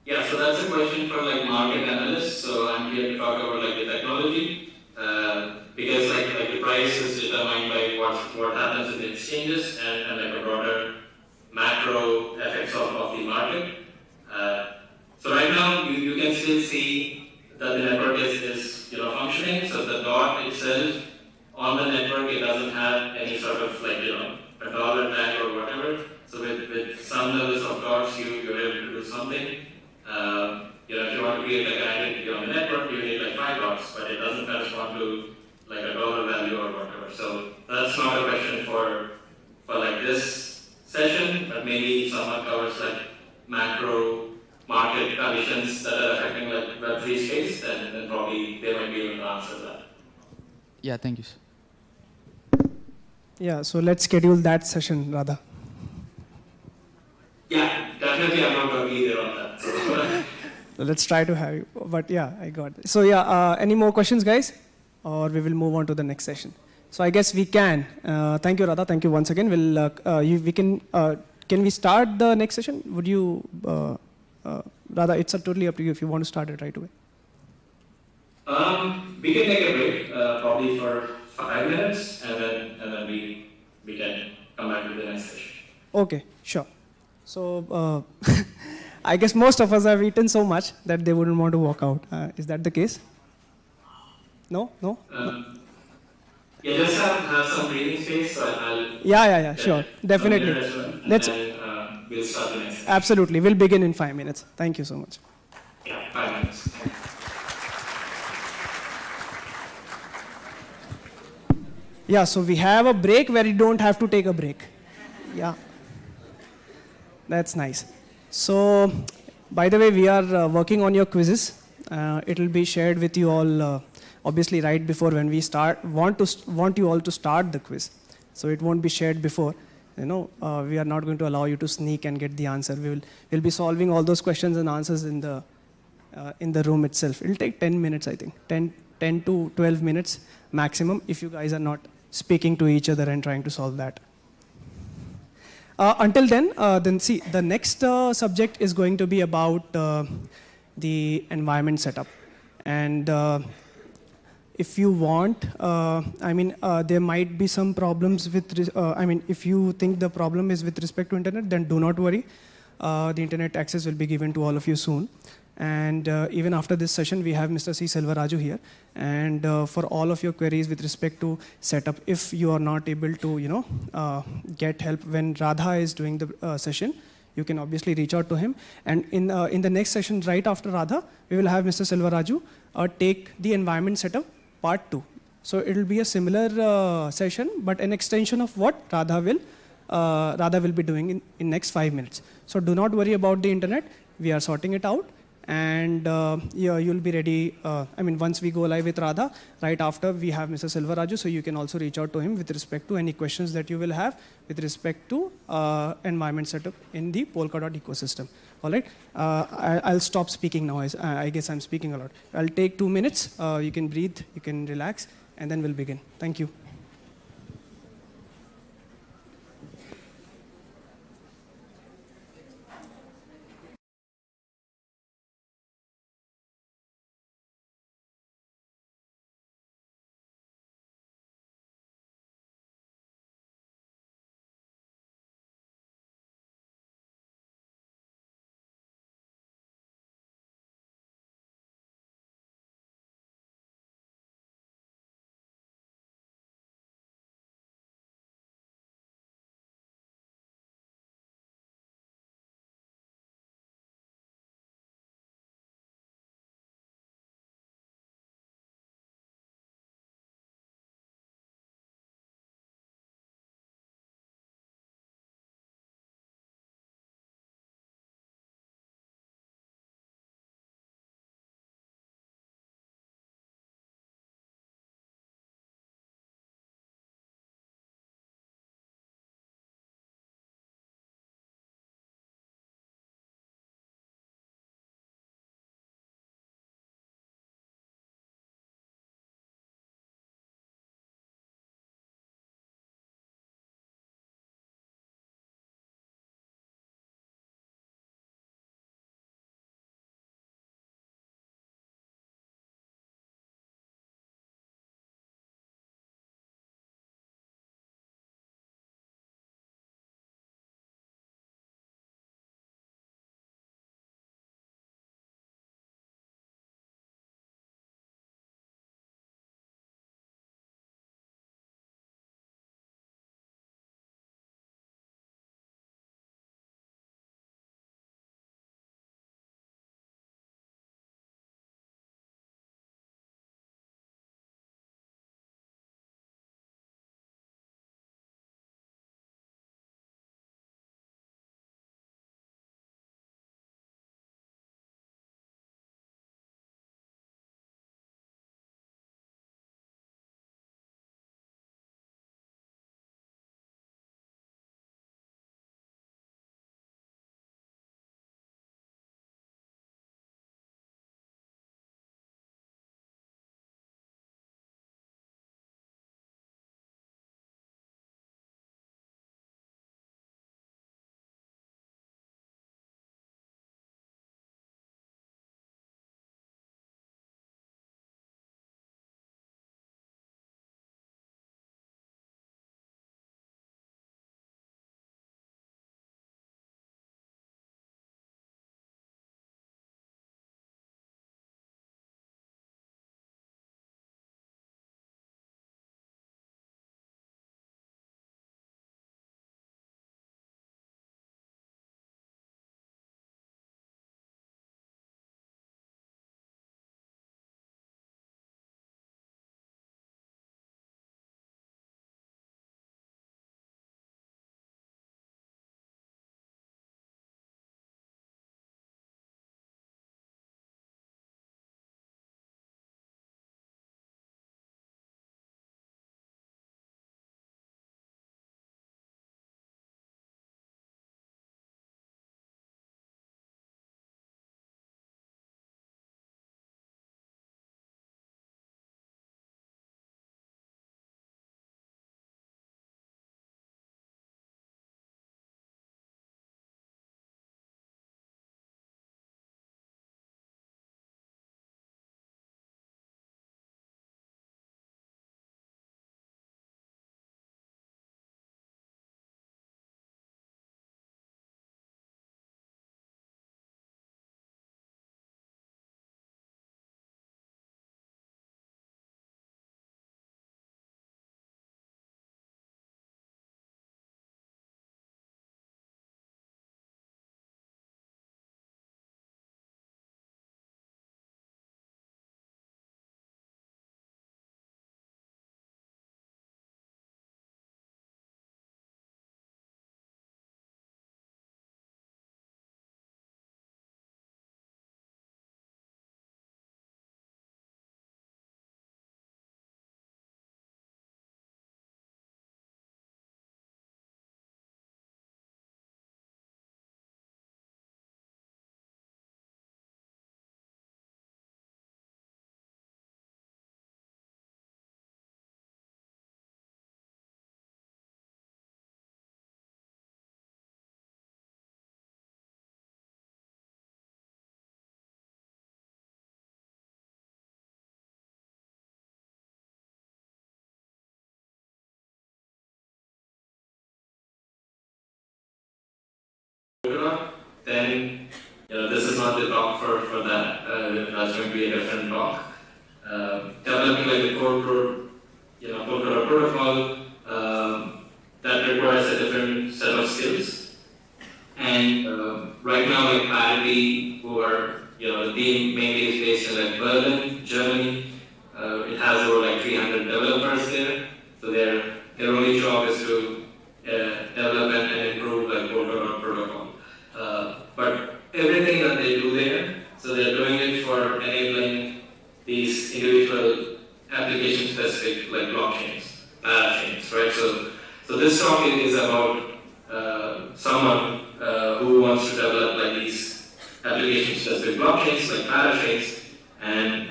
Yeah, so that's a question for like market analysts. So I'm here to talk about like the technology. Because like the price is determined by what happens in the exchanges and like a broader macro effects of the market. So right now you can still see that the network is functioning. So the dot itself on the network, it doesn't have any sort of like a dollar tag or whatever. So with some levels of dots you're able to do something. If you want to create like an identity on the network, you need like 5 dots, but it doesn't correspond to like a dollar value or whatever. So that's not a question for like this session, but maybe if someone covers like macro market conditions that are affecting like Web3 space, then probably they might be able to answer that. Yeah, thank you, sir. Yeah, so let's schedule that session, Radha. Yeah, definitely I'm not going to be there on that. So let's try to have you. But yeah, I got it. So yeah, any more questions, guys? Or we will move on to the next session. So I guess we can. Thank you, Radha. Thank you once again. Can we start the next session? Would you, Radha, it's totally up to you if you want to start it right away. We can take a break, probably for 5 minutes, and then we can come back to the next session. Okay, sure. So I guess most of us have eaten so much that they wouldn't want to walk out. Is that the case? No? No? Yeah, just have some breathing space, so I'll Yeah, sure. Definitely. as well, and Let's then we'll start the next session. absolutely. We'll begin in 5 minutes. Thank you so much. Yeah, 5 minutes. Yeah, so we have a break where you don't have to take a break. Yeah. That's nice. So, by the way, we are working on your quizzes. It will be shared with you all, obviously, right before when we start. Want you all to start the quiz, so it won't be shared before. We are not going to allow you to sneak and get the answer. We'll be solving all those questions and answers in the room itself. It'll take 10 minutes, I think, 10 to 12 minutes maximum, if you guys are not speaking to each other and trying to solve that. Until then see, the next subject is going to be about the environment setup. And if you want, there might be some problems with, if you think the problem is with respect to internet, then do not worry. The internet access will be given to all of you soon. And even after this session, we have Mr. C. Selvaraju here. And for all of your queries with respect to setup, if you are not able to, get help when Radha is doing the session, you can obviously reach out to him. And in the next session, right after Radha, we will have Mr. Selvaraju take the environment setup part 2. So it will be a similar session, but an extension of what Radha will be doing in next 5 minutes. So do not worry about the internet. We are sorting it out. And you'll be ready, once we go live with Radha, right after we have Mr. Selvaraju, so you can also reach out to him with respect to any questions that you will have with respect to environment setup in the Polkadot ecosystem. All right, I'll stop speaking now. I guess I'm speaking a lot. I'll take 2 minutes. You can breathe, you can relax, and then we'll begin. Thank you. Polkadot, then this is not the talk for that. That's going to be a different talk. Developing like the Polkadot protocol, that requires a different set of skills. And right now, like Parity, who are the team mainly is based in like Berlin, Germany. It has over like 300 developers there. So their only job is to develop and improve like Polkadot protocol. But everything that they do there, so they're doing it for enabling these individual application-specific like blockchains, parachains, right? So this talk is about someone who wants to develop like these application-specific blockchains, like parachains, and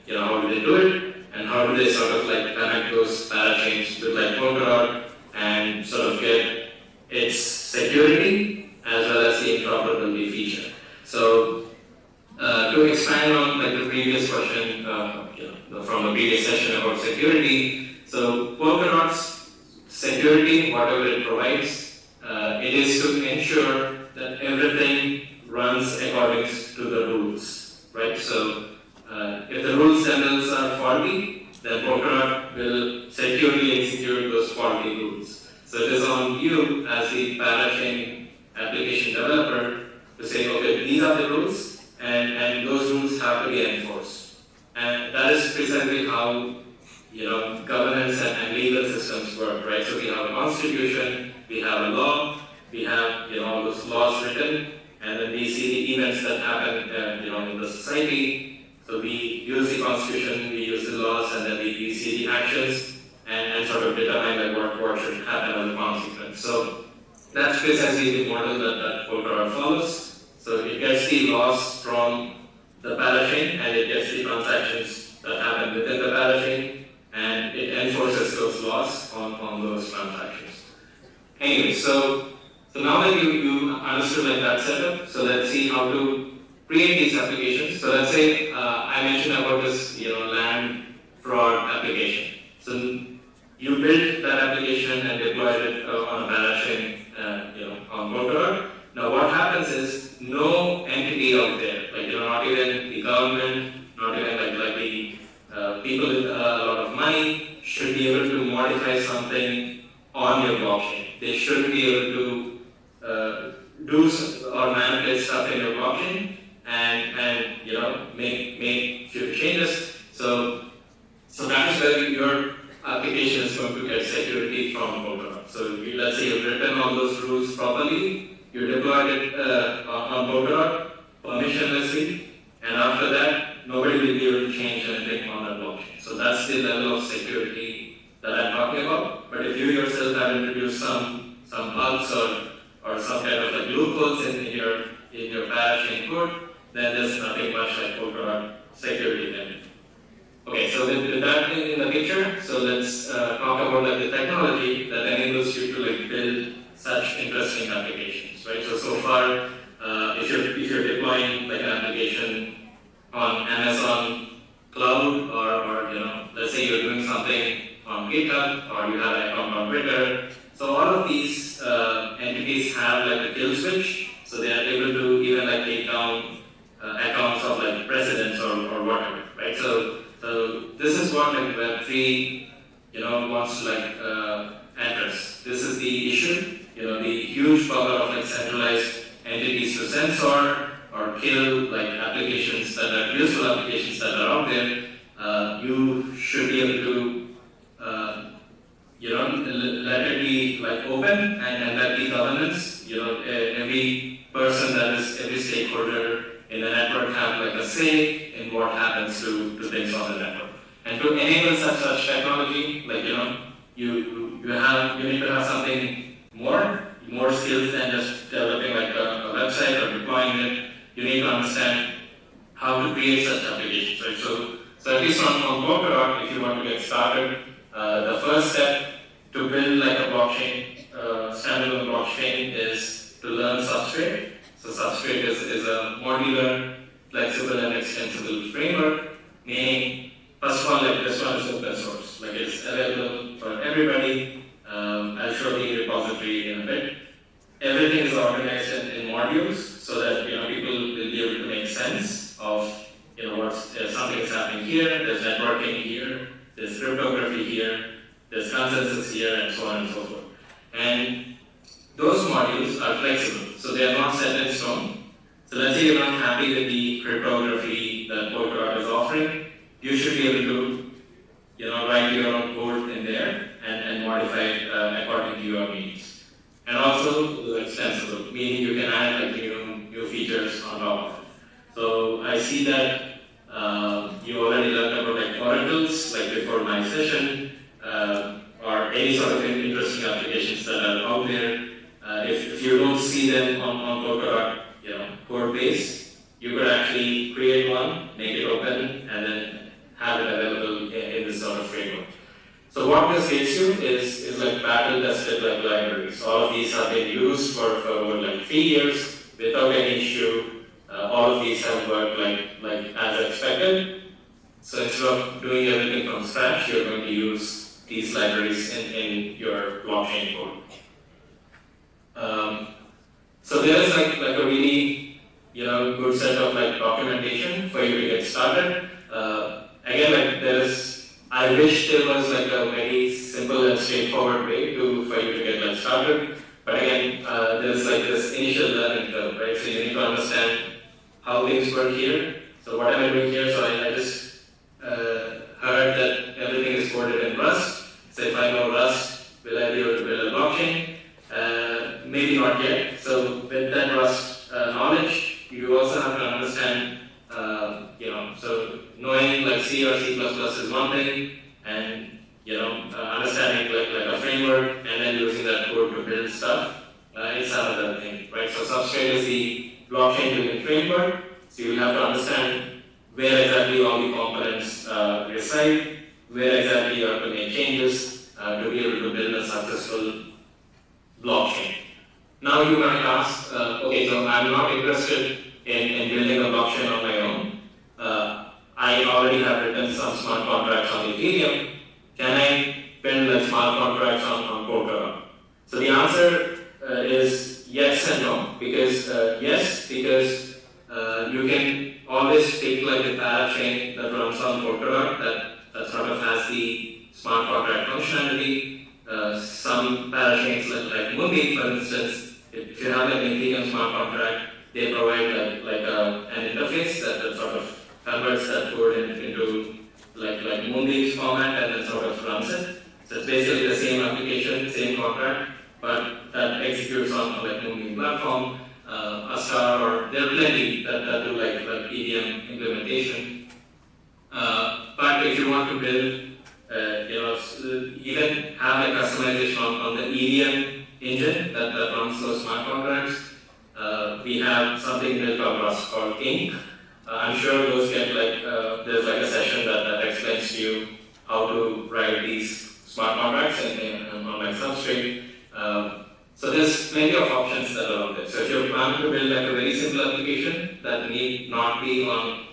how do they do it, and how do they sort of like connect those parachains with like Polkadot and sort of get its security as well as the interoperability feature. So to expand on like the previous question, from the previous session about security, so Polkadot's security, whatever it provides, it is to ensure that everything runs according to the rules, right? So if the rules themselves are faulty, then Polkadot will securely execute those faulty rules. So it is on you as the parachain application developer to say, okay, these are the rules, and those rules have to be enforced. And that is precisely how governance and legal systems work, right? So we have a constitution, we have a law, we have all those laws written, and then we see the events that happen in the society. So we use the constitution, we use the laws, and then we see the actions and sort of determine like what should happen as a consequence. So that's precisely the model that Polkadot follows. So it gets the laws from the parachain, and it gets the transactions that happen within the parachain, and it enforces those laws on those transactions. Anyway, so now that you understood like that setup, so let's see how to create these applications. So let's say I mentioned about this land fraud application. So you built that application and deployed it on a parachain, on Polkadot. Now what happens is no entity out there, like not even the government, not even like the people with a lot of money should be able to modify something on your blockchain. They shouldn't be able to do or manipulate stuff in your blockchain and make few changes. So that is where your application is going to get security from Polkadot. So let's say you've written all those rules properly, you deployed it on Polkadot permissionlessly, and after that, nobody will be able to change anything on that blockchain. So that's the level of security that I'm talking about. But if you yourself have introduced some bugs or some kind of like loopholes in your parachain code, then there's nothing much like Polkadot security then. Okay, so with that in the picture, so let's talk about like the technology that enables you to like build such interesting applications, right? So far, if you're deploying like an application on Amazon Cloud, or let's say you're doing something on GitHub, or you have an account on Twitter. So all of these entities have like a kill switch, so they are able to even like take down accounts of like presidents or whatever, right? So this is what like Web3 wants to like address. This is the issue, the huge power of like centralized entities to censor or kill like applications that are useful applications that are out there. You should be able to let it be like open and let the governance, every person that is every stakeholder in the network have like a say in what happens to things on the network. And to enable such technology, like you need to have something more skills than just developing like a website or deploying it. You need to understand how to create such applications, right? So at least on Polkadot, if you want to get started, the first step to build like a blockchain, standalone blockchain, is to learn Substrate. So Substrate is a modular, flexible, and extensible framework, meaning, first of all, like this one is open source. Like it's available for everybody. I'll show the repository in a bit. Everything is organized in something is happening here, there's networking here, there's cryptography here, there's consensus here, and so on and so forth. And those modules are flexible, so they are not set in stone. So let's say you're not happy with the cryptography that Polkadot is offering, you should be able to, write your own code in there and modify it according to your needs. And also extensible, meaning you can add like new features on top of it. So I see that you already learned about like oracles, like before my session, or any sort of interesting applications that are out there. If you don't see them on Polkadot, code base, you could actually create one, make it open, and then have it available in this sort of framework. So what this gets you is like battle-tested like libraries. All of these have been used for over like 3 years without any issue. All of these have worked like as expected. So instead of doing everything from scratch, you're going to use these libraries in your blockchain code. So there is like a really good set of like documentation for you to get started. Again, like I wish there was like a very simple and straightforward way for you to get like started. But again, there's like this initial learning curve, right? So you need to understand how things work here. So what am I doing here? So I just heard that everything is coded in Rust. So if I know Rust, will I be able to build a blockchain? Maybe not yet. So with that Rust knowledge, you also have to understand, so knowing like C or C++ is one thing, and understanding like a framework and then using that code to build stuff is another thing, right? So Substrate is the blockchain building framework. So you have to understand where exactly all the components reside, where exactly you have to make changes to be able to build a successful blockchain. Now you might ask, okay, so I'm not interested in building a blockchain on my own. I already have written some smart contracts on Ethereum. Can I build like smart contracts on Polkadot? So the answer is yes and no. Because yes, because you can always pick like a parachain that runs on Polkadot that sort of has the smart contract functionality. Some parachains like Moonbeam, for instance, if you have like an Ethereum smart contract, they provide an interface that sort of converts that code into like Moonbeam's format and then sort of runs it. So it's basically the same application, same contract, but that executes on like Moonbeam platform, Astar, or there are plenty that do like EVM implementation. But if you want to build, even have a customization on the EVM engine that runs those smart contracts, we have something built on Rust called Ink. I'm sure those get there's like a session that explains to you how to write these smart contracts on like Substrate. So there's plenty of options that are out there. So if you're planning to build like a very simple application that need not be on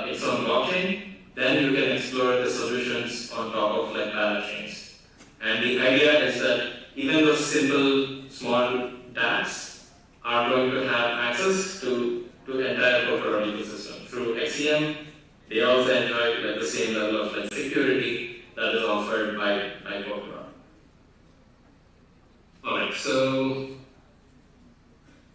its own blockchain, then you can explore the solutions on top of like parachains. And the idea is that even those simple small dApps are going to have access to the entire Polkadot ecosystem through XCM. They also enjoy like the same level of like security that is offered by Polkadot. Alright, so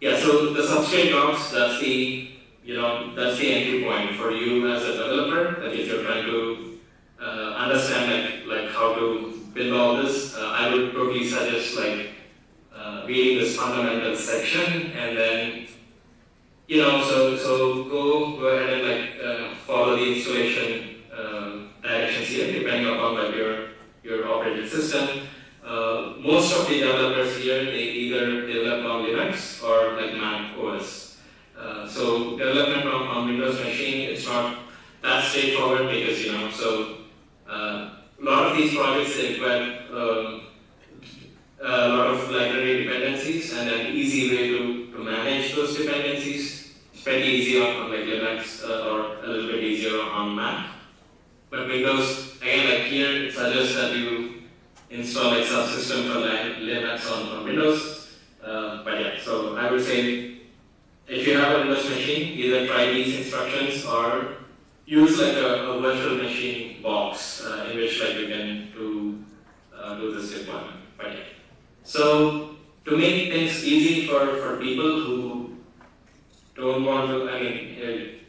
yeah, so the Substrate docs, that's the entry point for you as a developer. That if you're trying to understand like how to build all this, I would probably suggest reading this fundamental section, and then so go ahead and follow the installation directions here, depending upon like your operating system. Most of the developers here, they either develop on Linux or like Mac OS. So development on Windows machine, it's not that straightforward because a lot of these projects, they require a lot of library dependencies and an easy way to manage those dependencies. It's pretty easy on like Linux or a little bit easier on Mac. But Windows, again, like here, it suggests that you install like subsystem for Linux on Windows. But yeah, so I would say if you have a Windows machine, either try these instructions or use like a virtual machine box in which like you can do this deployment. But yeah. So to make things easy for people who don't want to,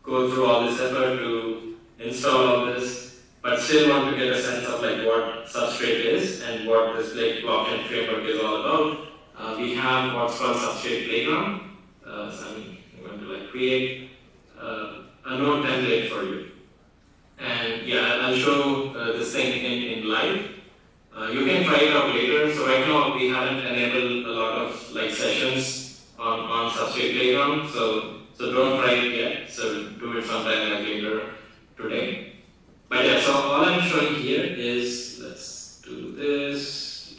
go through all this effort to install all this, but still want to get a sense of like what Substrate is and what this blockchain framework is all about, we have what's called Substrate Playground. So I'm going to like create a node template for you. And yeah, I'll show this thing in live. You can try it out later. So right now we haven't enabled a lot of like sessions on Substrate Playground. So don't try it yet. So do it sometime like later today. But yeah, so all I'm showing here is, let's do this.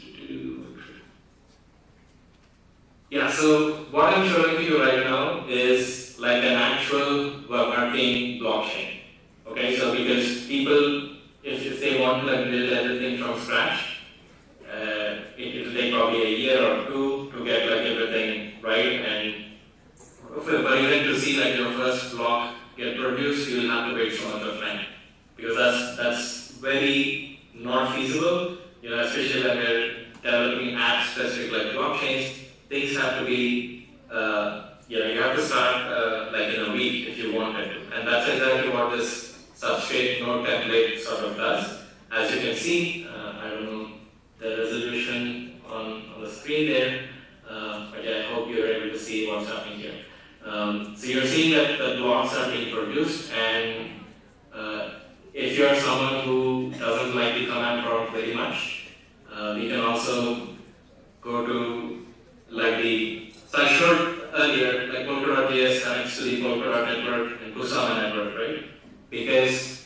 Yeah, so what I'm showing to you right now is like an actual working blockchain. Okay, so because people, if they want to like build everything from scratch, it will take probably a year or two to get like everything right, and for even to see like your first block get produced, you will have to wait so much of time, because that's very not feasible. You know, especially when we're developing apps specific like blockchains, things have to be, you have to start like in a week if you wanted to, and that's exactly what this Substrate node template sort of does. As you can see, I don't know the resolution on the screen there, but yeah, I hope you're able to see what's happening here. So you're seeing that the blocks are being produced, and if you're someone who doesn't like the command prompt very much, we can also go to like so I showed earlier, like Polkadot.js connects to the Polkadot network and Kusama network, right? Because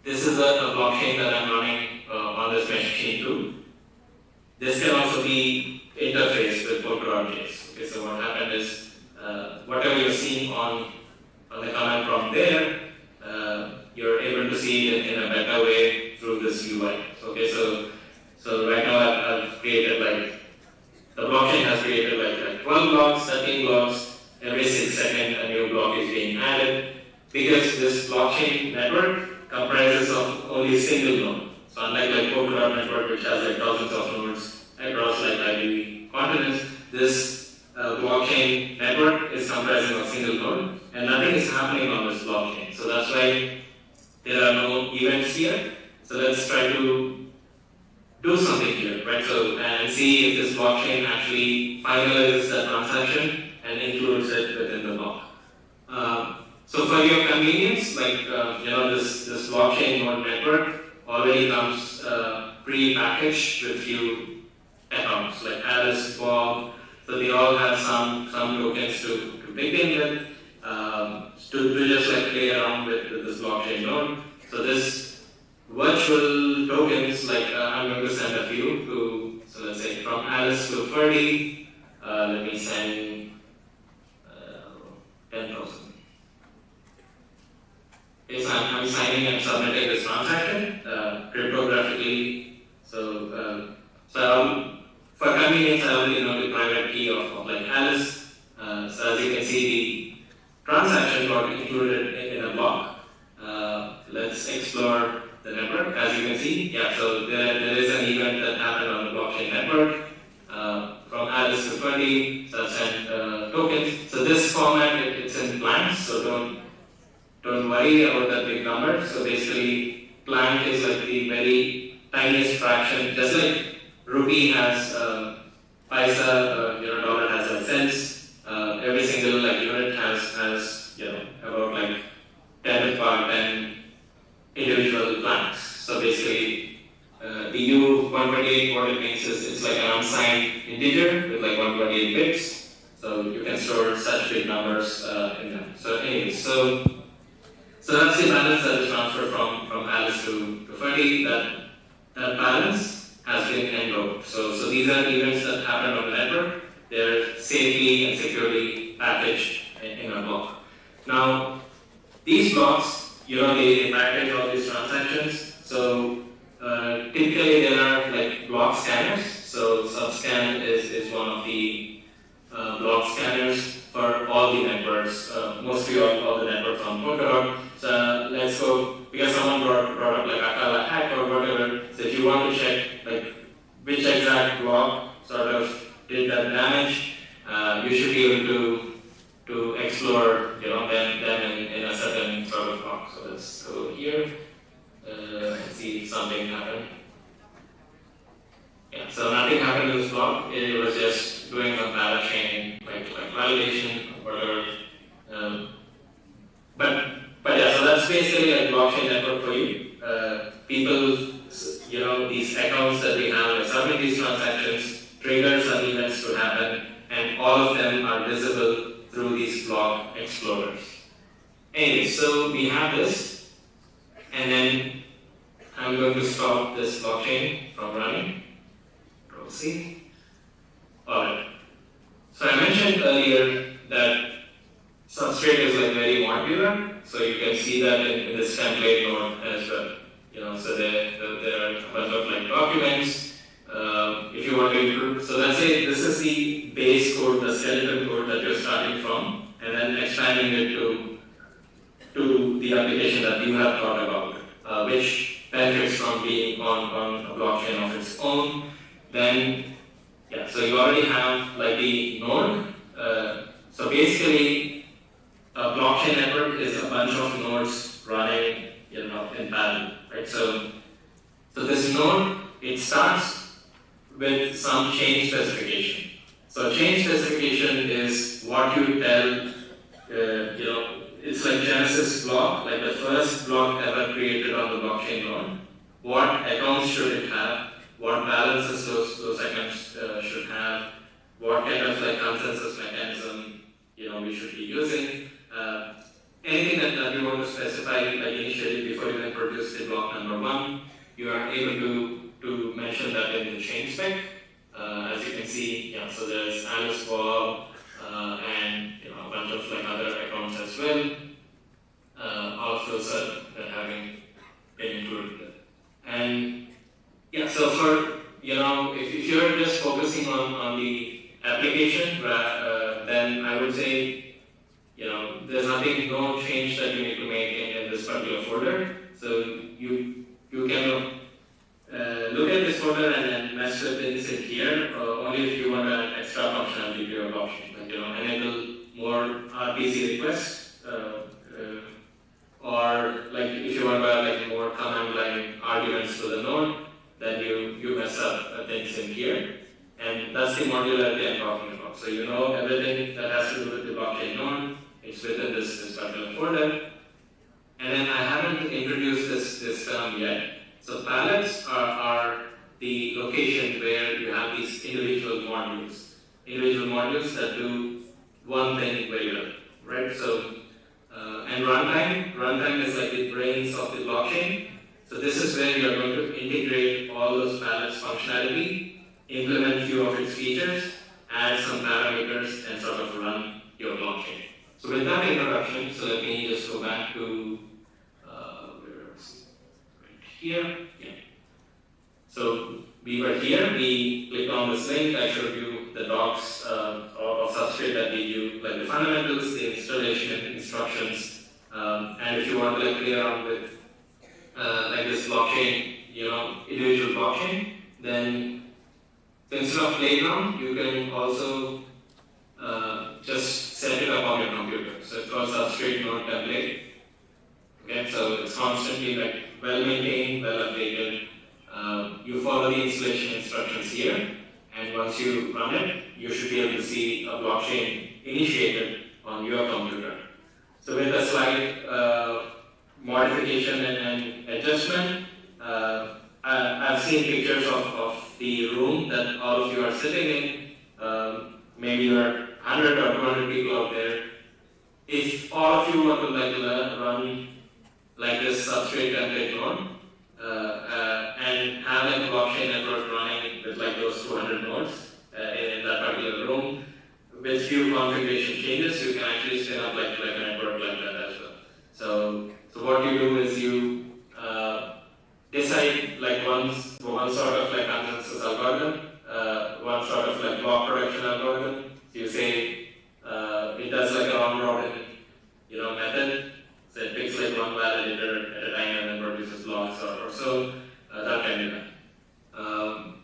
this is a blockchain that I'm running on this machine too. This can also be interfaced with Polkadot.js. Okay, so what happened is, whatever you're seeing on the command prompt there, you're able to see it in a better way through this UI. Okay, so right now I've created like, the blockchain has created like 12 blocks, 13 blocks, every 6 seconds a new block is being added, because this blockchain network comprises of only a single node. So unlike like Polkadot network, which has like thousands of nodes across like IBC continents, this blockchain network is comprising of a single node, and nothing is happening on this blockchain. So that's why there are no events here. So let's try to do something here, right? So, and see if this blockchain actually finalizes the transaction and includes it within the block. So for your convenience, like, this blockchain node network already comes pre-packaged with few accounts, like Alice, Bob, so they all have some tokens to begin with, to just like play around with this blockchain node. So this virtual tokens, like I'm going to send a few to, so let's say from Alice to Ferdy, let me send 10,000. Okay, so I'm signing and submitting this transaction cryptographically. So, for convenience, I only know the private key of like Alice. So as you can see, the transaction got included in a block. Let's explore the network. As you can see, yeah, so there is an event that happened on the blockchain network from Alice to 20, so I've sent tokens. So this format, it's in blanks, so don't worry about that big number. So basically, blank is like the very tiniest fraction, just like rupee has paisa, dollar has like cents. Every single like unit has about like 10 to the power 10 individual blanks. So basically, the U128, what it means is it's like an unsigned integer with like 128 bits. So you can store such big numbers in them. So anyways, so that's the balance that is transferred from Alice to Ferdy. That balance has been enrolled. So these are events that happen on the network. They're safely and securely packaged in a block. Now, these blocks, they package all these transactions. So typically there are like block scanners. So Subscan is one of the block scanners for all the networks, mostly all the networks on Polkadot. So block. So let's go here and see if something happened. Yeah, so nothing happened in this block. It was just doing a parachain, like validation or whatever. But yeah, so that's basically a blockchain network for you. People, these accounts that we have, like submit these transactions, trigger some events to happen, and all of them are visible through these block explorers. Anyway, so we have this, and then I'm going to stop this blockchain from running. Proceed. Alright. So I mentioned earlier that substrate is like very modular, so you can see that in this template node as well. So there are a bunch of like documents. If you want to include, so let's say this is the base code, the skeleton code that you're starting from, and then expanding it to the application that you have thought about, which benefits from being on a blockchain of its own. Then, yeah, so you already have like the node. So basically, a blockchain network is a bunch of nodes running, in parallel, right? So this node, it starts with some chain specification. So chain specification is what you tell, it's like Genesis block, like the first block ever created on the blockchain node. What accounts should it have? What balances those accounts should have? What kind of like consensus mechanism we should be using? Anything that you want to specify like initially before you can produce the block number 1, you are able to mention that in the chain spec. As you can see, yeah, so there's Alice, Bob, and a bunch of like other accounts as well. All of those are having been included. And yeah, so for if you're just focusing on the application, then I would say there's no change that you need to make in this particular folder. So you can look at this folder and then mess with things in here, only if you want to add extra functionality to your blockchain, like enable more RPC requests, or like if you want to add like more command line arguments to the node, then you mess up things in here. And that's the modularity I'm talking about. So everything that has to do with the blockchain node, it's within this particular folder. And then I haven't introduced this term yet. So palettes are the location where you have these individual modules that do one thing very well, right? So, and runtime is like the brains of the blockchain. So this is where you are going to integrate all those palettes functionality, implement few of its features, add some parameters, and sort of run your blockchain. So with that introduction, so let me just go back to right here. Yeah. So we were here, we clicked on this link, I showed you the docs of substrate that we do, like the fundamentals, the installation instructions, and if you want to play around with like this blockchain, individual blockchain, then instead of playground, you can also just set it up on your computer. So it's called substrate node template. Okay, so it's constantly like well maintained, well updated. You follow the installation instructions here, and once you run it, you should be able to see a blockchain initiated on your computer. So with a slight modification and adjustment, I've seen pictures of the room that all of you are sitting in. Maybe there are 100 or 200 people out there. If all of you want to run like this substrate template node and have a blockchain network running with like those 200 nodes in that particular room, with few configuration changes, you can actually spin up like a network like that as well. So what you do is you decide like one sort of like consensus algorithm, one sort of like block production algorithm. You say it does like a round robin, method. So it picks like one validator at a time and then produces blocks or so. That can be done.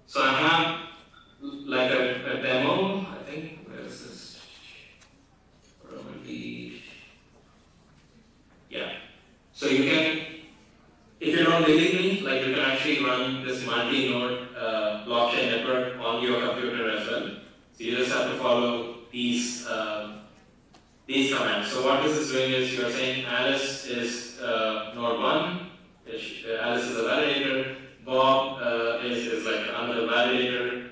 So I have like a demo. I think where is this? Probably. Yeah. So you can, if you don't believe me, like you can actually run this multi-node blockchain network on your computer as well. So you just have to follow these commands. So what this is doing is you're saying Alice is node 1, Alice is a validator, Bob is like another validator.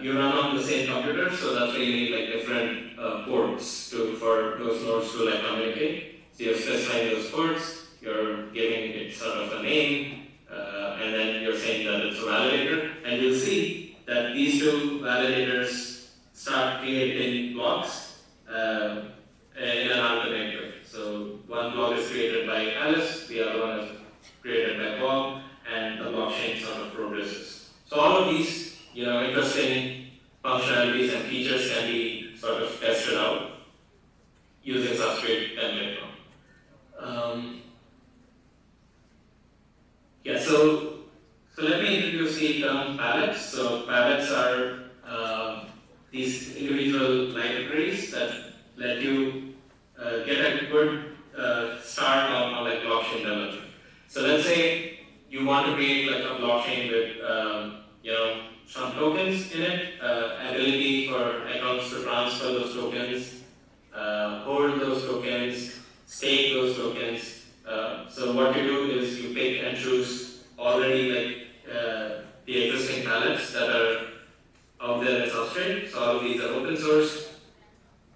You run on the same computer, so that's why you need like different ports for those nodes to like communicate. So you're specifying those ports, you're giving it sort of a name, and then you're saying that it's a validator, and you'll see that these two validators start creating blocks in an alternate way. So one block is created by Alice, the other one is created by Bob, and the blockchain sort of progresses. So all of these, interesting functionalities and features can be sort of tested out using Substrate template. So let me introduce the term palettes. So palettes are these individual libraries that let you get a good start on like blockchain development. So let's say you want to create like a blockchain with some tokens in it, ability for accounts to transfer those tokens, hold those tokens, stake those tokens. So what you do is you pick and choose already like the existing palettes that are out there in Substrate. So all of these are open source,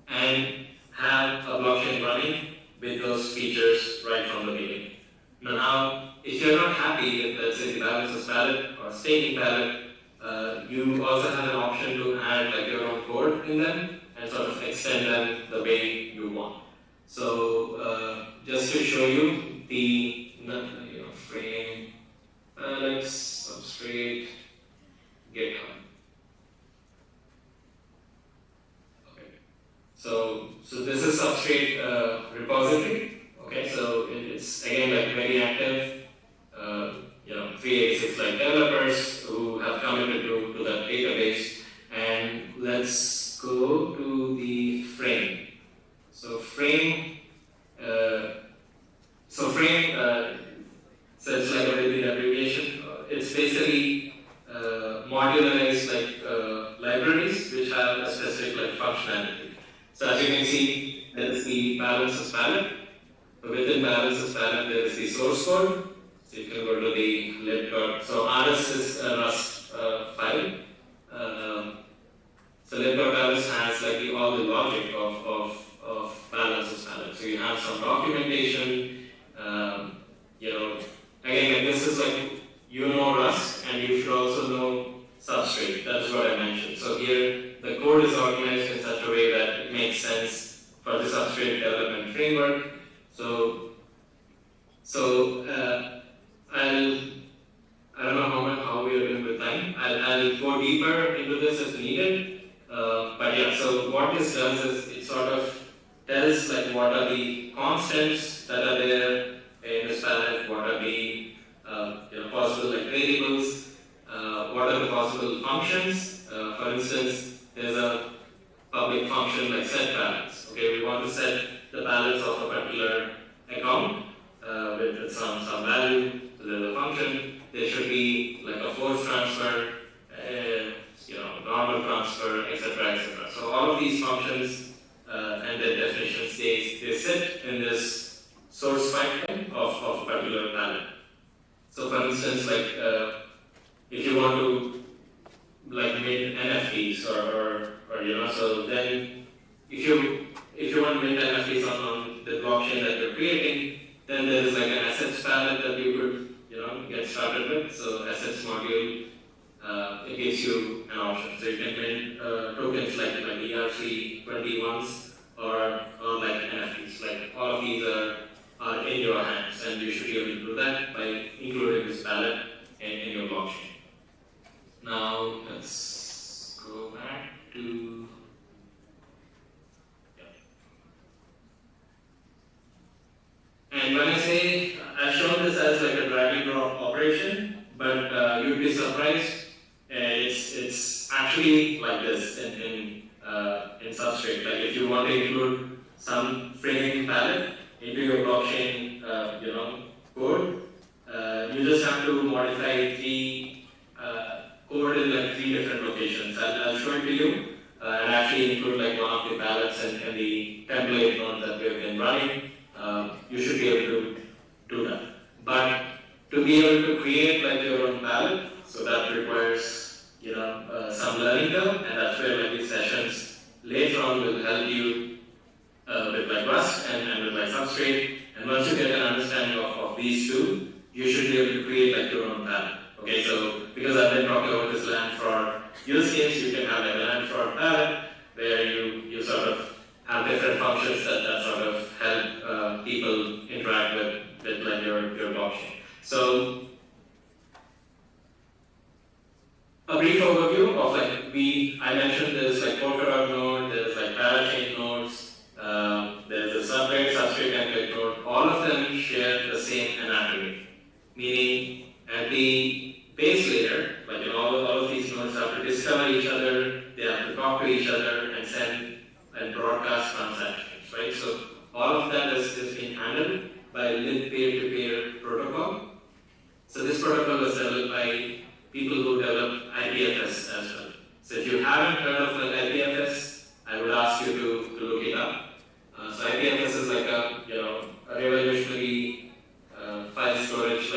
and have a blockchain running with those features right from the beginning. Now, if you're not happy with, let's say, the balances palette or staking palette, you also have an option to add like your own code in them and sort of extend them the way you want. So just to show you the frame, let's Substrate GitHub. Okay. So this is Substrate repository. Okay, so it's again like very active. 386 like developers who have committed to that database. And let's go to the frame. So frame, so it's like a built-in abbreviation. It's basically modularized like libraries which have a specific like functionality. So as you can see, there is the balances palette. Within balances palette, there is the source code. So you can go to the lib. So RS is a Rust file. So lib.rs has like all the logic of balances palette. So you have some documentation. Again, like this is like Rust, and you should also know Substrate. That is what I mentioned. So here the code is organized in such a way that it makes sense for the Substrate development framework. I don't know how we are doing with time. I'll go deeper into this if needed. But yeah, so what this does is it sort of tells like what are the constants that are there in this palette, what are the possible like variables, what are the possible functions. For instance, there's a public function like set balance. Okay, we want to set the balance of a particular account with some value. So there's a function. There should be like a force transfer, normal transfer, etc., etc. So all of these functions and their definitions, they sit in this source file of a particular palette. So for instance, like if you want to like mint NFTs or so then if you want to mint NFTs on the blockchain that you're creating, then there is like an assets palette that you could get started with. So assets module, it gives you an option. So you can mint tokens like ERC21s or like NFTs. Like all of these are in your hands, and you should be able to do that by including this palette in your blockchain. Now let's go back to And when I say, I've shown this as like a drag and drop operation, but you'd be surprised. It's actually like this in Substrate. Like if you want to include some framing palette into your blockchain, be able to create like your own palette. So that requires, some learning curve, and that's where like these sessions later on will help you with like Rust and with like Substrate. And once you get an understanding of these two, you should be able to create like your own palette. Okay, so because I've been talking about this land fraud use case, you can have like a land fraud palette where you sort of have different functions that sort of help people interact with like your blockchain. So a brief overview of like I mentioned there's like Polkadot node, there's like parachain nodes, there's a substrate template node. All of them share the same anatomy, meaning at the base layer, like all of these nodes have to discover each other, they have to talk to each other and send and broadcast transactions, right? So all of that is being handled by lit peer-to-peer protocol. So this protocol was developed by people who developed IPFS as well. So if you haven't heard of like IPFS, I would ask you to look it up. So IPFS is like a revolutionary file storage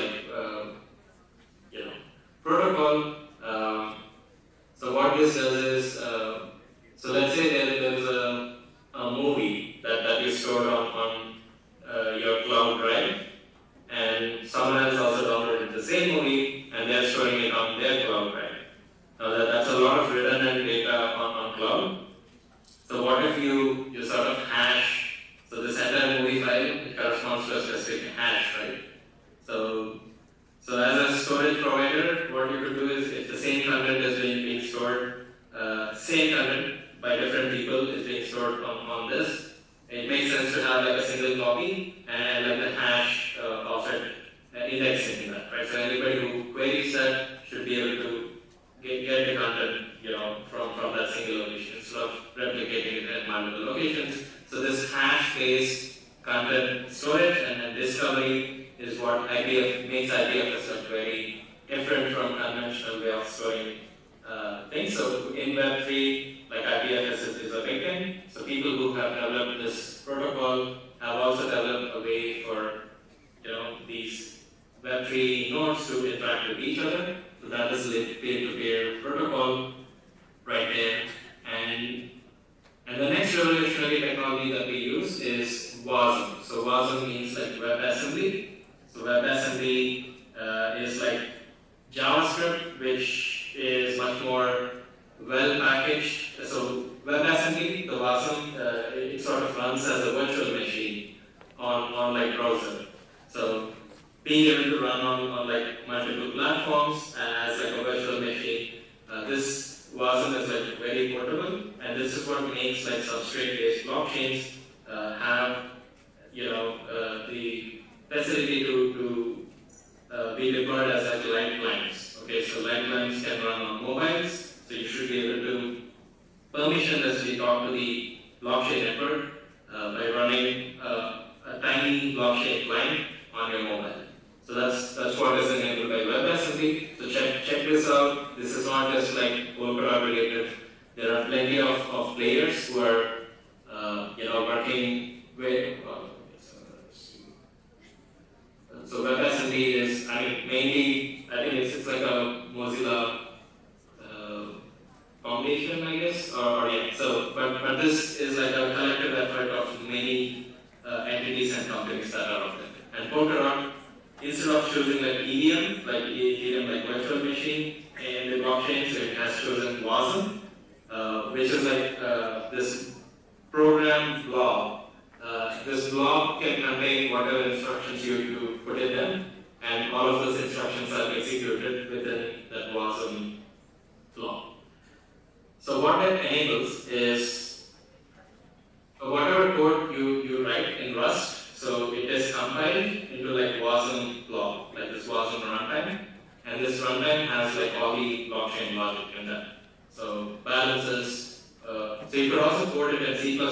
protocol. So what this does is, so let's say there's a movie that you stored on your cloud drive, and someone else also downloaded the same movie and they're storing it on their cloud drive. Now that's a lot of redundant data on cloud. So what if you sort of hash, so this entire movie file, it corresponds to a specific hash, right? So as a storage provider, what you could do is if the same content is being stored, same content by different people is being stored on this, it makes sense to have like a single copy and like the hash offset indexing that, right? So anybody who queries that should be able to get the content, from that single location instead of replicating it at multiple locations. So this hash-based content storage and discovery is what makes IPFS look very different from conventional way of storing things. So in Web3, like IPFS is a big thing. So people who have developed this protocol have also developed a way for these Web3 nodes to interact with each other. So that is lit peer-to-peer protocol right there. And the next revolutionary technology that we use is WASM. So WASM means like WebAssembly. So WebAssembly is like JavaScript, which is much more well packaged. So WebAssembly, the WASM, it sort of runs as a virtual machine on like browser. So being able to run on like multiple platforms as like a virtual machine, this WASM is like very portable, and this is what makes like substrate-based blockchains have the facility to be deployed as like light clients. Okay, so light clients can run on mobiles, so you should be able to permissionlessly talk to the blockchain network by running a tiny blockchain client on your mobile. So that's what is enabled by WebAssembly. So check this out. This is not just like Polkadot related. There are plenty of players who are working with. So WebAssembly is, mainly, I think it's like a Mozilla foundation, I guess, or yeah. So, but this is like a collective effort of many entities and companies that are out there. And Polkadot, instead of choosing like EVM, like virtual machine in the blockchain, so it has chosen WASM, which is like this program blob. This blob can contain whatever instructions you put in them, and all of those instructions are executed within that WASM blob. So what that enables is whatever code you write in Rust, so it is compiled into like WASM blob, like this WASM runtime, and this runtime has like all the blockchain logic in that. So balances. So you could also code it in C++ or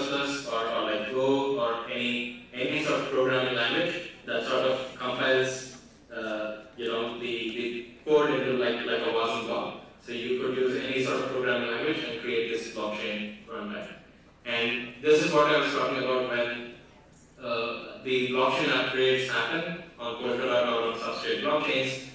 like Go or any sort of programming language that sort of compiles the code into like a WASM blob. So you could use any sort of programming language and create this blockchain runtime. And this is what I was talking about when the blockchain upgrades happen on Polkadot or on substrate blockchains,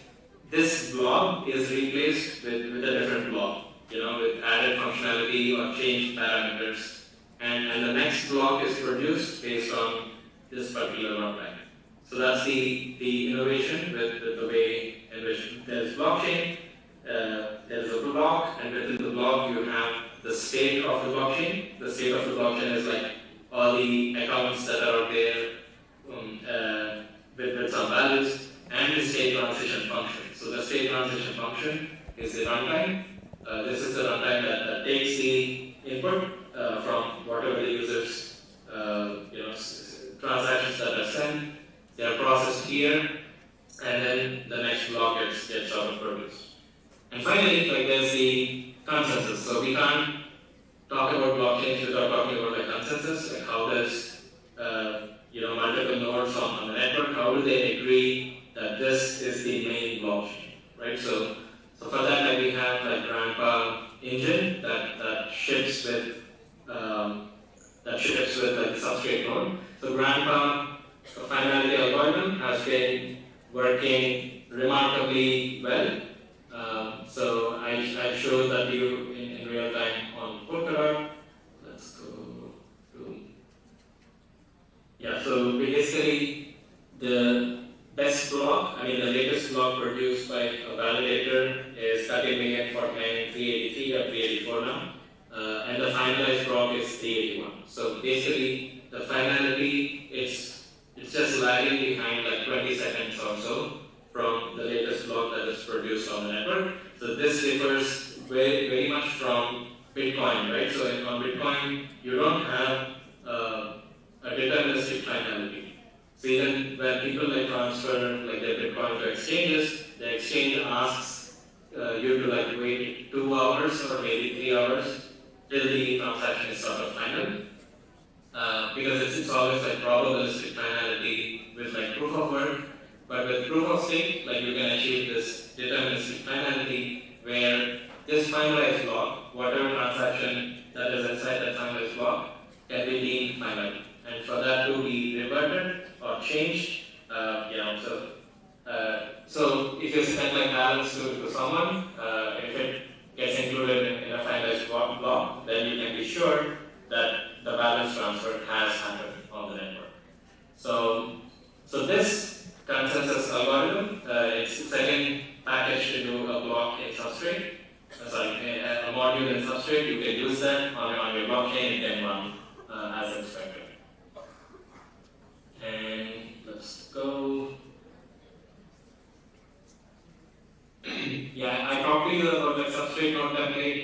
this blob is replaced with a different blob, with added functionality or changed parameters. And the next block is produced based on this particular runtime. So that's the innovation with the way in which there's blockchain, there's a block, and within the block you have the state of the blockchain. The state of the blockchain is like all the accounts that are out there with some values, and the state transition function. So the state transition function is the runtime. This is the runtime that takes the input from whatever the user's transactions that are sent. They are processed here, and then the next block gets out of produced. And finally, there's the consensus. So we can't talk about blockchains without talking about consensus. Like how does multiple nodes on the network, how do they agree that this is the main blockchain, right? So for that, we have Grandpa engine that ships with the substrate node. So Grandpa finality algorithm has been working remarkably well. So I showed that you in real time on Polkadot. Let's go to, so basically the best block, the latest block produced by a validator is 13,049,383 or 384 now. And the finalized block is 381. So basically the finality, it's just lagging behind 20 seconds or so from the latest block that is produced on the network. So this differs very, very much from Bitcoin, right? So on Bitcoin, you don't have a deterministic finality. So even when people transfer their Bitcoin to exchanges, the exchange asks you to wait 2 hours or maybe 3 hours till the transaction is sort of final. Because it's always probabilistic finality with proof of work, but with proof of stake, you can achieve this deterministic finality where this finalized block, whatever transaction that is inside that finalized block, can be deemed final. And for that to be reverted or changed, so if you send balance to someone, if it gets included in a finalized block, then you can be sure that the balance transfer has happened on the network. So this consensus algorithm, it's the second package to do a block in substrate. A module in substrate. You can use that on your blockchain. It can run as expected. And let's go. I talked to you about the substrate node template.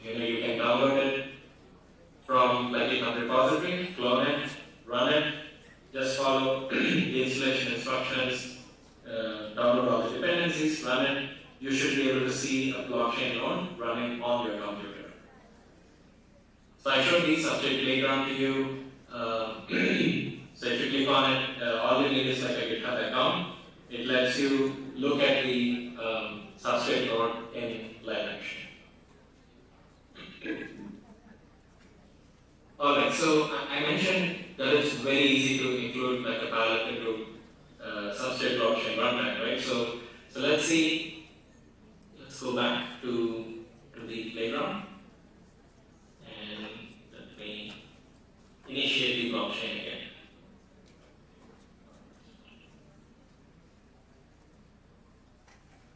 You can download it from GitHub repository, clone it, run it, just follow the installation instructions, download all the dependencies, run it. You should be able to see a blockchain node running on your computer. So I showed the substrate playground to you. So if you click on it, all you need is a GitHub account. It lets you look at the substrate node in live action. Alright, so I mentioned that it's very easy to include a palette into substrate blockchain runtime, right? So let's see, let's go back to the playground and let me initiate the blockchain again.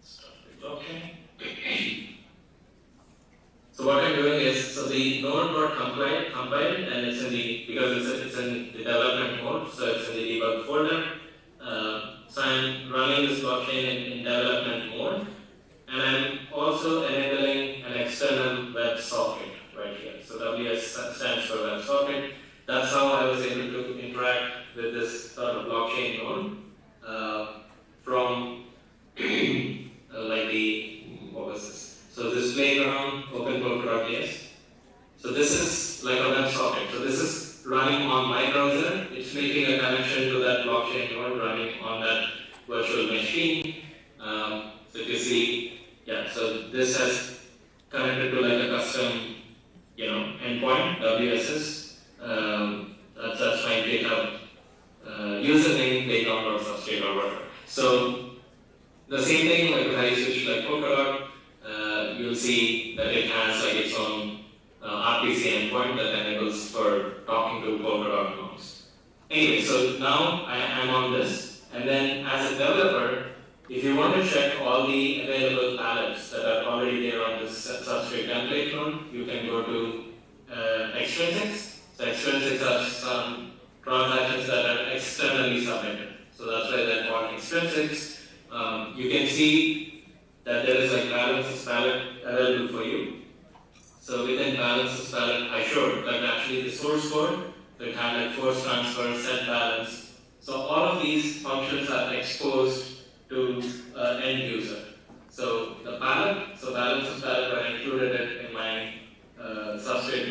Start the blockchain. So what I'm doing is, so the node got compiled, and it's in the, because it's in the development mode, so it's in the debug folder. So I'm running this blockchain in development mode, and I'm also enabling an external web socket right here. So WS stands for web socket. That's how I was able to interact with this sort of blockchain node from what was this? So this playground, OpenPolkadot.js. So this is like a web socket. So this is running on my browser. It's making a connection to that blockchain node running on that virtual machine. So if you see, so this has connected to a custom, endpoint, WSS. That's my GitHub username, playground.substrate. whatever. So the same thing, like when I switch like Polkadot, you'll see that it has like its own RPC endpoint that enables for talking to Polkadot nodes. Anyway, so now I am on this, and then as a developer, if you want to check all the available palettes that are already there on this substrate template node, you can go to extrinsics. So extrinsics are some transactions that are externally submitted. So that's why they're called extrinsics. You can see that there is like balances palette available for you. So within balances palette, I showed like actually the source code. So it had like force transfer, set balance. So all of these functions are exposed to end user. So the palette, so balances palette, I included in my substrate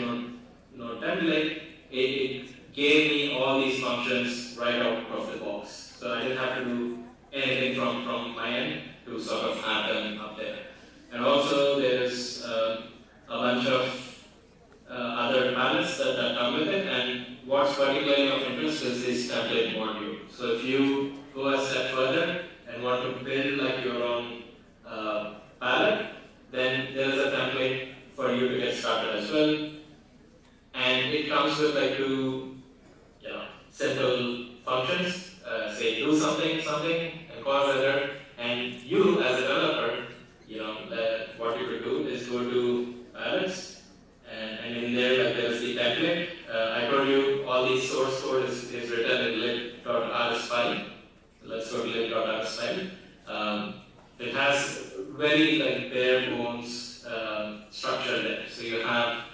node template. It gave me all these functions right out of the box. So I didn't have to do anything from my end to sort of have them up there. And also there's a bunch of other palettes that come with it, and what's particularly of interest is this template module. So if you go a step further and want to build like your own palette, then there is a template for you to get started as well. And it comes with like two simple functions, say do something, and cause error. And you as a developer, what you could do is go to palettes, and in there like there's the template. I told you all the source code is written in lit.rs file. So let's go to lit.rs file. It has very like bare bones structure there. So you have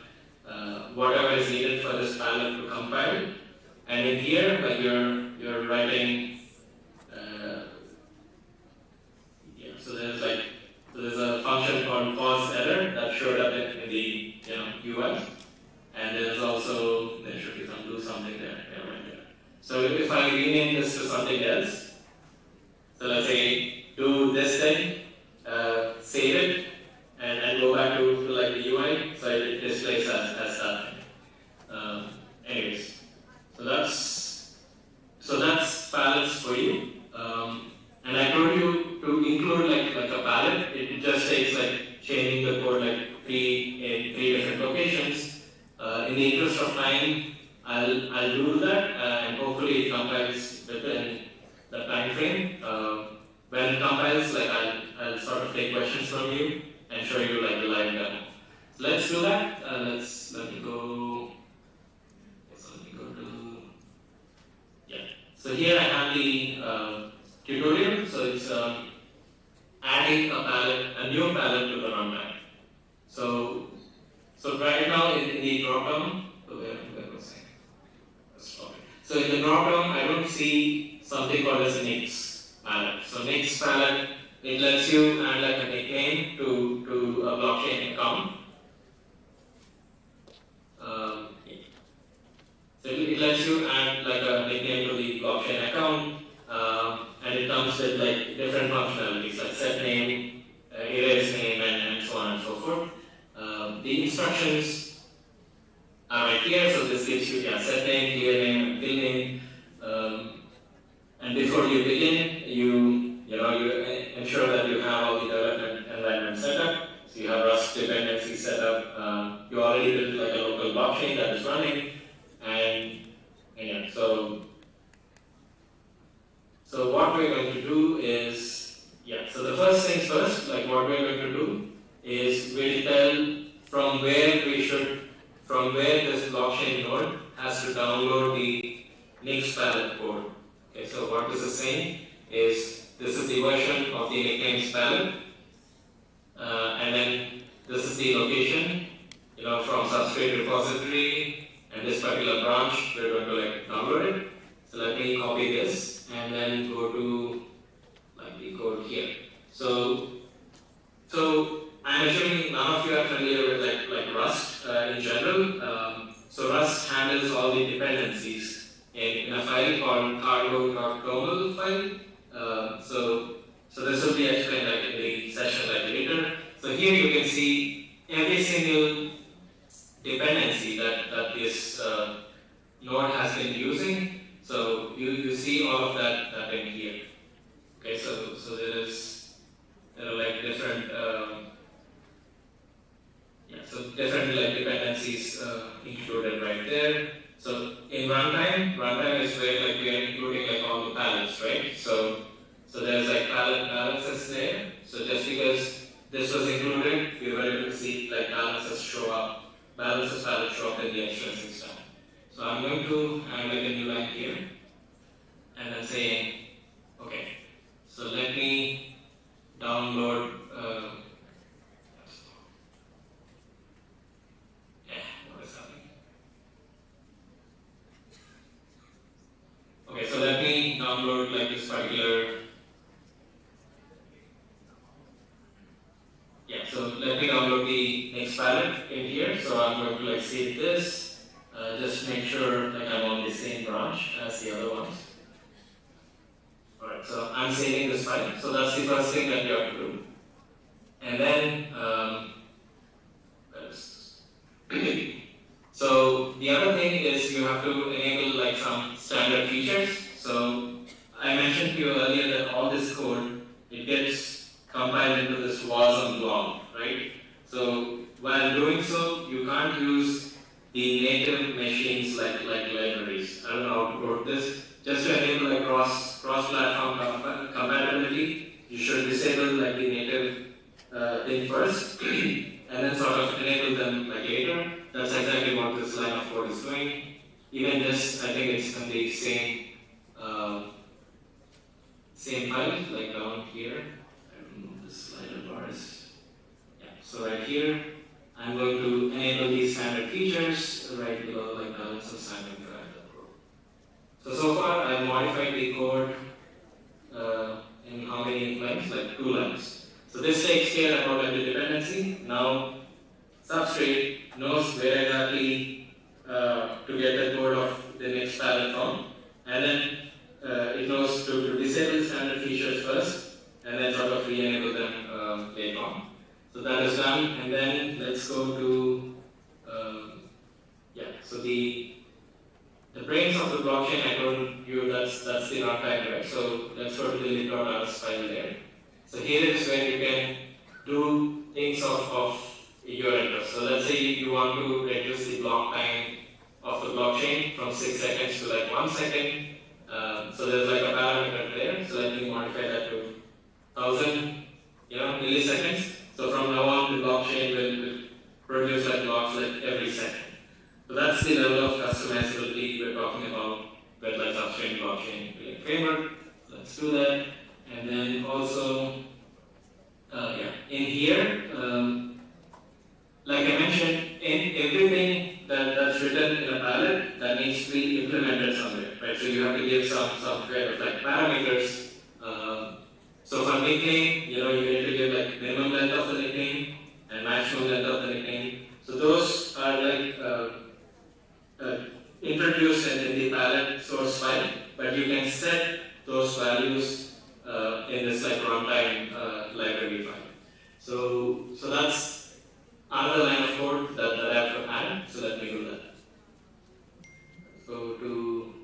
whatever is needed for this palette to compile, and in here like you're writing. So there's a function called cause error that showed up in the UI, and there's also there should be some do something there, right there. So if I rename this to something else, so let's say do this thing, save it, and go back to like the UI, so it displays as that thing. Anyways, so that's palettes for you. And I told you to include like a palette. It just takes like changing the code like in three different locations. In the interest of time, I'll do that, and hopefully it compiles within the time frame. When it compiles, like I'll sort of take questions from you and show you like the live demo. So let's do that. Let me go. So let me go to So here I have the tutorial. So it's adding a new palette to the runtime. So right now in the dropdown, where was I? So in the dropdown, I don't see something called as Nix palette. So Nix palette, it lets you add like a nickname to a blockchain account. So it lets you add like a nickname to the blockchain account, and it comes with like different functionalities like set name, erase name, and so on and so forth. The instructions are right here, so this gives you set name, clear name, and fill name. And before you begin, you ensure that you have all the development environment set up. So you have Rust dependency set up. You already built like a local blockchain that is running, and so what we're going to do is So the first things first, like what we're going to do is we'll tell from where this blockchain node has to download the Nix palette code. Okay, so what this is saying is this is the version of the nicknames palette, and then this is the location, from substrate repository, and this particular branch we're going to like download it. So let me copy this and then go to like the code here. So I'm assuming none of you are familiar with like Rust in general. So Rust handles all the dependencies in a file called cargo.toml file. So this will be explained like in the session like later. So here you can see every single dependency that this node has been using. So you see all of that in here. Okay, so there are like different different like dependencies included right there. So in runtime is where like we are including like all the palettes, right? So there's like palette balances there. So just because this was included, we were able to see like balances palette show up in the extra system. So I'm going to add like a new line here, and then saying, okay, so let me download. What is happening? Okay, so let me download like this particular. So let me download the next palette in here. So I'm going to like save this. Just make sure like I'm on the same branch as the other ones. Alright, so I'm saving this file. So that's the first thing that you have to do. And then so the other thing is you have to enable like some standard features. So I mentioned to you earlier that all this code, it gets compiled into this WASM blob, right? So while doing so, you can't use the native machines like libraries. I don't know how to quote this. Just to enable like cross-platform compatibility, you should disable like the native thing first, and then sort of enable them like later. That's exactly what this line of code is doing. Even this, I think it's in the same file, like down here. I don't know this slider bar is. Yeah. So right here, I'm going to enable these standard features right below like balance of standard pro. So far I've modified the code in how many lines? Like 2 lines. So this takes care about every dependency. Now Substrate knows where exactly to get the code of the next palette from, and then it knows to disable standard features first, and then sort of re-enable them later on. So that is done, and then let's go to so the brains of the blockchain. I told you that's the runtime, right? So let's go to the lib.rs file there. So here is where you can do things of your interest. So let's say you want to reduce the block time of the blockchain from 6 seconds to like 1 second. So there's like a parameter there. So let me modify that to 1000 milliseconds. So from now on, the blockchain will produce like blocks like every second. So that's the level of customizability we're talking about with like Substrate blockchain framework. Let's do that. And then also, in here, like I mentioned, in everything that's written in a palette, that needs to be implemented somewhere, right? So you have to give some kind of like parameters. So for nickname, you need to give like minimum length of the nickname and maximum length of the nickname. So those are like introduced in the palette source file, but you can set those values in this like runtime library file. So that's another line of code that I have to add. So let me do that. Go to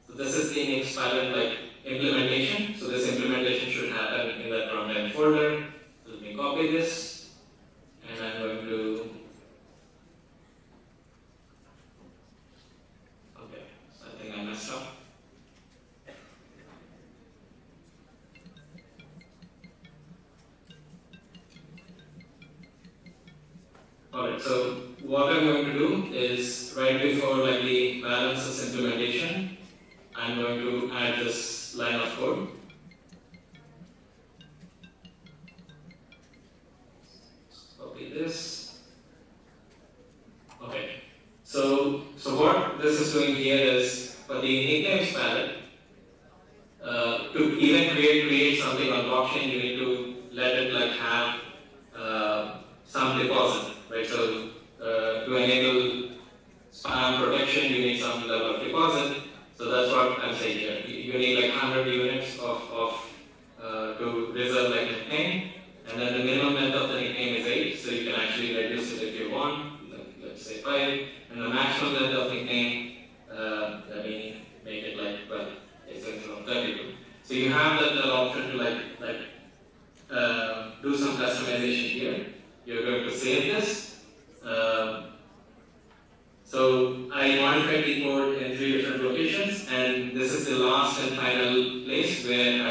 So this is the next pilot like implementation. So this implementation should happen in that runtime folder. So let me copy this, and I'm going to. Okay, so I think I messed up. Alright, so what I'm going to do is right before like the balances implementation, I'm going to add this line of code. Copy this. Okay. So what this is doing here is for the nicknames palette, to even create something on blockchain, you need to let it like have some deposit, right? So to enable spam protection, you need some level of deposit. So that's what I'm saying here. You need like 100 units to reserve like nickname, and then the minimum length of the nickname is 8, so you can actually reduce it if you want, let's say 5, and the maximum length of nickname you have the option to do some customization here. You're going to save this. So I modified the code in 3 different locations, and this is the last and final place where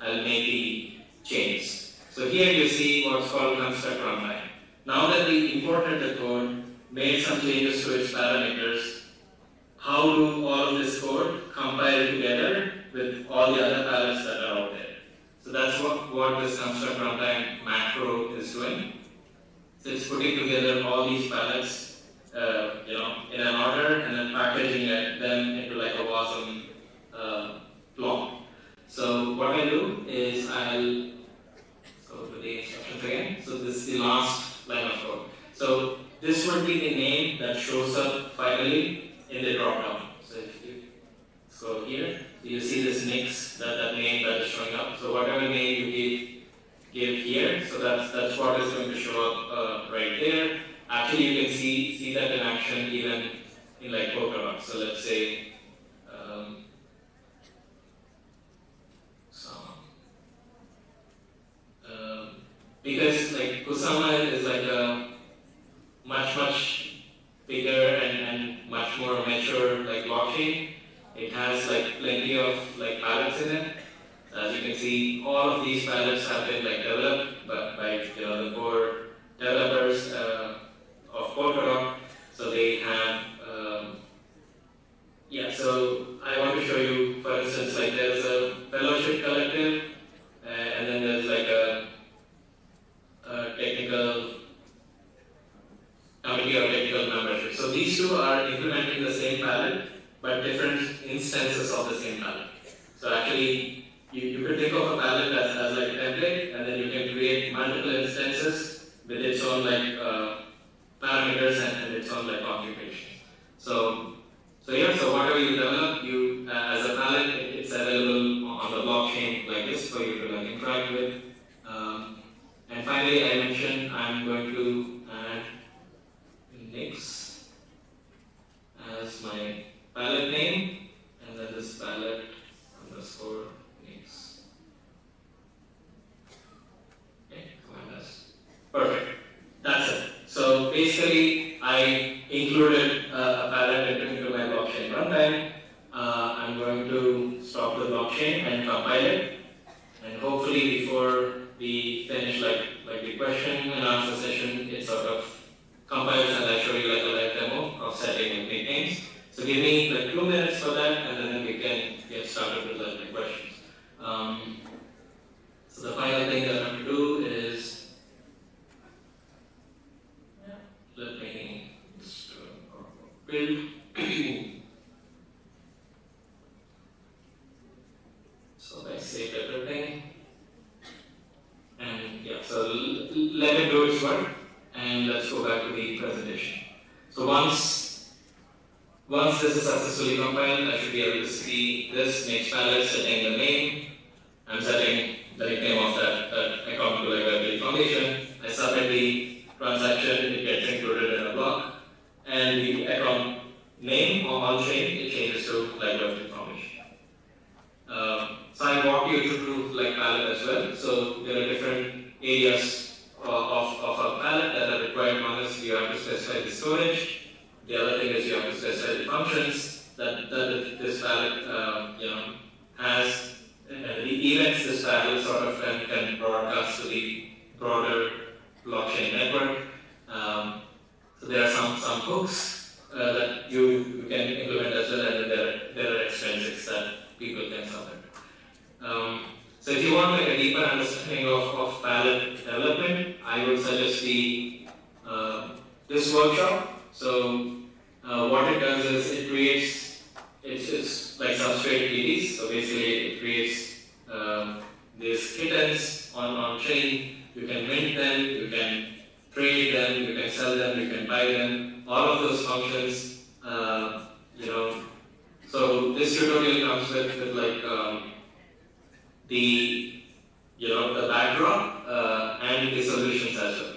I'll make the change. So here you see what's called construct runtime. Now that we imported the code, made some changes to its parameters, how do all of this code compile together with all the other palettes that are out there? So that's what this construct runtime macro is doing. So it's putting together all these palettes in an order and then packaging them into like a WASM block. So what I do is I'll go to the instructions again. So this is the last line of code. So this would be the name that shows up finally in the dropdown. So if you go here, you see this mix, that name that is showing up. So whatever name you give here, so that's what is going to show up right there. Actually, you can see that in action even in like Polkadot. So let's say because like Kusama is like a much bigger and much more mature like blockchain. It has like plenty of like palettes in it. As you can see, all of these palettes have been like developed by the core developers of Polkadot. So they have so I want to show you, for instance, like there's a fellowship collective, and then there's like a technical committee or technical membership. So these two are implementing the same palette, but different instances of the same palette. So actually, you could think of a palette as like a template, and then you can create multiple instances with its own like parameters and its own like occupation. So whatever you develop, as a palette, it's available on the blockchain like this for you to like interact with. And finally, I mentioned I'm going to add Nix as my palette name, and then this palette underscore Nix. Okay, command S. Perfect. That's it. So basically, I included a palette into my blockchain runtime. I'm going to stop the blockchain and compile it, and hopefully before we finish like the question and answer session, it sort of compiles and I show you like a live demo of setting and things. So give me like 2 minutes for that, and then we can get started with like the questions. So the final thing that I have to do is let me just build. So I saved everything. And so let it do its work, and let's go back to the presentation. So once this is successfully compiled, I should be able to see this Nix palette setting the name. I'm setting the nickname of that account to like Web3 Foundation. I submit the transaction, it gets included in a block, and the account name on chain, it changes to like Web3 Foundation. So I walk you through like palette as well. So there are different areas of a palette that are required. One is you have to specify the storage. The other thing is you have to specify the functions that this palette has. The events this palette sort of can broadcast to the broader blockchain network. So there are some hooks that you can implement as well, and there are extrinsics that people can submit. So if you want like a deeper understanding of palette development, I would suggest this workshop. So what it does is it creates, it's like substrate PDs. So basically it creates these kittens on chain. You can mint them, you can trade them, you can sell them, you can buy them. All of those functions, So this tutorial comes with like the backdrop and the solutions as well.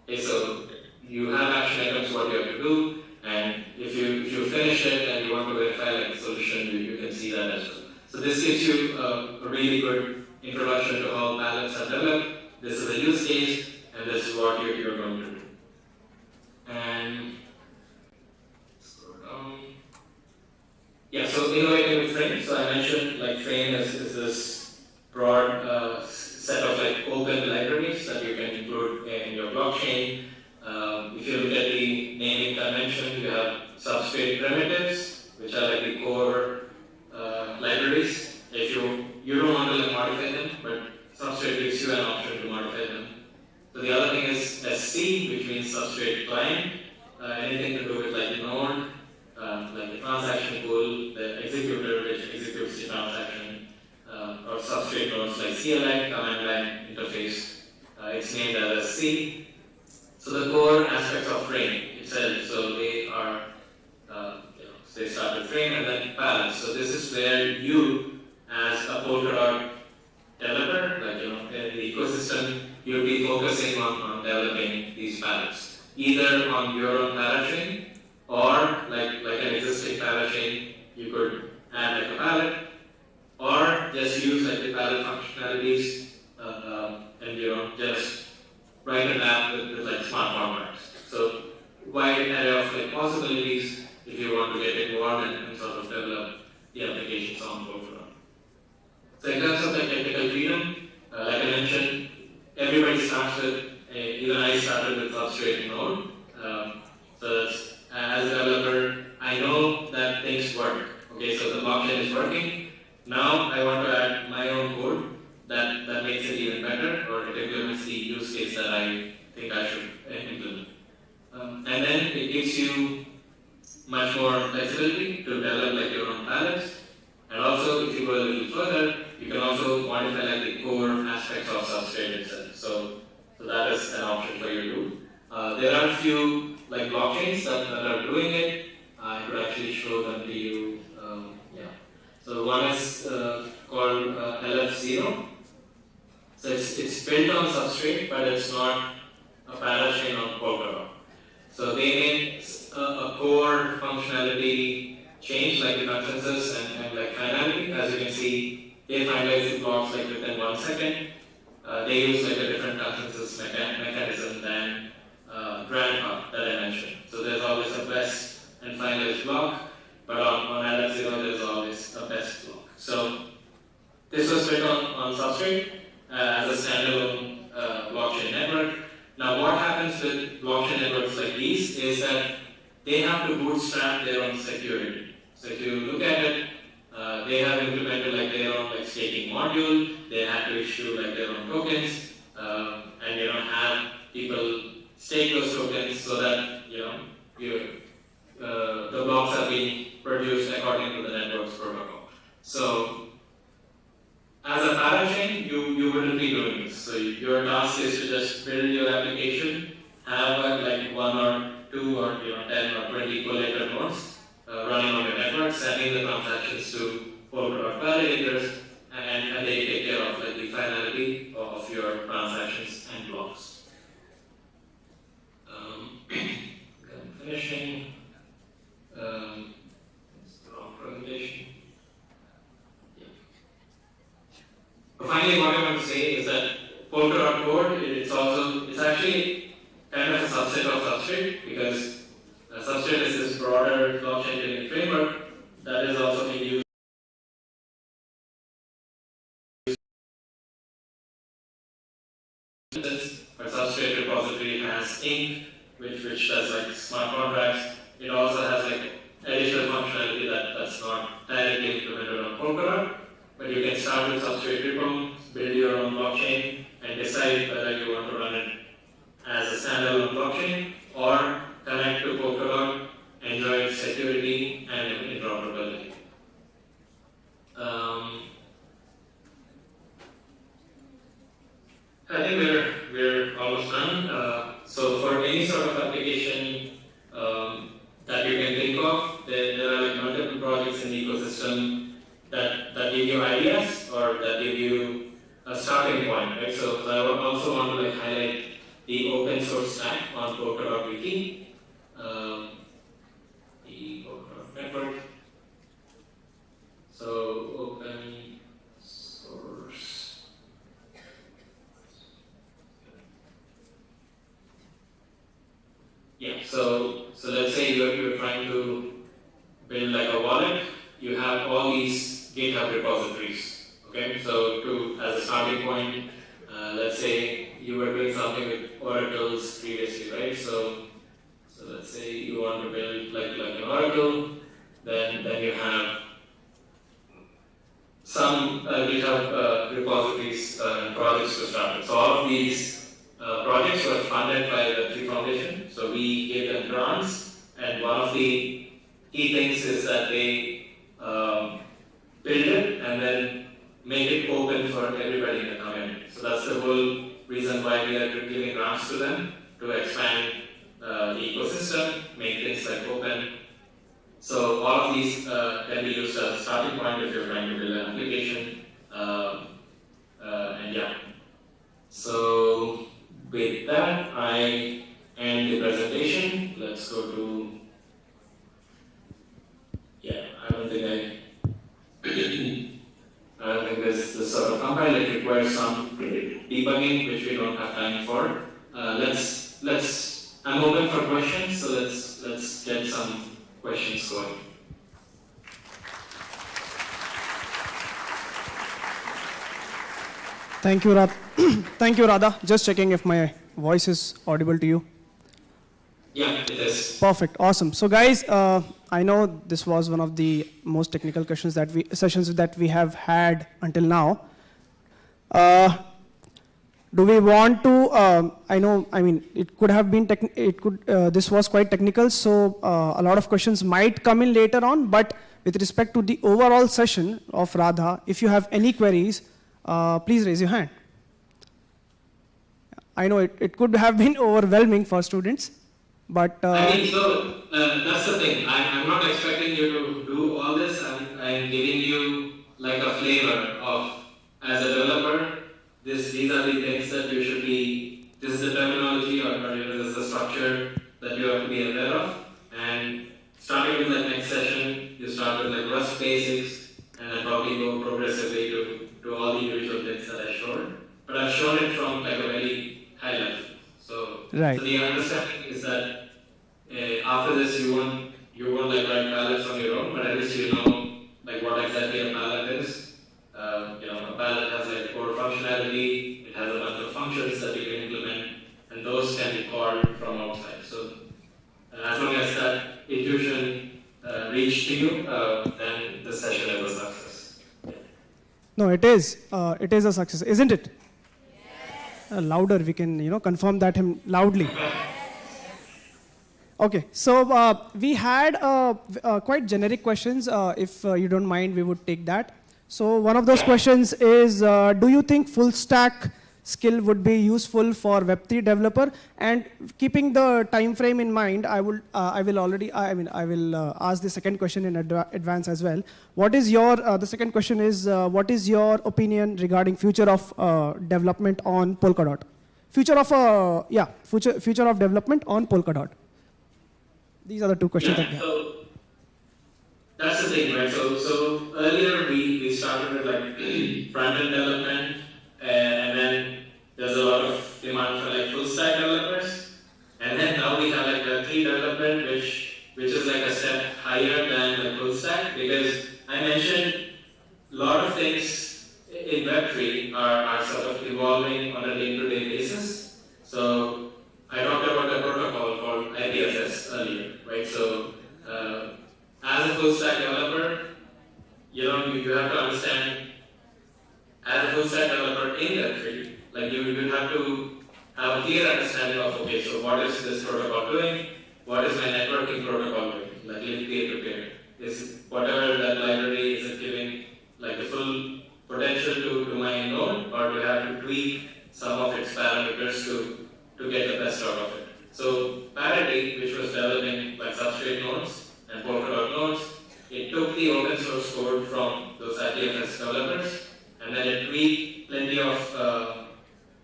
Okay, so you have action items, what you have to do, and if you finish it and you want to verify like the solution, you can see that as well. So this gives you a really good introduction to how ballots are developed. This is a use case, and this is what you're going to do. And scroll down. Yeah, so innovating with Frame. So I mentioned like Frame is this broad set of like open libraries that you can include in your blockchain. If you look at the naming convention, you have substrate primitives, which are like the core libraries. If you don't want to like modify them, but substrate gives you an option to modify them. So the other thing is SC, which means substrate client. Anything to do with like node, like the transaction pool, the executor which executes the transaction, or substrate nodes like CLI, command line interface. It's named as SC. So the core aspects of Frame itself, so they are, they start with Frame and then balance. So this is where you, as a Polkadot developer, like in the ecosystem, you'll be focusing on developing these palettes, either on your own parachain or like an existing parachain, you could add like a palette, or just use like the palette functionalities and just write an app with like smart contracts. So wide array of like possibilities if you want to get involved and sort of develop the applications on Polkadot. So in terms of like technical freedom, like I mentioned, everybody starts with, even I started with substrate node. So that's, as a developer, I know that things work. Okay, so the blockchain is working. Now I want to add my own code that makes it even better, or it implements the use case that I think I should implement. And then it gives you much more flexibility to develop like your own palettes. And also, if you go a little further, you can also modify like the core aspects of substrate itself. So that is an option for you to do. There are a few like blockchains that are doing it. I could actually show them to you. So one is called LF0. So it's built on substrate, but it's not a parachain on Polkadot. So they made a core functionality change, like the consensus and like finality. As you can see, they finalize the blocks like within 1 second. They use like a different consensus mechanism than grandpa that I mentioned. So there's always a best and finalist block, but on LF0 there's always a best block. So this was built on substrate as a standalone blockchain network. Now what happens with blockchain networks like these is that they have to bootstrap their own security. So if you look at it, they have implemented like their own like staking module. They have to issue like their own tokens, and have people stake those tokens so that the blocks are being produced according to the network's protocol. So as a parachain, you wouldn't be doing this. So your task is to just build your application, have like 1 or 2 or 10 or 20 collator nodes running on your network, sending the transactions to Polkadot validators, and they take care of like the finality of your transactions and blocks. I'm finishing. It's the wrong presentation. Finally, what I want to say is that Polkadot code, it's actually kind of a subset of substrate, because substrate is this broader blockchain building framework that is also being used. But substrate repository has ink, which does like smart contracts. It also has like additional functionality that's not directly implemented on Polkadot. But you can start with substrate repo, build your own blockchain, and decide whether you want to run it as a standalone blockchain or connect to Polkadot, enjoy its security and interoperability. I think we're almost done. So for any sort of application that you can think of, there are like multiple projects in the ecosystem that give you ideas or that give you a starting point, right? So I also want to like highlight the open source stack on Polkadot Wiki, the Polkadot network. So open build like a wallet, you have all these GitHub repositories. Okay, so as a starting point, let's say you were doing something with oracles previously, right? So let's say you want to build like an oracle, then you have some GitHub repositories and projects to start with. So all of these projects were funded by the Web3 Foundation. So we gave them grants, and one of the key things is that they build it and then make it open for everybody in the community. So that's the whole reason why we are giving grants to them, to expand the ecosystem, make things like open. So all of these can be used as a starting point if you're trying to build an application. And yeah. So with that, I end the presentation. Let's go to, I don't think this sort of compile. It requires some debugging, which we don't have time for. I'm open for questions, so let's get some questions going. Thank you, Radha. Thank you, Radha. Just checking if my voice is audible to you. Yeah, it is. Perfect. Awesome. So, guys, I know this was one of the most technical sessions that we have had until now. Do we want to? It could have been this was quite technical, so a lot of questions might come in later on. But with respect to the overall session of Radha, if you have any queries, please raise your hand. I know it could have been overwhelming for students, but that's the thing. I'm not expecting you to do all this. I'm giving you like a flavor of, as a developer, these are the things that you should be, this is the terminology or this is the structure that you have to be aware of. And starting with the next session, you start with like Rust basics and then probably go progressively to all the individual things that I showed. But I've shown it from like a very high level. So the understanding is that after this you won't like write palettes on your own, but at least you know like what exactly a palette is. A palette has like core functionality, it has a bunch of functions that you can implement, and those can be called from outside. So as long as that intuition reached to you, then the session is a success. no, it is a success, isn't it? Yes. Louder, we can confirm that him loudly. Okay, so we had quite generic questions. If you don't mind, we would take that. So one of those questions is, do you think full stack skill would be useful for Web3 developer? And keeping the time frame in mind, I will ask the second question in advance as well. What is your the second question is, what is your opinion regarding future of development on Polkadot? Future of development on Polkadot. These are the two questions that we have. So that's the thing, right? So earlier we started with like front-end development, and then there's a lot of demand for like full stack developers, and then now we have like Web3 development, which is like a step higher than the full stack, because I mentioned a lot of things in Web3 are sort of evolving on a day-to-day basis. So I talked about a protocol called IBC earlier, right? So as a full stack developer, you have to understand, as a full stack developer in Web3, like you have to have a clear understanding of, okay, so what is this protocol doing? What is my networking protocol doing? Like link peer-to-peer. Is whatever that library is giving like the full potential to my node, or do I have to tweak some of its parameters to get the best out of it? So Parity, which was developing like substrate nodes and Polkadot nodes, it took the open source code from those ITFS developers, and then it tweaked plenty of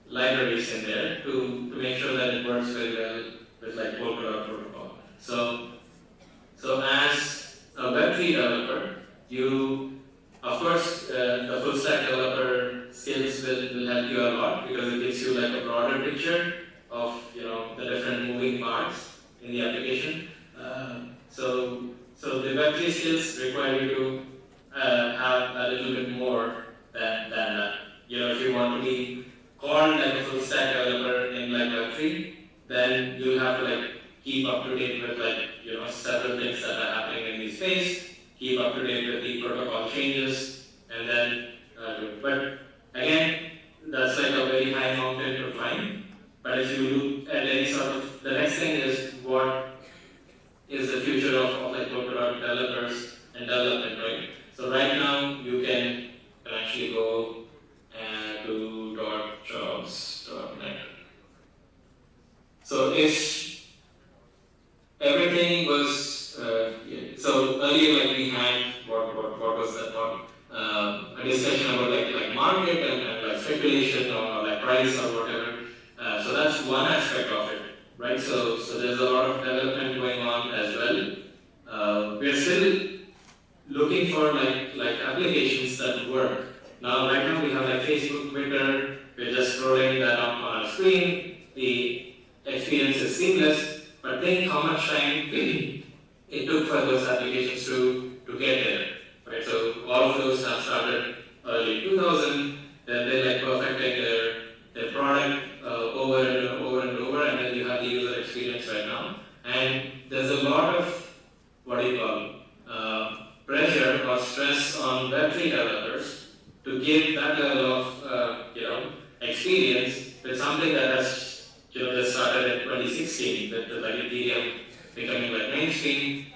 libraries in there to make sure that it works very well with like Polkadot protocol. So as a Web3 developer, of course, the full stack developer skills will help you a lot, because it gives you like a broader picture of the different moving parts in the application. So the Web3 skills skills require you to have a little bit more than that. If you want to be called like a full stack developer in like Web3, then you'll have to like keep up to date with like several things that are happening in the space, keep up to date with the protocol changes, and then but again, that's like a very high mountain to climb. But if you look at any sort of, the next thing is what is the future of like Polkadot developers and development, right? So right now you can actually go to .jobs.net. So if everything was, so earlier like we had, what was that one? A discussion about like market and like speculation or like price or whatever. So that's one aspect of it, right? So there's a lot of development going on as well. We're still looking for like applications that work. Now, right now we have like Facebook, Twitter. We're just scrolling that on our screen. The experience is seamless, but think how much time it took for those applications to get there. Right, so all of those have started early 2000. Then they're like perfecting their product over and over, and then you have the user experience right now. And there's a lot of pressure or stress on Web3 developers to give that level of experience with something that has just started in 2016 with like Ethereum becoming like mainstream.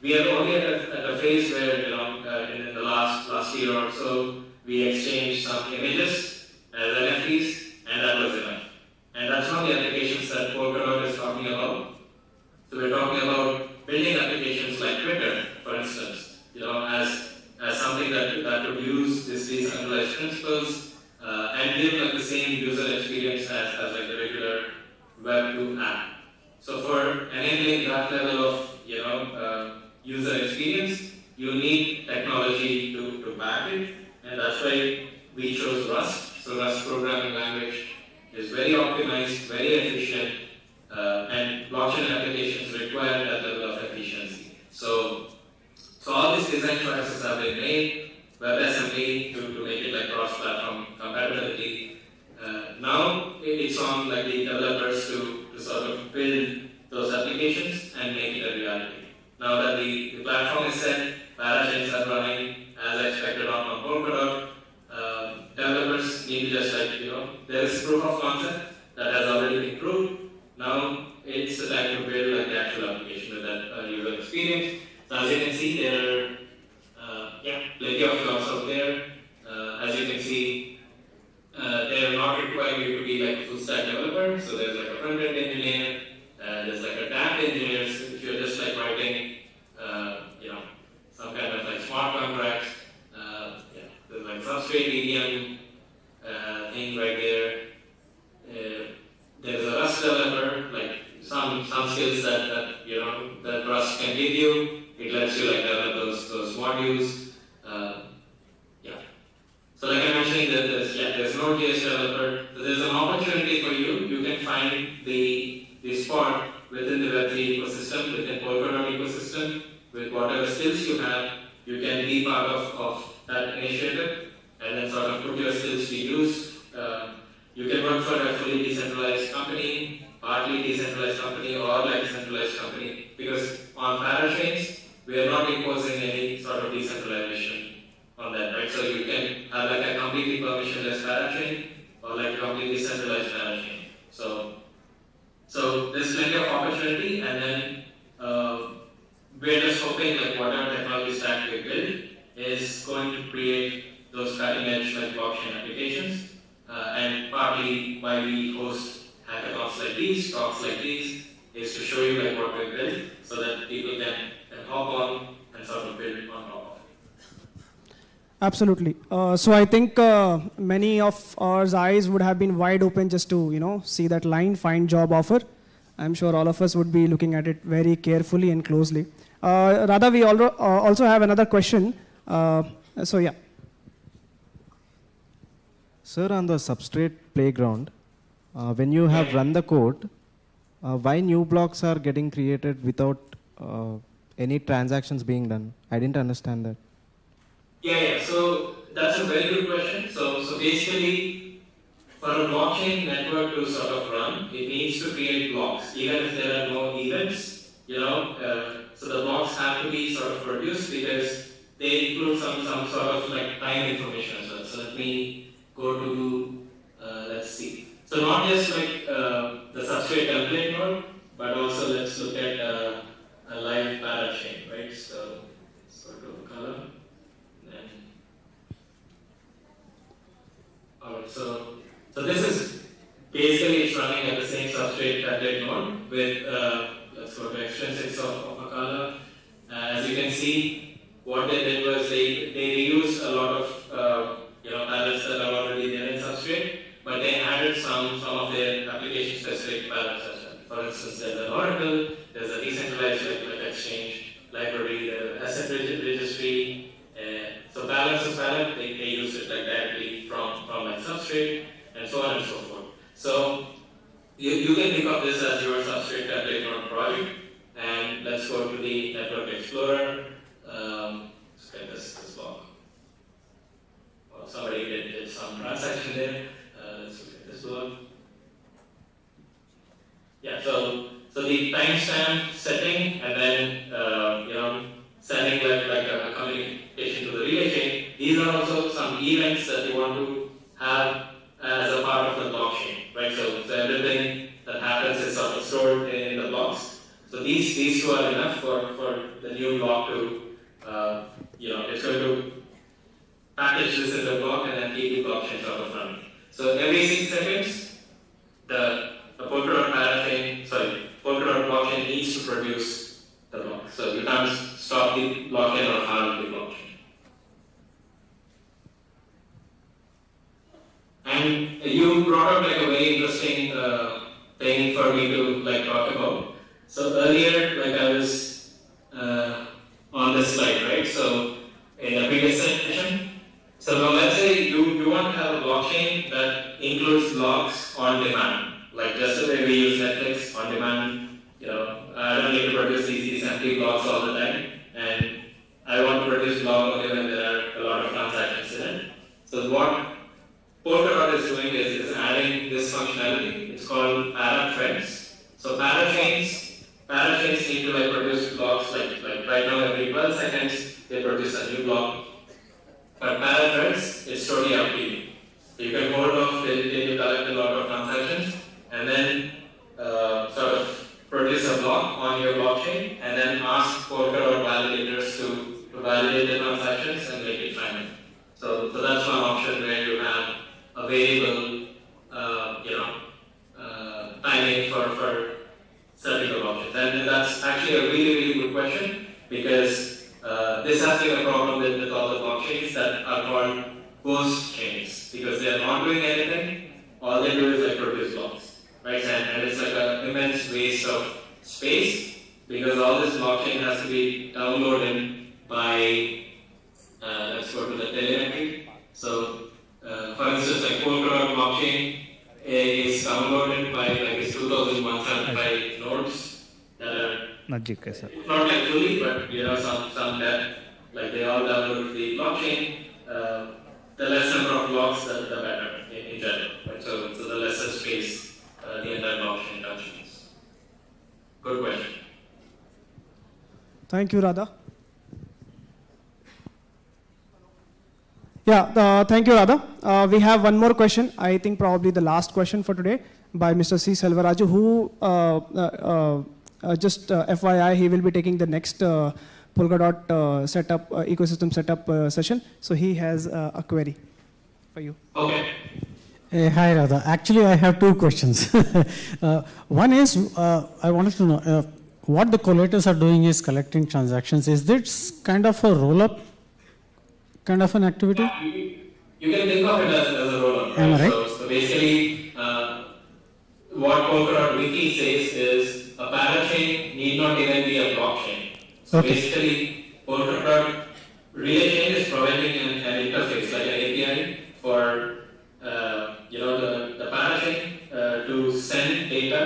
We are only at a phase where in the last year or so we exchanged some images as NFTs, and that was enough. And that's not the applications that Polkadot is talking about. So we're talking about building applications like Twitter, for instance, as something that would use these decentralized principles and give like the same user experience as like the regular Web2 app. So for enabling that level of user experience, you need technology to back it, and that's why we chose Rust. So Rust programming language is very optimized, very efficient, and blockchain applications require that level of efficiency. So all these design choices have been made, WebAssembly to make it like cross-platform compatibility. Now it's on like the developers to sort of build those applications and make it a reality. Now that the platform is set, parachains are running as expected on Polkadot. Developers need to just there is proof of concept that has already been proved. Now it's the time to build like the actual application with that user experience. So as you can see, there are plenty of jobs out there. As you can see, they are not requiring you to be like a full stack developer. So there's like a front end engineer, there's like a DAP engineer. So if you're just like writing, some kind of like smart contracts, there's like substrate EDM thing right there. There's a Rust developer, like some skills that Rust can give you. It lets you like develop those modules. So like I mentioned, there's Node.js developer. So there's an opportunity for you. You can find the spot within the Web3 ecosystem, within Polkadot ecosystem, with whatever skills you have. You can be part of that initiative and then sort of put your skills to use. You can work for a fully decentralized company, partly decentralized company, or like centralized company, because on parachains, we are not imposing any sort of decentralization on that, right? So you can have like a completely permissionless parachain or like a completely centralized parachain. So there's plenty of opportunity, and then we're just hoping like whatever technology stack we build is going to create those cutting edge like blockchain applications. And partly why we host hackathons like these, talks like these, is to show you like what we built so that people can hop on and sort of build on top of it. Absolutely. So I think many of our eyes would have been wide open just to see that line, find job offer. I'm sure all of us would be looking at it very carefully and closely. Radha, we also have another question. So yeah. Sir, on the substrate playground, when you have run the code, why new blocks are getting created without any transactions being done. I didn't understand that. Yeah. So that's a very good question. So basically, for a blockchain network to sort of run, it needs to create blocks, even if there are no events. So the blocks have to be sort of produced because they include some sort of like time information as well. So let me go to let's see. So not just like the substrate template node, but also let's look at a live parachain, right? So let's go to color. Then, alright, so this is basically it's running at the same substrate template node with let's go to extrinsics of a color. As you can see, what they did was they reused a lot of palettes that are already there in substrate, but they added some of their application specific palettes as well. For instance, there's an Oracle, there's a decentralized like exchange library, there's an asset registry. So balance of palette, they use it like directly from like substrate and so on and so forth. So you can think of this as your substrate template node project. And let's go to the Network Explorer. Let's get this block. Well, somebody did some transaction there. Let's look at this block. Yeah, so the timestamp setting and then sending like a communication to the relay chain. These are also some events that you want to have as a part of the blockchain, right? So everything that happens is sort of stored in the blocks. So these two are enough for the new block to, it's going to package this in the block and then keep the blockchain sort of running. So every 6 seconds, the Polkadot blockchain needs to produce the block. So you can't stop the blockchain or harm the blockchain. And you brought up like a very interesting thing for me to like talk about. So earlier, like I was on this slide, right? So in the previous session, so now let's say you want to have a blockchain that includes logs on demand, like just the way we use Netflix on demand. I don't need to produce these empty logs all the time, and I want to produce log only when there are a lot of transactions in it. So what Polkadot is doing is adding this functionality. It's called parathreads. So parachains need to like produce blocks like right now every 12 seconds they produce a new block. But parathreads, it's totally up to you. So you can hold off till you collect a lot of transactions and then sort of produce a block on your blockchain and then ask Polkadot validators to validate the transactions and make it final. So that's one option where you have a variable timing for setting the blockchains. And that's actually a really, really good question because this has been a problem with all the blockchains that are called ghost chains because they are not doing anything. All they do is like produce blocks, right? And it's like an immense waste of space because all this blockchain has to be downloaded by, let's go to the telemetry. So, for instance, like Polkadot blockchain is downloaded by like its 2,175 nodes that are not like fully, but some depth. Like they all download the blockchain. The less number of blocks, the better in general. Right? So the lesser space the entire blockchain consumes. Good question. Thank you, Radha. Yeah, thank you, Radha. We have one more question. I think probably the last question for today by Mr. C. Selvaraju, who just FYI, he will be taking the next Polkadot setup, ecosystem setup session. So he has a query for you. Okay. Hi, Radha. Actually, I have two questions. One is, I wanted to know, what the collators are doing is collecting transactions. Is this kind of a roll-up kind of an activity? Yeah, you can think of it as a roll-up. Am I right? So basically, what Polkadot Wiki says is a parachain need not even be a blockchain. So basically, Polkadot relay chain is providing an interface, like an API for the parachain to send data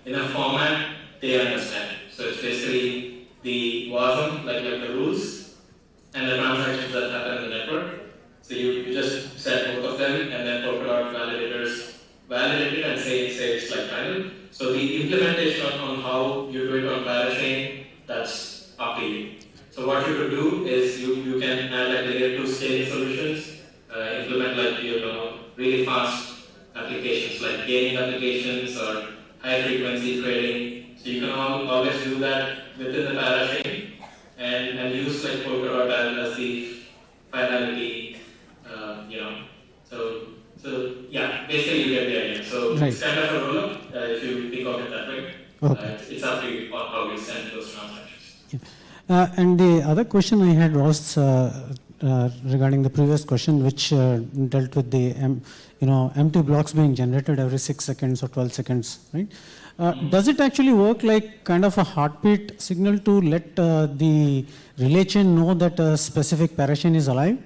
in a format they understand. So it's basically the WASM can add like layer 2 scaling solutions, implement like, really fast applications like gaming applications or high frequency trading. So you can always do that within the parachain and use like Polkadot as the finality, So yeah, basically you get the idea. So Right. it's kind of a roll-up if you think of it that way. Okay. It's up to you on how you send those transactions. And the other question I had was regarding the previous question, which dealt with the empty blocks being generated every 6 seconds or 12 seconds, right? Does it actually work like kind of a heartbeat signal to let the relay chain know that a specific parachain is alive?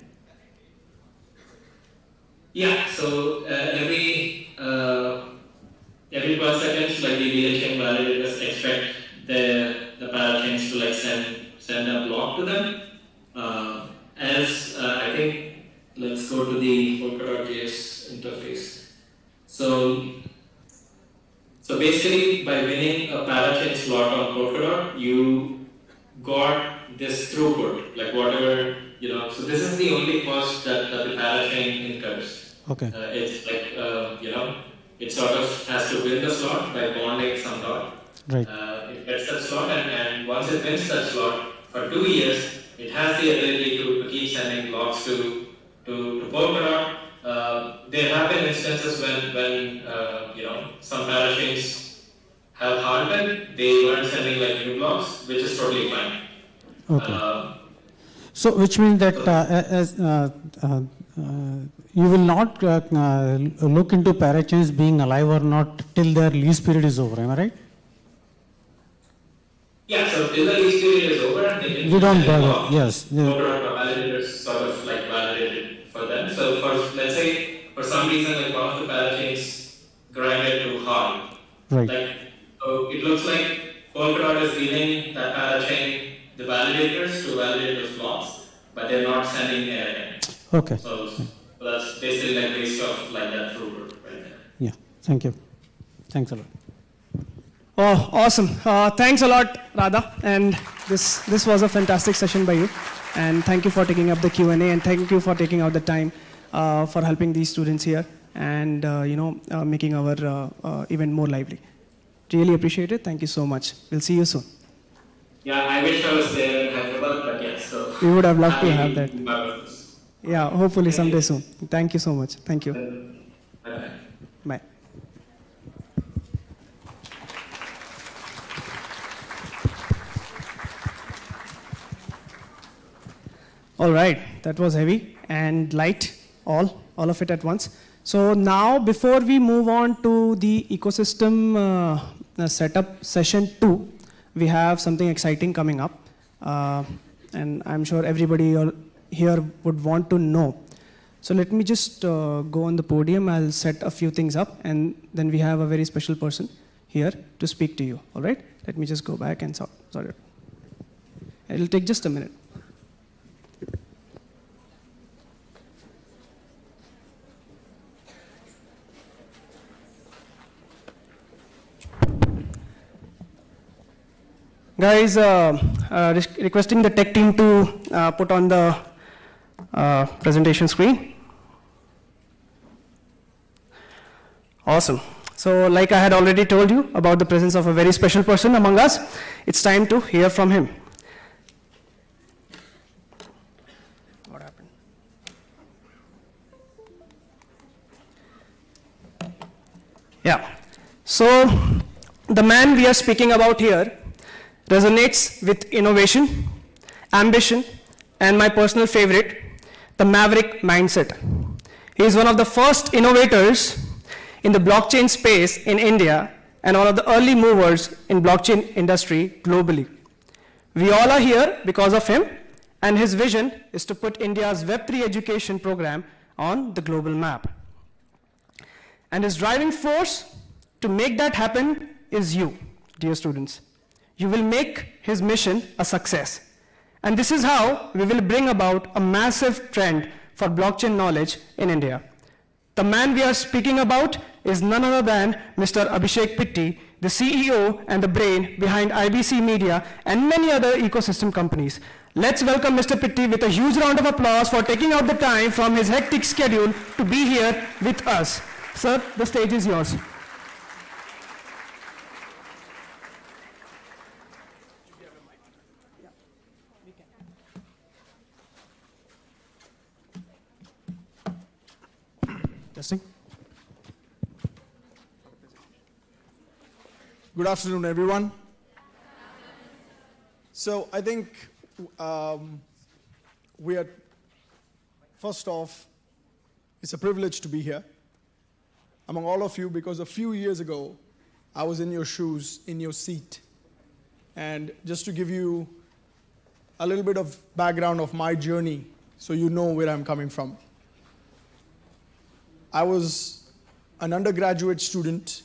Yeah, so every 12 seconds, like the relay chain validators expect the parachains to like send a block to them. I think, let's go to the Polkadot.js interface. So basically, by winning a parachain slot on Polkadot, you got this throughput, like whatever, so this is the only cost that the parachain incurs. Okay. It's like, it sort of has to win the slot by bonding some dot. Right. It gets that slot, and once it wins that slot, for 2 years, it has the ability to keep sending blocks to Polkadot. There have been instances when some parachains have halted, they weren't sending like new blocks, which is totally fine. Okay. So which means that you will not look into parachains being alive or not till their lease period is over, am I right? Yeah, so till the lease period is over, and they can We don't bother, yes. Polkadot validators sort of like validated for them. So let's say for some reason like one of the parachains grinded too hard. Right. So it looks like Polkadot is giving that parachain the validators to validate those blocks, but they're not sending anything. Okay. So that's basically like based off like that throughput right there. Yeah, thank you. Thanks a lot. Oh, awesome. Thanks a lot, Radha. And this was a fantastic session by you. And thank you for taking up the Q&A, and thank you for taking out the time for helping these students here and making our event more lively. Really appreciate it. Thank you so much. We'll see you soon. Yeah, I wish I was there in Hyderabad, but yeah, so. We would have loved to have that. that. Yeah, hopefully someday soon. Thank you so much. Thank you. Bye-bye. Bye. All right, that was heavy and light, all of it at once. So now, before we move on to the ecosystem setup session 2, we have something exciting coming up, and I'm sure everybody here would want to know. So let me just go on the podium. I'll set a few things up, and then we have a very special person here to speak to you. All right? Let me just go back and sort it. It'll take just a minute. Guys, requesting the tech team to put on the presentation screen. Awesome. So like I had already told you about the presence of a very special person among us, it's time to hear from him. What happened? Yeah. So the man we are speaking about here resonates with innovation, ambition, and my personal favorite, the maverick mindset. He is one of the first innovators in the blockchain space in India and one of the early movers in blockchain industry globally. We all are here because of him, and his vision is to put India's Web3 education program on the global map. And his driving force to make that happen is you, dear students. You will make his mission a success. And this is how we will bring about a massive trend for blockchain knowledge in India. The man we are speaking about is none other than Mr. Abhishek Pitti, the CEO and the brain behind IBC Media and many other ecosystem companies. Let's welcome Mr. Pitti with a huge round of applause for taking out the time from his hectic schedule to be here with us. Sir, the stage is yours. Testing. Good afternoon, everyone. So I think we are, first off, it's a privilege to be here among all of you because a few years ago, I was in your shoes, in your seat. And just to give you a little bit of background of my journey so you know where I'm coming from. I was an undergraduate student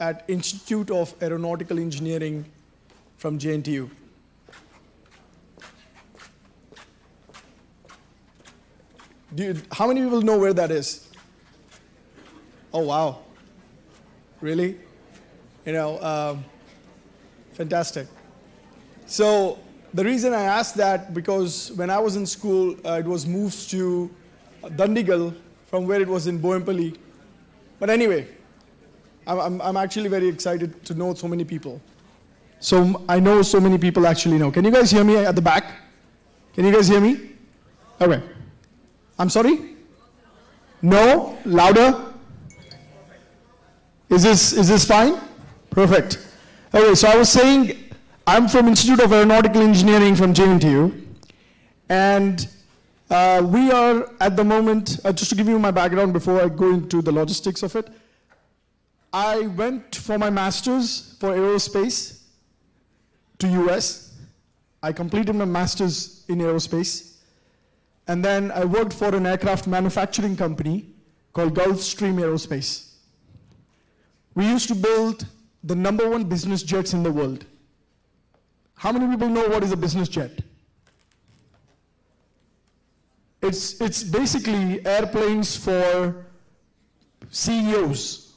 at Institute of Aeronautical Engineering from JNTU. How many people know where that is? Oh, wow. Really? You know, fantastic. So the reason I asked that, because when I was in school, it was moved to Dandigal from where it was in Boyampally. But anyway, I'm actually very excited to know so many people. So I know so many people actually know. Can you guys hear me at the back? Can you guys hear me? Okay. I'm sorry? No? Louder? Is this fine? Perfect. Okay, so I was saying I'm from Institute of Aeronautical Engineering from JNTU. And we are at the moment, just to give you my background before I go into the logistics of it, I went for my master's for aerospace to US. I completed my master's in aerospace. And then I worked for an aircraft manufacturing company called Gulfstream Aerospace. We used to build the #1 business jets in the world. How many people know what is a business jet? It's basically airplanes for CEOs,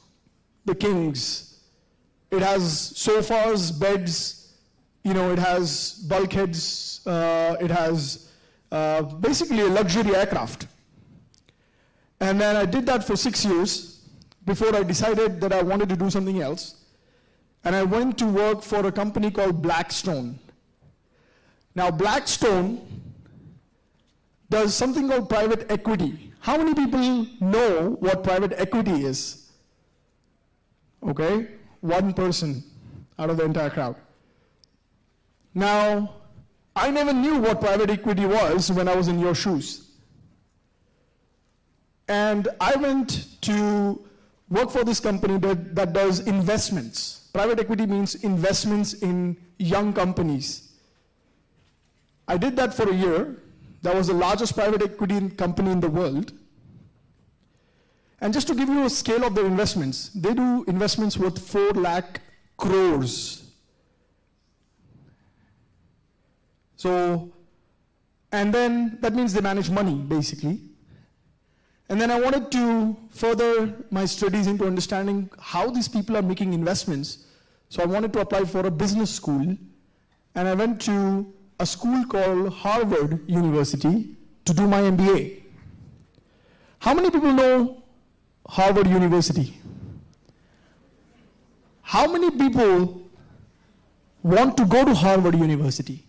the kings. It has sofas, beds, you know, it has bulkheads, it has basically a luxury aircraft. And then I did that for 6 years before I decided that I wanted to do something else. And I went to work for a company called Blackstone. Now, Blackstone does something called private equity. How many people know what private equity is? Okay, one person out of the entire crowd. Now, I never knew what private equity was when I was in your shoes. And I went to work for this company that does investments. Private equity means investments in young companies. I did that for a year. That was the largest private equity company in the world. And just to give you a scale of their investments, they do investments worth 4 lakh crores. So, and then that means they manage money, basically. And then I wanted to further my studies into understanding how these people are making investments. So I wanted to apply for a business school. And I went to a school called Harvard University to do my MBA. How many people know Harvard University? How many people want to go to Harvard University?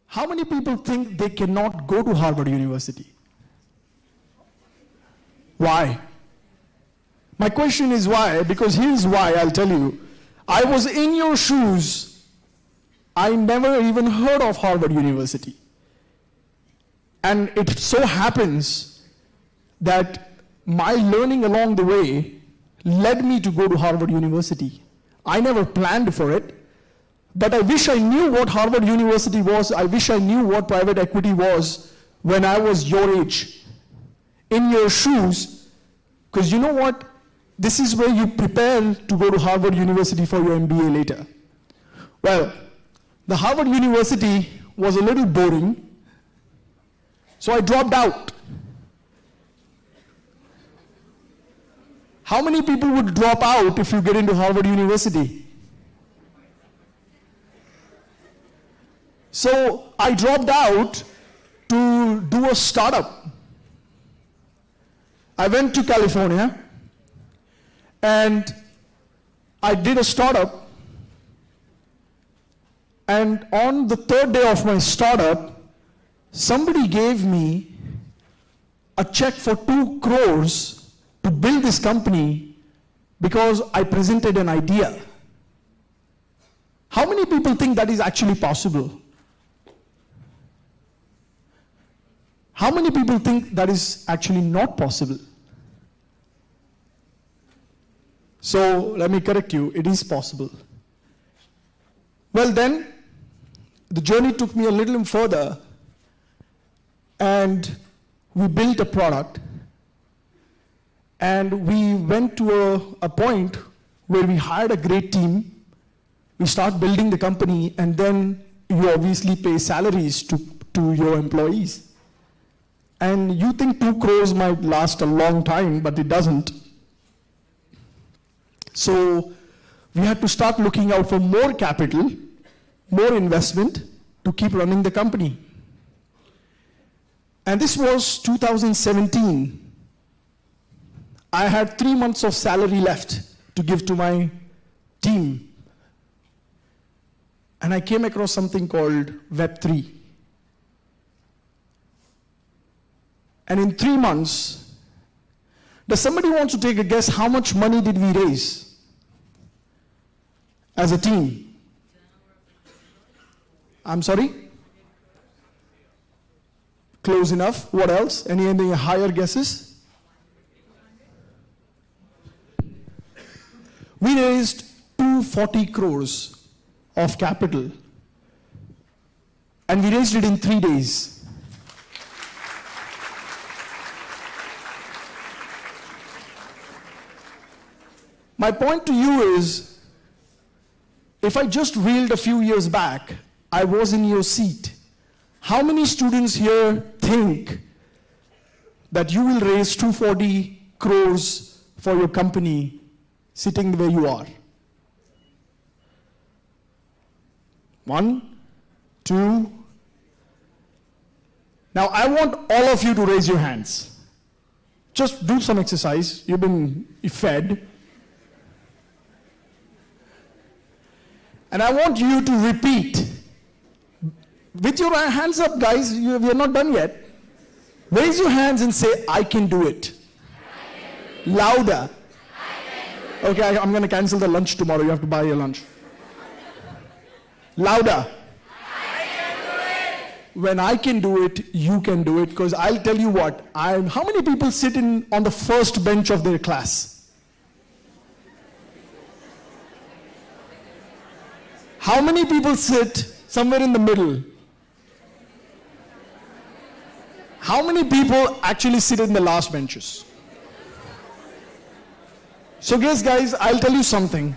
How many people think they cannot go to Harvard University? Why? My question is why, because here's why, I'll tell you. I was in your shoes. I never even heard of Harvard University. And it so happens that my learning along the way led me to go to Harvard University. I never planned for it, but I wish I knew what Harvard University was. I wish I knew what private equity was when I was your age, in your shoes, because you know what? This is where you prepare to go to Harvard University for your MBA later. Well, the Harvard University was a little boring, so I dropped out. How many people would drop out if you get into Harvard University? So I dropped out to do a startup. I went to California and I did a startup, and on the third day of my startup, somebody gave me a check for 2 crores to build this company because I presented an idea. How many people think that is actually possible? How many people think that is actually not possible? So let me correct you, it is possible. Well then, the journey took me a little further, and we built a product, and we went to a point where we hired a great team. We start building the company, and then you obviously pay salaries to your employees. And you think 2 crores might last a long time, but it doesn't. So we had to start looking out for more capital, more investment to keep running the company. And this was 2017. I had 3 months of salary left to give to my team. And I came across something called Web3. And in 3 months, does somebody want to take a guess how much money did we raise as a team? I'm sorry? Close enough. What else? Any higher guesses? We raised 240 crores of capital, and we raised it in 3 days. My point to you is, if I just reeled a few years back, I was in your seat. How many students here think that you will raise 240 crores for your company sitting where you are? 1, 2. Now I want all of you to raise your hands. Just do some exercise. You've been fed. And I want you to repeat. With your hands up, guys, we are not done yet. Raise your hands and say, I can do it. Louder. Okay, I'm going to cancel the lunch tomorrow. You have to buy your lunch. Louder. When I can do it, you can do it. Because I'll tell you what, how many people sit on the first bench of their class? How many people sit somewhere in the middle? How many people actually sit in the last benches? So guys, I'll tell you something.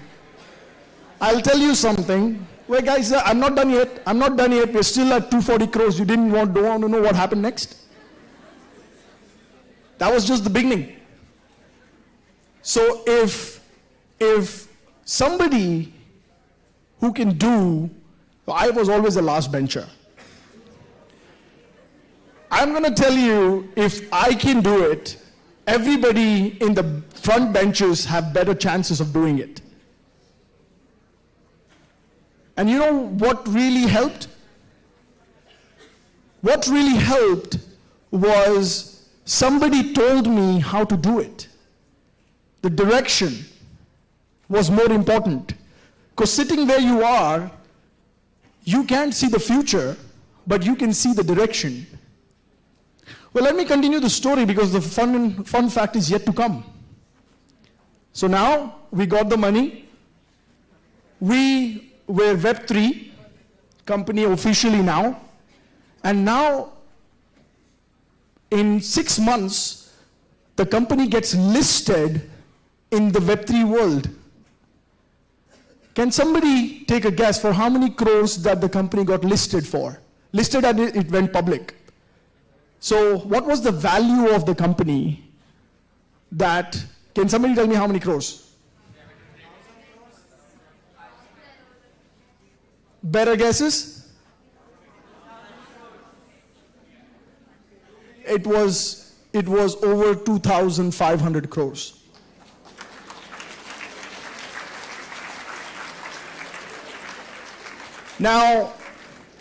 Wait guys, I'm not done yet. We're still at 240 crores. You don't want to know what happened next? That was just the beginning. So if somebody who can do, I was always a last bencher. I'm going to tell you, if I can do it, everybody in the front benches have better chances of doing it. And you know what really helped? What really helped was somebody told me how to do it. The direction was more important. Because sitting where you are, you can't see the future, but you can see the direction. Well, let me continue the story because the fun fact is yet to come. So now we got the money. We were Web3 company officially now. And now in 6 months, the company gets listed in the Web3 world. Can somebody take a guess for how many crores that the company got listed for? Listed and it went public. So what was the value of the company that, can somebody tell me how many crores? Better guesses? it was over 2,500 crores. Now,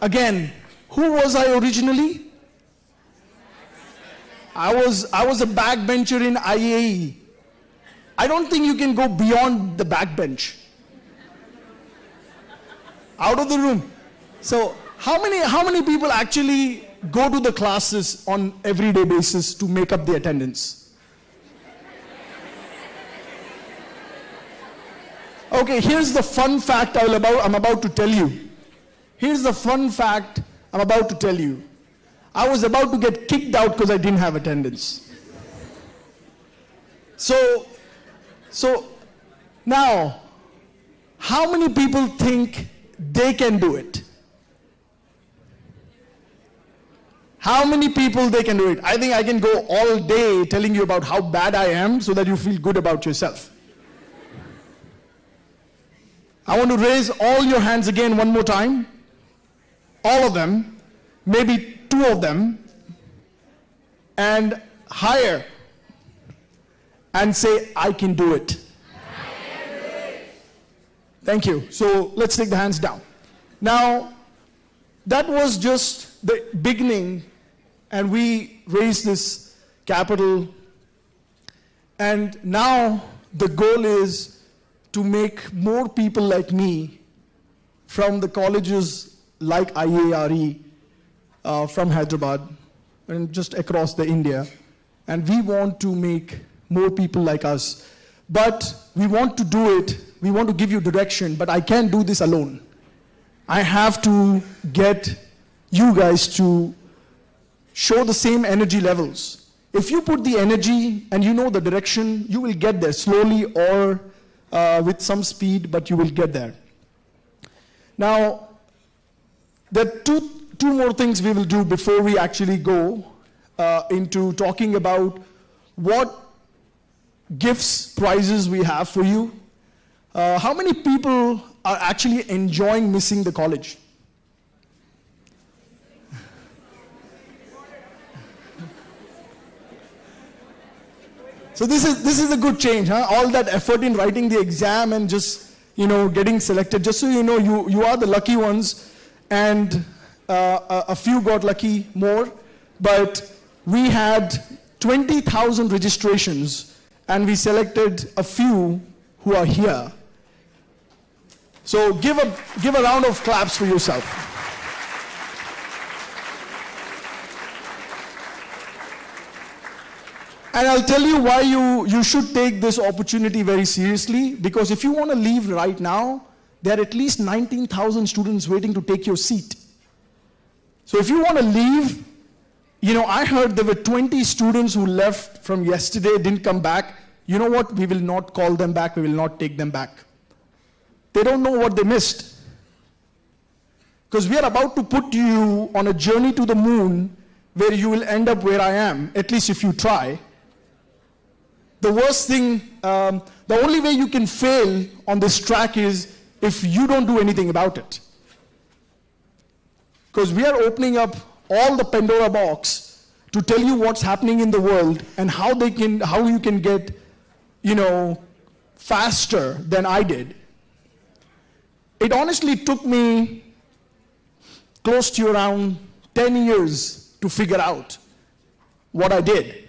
again, who was I originally? I was a backbencher in IAE. I don't think you can go beyond the backbench. Out of the room. So how many people actually go to the classes on everyday basis to make up the attendance? Okay, here's the fun fact I'm about to tell you. Here's the fun fact I'm about to tell you. I was about to get kicked out because I didn't have attendance. So now, how many people think they can do it? How many people they can do it? I think I can go all day telling you about how bad I am so that you feel good about yourself. I want to raise all your hands again one more time. All of them, maybe 2 of them, and higher, and say, I can do it. Thank you. So let's take the hands down. Now, that was just the beginning, and we raised this capital, and now the goal is to make more people like me from the colleges like IARE from Hyderabad and just across the India, and we want to make more people like us. But we want to do it, we want to give you direction, but I can't do this alone. I have to get you guys to show the same energy levels. If you put the energy and you know the direction, you will get there slowly or with some speed, but you will get there. Now, there are two more things we will do before we actually go into talking about what gifts, prizes we have for you. How many people are actually enjoying missing the college? So this is a good change, huh? All that effort in writing the exam and just, getting selected. Just so you know, you are the lucky ones, and a few got lucky more. But we had 20,000 registrations, and we selected a few who are here. So give a round of claps for yourself. And I'll tell you why you should take this opportunity very seriously, because if you want to leave right now, there are at least 19,000 students waiting to take your seat. So if you want to leave, I heard there were 20 students who left from yesterday, didn't come back. You know what? We will not call them back. We will not take them back. They don't know what they missed. Because we are about to put you on a journey to the moon where you will end up where I am, at least if you try. The worst thing, the only way you can fail on this track is if you don't do anything about it. Because we are opening up all the Pandora box to tell you what's happening in the world and how you can get, faster than I did. It honestly took me close to around 10 years to figure out what I did.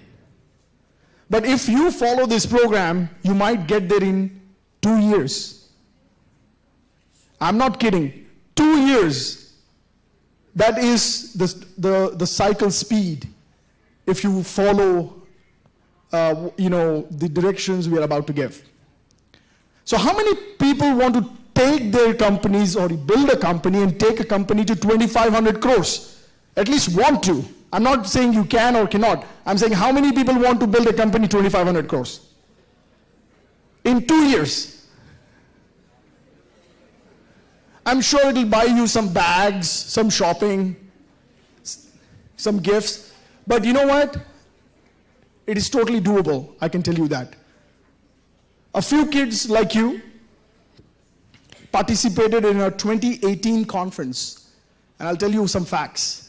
But if you follow this program, you might get there in 2 years. I'm not kidding. 2 years. That is the cycle speed if you follow the directions we are about to give. So how many people want to take their companies or build a company and take a company to 2,500 crores? At least want to. I'm not saying you can or cannot. I'm saying how many people want to build a company 2,500 crores? In 2 years. I'm sure it'll buy you some bags, some shopping, some gifts. But you know what? It is totally doable, I can tell you that. A few kids like you participated in a 2018 conference, and I'll tell you some facts.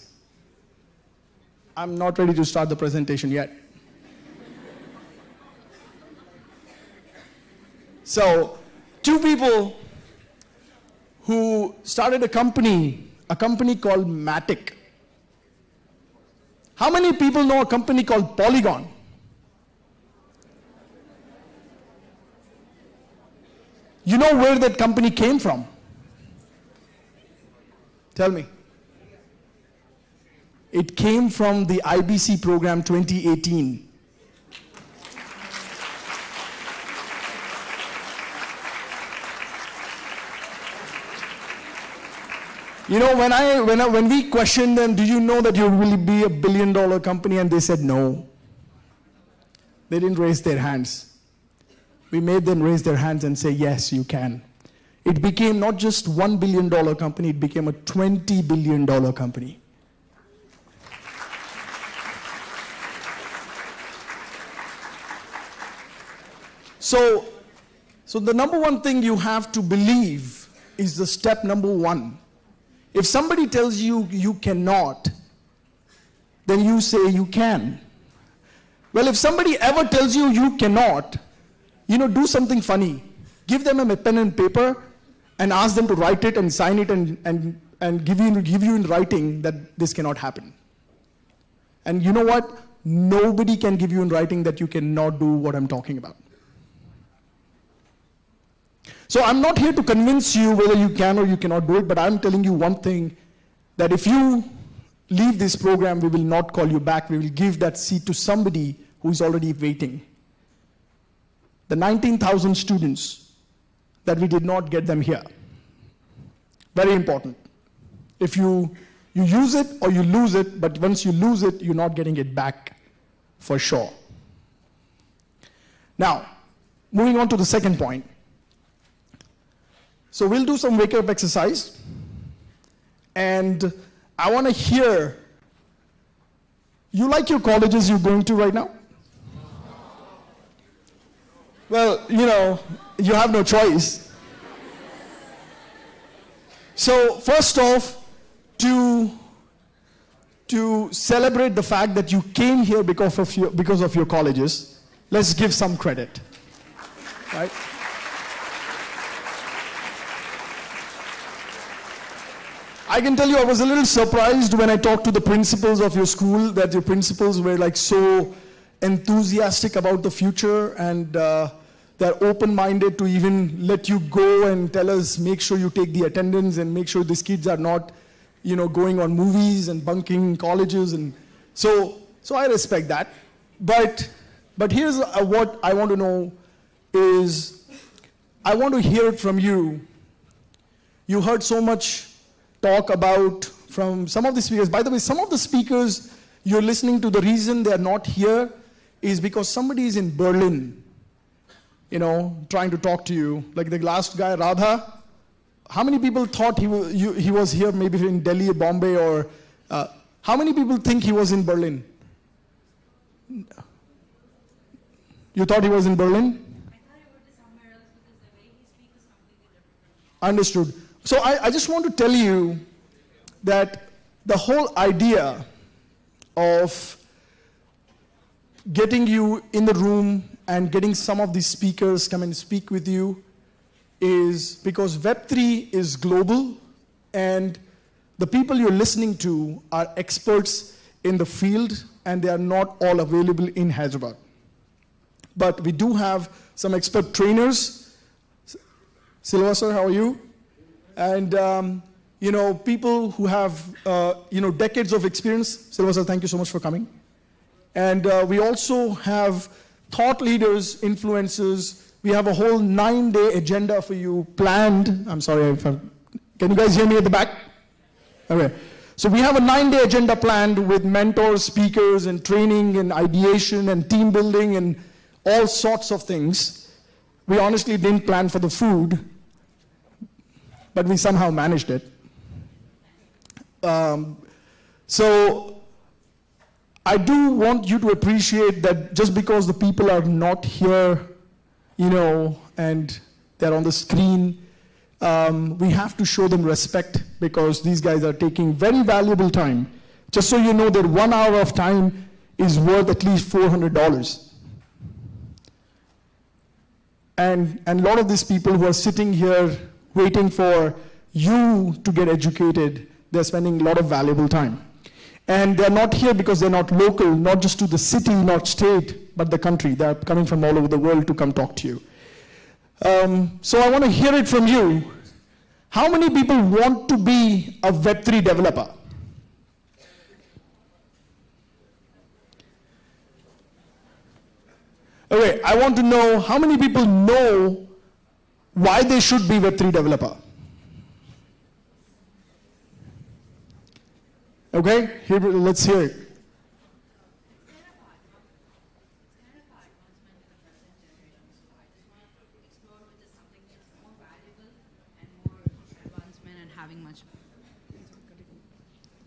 I'm not ready to start the presentation yet. So, two people who started a company called Matic. How many people know a company called Polygon? You know where that company came from? Tell me. It came from the IBC program 2018. You know, when we questioned them, do you know that you will be a $1 billion company? And they said no. They didn't raise their hands. We made them raise their hands and say, yes, you can. It became not just $1 billion company, it became a $20 billion company. So the number one thing you have to believe is the step number one. If somebody tells you you cannot, then you say you can. Well, if somebody ever tells you you cannot, do something funny. Give them a pen and paper and ask them to write it and sign it and give you in writing that this cannot happen. And you know what? Nobody can give you in writing that you cannot do what I'm talking about. So I'm not here to convince you whether you can or you cannot do it, but I'm telling you one thing, that if you leave this program, we will not call you back. We will give that seat to somebody who is already waiting. The 19,000 students that we did not get them here. Very important. If you use it or you lose it, but once you lose it, you're not getting it back for sure. Now, moving on to the second point. So we'll do some wake-up exercise, and I want to hear, you like your colleges you're going to right now? Well, you have no choice. So first off, to celebrate the fact that you came here because of your colleges, let's give some credit, right? I can tell you I was a little surprised when I talked to the principals of your school, that your principals were like so enthusiastic about the future, and they're open-minded to even let you go and tell us, make sure you take the attendance and make sure these kids are not, going on movies and bunking colleges. And so I respect that. But here's what I want to know is, I want to hear it from you. You heard so much talk about from some of the speakers. By the way, some of the speakers you're listening to, the reason they're not here is because somebody is in Berlin, trying to talk to you. Like the last guy, Radha. How many people thought he was here, maybe in Delhi or Bombay, or how many people think he was in Berlin? You thought he was in Berlin? I thought he would be somewhere else because the way he speaks is completely different. Understood. So I just want to tell you that the whole idea of getting you in the room and getting some of these speakers come and speak with you is because Web3 is global, and the people you're listening to are experts in the field, and they are not all available in Hyderabad. But we do have some expert trainers. Silva sir, how are you? And people who have decades of experience. Silva sir, thank you so much for coming. And we also have thought leaders, influencers. We have a whole 9-day agenda for you planned. I'm sorry, can you guys hear me at the back? Okay. So we have a 9-day agenda planned with mentors, speakers, and training, and ideation, and team building, and all sorts of things. We honestly didn't plan for the food, but we somehow managed it. So I do want you to appreciate that just because the people are not here, and they're on the screen, we have to show them respect, because these guys are taking very valuable time Just so you know that 1 hour of time is worth at least $400. And a lot of these people who are sitting here waiting for you to get educated, they're spending a lot of valuable time. And they're not here because they're not local, not just to the city, not state, but the country. They're coming from all over the world to come talk to you. So I want to hear it from you. How many people want to be a Web3 developer? Okay, I want to know how many people know why they should be Web3 developer. Okay, here, let's hear it.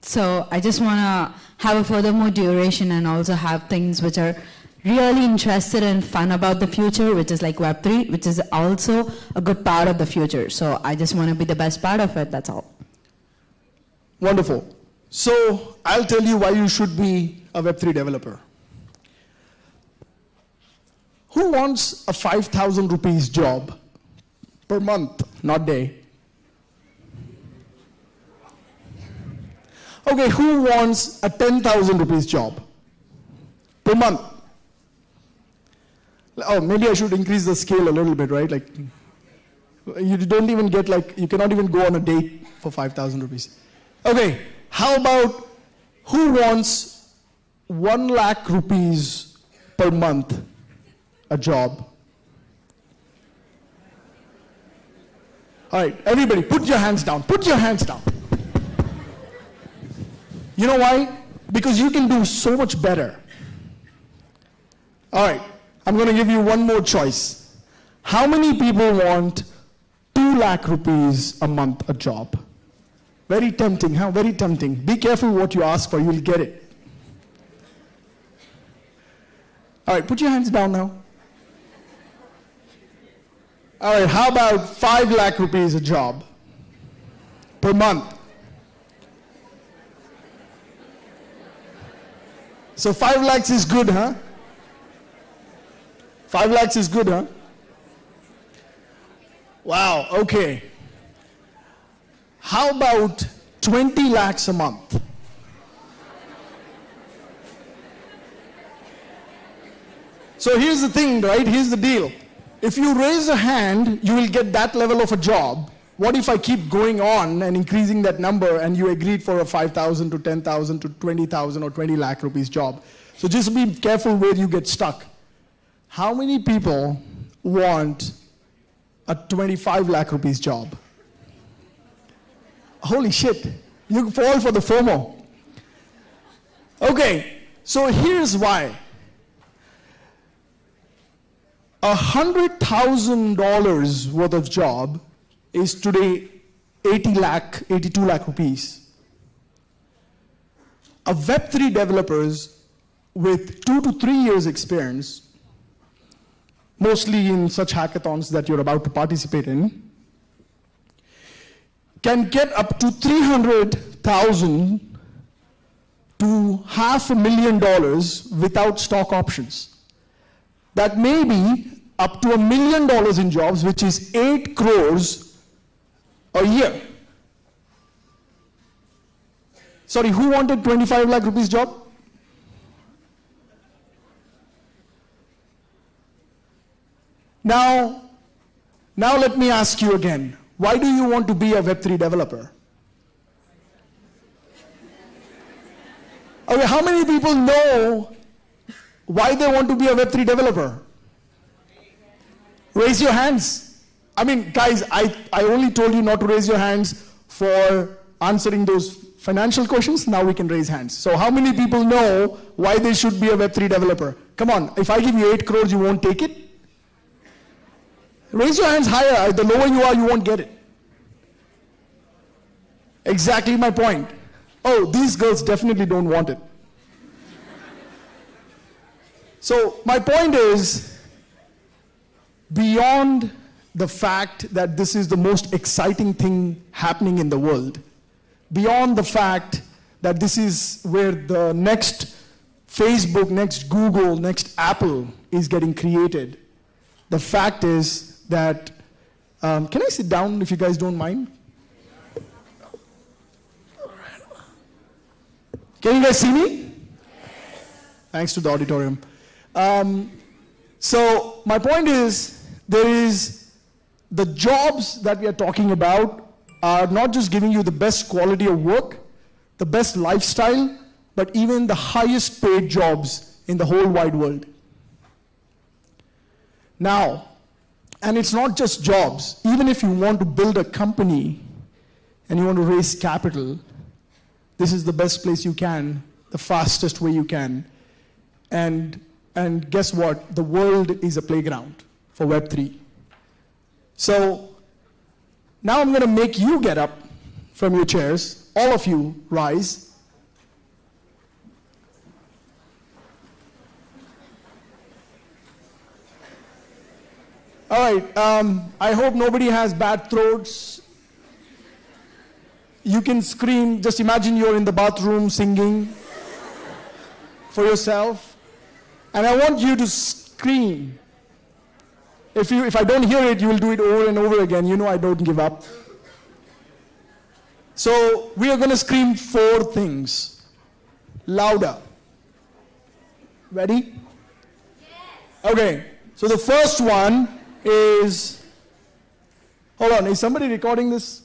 So I just want to have a furthermore duration and also have things which are really interested and fun about the future, which is like Web3, which is also a good part of the future. So I just want to be the best part of it, that's all. Wonderful. So I'll tell you why you should be a Web3 developer. Who wants a 5,000 rupees job per month, not day? Okay, who wants a 10,000 rupees job per month? Oh, maybe I should increase the scale a little bit, right? Like, you don't even get like, you cannot even go on a date for 5,000 rupees. Okay, how about who wants 1 lakh rupees per month a job? All right, everybody, put your hands down. Put your hands down. You know why? Because you can do so much better. All right, I'm going to give you one more choice. How many people want 2 lakh rupees a month a job? Very tempting, huh? Very tempting. Be careful what you ask for, you'll get it. All right, put your hands down now. All right, how about 5 lakh rupees a job per month? So 5 lakhs is good, huh? 5 lakhs is good, huh? Wow, okay. How about 20 lakhs a month? So here's the thing, right? Here's the deal. If you raise a hand, you will get that level of a job. What if I keep going on and increasing that number and you agreed for a 5,000 to 10,000 to 20,000 or 20 lakh rupees job? So just be careful where you get stuck. How many people want a 25 lakh rupees job? Holy shit, you fall for the FOMO. Okay, so here's why. $100,000 worth of job is today 82 lakh rupees. A Web3 developers with 2 to 3 years experience, mostly in such hackathons that you're about to participate in, can get up to $300,000 to $500,000 without stock options. That may be up to $1 million in jobs, which is 8 crores a year. Sorry, who wanted 25 lakh rupees job? Now let me ask you again. Why do you want to be a Web3 developer? Okay, how many people know why they want to be a Web3 developer? Raise your hands. I mean, guys, I only told you not to raise your hands for answering those financial questions. Now we can raise hands. So how many people know why they should be a Web3 developer? Come on, if I give you 8 crores, you won't take it? Raise your hands higher. The lower you are, you won't get it. Exactly my point. Oh, these girls definitely don't want it. So my point is, beyond the fact that this is the most exciting thing happening in the world, beyond the fact that this is where the next Facebook, next Google, next Apple is getting created. The fact is that, can I sit down if you guys don't mind? Can you guys see me? Thanks to the auditorium. So my point is, the jobs that we are talking about are not just giving you the best quality of work, the best lifestyle, but even the highest paid jobs in the whole wide world. Now, and it's not just jobs. Even if you want to build a company and you want to raise capital, this is the best place you can, the fastest way you can. And guess what? The world is a playground for Web3. So now I'm going to make you get up from your chairs. All of you rise. All right, I hope nobody has bad throats. You can scream. Just imagine you're in the bathroom singing for yourself. And I want you to scream. If I don't hear it, you will do it over and over again. You know I don't give up. So we are going to scream 4 things. Louder. Ready? Yes. Okay. So the first one is, hold on, is somebody recording this?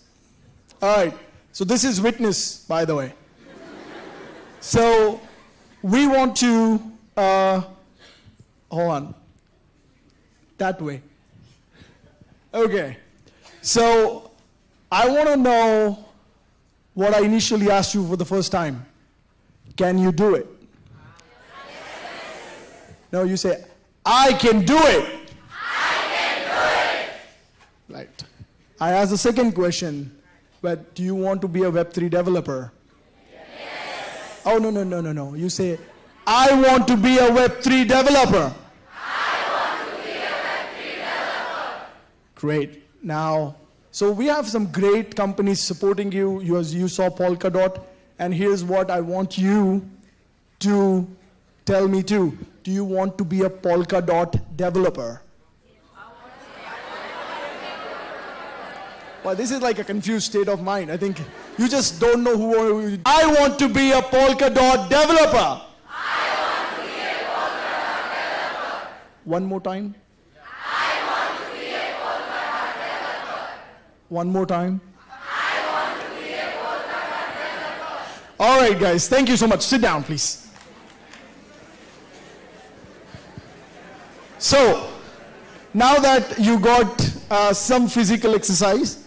All right. So this is witness, by the way. So we want to, hold on, that way. Okay. So I want to know what I initially asked you for the first time. Can you do it? No, you say, I can do it. I can do it. Right. I asked the second question, but do you want to be a Web3 developer? Yes. Oh, no. You say, I want to be a Web3 developer. I want to be a Web3 developer. Great. Now, so we have some great companies supporting you. You saw Polkadot. And here's what I want you to tell me too. Do you want to be a Polkadot developer? Well, this is like a confused state of mind. I think you just don't know who. I want to be a Polkadot developer. I want to be a Polkadot developer. One more time. I want to be a Polkadot developer. One more time. I want to be a Polkadot developer. All right, guys. Thank you so much. Sit down, please. So, now that you got some physical exercise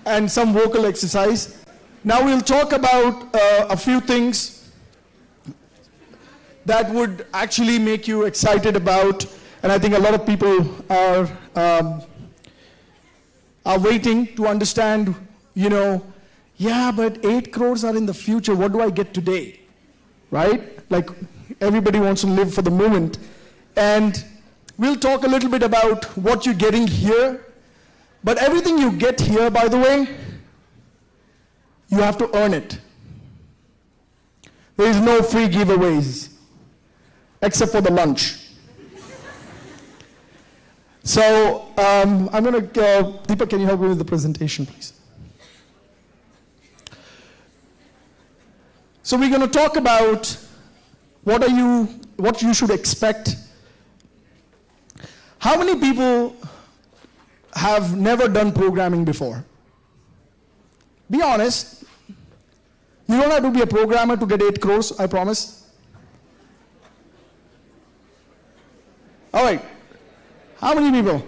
and some vocal exercise, now we'll talk about a few things that would actually make you excited about, and I think a lot of people are waiting to understand, yeah, but 8 crores are in the future, what do I get today? Right? Like, everybody wants to live for the moment. And we'll talk a little bit about what you're getting here. But everything you get here, by the way, you have to earn it. There is no free giveaways, except for the lunch. So I'm going to, Deepak, can you help me with the presentation, please? So we're going to talk about what you should expect. How many people have never done programming before? Be honest. You don't have to be a programmer to get 8 crores, I promise. All right. How many people?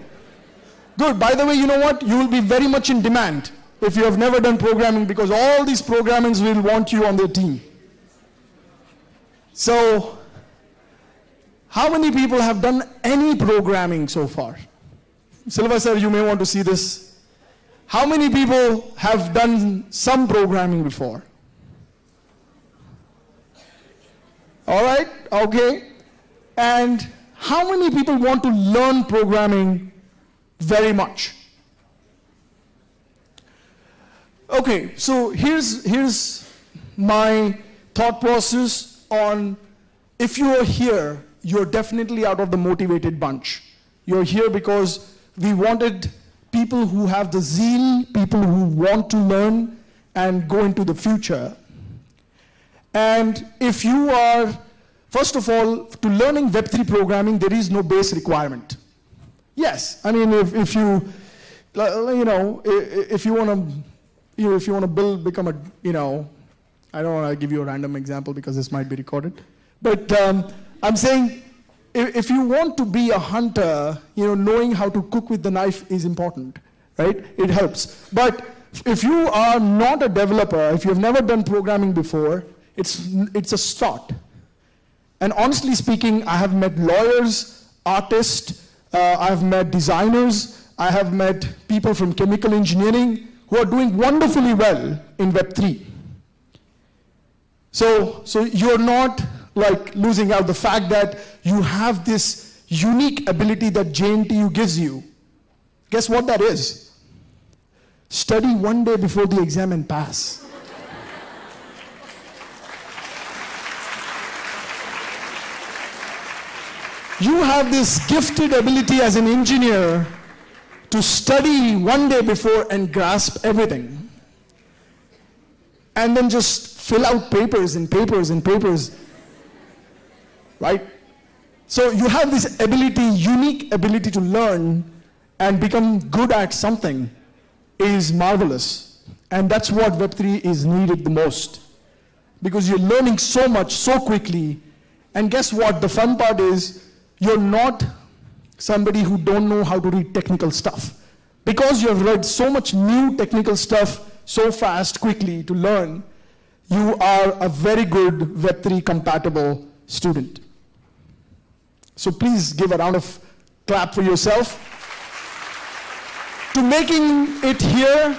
Good. By the way, you know what? You will be very much in demand if you have never done programming, because all these programmers will want you on their team. So, how many people have done any programming so far? Silva sir, you may want to see this. How many people have done some programming before? All right, okay. And how many people want to learn programming very much? Okay, so here's my thought process on if you are here, you're definitely out of the motivated bunch. You're here because we wanted people who have the zeal, people who want to learn and go into the future. And if you are, first of all, to learning Web3 programming, there is no base requirement. Yes, I mean, if you want to become a, I don't want to give you a random example because this might be recorded. But I'm saying, if you want to be a hunter, knowing how to cook with the knife is important, right? It helps. But if you are not a developer, if you've never done programming before, it's a start. And honestly speaking, I have met lawyers, artists, I have met designers, I have met people from chemical engineering who are doing wonderfully well in Web3. So you're not like losing out. The fact that you have this unique ability that JNTU gives you, guess what that is? Study one day before the exam and pass. You have this gifted ability as an engineer to study one day before and grasp everything. And then just fill out papers and papers and papers. Right? So you have this ability, unique ability to learn and become good at something is marvelous. And that's what Web3 is needed the most. Because you're learning so much, so quickly. And guess what? The fun part is, you're not somebody who don't know how to read technical stuff. Because you have read so much new technical stuff so fast, quickly to learn, you are a very good Web3 compatible student. So please give a round of clap for yourself. To making it here,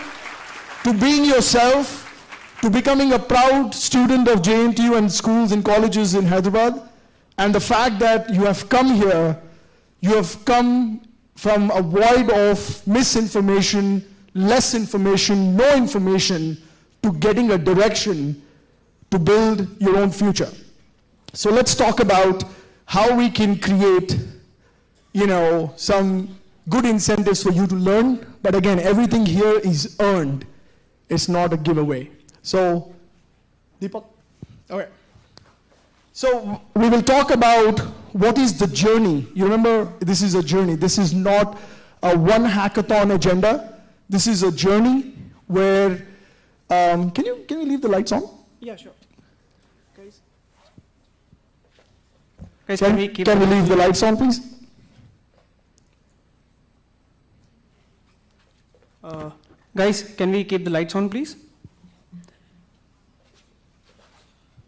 to being yourself, to becoming a proud student of JNTU and schools and colleges in Hyderabad, and the fact that you have come here, you have come from a void of misinformation, less information, no information, to getting a direction to build your own future. So let's talk about how we can create, some good incentives for you to learn. But again, everything here is earned. It's not a giveaway. So, Deepak? Okay. So we will talk about what is the journey. You remember, this is a journey. This is not a one hackathon agenda. This is a journey where, can you leave the lights on? Yeah, sure. Guys, can we leave the lights on, please? Guys, can we keep the lights on, please?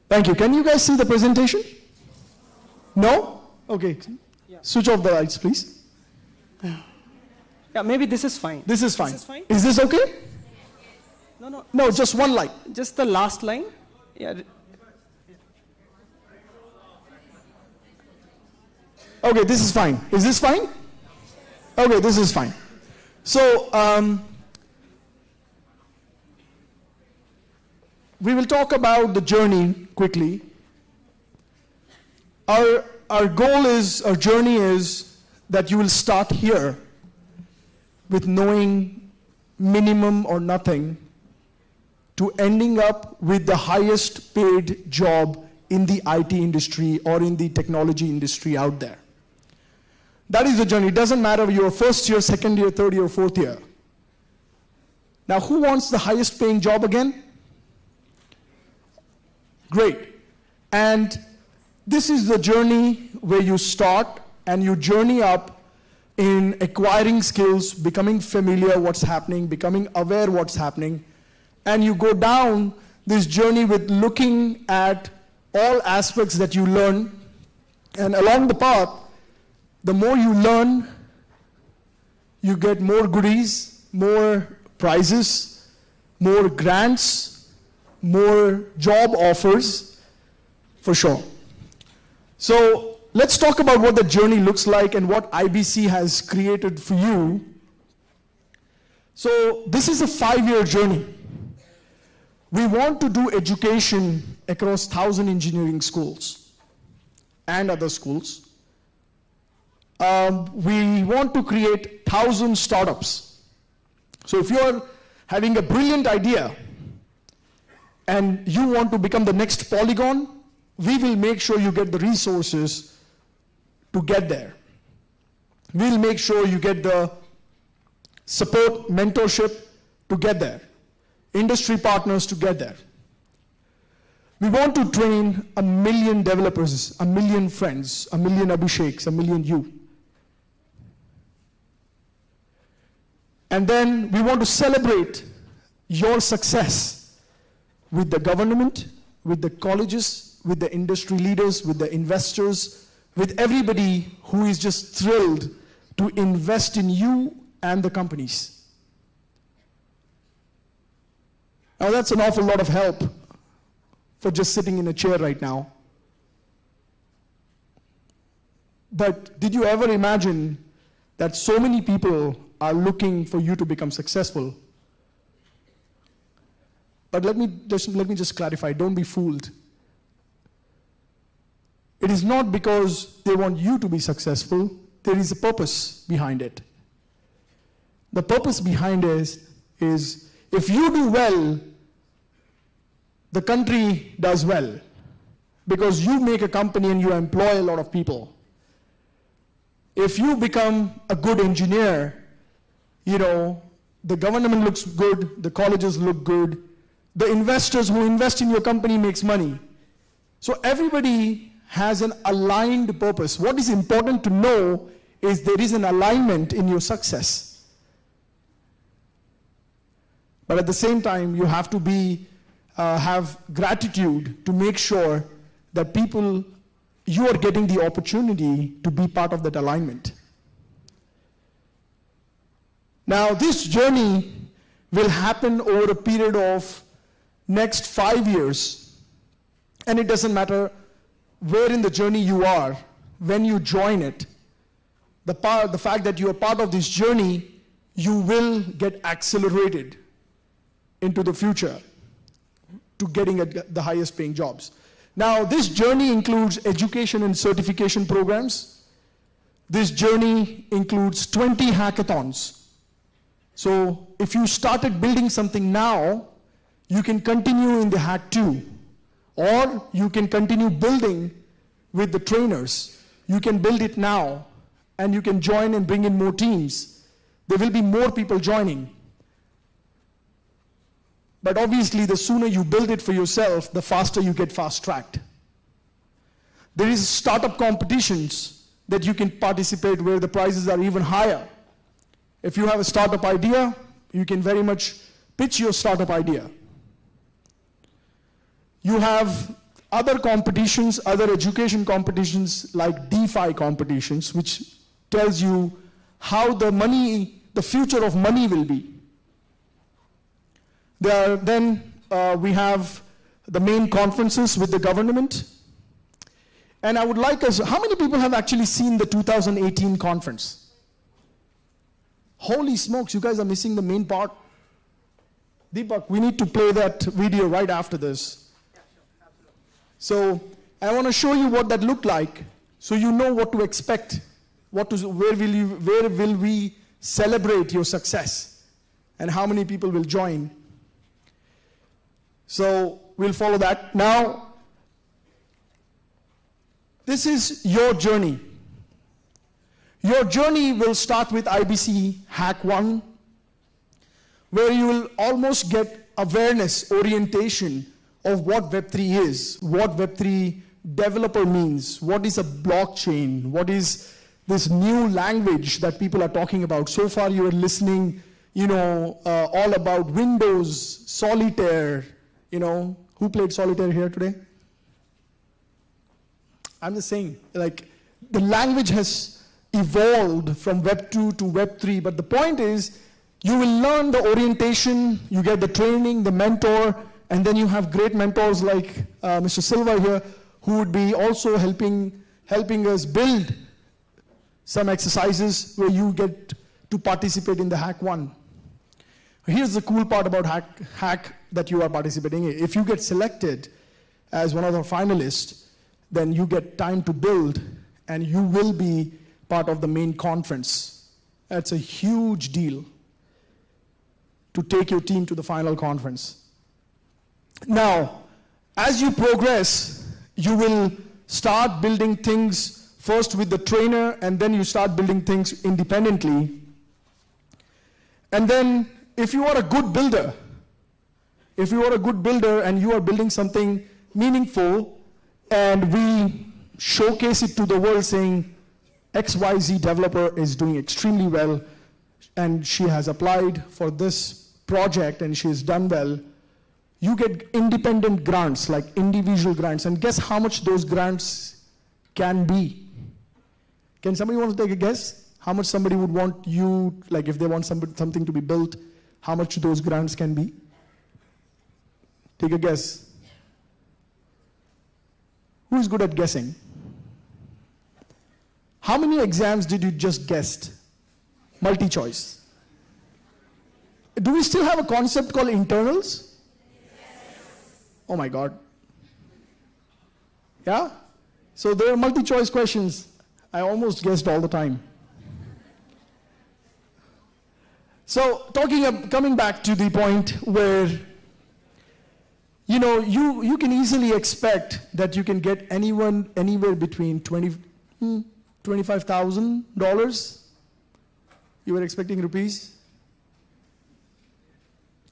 Thank you. Can you guys see the presentation? No? Okay. Yeah. Switch off the lights, please. Yeah, maybe this is fine. This is fine. This is fine? Is this okay? No. No, just one light. Just the last line. Yeah. Okay, this is fine. Is this fine? Okay, this is fine. So, we will talk about the journey quickly. Our goal is, our journey is that you will start here with knowing minimum or nothing to ending up with the highest paid job in the IT industry or in the technology industry out there. That is the journey. It doesn't matter if you're first year, second year, third year, fourth year. Now, who wants the highest paying job again? Great. And this is the journey where you start and you journey up in acquiring skills, becoming familiar what's happening, becoming aware what's happening. And you go down this journey with looking at all aspects that you learn. And along the path, the more you learn, you get more goodies, more prizes, more grants, more job offers, for sure. So let's talk about what the journey looks like and what IBC has created for you. So this is a 5-year journey We want to do education across 1,000 engineering schools and other schools. We want to create 1,000 startups. So if you're having a brilliant idea and you want to become the next Polygon, we will make sure you get the resources to get there. We'll make sure you get the support, mentorship to get there. Industry partners to get there. We want to train 1 million developers, 1 million friends, 1 million Abhisheks, 1 million you. And then we want to celebrate your success with the government, with the colleges, with the industry leaders, with the investors, with everybody who is just thrilled to invest in you and the companies. Now that's an awful lot of help for just sitting in a chair right now. But did you ever imagine that so many people are looking for you to become successful? But let me just clarify, don't be fooled. It is not because they want you to be successful, there is a purpose behind it. The purpose behind it is if you do well, the country does well. Because you make a company and you employ a lot of people. If you become a good engineer, you know, the government looks good, the colleges look good, the investors who invest in your company makes money. So everybody has an aligned purpose. What is important to know is there is an alignment in your success. But at the same time, you have to have gratitude to make sure that you are getting the opportunity to be part of that alignment. Now, this journey will happen over a period of next 5 years. And it doesn't matter where in the journey you are, when you join it. The fact that you are part of this journey, you will get accelerated into the future to getting the highest paying jobs. Now, this journey includes education and certification programs. This journey includes 20 hackathons. So if you started building something now, you can continue in the Hack 2. Or you can continue building with the trainers. You can build it now, and you can join and bring in more teams. There will be more people joining. But obviously, the sooner you build it for yourself, the faster you get fast-tracked. There is startup competitions that you can participate where the prizes are even higher. If you have a startup idea, you can very much pitch your startup idea. You have other competitions, other education competitions like DeFi competitions, which tells you how the future of money will be. Then we have the main conferences with the government. And I would like us, how many people have actually seen the 2018 conference? Holy smokes, you guys are missing the main part. Deepak, we need to play that video right after this. So I want to show you what that looked like so you know what to expect, where will we celebrate your success and how many people will join. So we'll follow that. Now, this is your journey. Your journey will start with IBC Hack 1, where you will almost get awareness, orientation of what Web3 is, what Web3 developer means, what is a blockchain, what is this new language that people are talking about. So far you are listening, all about Windows, Solitaire, who played Solitaire here today? I'm just saying, the language has evolved from Web 2 to Web 3, but the point is, you will learn the orientation, you get the training, the mentor, and then you have great mentors like Mr. Silva here, who would be also helping us build some exercises where you get to participate in the Hack 1. Here's the cool part about Hack that you are participating in. If you get selected as one of the finalists, then you get time to build and you will be part of the main conference. That's a huge deal to take your team to the final conference. Now, as you progress, you will start building things first with the trainer, and then you start building things independently. And then, if you are a good builder, and you are building something meaningful, and we showcase it to the world saying, XYZ developer is doing extremely well, and she has applied for this project and she has done well, you get independent grants, like individual grants, and guess how much those grants can be? Can somebody want to take a guess? How much somebody would want you, like if they want something to be built, how much those grants can be? Take a guess. Who is good at guessing? How many exams did you just guess? Multi-choice. Do we still have a concept called internals? Yes. Oh my God. Yeah? So there are multi-choice questions. I almost guessed all the time. So coming back to the point where, you know, you can easily expect that you can get anyone anywhere between $25,000. You were expecting rupees?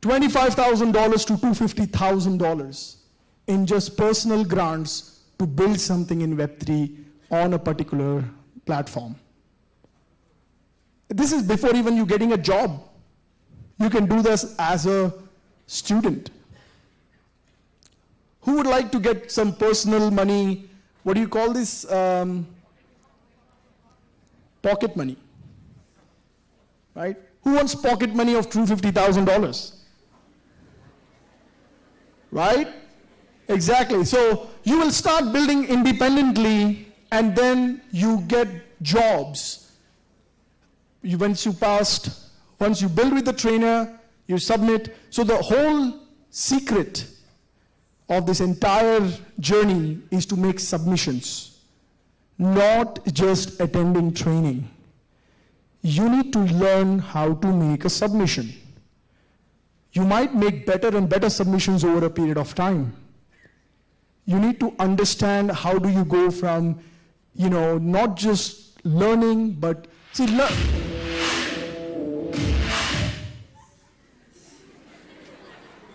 $25,000 to $250,000 in just personal grants to build something in Web3 on a particular platform. This is before even you getting a job. You can do this as a student. Who would like to get some personal money? What do you call this? Pocket money. Right? Who wants pocket money of $250,000? Right? Exactly. So you will start building independently, and then you get jobs. Once you build with the trainer, you submit. So the whole secret of this entire journey is to make submissions, not just attending training. You need to learn how to make a submission. You might make better and better submissions over a period of time. You need to understand how do you go from, you know, not just learning, but see,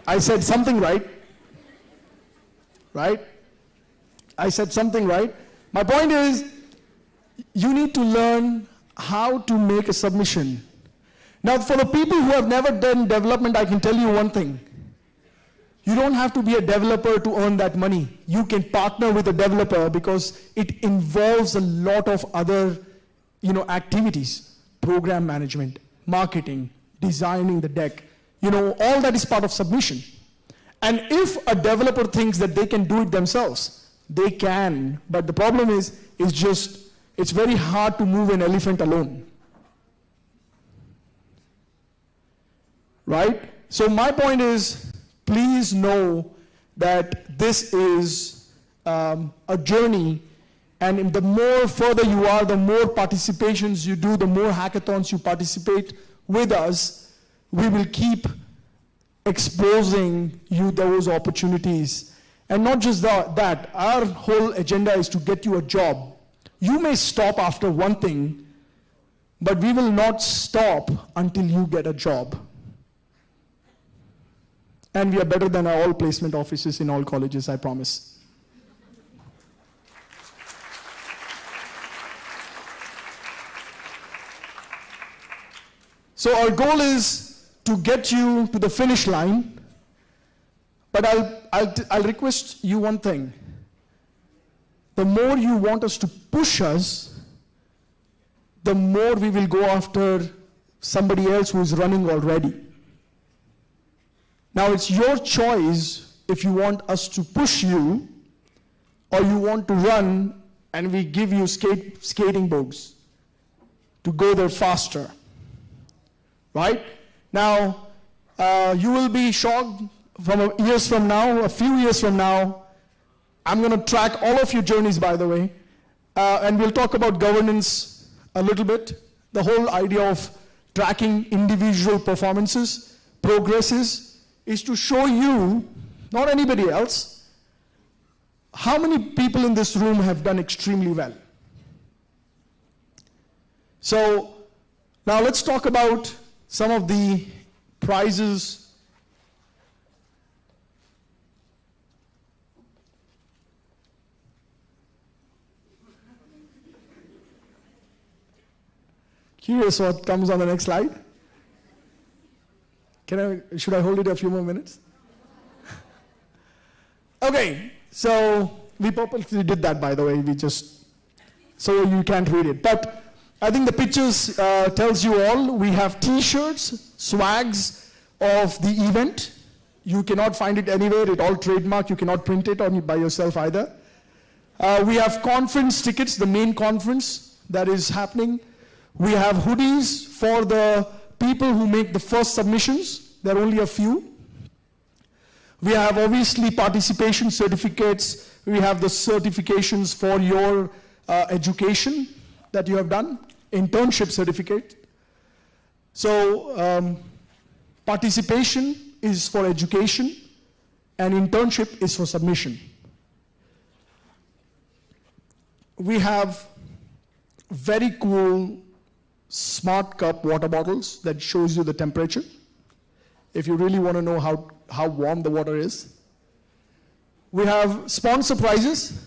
I said something right? Right? I said something right? My point is, you need to learn how to make a submission. Now, for the people who have never done development, I can tell you one thing. You don't have to be a developer to earn that money. You can partner with a developer because it involves a lot of other, you know, activities. Program management, marketing, designing the deck. You know, all that is part of submission. And if a developer thinks that they can do it themselves, they can. But the problem is it's very hard to move an elephant alone. Right? So my point is, please know that this is a journey, and the more further you are, the more participations you do, the more hackathons you participate with us, we will keep exposing you those opportunities. And not just that, our whole agenda is to get you a job. You may stop after one thing, but we will not stop until you get a job. And we are better than all placement offices in all colleges, I promise. So our goal is to get you to the finish line, but I'll request you one thing. The more you want us to push us, the more we will go after somebody else who is running already. Now it's your choice if you want us to push you or you want to run and we give you skating boards to go there faster. Right? Now, you will be shocked years from now, a few years from now, I'm going to track all of your journeys, by the way, and we'll talk about governance a little bit. The whole idea of tracking individual performances, progresses, is to show you, not anybody else, how many people in this room have done extremely well. So now let's talk about some of the prizes. Curious what comes on the next slide. Should I hold it a few more minutes? Okay, so we purposely did that, by the way. We just, so you can't read it. But I think the pictures tells you all. We have t-shirts, swags of the event. You cannot find it anywhere. It's all trademark. You cannot print it on by yourself either. We have conference tickets, the main conference that is happening. We have hoodies for the people who make the first submissions. There are only a few. We have obviously participation certificates. We have the certifications for your education that you have done, internship certificate. So participation is for education and internship is for submission. We have very cool smart cup water bottles that shows you the temperature. If you really want to know how warm the water is. We have sponsor prizes.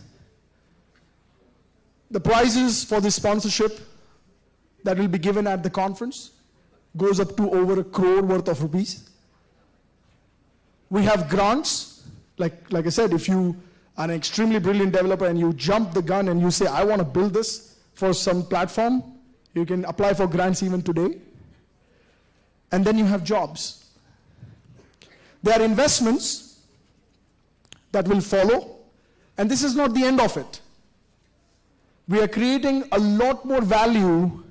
The prizes for this sponsorship that will be given at the conference goes up to over ₹1 crore worth of rupees. We have grants. Like I said, if you are an extremely brilliant developer and you jump the gun and you say, I want to build this for some platform, you can apply for grants even today. And then you have jobs. There are investments that will follow, and this is not the end of it. We are creating a lot more value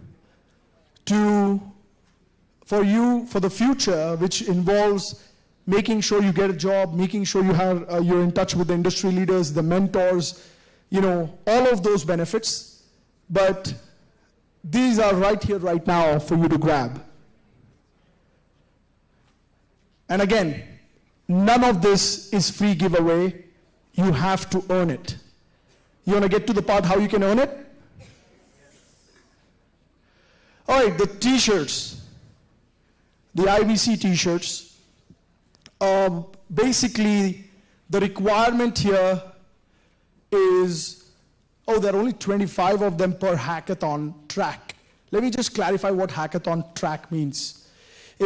for you for the future, which involves making sure you get a job, making sure you're in touch with the industry leaders, the mentors, all of those benefits. But these are right here, right now for you to grab. And again, none of this is free giveaway. You have to earn it. You want to get to the part how you can earn it? All right, the t-shirts, the IBC t-shirts. Basically, the requirement here is, there are only 25 of them per hackathon track. Let me just clarify what hackathon track means.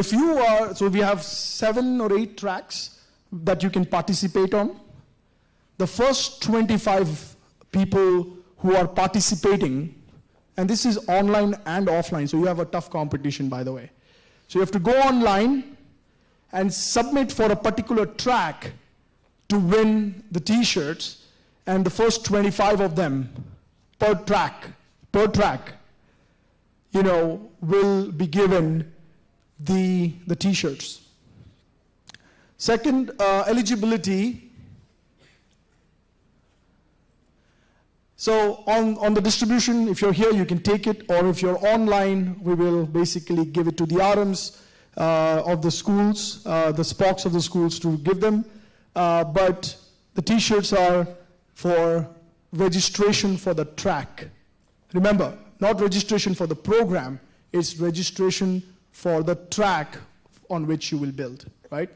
So we have 7 or 8 tracks that you can participate on. The first 25 people who are participating, and this is online and offline, so you have a tough competition, by the way. So you have to go online and submit for a particular track to win the t-shirts, and the first 25 of them per track, will be given the t-shirts. Second, eligibility. So on the distribution, if you're here, you can take it, or if you're online, we will basically give it to the RMs of the schools, the SPOCs of the schools to give them. But the t-shirts are for registration for the track. Remember, not registration for the program, it's registration for the track on which you will build, right?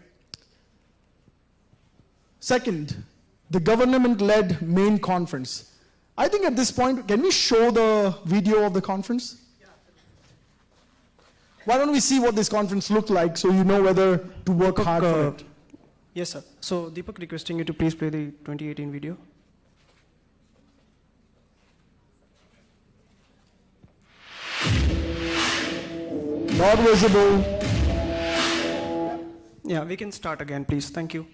Second, the government-led main conference. I think at this point, can we show the video of the conference? Why don't we see what this conference looked like so you know whether to work hard for it? Yes, sir. So, Deepak, requesting you to please play the 2018 video. Not visible. Yeah, we can start again, please. Thank you.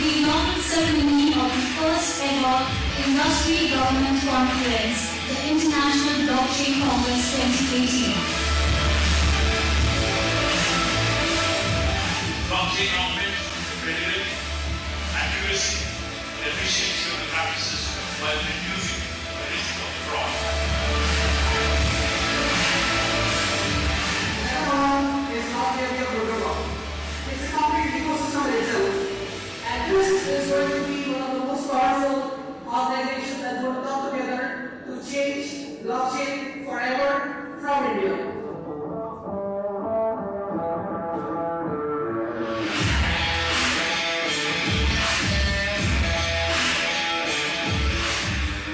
the inaugural ceremony of the first ever Industry Government Conference, the International Blockchain Congress 2018. Blockchain government, credibility, accuracy, efficiency of the practices while reducing the risk of fraud. Is not merely a protocol. It's a complete ecosystem itself. And this is going to be one of the most powerful organizations that's going to come together to change blockchain forever from India.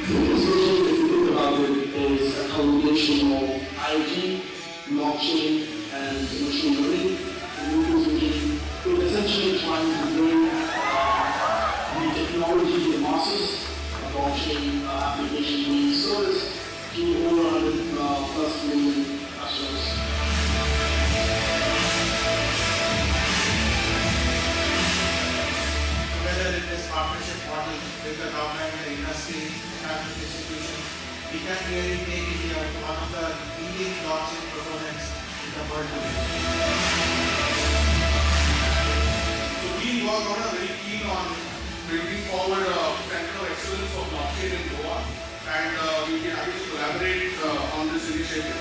This vision, if you think about it, is a combination of IoT, blockchain, and machine learning. And this vision is essentially trying to bring the technology to the masses, blockchain application being service to over 100 plus million customers. Together in this partnership model with the government, the industry, academic institutions, we can really take India to one of the leading blockchain proponents in the world today. So we were very keen on bringing forward a center of excellence for blockchain in Goa, and we'll be happy to collaborate on this initiative.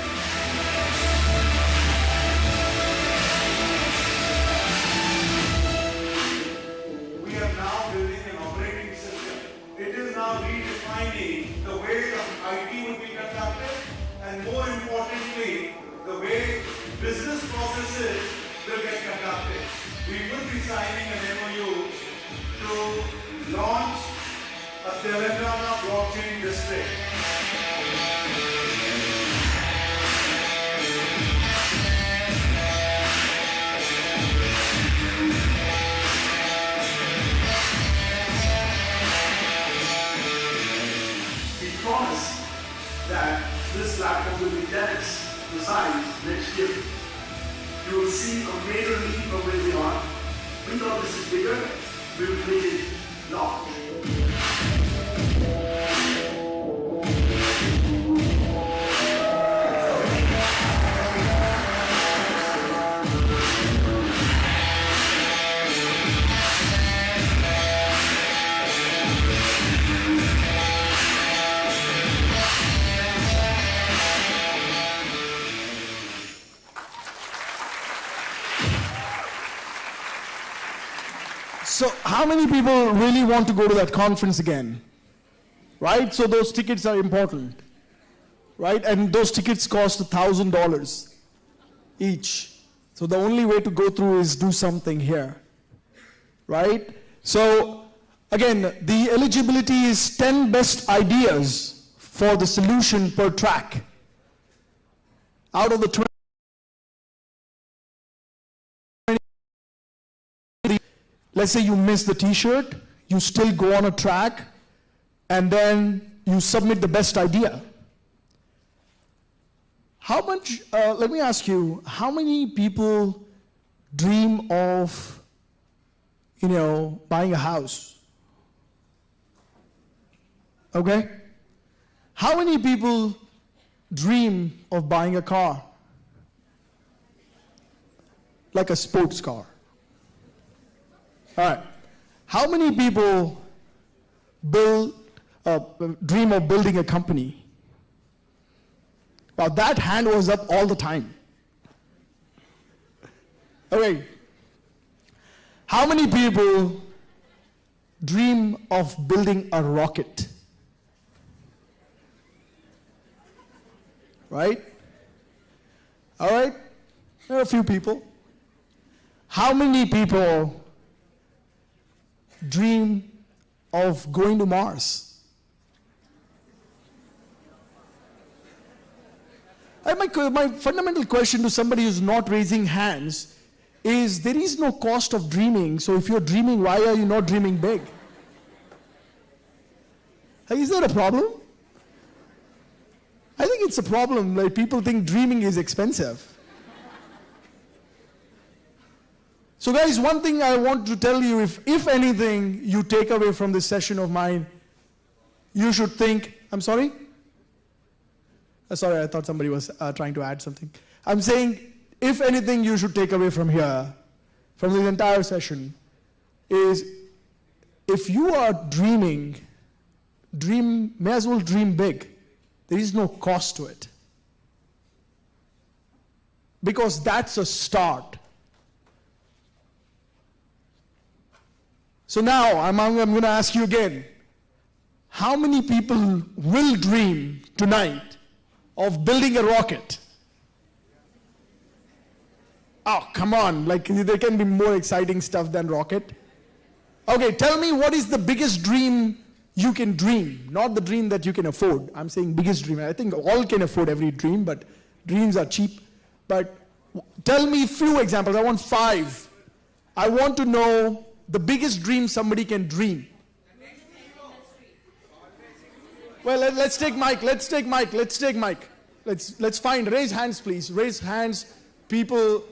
We are now building an operating system. It is now redefining the way the IT will be conducted, and more importantly, the way business processes will get conducted. We will be signing an MOU to launch a Telangana blockchain district. We promise that this platform will be 10x the size next year. You will see a major leap from where we are. We thought this is bigger, we will make it large. So how many people really want to go to that conference again? Right? So those tickets are important. Right? And those tickets cost $1,000 each. So the only way to go through is do something here. Right? So again, the eligibility is 10 best ideas for the solution per track. Out of the 20. Let's say you miss the t-shirt, you still go on a track, and then you submit the best idea. How much, let me ask you, how many people dream of, buying a house? Okay? How many people dream of buying a car? Like a sports car. All right. How many people dream of building a company? Well, that hand was up all the time. Okay. How many people dream of building a rocket? Right? All right. There are a few people. How many people dream of going to Mars? And my fundamental question to somebody who's not raising hands is, there is no cost of dreaming, so if you're dreaming, why are you not dreaming big? Is there a problem? I think it's a problem. Like, people think dreaming is expensive. So guys, one thing I want to tell you, if anything you take away from this session of mine, you should think, I'm sorry? Sorry, I thought somebody was trying to add something. I'm saying, if anything you should take away from here, from this entire session, is if you are dreaming, may as well dream big. There is no cost to it. Because that's a start. So now, I'm going to ask you again, how many people will dream tonight of building a rocket? Oh, come on, like there can be more exciting stuff than rocket. Okay, tell me what is the biggest dream you can dream, not the dream that you can afford. I'm saying biggest dream. I think all can afford every dream, but dreams are cheap. But tell me few examples. I want 5. I want to know the biggest dream somebody can dream. Well, let's take Mike. Let's find, raise hands please. Raise hands, people.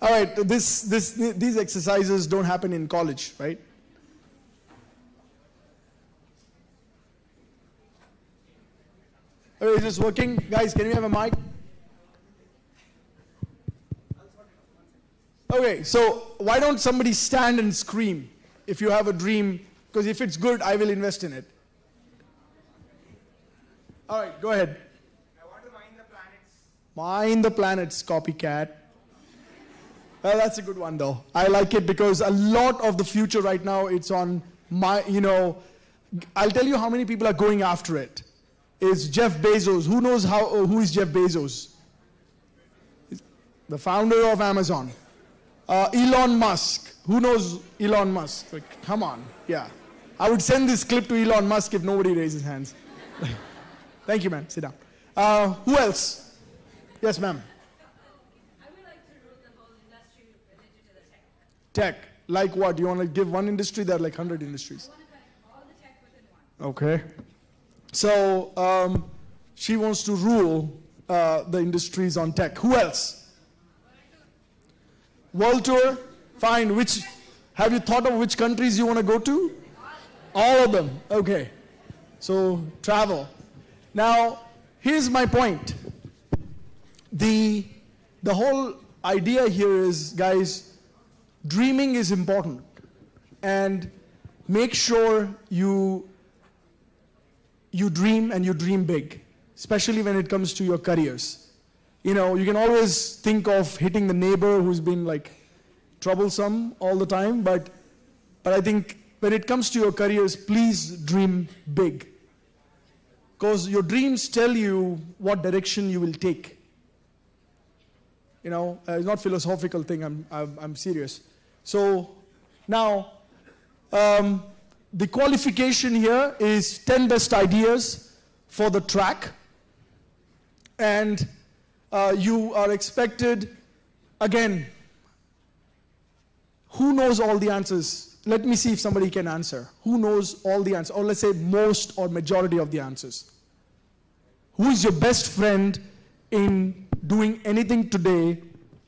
All right, these exercises don't happen in college, right? Is this working? Guys, can we have a mic? Okay, so why don't somebody stand and scream if you have a dream, because if it's good, I will invest in it. All right, go ahead. I want to mine the planets. Mine the planets, copycat. Well, that's a good one though. I like it because a lot of the future right now, it's on I'll tell you how many people are going after it. Is Jeff Bezos. Who knows who is Jeff Bezos? The founder of Amazon. Elon Musk. Who knows Elon Musk? Like, come on. Yeah. I would send this clip to Elon Musk if nobody raises hands. Thank you, man. Sit down. Who else? Yes, ma'am. I would like to rule the whole industry related to the tech. Tech. Like what? You want to give one industry? There are like 100 industries. I want to connect all the tech within one. Okay. So she wants to rule the industries on tech. Who else? World tour? Fine. Have you thought of which countries you want to go to? All of them. Okay. So travel. Now, here's my point. The whole idea here is, guys, dreaming is important. And make sure you dream and you dream big, especially when it comes to your careers. You can always think of hitting the neighbor who's been like troublesome all the time, but I think when it comes to your careers, please dream big. Because your dreams tell you what direction you will take. It's not philosophical thing, I'm serious. So now, the qualification here is 10 best ideas for the track. And you are expected, again, who knows all the answers? Let me see if somebody can answer. Who knows all the answers? Or let's say most or majority of the answers. Who is your best friend in doing anything today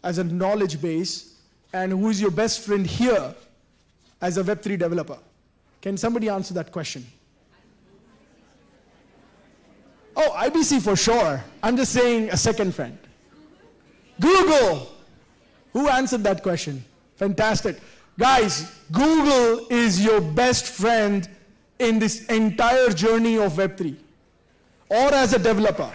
as a knowledge base? And who is your best friend here as a Web3 developer? Can somebody answer that question? Oh, IBC for sure. I'm just saying a second friend. Google. Who answered that question? Fantastic. Guys, Google is your best friend in this entire journey of Web3 or as a developer.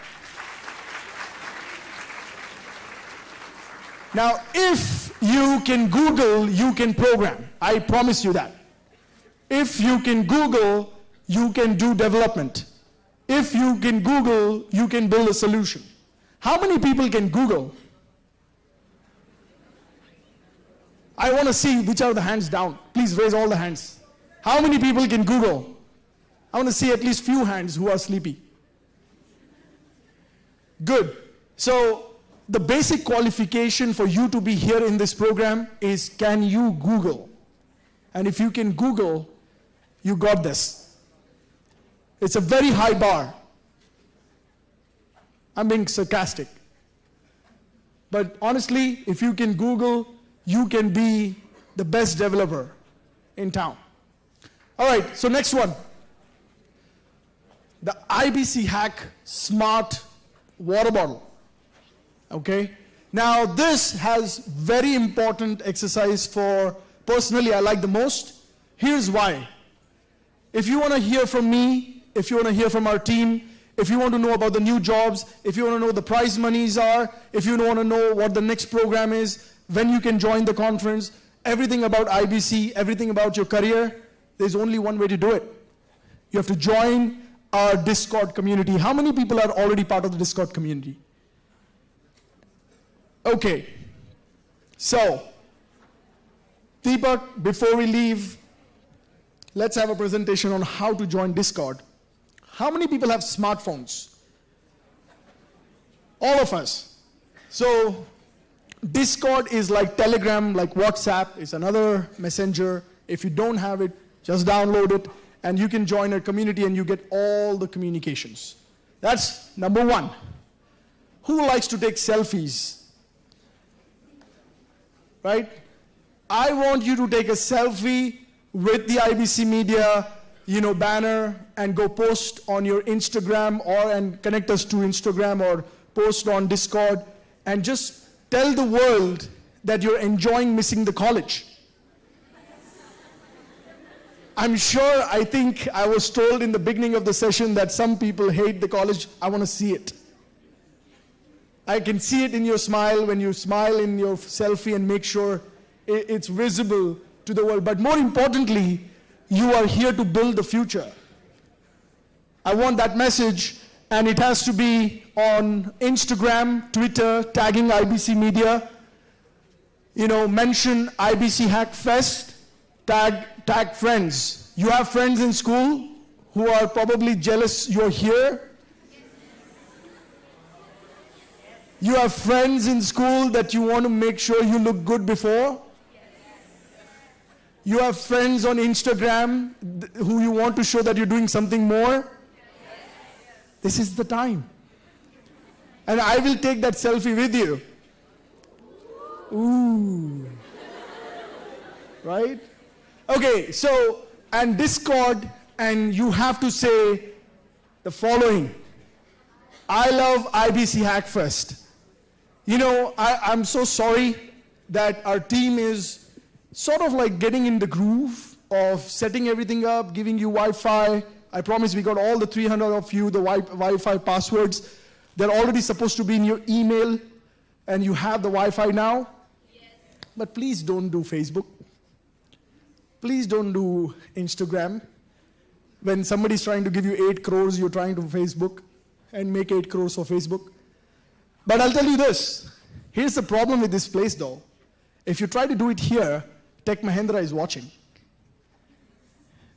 Now, if you can Google, you can program. I promise you that. If you can Google, you can do development. If you can Google, you can build a solution. How many people can Google? I want to see which are the hands down. Please raise all the hands. How many people can Google? I want to see at least few hands who are sleepy. Good. So the basic qualification for you to be here in this program is, can you Google? And if you can Google, you got this. It's a very high bar. I'm being sarcastic. But honestly, if you can Google, you can be the best developer in town. All right, so next one. The IBC hack smart water bottle. Okay? Now this has very important exercise for, personally I like the most. Here's why. If you want to hear from me, if you want to hear from our team, if you want to know about the new jobs, if you want to know the prize monies are, if you want to know what the next program is, when you can join the conference, everything about IBC, everything about your career, there's only one way to do it. You have to join our Discord community. How many people are already part of the Discord community? Okay. So, Deepak, before we leave, let's have a presentation on how to join Discord. How many people have smartphones? All of us. So, Discord is like Telegram, like WhatsApp. It's another messenger. If you don't have it, just download it, and you can join our community and you get all the communications. That's number one. Who likes to take selfies? Right? I want you to take a selfie with the IBC Media, banner, and go post on your Instagram and connect us to Instagram or post on Discord, and just tell the world that you're enjoying missing the college. I think I was told in the beginning of the session that some people hate the college. I want to see it. I can see it in your smile when you smile in your selfie and make sure it's visible to the world. But more importantly, you are here to build the future. I want that message, and it has to be on Instagram, Twitter, tagging IBC Media. Mention IBC Hack Fest, tag friends. You have friends in school who are probably jealous you're here. You have friends in school that you want to make sure you look good before. You have friends on Instagram who you want to show that you're doing something more. This is the time. And I will take that selfie with you. Ooh. Right? Okay, so, and Discord, and you have to say the following. I love IBC Hackfest. I'm so sorry that our team is sort of like getting in the groove of setting everything up, giving you Wi-Fi. I promise we got all the 300 of you, the Wi-Fi passwords. They're already supposed to be in your email, and you have the Wi-Fi now. Yes. But please don't do Facebook. Please don't do Instagram. When somebody's trying to give you 8 crores, you're trying to Facebook and make 8 crores for Facebook. But I'll tell you this. Here's the problem with this place, though. If you try to do it here, Tech Mahindra is watching.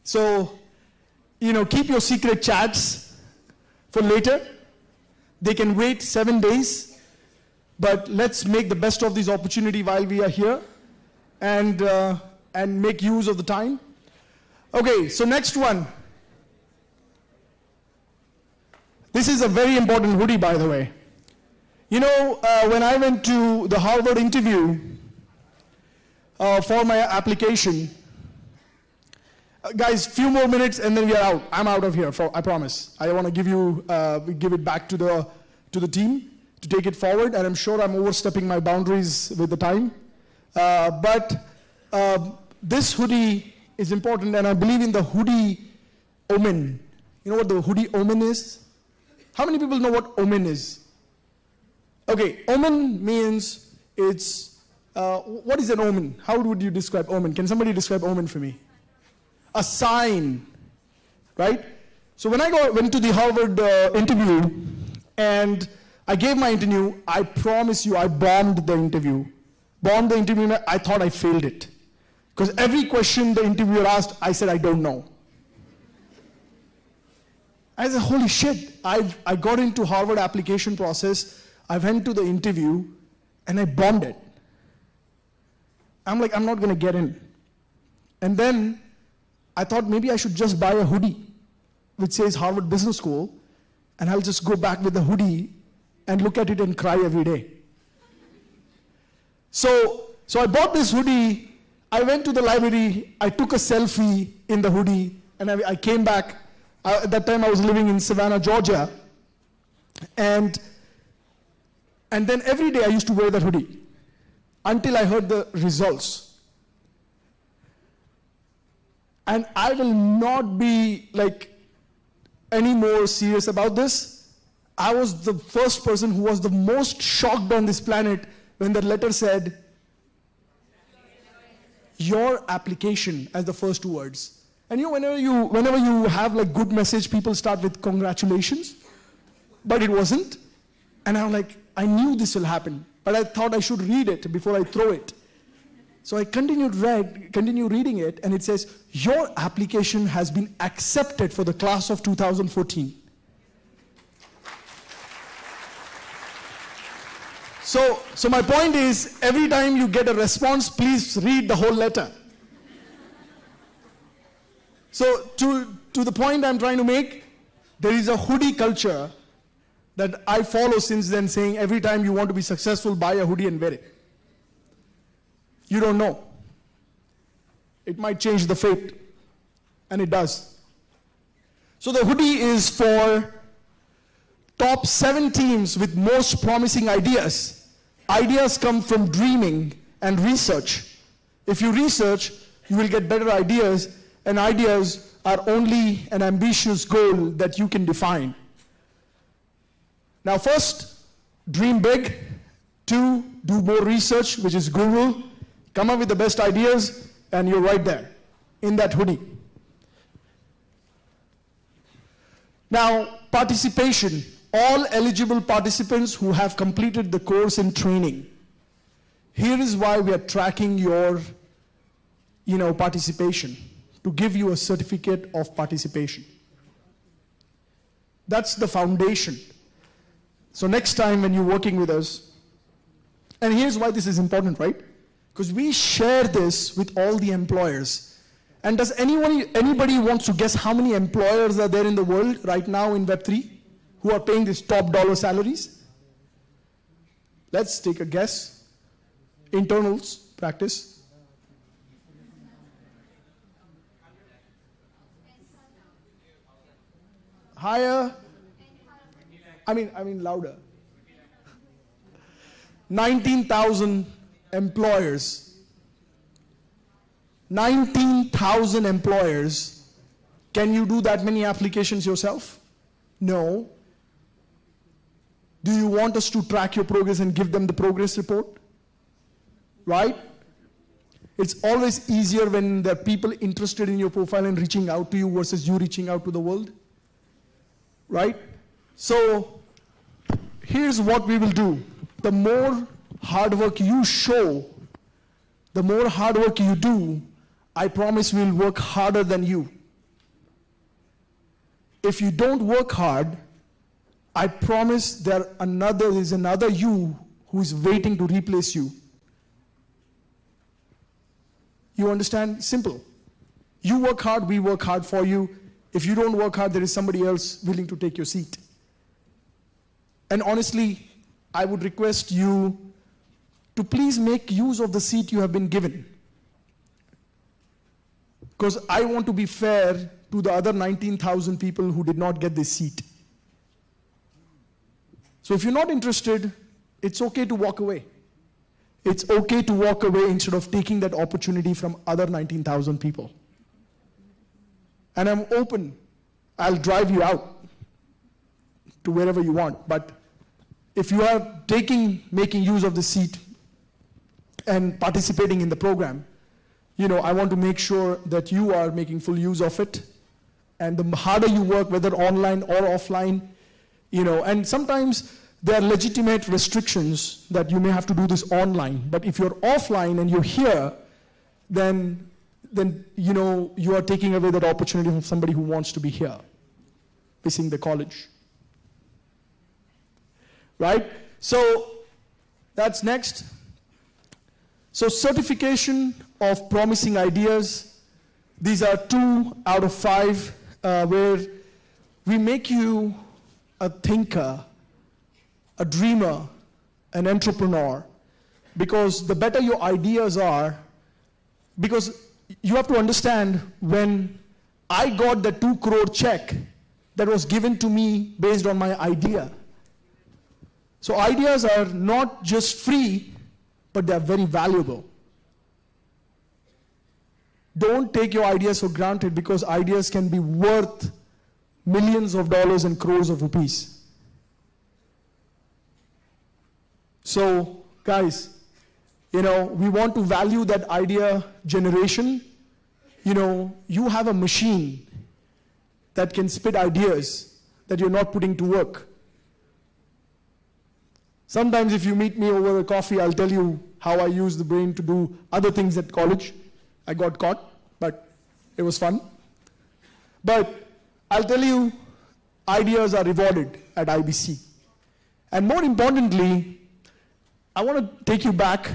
So, keep your secret chats for later. They can wait 7 days, but let's make the best of this opportunity while we are here and make use of the time. Okay, so next one. This is a very important hoodie, by the way. When I went to the Harvard interview for my application, guys, few more minutes and then we are out. I'm out of here, I promise. I want to give it back to the team to take it forward, and I'm sure I'm overstepping my boundaries with the time. But this hoodie is important, and I believe in the hoodie omen. You know what the hoodie omen is? How many people know what omen is? Okay, omen means it's, what is an omen? How would you describe omen? Can somebody describe omen for me? A sign, right? So when I went to the Harvard interview and I gave my interview, I promise you I bombed the interview. I thought I failed it. Because every question the interviewer asked, I said I don't know. I said, holy shit, I got into Harvard application process, I went to the interview, and I bombed it. I'm like, I'm not going to get in. And then I thought maybe I should just buy a hoodie which says Harvard Business School, and I'll just go back with the hoodie and look at it and cry every day. So I bought this hoodie. I went to the library. I took a selfie in the hoodie, and I came back. At that time, I was living in Savannah, Georgia. And then every day I used to wear that hoodie until I heard the results. And I will not be like any more serious about this. I was the first person who was the most shocked on this planet when the letter said, your application, as the first two words. And whenever you have like good message, people start with congratulations, but it wasn't. And I'm like, I knew this will happen, but I thought I should read it before I throw it. So I continue reading it, and it says, your application has been accepted for the class of 2014. So my point is, every time you get a response, please read the whole letter. So to the point I'm trying to make, there is a hoodie culture that I follow since then, saying every time you want to be successful, buy a hoodie and wear it. You don't know. It might change the fate, and it does. So the hoodie is for top 7 teams with most promising ideas. Ideas come from dreaming and research. If you research, you will get better ideas, and ideas are only an ambitious goal that you can define. Now first, dream big. 2, do more research, which is Google. Come up with the best ideas, and you're right there in that hoodie. Now, participation. All eligible participants who have completed the course in training. Here is why we are tracking your participation, to give you a certificate of participation. That's the foundation. So next time when you're working with us, and here's why this is important, right? Because we share this with all the employers. And does anybody wants to guess how many employers are there in the world right now in Web3 who are paying these top dollar salaries? Let's take a guess. Internals, practice. Higher. I mean louder. 19,000 employers. 19,000 employers. Can you do that many applications yourself? No. Do you want us to track your progress and give them the progress report? Right? It's always easier when there are people interested in your profile and reaching out to you versus you reaching out to the world. Right? So, here's what we will do. The more hard work you show, the more hard work you do, I promise we'll work harder than you. If you don't work hard, I promise there's another you who is waiting to replace you. You understand? Simple. You work hard, we work hard for you. If you don't work hard, there is somebody else willing to take your seat. And honestly, I would request you to please make use of the seat you have been given. Because I want to be fair to the other 19,000 people who did not get this seat. So if you're not interested, it's okay to walk away. It's okay to walk away instead of taking that opportunity from other 19,000 people. And I'm open. I'll drive you out to wherever you want. But if you are making use of the seat and participating in the program, I want to make sure that you are making full use of it. And the harder you work, whether online or offline, and sometimes there are legitimate restrictions that you may have to do this online. But if you're offline and you're here, then you are taking away that opportunity from somebody who wants to be here, missing the college. Right? So that's next. So certification of promising ideas. These are 2 out of 5 where we make you a thinker a dreamer, an entrepreneur, because the better your ideas are, because you have to understand, when I got the 2 crore check that was given to me based on my idea. So ideas are not just free, but they're very valuable. Don't take your ideas for granted, because ideas can be worth millions of dollars and crores of rupees. So, guys, we want to value that idea generation. You have a machine that can spit ideas that you're not putting to work. Sometimes if you meet me over a coffee, I'll tell you how I use the brain to do other things at college. I got caught, but it was fun. But I'll tell you, ideas are rewarded at IBC. And more importantly, I want to take you back.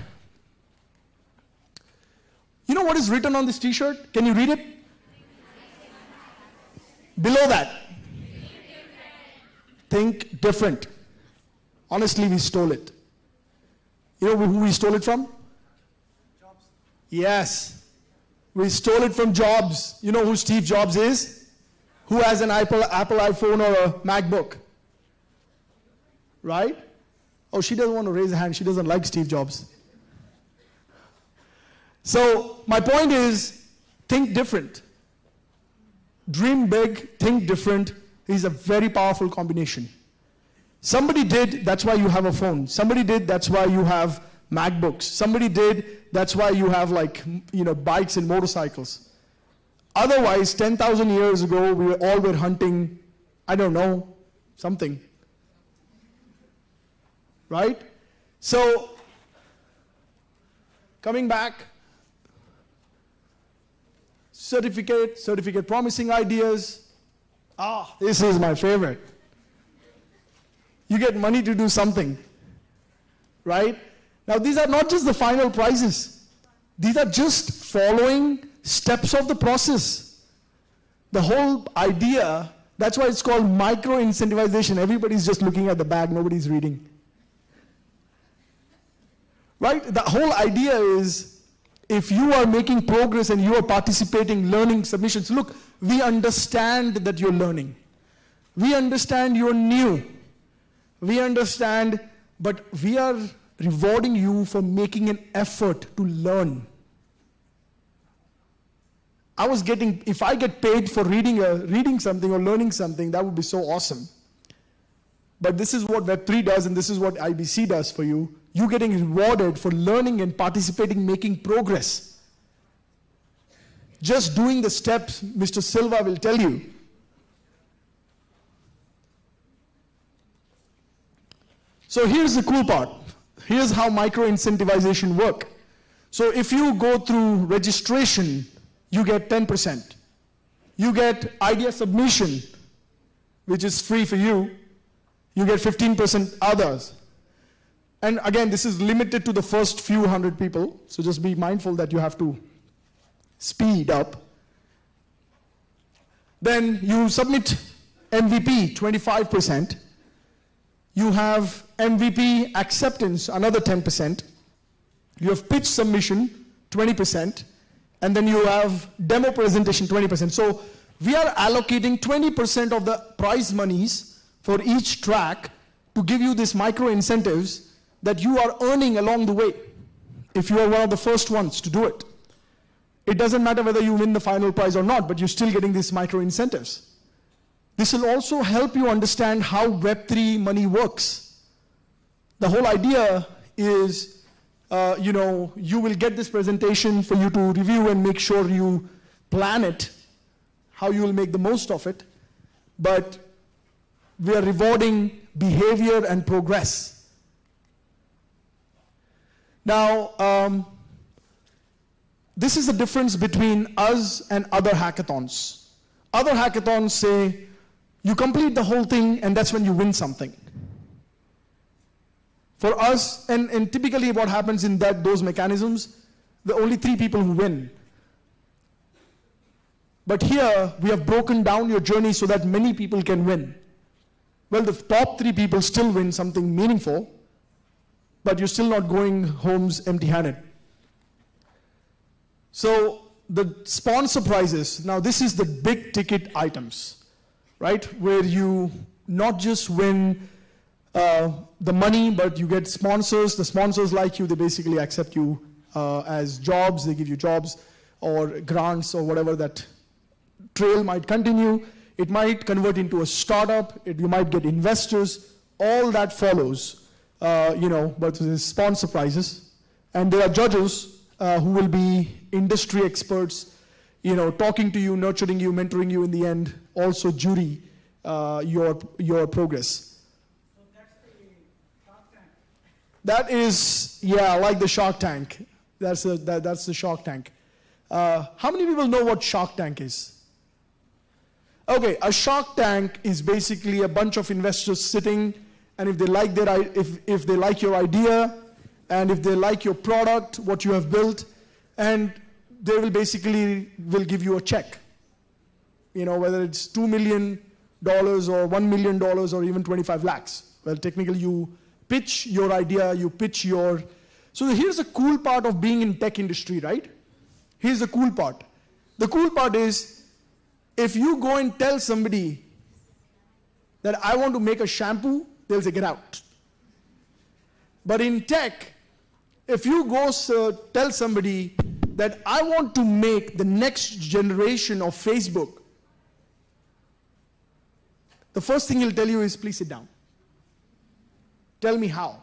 You know what is written on this t-shirt? Can you read it? Below that. Think different. Honestly, we stole it. You know who we stole it from? Jobs. Yes. We stole it from Jobs. You know who Steve Jobs is? Who has an Apple iPhone or a MacBook? Right? Oh, she doesn't want to raise a hand. She doesn't like Steve Jobs. So, my point is, think different. Dream big, think different is a very powerful combination. Somebody did, that's why you have a phone. Somebody did, that's why you have MacBooks. Somebody did, that's why you have bikes and motorcycles. Otherwise, 10,000 years ago, we all were hunting, I don't know, something. Right? So, coming back, certificate promising ideas. This is my favorite. You get money to do something, right? Now, these are not just the final prizes. These are just following steps of the process. The whole idea, that's why it's called micro-incentivization. Everybody's just looking at the bag, nobody's reading. Right? The whole idea is, if you are making progress and you are participating, learning submissions, look, we understand that you're learning. We understand you're new. We understand, but we are rewarding you for making an effort to learn. If I get paid for reading something or learning something, that would be so awesome. But this is what Web3 does, and this is what IBC does for you. You're getting rewarded for learning and participating, making progress. Just doing the steps, Mr. Silva will tell you. So here's the cool part. Here's how micro-incentivization works. So if you go through registration, you get 10%. You get idea submission, which is free for you. You get 15% others. And again, this is limited to the first few hundred people, so just be mindful that you have to speed up. Then you submit MVP, 25%. You have MVP acceptance, another 10%. You have pitch submission, 20%. And then you have demo presentation, 20%. So we are allocating 20% of the prize monies for each track to give you these micro incentives that you are earning along the way, if you are one of the first ones to do it. It doesn't matter whether you win the final prize or not, but you're still getting these micro incentives. This will also help you understand how Web3 money works. The whole idea is, you will get this presentation for you to review and make sure you plan it, how you will make the most of it. But we are rewarding behavior and progress. Now, this is the difference between us and other hackathons. Other hackathons say, you complete the whole thing and that's when you win something. For us, and typically what happens in those mechanisms, there are only 3 people who win. But here, we have broken down your journey so that many people can win. well, the top 3 people still win something meaningful, but you're still not going homes empty-handed. So the sponsor prizes, now this is the big ticket items, right? Where you not just win the money, but you get sponsors. The sponsors like you, they basically accept you as jobs, they give you jobs or grants or whatever that trail might continue. It might convert into a startup, you might get investors, all that follows, but there's sponsor prizes. And there are judges who will be industry experts, talking to you, nurturing you, mentoring you in the end, also jury your progress. That is, like the Shark Tank. That's the Shark Tank. How many people know what Shark Tank is? Okay, a Shark Tank is basically a bunch of investors sitting, and if they like if they like your idea, and if they like your product, what you have built, and they will give you a check. Whether it's $2 million or $1 million or even 25 lakhs. Well, technically you pitch your idea, you pitch your... So here's the cool part of being in tech industry, right? Here's the cool part. The cool part is, if you go and tell somebody that I want to make a shampoo, they'll say, get out. But in tech, if you go tell somebody that I want to make the next generation of Facebook, the first thing he'll tell you is, please sit down. Tell me how.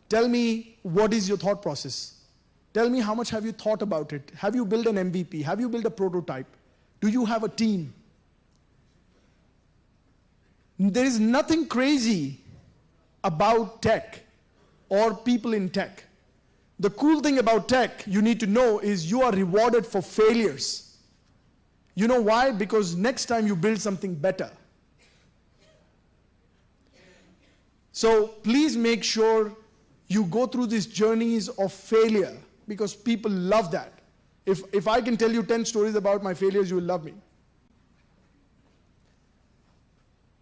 Tell me what is your thought process. Tell me how much have you thought about it. Have you built an MVP? Have you built a prototype? Do you have a team? There is nothing crazy about tech or people in tech. The cool thing about tech, you need to know, is you are rewarded for failures. You know why? Because next time you build something better. So please make sure you go through these journeys of failure, because people love that. If I can tell you 10 stories about my failures, you will love me.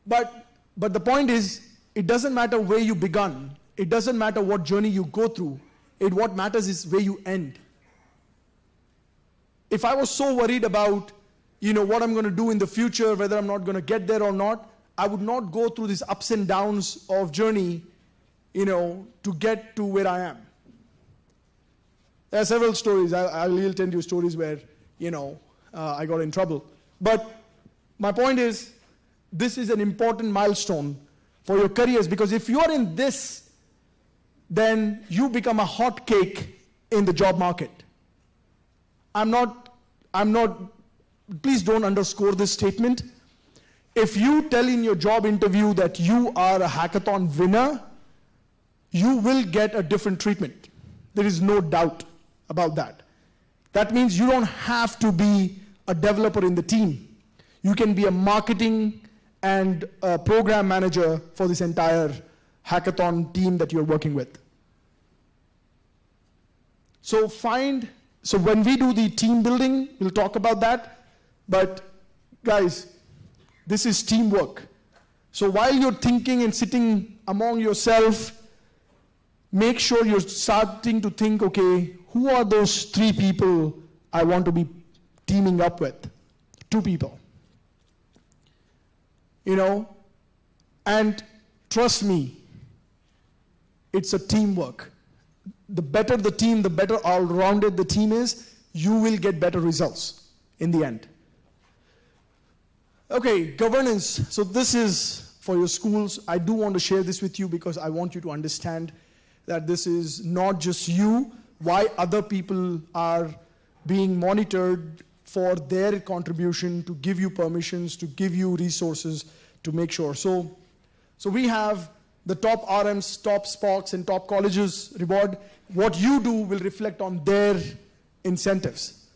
But the point is, it doesn't matter where you begun. It doesn't matter what journey you go through. What matters is where you end. If I was so worried about, what I'm going to do in the future, whether I'm not going to get there or not, I would not go through these ups and downs of journey, to get to where I am. There are several stories. I will tell you stories where, I got in trouble. But my point is, this is an important milestone for your careers, because if you are in this, then you become a hot cake in the job market. I'm not, please don't underscore this statement. If you tell in your job interview that you are a hackathon winner, you will get a different treatment. There is no doubt about that. That means you don't have to be a developer in the team. You can be a marketing and a program manager for this entire hackathon team that you're working with. So when we do the team building, we'll talk about that. But guys, this is teamwork. So while you're thinking and sitting among yourself, make sure you're starting to think, okay, who are those 3 people I want to be teaming up with? 2 people. And trust me, it's a teamwork. The better the team, the better all-rounded the team is, you will get better results in the end. Okay, governance. So this is for your schools. I do want to share this with you because I want you to understand that this is not just you, why other people are being monitored for their contribution, to give you permissions, to give you resources, to make sure. So we have the top RMs, top SPOCs, and top colleges reward. What you do will reflect on their incentives.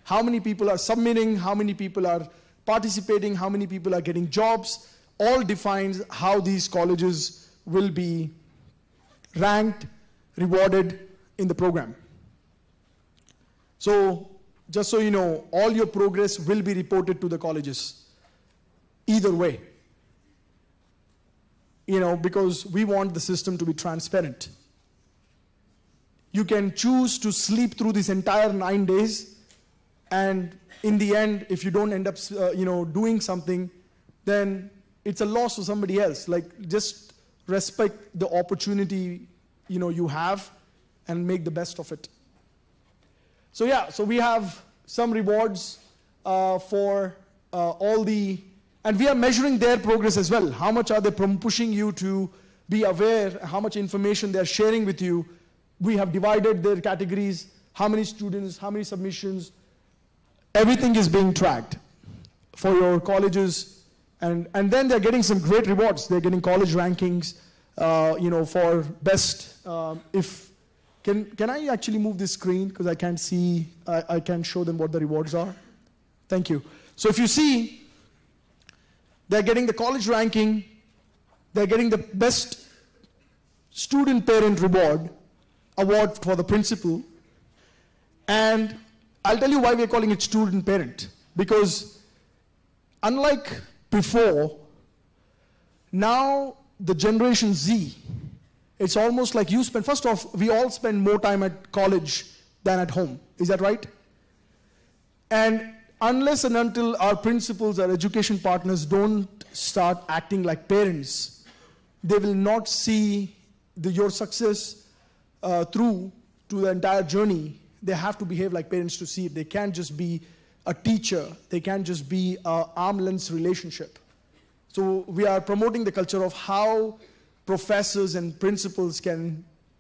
How many people are submitting, how many people are participating, how many people are getting jobs, all defines how these colleges will be ranked, rewarded in the program. So just so you know, all your progress will be reported to the colleges, either way. because we want the system to be transparent. You can choose to sleep through this entire 9 days, and in the end, if you don't end up, doing something, then it's a loss for somebody else. Like, just respect the opportunity, you have, and make the best of it. So yeah, so we have some rewards for all the, and we are measuring their progress as well. How much are they pushing you to be aware, how much information they're sharing with you. We have divided their categories, how many students, how many submissions. Everything is being tracked for your colleges, and then they're getting some great rewards. They're getting college rankings, for best. Can I actually move this screen, because I can't see, I can't show them what the rewards are. Thank you. So if you see, they're getting the college ranking, they're getting the best student parent award for the principal, and I'll tell you why we're calling it student parent. Because unlike before, now the Generation Z, it's almost like you spend, first off, we all spend more time at college than at home. Is that right? And unless and until our principals, our education partners don't start acting like parents, they will not see your success through to the entire journey. They have to behave like parents to see it. They can't just be a teacher. They can't just be an arm's-length relationship. So we are promoting the culture of how professors and principals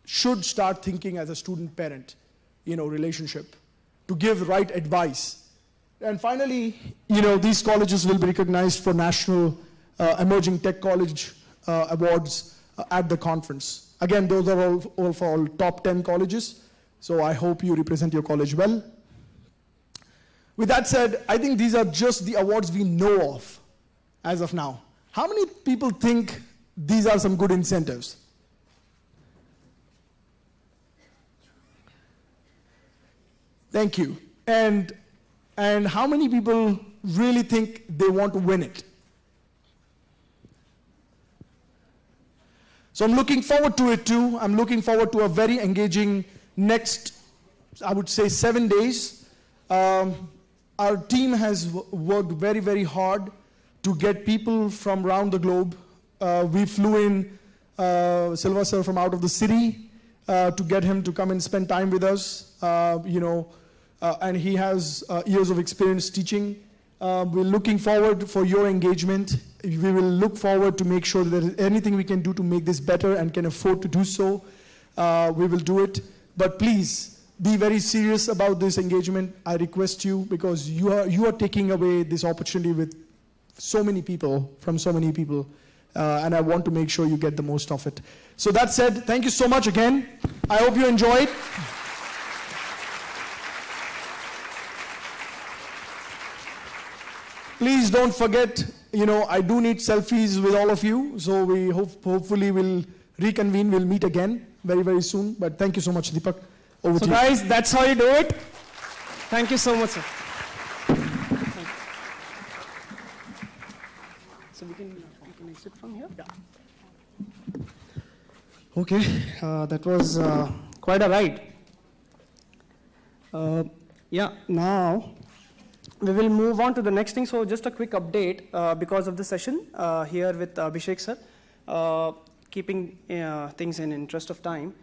should start thinking as a student-parent, relationship, to give right advice. And finally, these colleges will be recognized for National Emerging Tech College Awards at the conference. Again, those are all for all top 10 colleges. So I hope you represent your college well. With that said, I think these are just the awards we know of as of now. How many people think these are some good incentives? Thank you. And how many people really think they want to win it? So I'm looking forward to it too. I'm looking forward to a very engaging next, I would say, 7 days. Our team has worked very, very hard to get people from around the globe. We flew in Silva sir from out of the city to get him to come and spend time with us. And he has years of experience teaching. We're looking forward for your engagement. We will look forward to make sure that there is anything we can do to make this better and can afford to do so. We will do it. But please, be very serious about this engagement. I request you, because you are taking away this opportunity with so many people, from so many people. And I want to make sure you get the most of it. So that said, thank you so much again. I hope you enjoyed. Please don't forget, I do need selfies with all of you. So we hopefully will reconvene. We'll meet again very, very soon. But thank you so much, Deepak. Over to you. So guys, that's how you do it. Thank you so much, sir. So we can exit from here? Yeah. Okay, that was quite a ride. Now we will move on to the next thing. So just a quick update because of the session here with Abhishek sir. Keeping things in interest of time,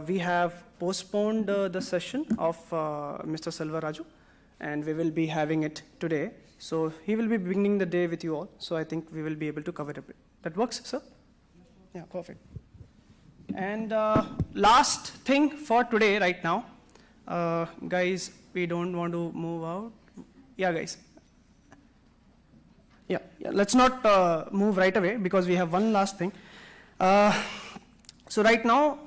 we have postponed the session of Mr. Selva Raju, and we will be having it today. So he will be beginning the day with you all. So I think we will be able to cover it. That works, sir? Yeah, perfect. And last thing for today right now, guys, we don't want to move out. Yeah, guys. Yeah, let's not move right away because we have one last thing. So right now,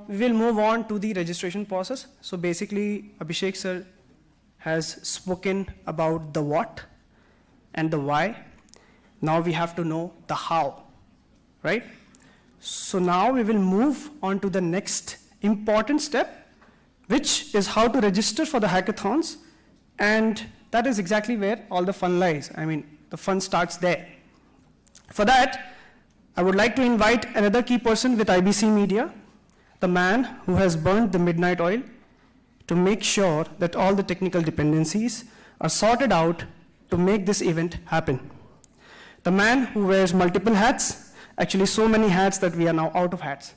we will move on to the registration process. So basically, Abhishek sir has spoken about the what and the why. Now we have to know the how, right? So now we will move on to the next important step, which is how to register for the hackathons. And that is exactly where all the fun lies. I mean, the fun starts there. For that, I would like to invite another key person with IBC Media, the man who has burned the midnight oil to make sure that all the technical dependencies are sorted out to make this event happen. The man who wears multiple hats, actually so many hats that we are now out of hats.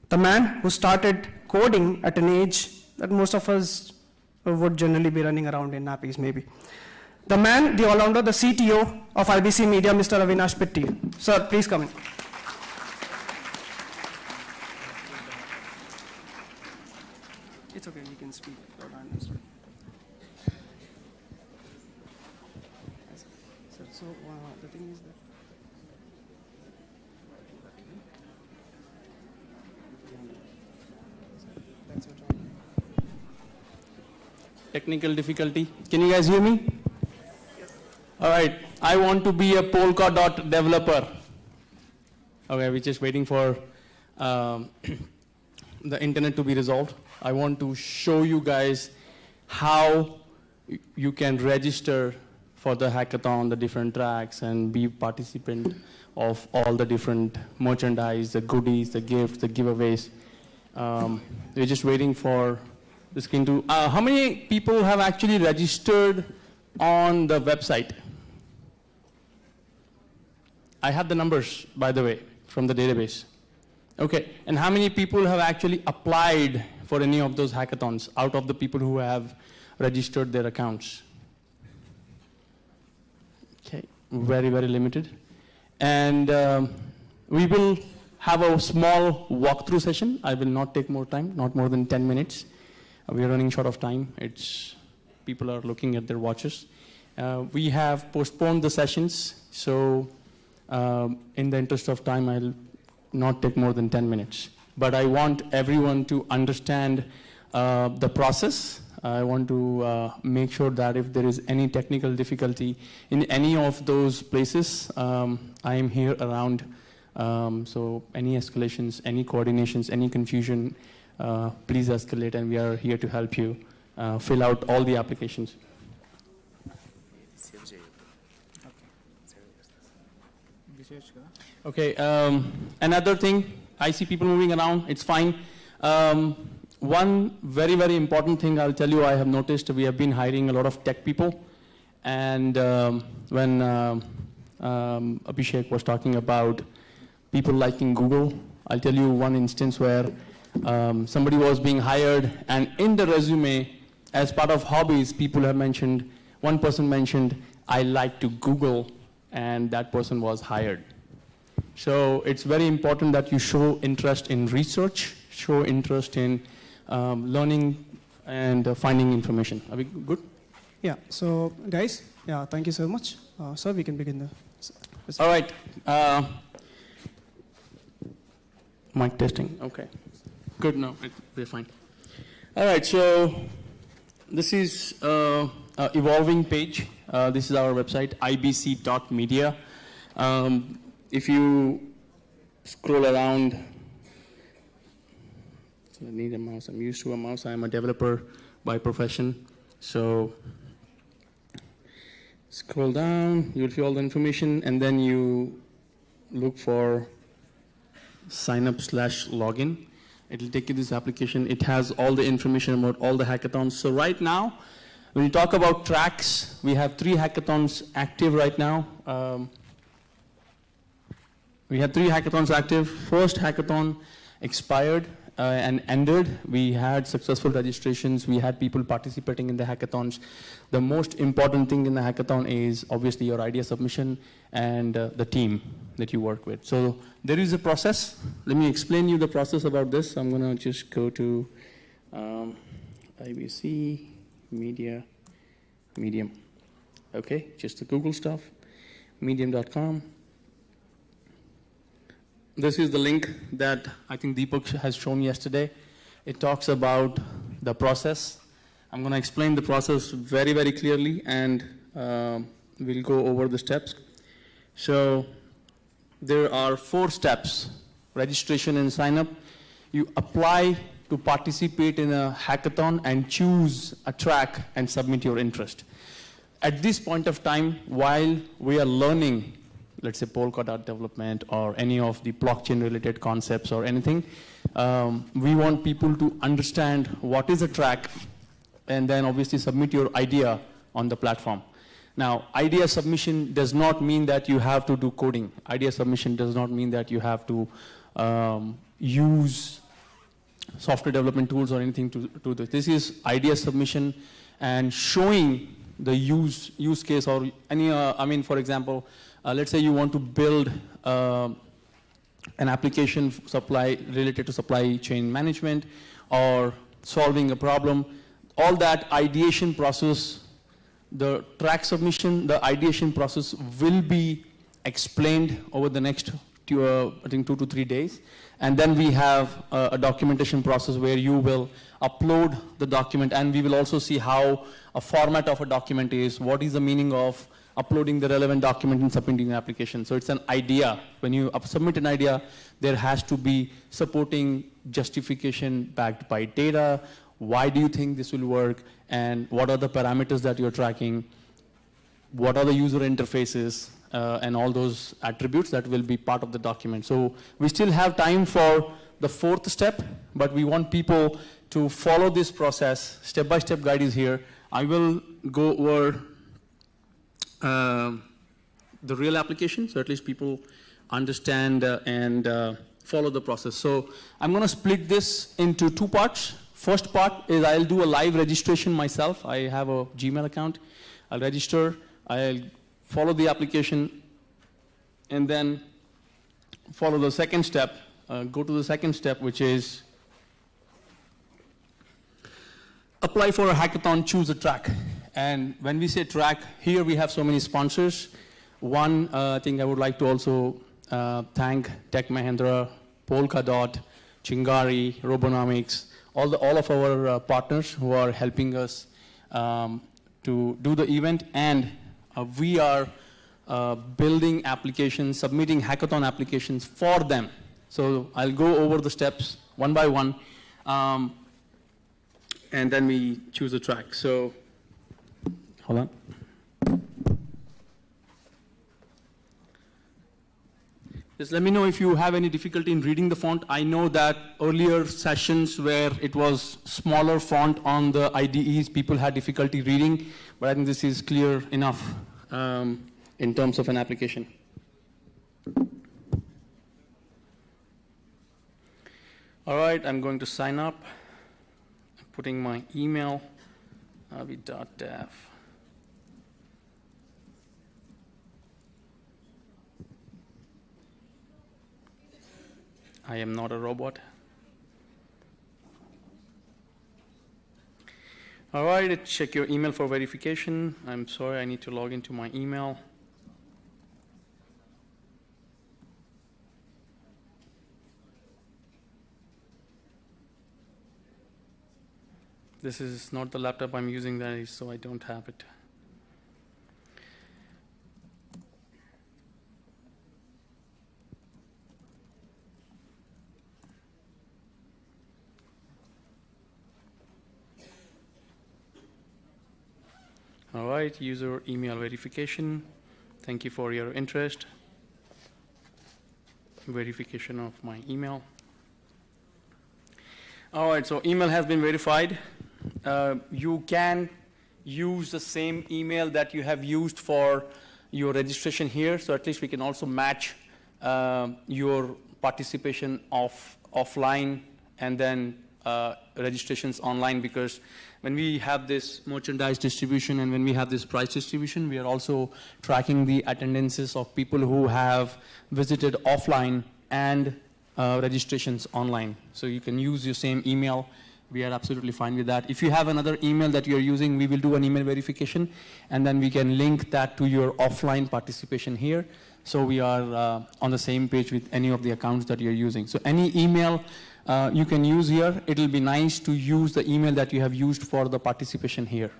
The man who started coding at an age that most of us would generally be running around in nappies maybe. The man, the all-rounder, the CTO of IBC Media, Mr. Avinash Pitti. Sir, please come in. It's okay, you can speak. So the thing is that that's your job. Technical difficulty. Can you guys hear me? All right. I want to be a Polkadot developer. Okay, we're just waiting for the internet to be resolved. I want to show you guys how you can register for the hackathon, the different tracks, and be participant of all the different merchandise, the goodies, the gifts, the giveaways. We're just waiting for the screen to... how many people have actually registered on the website? I have the numbers, by the way, from the database. Okay, and how many people have actually applied for any of those hackathons out of the people who have registered their accounts? Okay, very, very limited. And we will have a small walkthrough session. I will not take more time, not more than 10 minutes. We are running short of time. People are looking at their watches. We have postponed the sessions, so in the interest of time, I'll not take more than 10 minutes. But I want everyone to understand the process. I want to make sure that if there is any technical difficulty in any of those places, I am here around. So any escalations, any coordinations, any confusion, please escalate, and we are here to help you fill out all the applications. Okay, another thing, I see people moving around, it's fine. One very, very important thing I'll tell you, I have noticed we have been hiring a lot of tech people. And when Abhishek was talking about people liking Google, I'll tell you one instance where somebody was being hired, and in the resume, as part of hobbies, people have mentioned, one person mentioned, I like to Google, and that person was hired. So it's very important that you show interest in research, show interest in learning and finding information. Are we good? Yeah, so guys, yeah, thank you so much. Sir, we can begin the... All right. Mic testing, okay. Good, no, we're fine. All right, so this is an evolving page. This is our website, ibc.media. If you scroll around, so I need a mouse. I'm used to a mouse. I'm a developer by profession. So scroll down, you'll see all the information, and then you look for sign-up/login. It'll take you to this application. It has all the information about all the hackathons. So right now, when you talk about tracks, we have 3 hackathons active right now. We had 3 hackathons active. First hackathon expired and ended. We had successful registrations. We had people participating in the hackathons. The most important thing in the hackathon is obviously your idea submission and the team that you work with. So there is a process. Let me explain you the process about this. I'm going to just go to IBC, Media, Medium. Okay, just the Google stuff, medium.com. This is the link that I think Deepak has shown yesterday. It talks about the process. I'm going to explain the process very, very clearly, and we'll go over the steps. So there are 4 steps: registration and sign up. You apply to participate in a hackathon and choose a track and submit your interest. At this point of time, while we are learning, let's say Polkadot development or any of the blockchain related concepts or anything, we want people to understand what is a track and then obviously submit your idea on the platform. Now, idea submission does not mean that you have to do coding. Idea submission does not mean that you have to use software development tools or anything to do this. This is idea submission and showing the use case or any, I mean, for example, let's say you want to build an application related to supply chain management or solving a problem. All that ideation process, the track submission, the ideation process will be explained over the next I think 2 to 3 days. And then we have a documentation process where you will upload the document, and we will also see how a format of a document is, what is the meaning of uploading the relevant document and submitting the application. So it's an idea. When you submit an idea, there has to be supporting justification backed by data. Why do you think this will work? And what are the parameters that you're tracking? What are the user interfaces? And all those attributes that will be part of the document. So we still have time for the 4th step, but we want people to follow this process. Step-by-step guide is here. I will go over the real application, so at least people understand and follow the process. So I'm going to split this into 2 parts. First part is I'll do a live registration myself. I have a Gmail account. I'll register. I'll follow the application, and then follow the second step. Go to the second step, which is apply for a hackathon, choose a track. And when we say track, here we have so many sponsors. One, I think I would like to also thank Tech Mahindra, Polkadot, Chingari, Robonomics, all of our partners who are helping us to do the event. And we are building applications, submitting hackathon applications for them. So I'll go over the steps one by one, and then we choose a track. So, hold on. Just let me know if you have any difficulty in reading the font. I know that earlier sessions where it was smaller font on the IDEs, people had difficulty reading, but I think this is clear enough in terms of an application. All right, I'm going to sign up. I'm putting my email, avi.dev. I am not a robot. All right, check your email for verification. I'm sorry, I need to log into my email. This is not the laptop I'm using, so I don't have it. All right, user email verification. Thank you for your interest. Verification of my email. All right, so email has been verified. You can use the same email that you have used for your registration here, so at least we can also match your participation offline and then registrations online, because when we have this merchandise distribution and when we have this price distribution, we are also tracking the attendances of people who have visited offline and registrations online. So you can use your same email. We are absolutely fine with that. If you have another email that you're using, we will do an email verification, and then we can link that to your offline participation here. So we are on the same page with any of the accounts that you're using. So any email you can use here. It'll be nice to use the email that you have used for the participation here.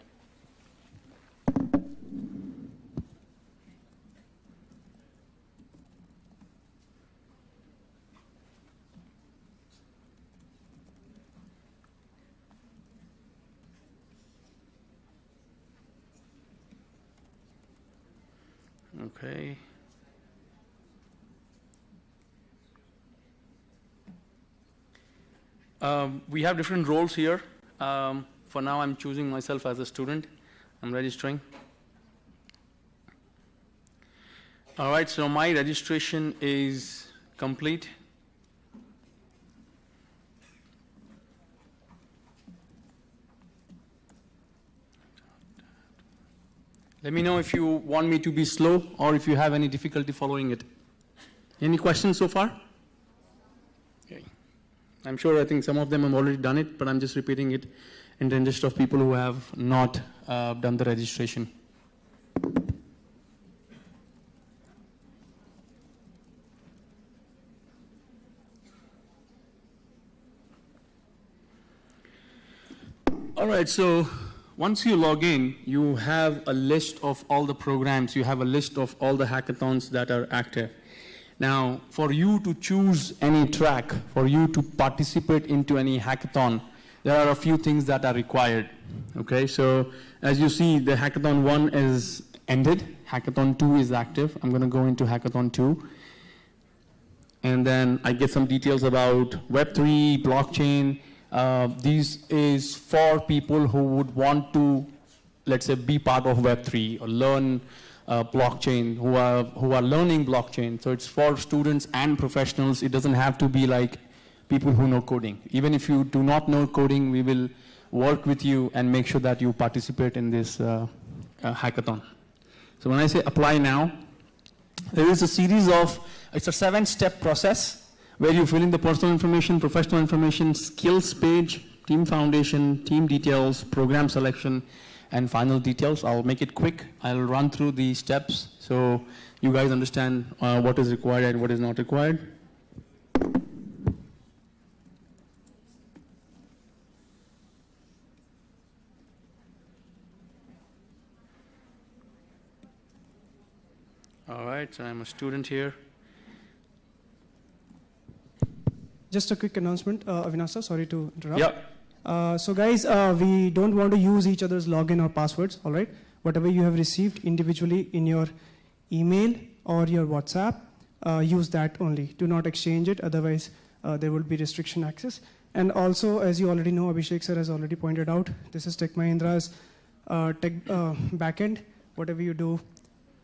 Okay. We have different roles here. For now, I'm choosing myself as a student. I'm registering. All right, so my registration is complete. Let me know if you want me to be slow or if you have any difficulty following it. Any questions so far? Okay. I'm sure I think some of them have already done it, but I'm just repeating it in the interest of people who have not done the registration. All right, so once you log in, you have a list of all the programs, you have a list of all the hackathons that are active. Now, for you to choose any track, for you to participate into any hackathon, there are a few things that are required. Okay, so as you see, the hackathon 1 is ended, hackathon 2 is active. I'm going to go into hackathon 2. And then I get some details about Web3, blockchain. This is for people who would want to, let's say, be part of Web3 or learn blockchain, who are learning blockchain. So it's for students and professionals. It doesn't have to be like people who know coding. Even if you do not know coding, we will work with you and make sure that you participate in this hackathon. So when I say apply now, there is a series of, it's a 7-step process where you fill in the personal information, professional information, skills page, team foundation, team details, program selection, and final details. I'll make it quick. I'll run through the steps so you guys understand what is required and what is not required. All right, so I'm a student here. Just a quick announcement, Avinash sir, sorry to interrupt. Yeah. So guys, we don't want to use each other's login or passwords, all right? Whatever you have received individually in your email or your WhatsApp, use that only. Do not exchange it, otherwise there will be restriction access. And also, as you already know, Abhishek sir has already pointed out, this is Tech Mahindra's tech backend. Whatever you do,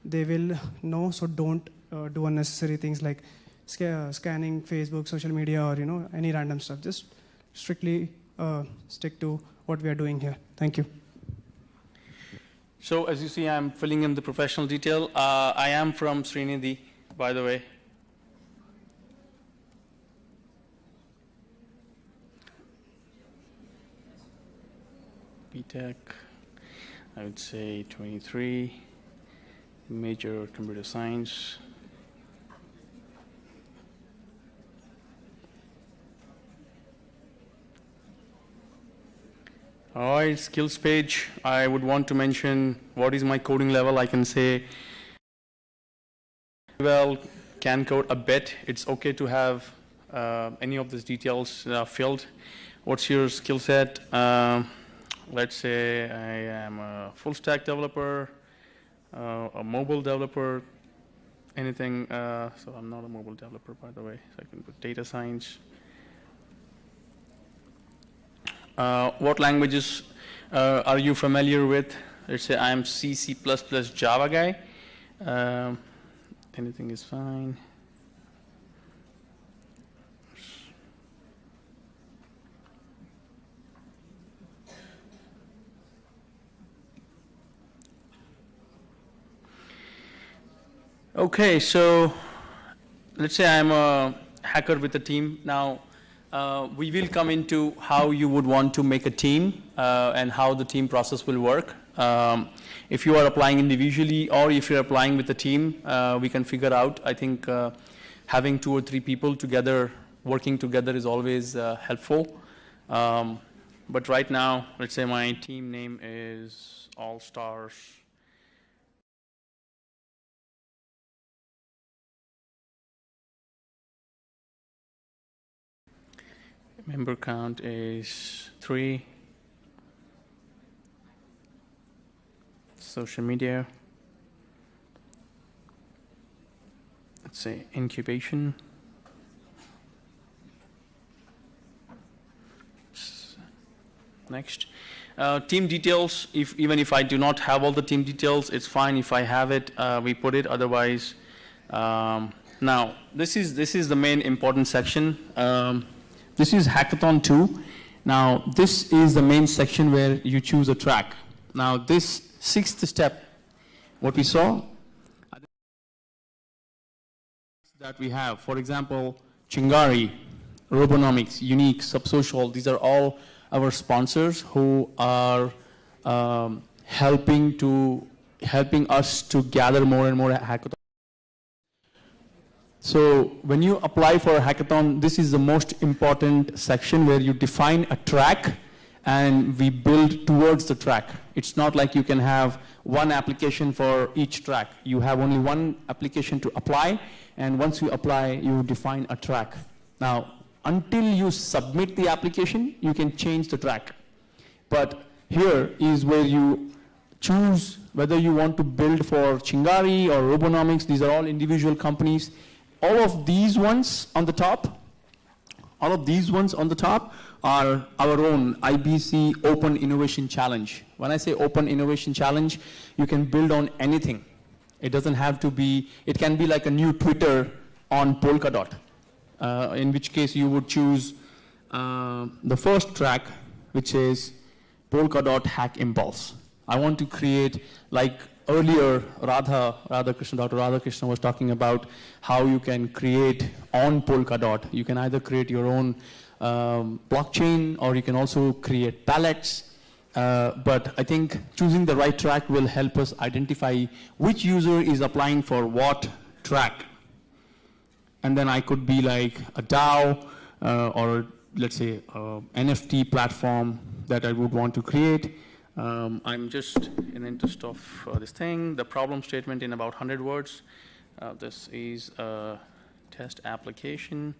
they will know, so don't do unnecessary things like scanning Facebook, social media, or any random stuff. Just strictly stick to what we are doing here. Thank you. So as you see, I'm filling in the professional detail. I am from Srinidhi, by the way. BTech, I would say 23, major computer science. All right, skills page. I would want to mention what is my coding level. I can say, well, can code a bit. It's okay to have any of these details filled. What's your skill set? Let's say I am a full stack developer, a mobile developer, anything. So I'm not a mobile developer, by the way. So I can put data science. What languages are you familiar with? Let's say I'm C, C++, Java guy. Anything is fine. Okay, so let's say I'm a hacker with a team. Now, we will come into how you would want to make a team and how the team process will work. If you are applying individually or if you're applying with a team, we can figure out. I think having 2 or 3 people together, working together is always helpful. But right now, let's say my team name is All Stars. Member count is 3. Social media. Let's say incubation. Next. Team details, even if I do not have all the team details, it's fine. If I have it, we put it. Otherwise, now this is the main important section. This is Hackathon 2. Now this is the main section where you choose a track. Now this 6th step, what we saw, that we have, for example, Chingari, Robonomics, Unique, Subsocial, these are all our sponsors who are helping us to gather more and more hackathons. So when you apply for a hackathon, this is the most important section where you define a track and we build towards the track. It's not like you can have one application for each track. You have only one application to apply, and once you apply, you define a track. Now, until you submit the application, you can change the track. But here is where you choose whether you want to build for Chingari or Robonomics. These are all individual companies. All of these ones on the top, are our own IBC Open Innovation Challenge. When I say Open Innovation Challenge, you can build on anything. It doesn't have to be, it can be like a new Twitter on Polkadot. In which case you would choose the first track, which is Polkadot Hack Impulse. I want to create, like earlier Dr. Radhakrishna was talking about how you can create on Polkadot. You can either create your own blockchain, or you can also create palettes. But I think choosing the right track will help us identify which user is applying for what track. And then I could be like a DAO or let's say NFT platform that I would want to create. I'm just in the interest of this thing, the problem statement in about 100 words. This is a test application.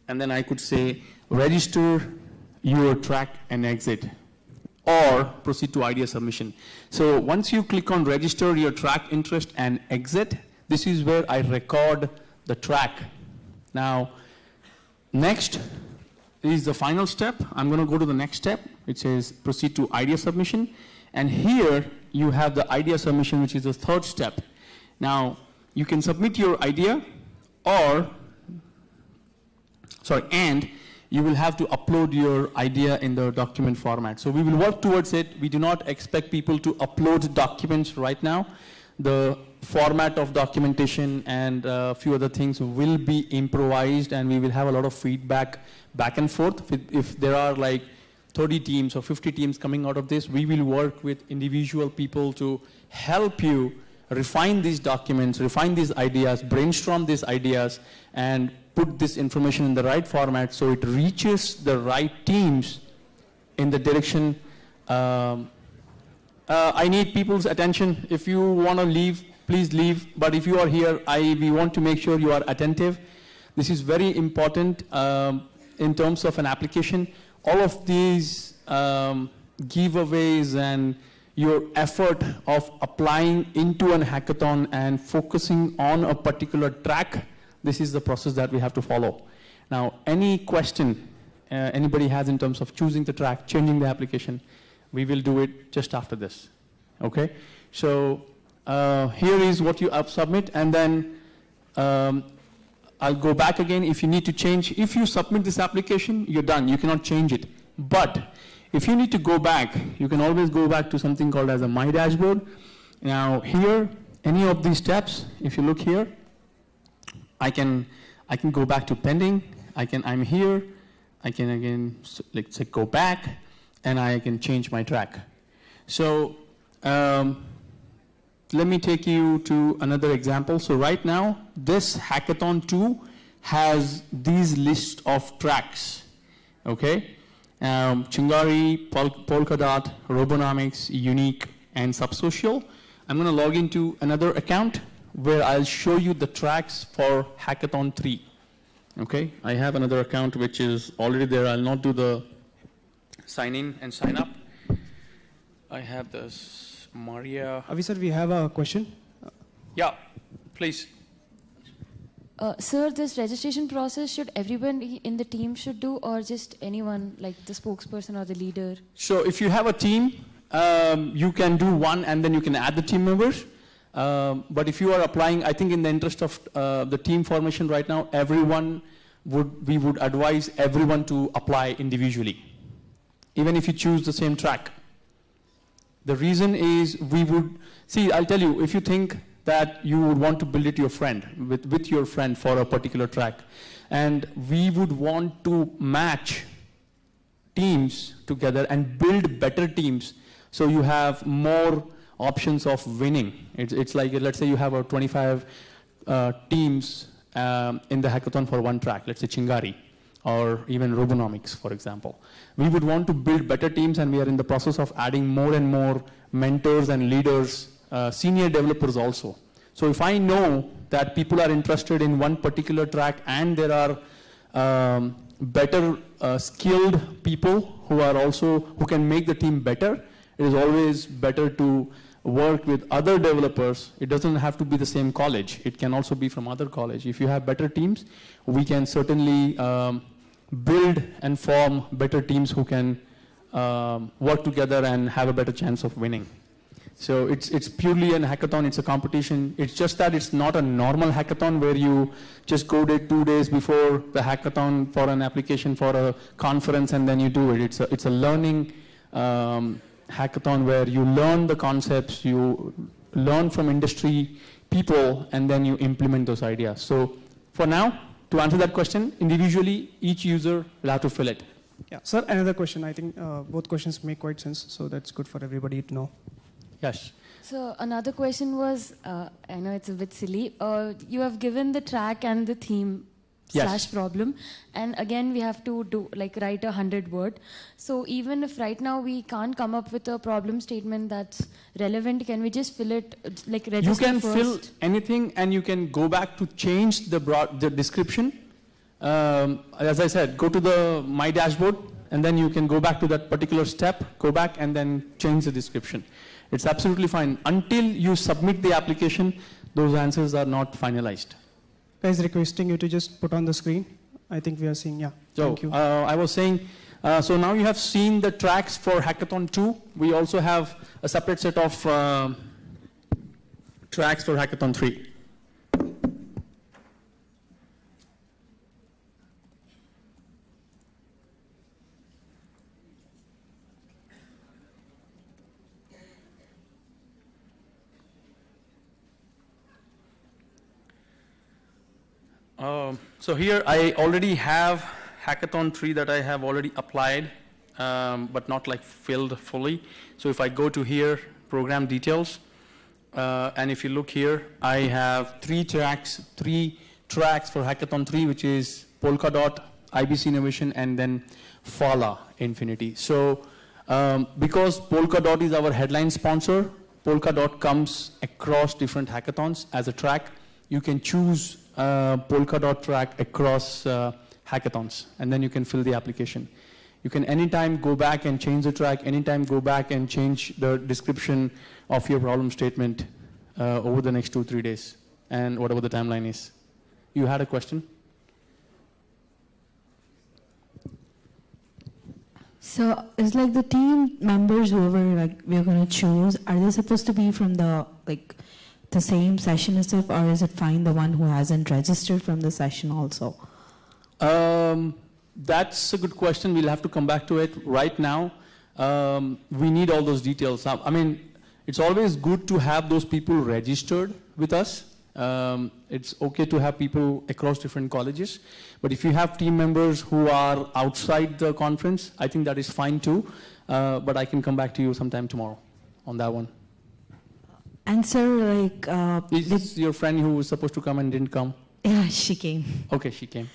And then I could say register your track and exit, or proceed to idea submission. So once you click on register your track, interest, and exit, this is where I record the track. Now, next is the final step. I'm going to go to the next step. It says proceed to idea submission. And here you have the idea submission, which is the 3rd step. Now, you can submit your idea, and you will have to upload your idea in the document format. So we will work towards it. We do not expect people to upload documents right now. The format of documentation and a few other things will be improvised, and we will have a lot of feedback back and forth. If there are like 30 teams or 50 teams coming out of this, we will work with individual people to help you refine these documents, refine these ideas, brainstorm these ideas, and put this information in the right format so it reaches the right teams in the direction. I need people's attention. If you want to leave, please leave. But if you are here, we want to make sure you are attentive. This is very important in terms of an application. All of these giveaways and your effort of applying into an hackathon and focusing on a particular track, this is the process that we have to follow. Now, any question anybody has in terms of choosing the track, changing the application, we will do it just after this, okay? So here is what you submit, and then I'll go back again. If you need to change, if you submit this application, you're done. You cannot change it. But if you need to go back, you can always go back to something called as a My Dashboard. Now here, any of these steps, if you look here, I can go back to pending. I'm here. I can again, let's say, go back, and I can change my track. So let me take you to another example. So right now, this Hackathon 2 has these list of tracks, okay? Chingari, Polkadot, Robonomics, Unique, and Subsocial. I'm going to log into another account where I'll show you the tracks for Hackathon 3. Okay, I have another account which is already there. I'll not do the sign in and sign up. I have this Maria. Avi sir, we have a question. Yeah, please. Sir, this registration process, should everyone in the team should do, or just anyone, like the spokesperson or the leader? So if you have a team, you can do one and then you can add the team members. But if you are applying, I think in the interest of the team formation right now, we would advise everyone to apply individually, even if you choose the same track. The reason is I'll tell you, if you think that you would want to build it with your friend for a particular track, and we would want to match teams together and build better teams so you have more options of winning. It's like, let's say you have 25 teams in the hackathon for one track, let's say Chingari, or even Robonomics, for example. We would want to build better teams, and we are in the process of adding more and more mentors and leaders, senior developers also. So if I know that people are interested in one particular track and there are better skilled people who can make the team better, it is always better to work with other developers. It doesn't have to be the same college. It can also be from other college. If you have better teams, we can certainly build and form better teams who can work together and have a better chance of winning. So it's purely a hackathon, it's a competition. It's just that it's not a normal hackathon where you just go 2 days before the hackathon for an application for a conference and then you do it. It's a learning hackathon where you learn the concepts, you learn from industry people, and then you implement those ideas. So for now, to answer that question, individually, each user will have to fill it. Yeah, sir, another question. I think both questions make quite sense, so that's good for everybody to know. Yes. So another question was, I know it's a bit silly, you have given the track and the theme / problem, and again we have to write 100 word. So even if right now we can't come up with a problem statement that's relevant, can we just fill it, register You can first? fill anything and you can go back to change the description. As I said, go to my dashboard and then you can go back to that particular step, go back and then change the description. It's absolutely fine. Until you submit the application, those answers are not finalized. Guys, requesting you to just put on the screen. I think we are seeing, yeah. So, Thank you. I was saying, so now you have seen the tracks for Hackathon 2. We also have a separate set of tracks for Hackathon 3. So here I already have Hackathon 3 that I have already applied, but not filled fully. So if I go to here, program details, and if you look here, I have 3 tracks for Hackathon 3, which is Polkadot, IBC Innovation, and then Fala Infinity. So because Polkadot is our headline sponsor, Polkadot comes across different hackathons as a track. You can choose Polkadot track across hackathons, and then you can fill the application. You can anytime go back and change the track, anytime go back and change the description of your problem statement over the next 2-3 days, and whatever the timeline is. You had a question? So it's like the team members, whoever we're going to choose, are they supposed to be from the same session itself, or is it fine the one who hasn't registered from the session also? That's a good question. We'll have to come back to it. Right now, we need all those details. I mean, it's always good to have those people registered with us. It's okay to have people across different colleges. But if you have team members who are outside the conference, I think that is fine too. But I can come back to you sometime tomorrow on that one. And sir, is this your friend who was supposed to come and didn't come? Yeah, she came. Okay, she came.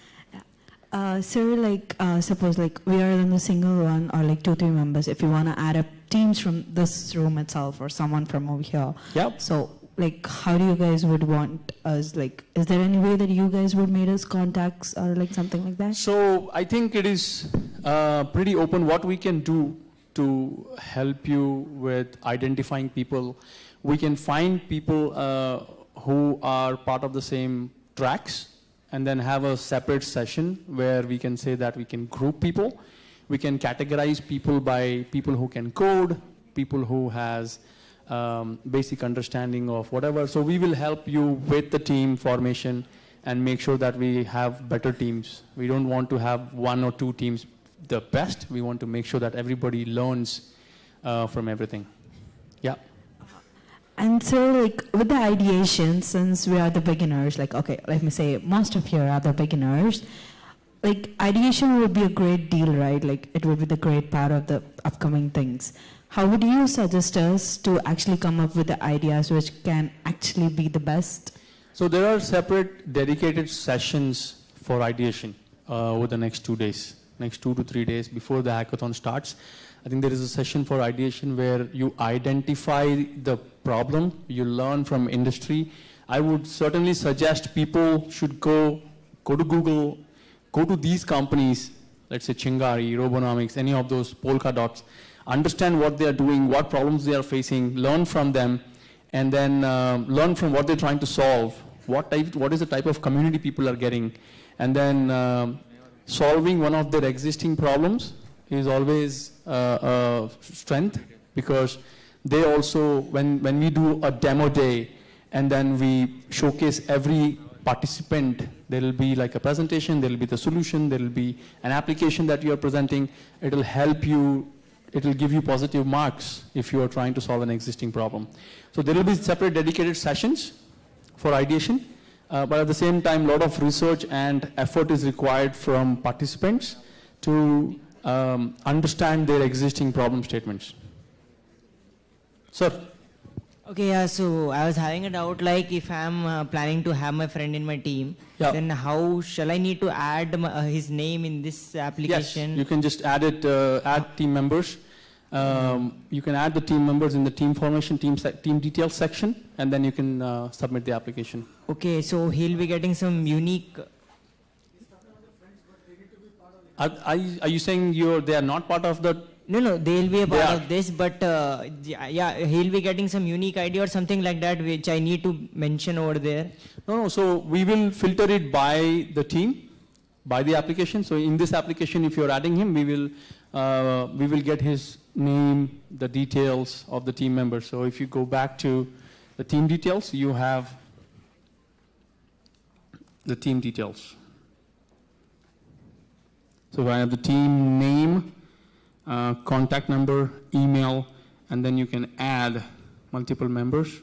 Sir, suppose we are in a single one, or 2-3 members. If you want to add up teams from this room itself or someone from over here. Yep. So, how do you guys would want us? Is there any way that you guys would make us contacts or something like that? So I think it is pretty open what we can do to help you with identifying people. We can find people who are part of the same tracks, and then have a separate session where we can say that we can group people. We can categorize people by people who can code, people who has basic understanding of whatever. So we will help you with the team formation and make sure that we have better teams. We don't want to have 1 or 2 teams the best. We want to make sure that everybody learns from everything. Yeah. And so, like, with the ideation, since we are the beginners, like, okay, let me say, most of you are the beginners, like, ideation would be a great deal, right? Like, it would be the great part of the upcoming things. How would you suggest us to actually come up with the ideas which can actually be the best? So there are separate dedicated sessions for ideation over the next 2 days, next 2 to 3 days before the hackathon starts. I think there is a session for ideation where you identify the problem, you learn from industry. I would certainly suggest people should go to Google, go to these companies, let's say Chingari, Robonomics, any of those polka dots, understand what they are doing, what problems they are facing, learn from them, and then learn from what they're trying to solve, what is the type of community people are getting, and then solving one of their existing problems is always a strength, because they also, when we do a demo day and then we showcase every participant, there will be like a presentation, there will be the solution, there will be an application that you are presenting. It will help you, it will give you positive marks if you are trying to solve an existing problem. So there will be separate dedicated sessions for ideation, but at the same time, a lot of research and effort is required from participants to understand their existing problem statements. Sir? Okay, yeah, so I was having a doubt, like if I'm planning to have my friend in my team, then how shall I need to add his name in this application? Yes, you can just add it, add team members. You can add the team members in the team formation, team details section, and then you can submit the application. Okay, so he'll be getting some unique... Are you saying they are not part of the... No, they'll be a part of this, but yeah, he'll be getting some unique ID or something like that, which I need to mention over there. No, so we will filter it by the team, by the application. So in this application, if you're adding him, we will get his name, the details of the team member. So if you go back to the team details, you have the team details. So I have the team name, contact number, email, and then you can add multiple members.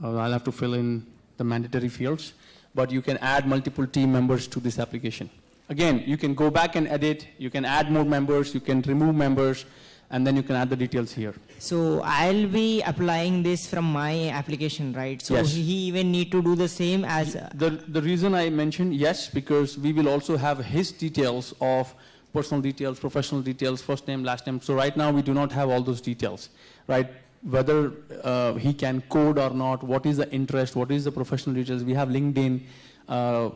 I'll have to fill in the mandatory fields, but you can add multiple team members to this application. Again, you can go back and edit, you can add more members, you can remove members, and then you can add the details here. So I'll be applying this from my application, right? So Yes. he even need to do the same as... The reason I mentioned yes, because we will also have his details of personal details, professional details, first name, last name. So right now we do not have all those details, right? Whether he can code or not, what is the interest, what is the professional details. We have LinkedIn.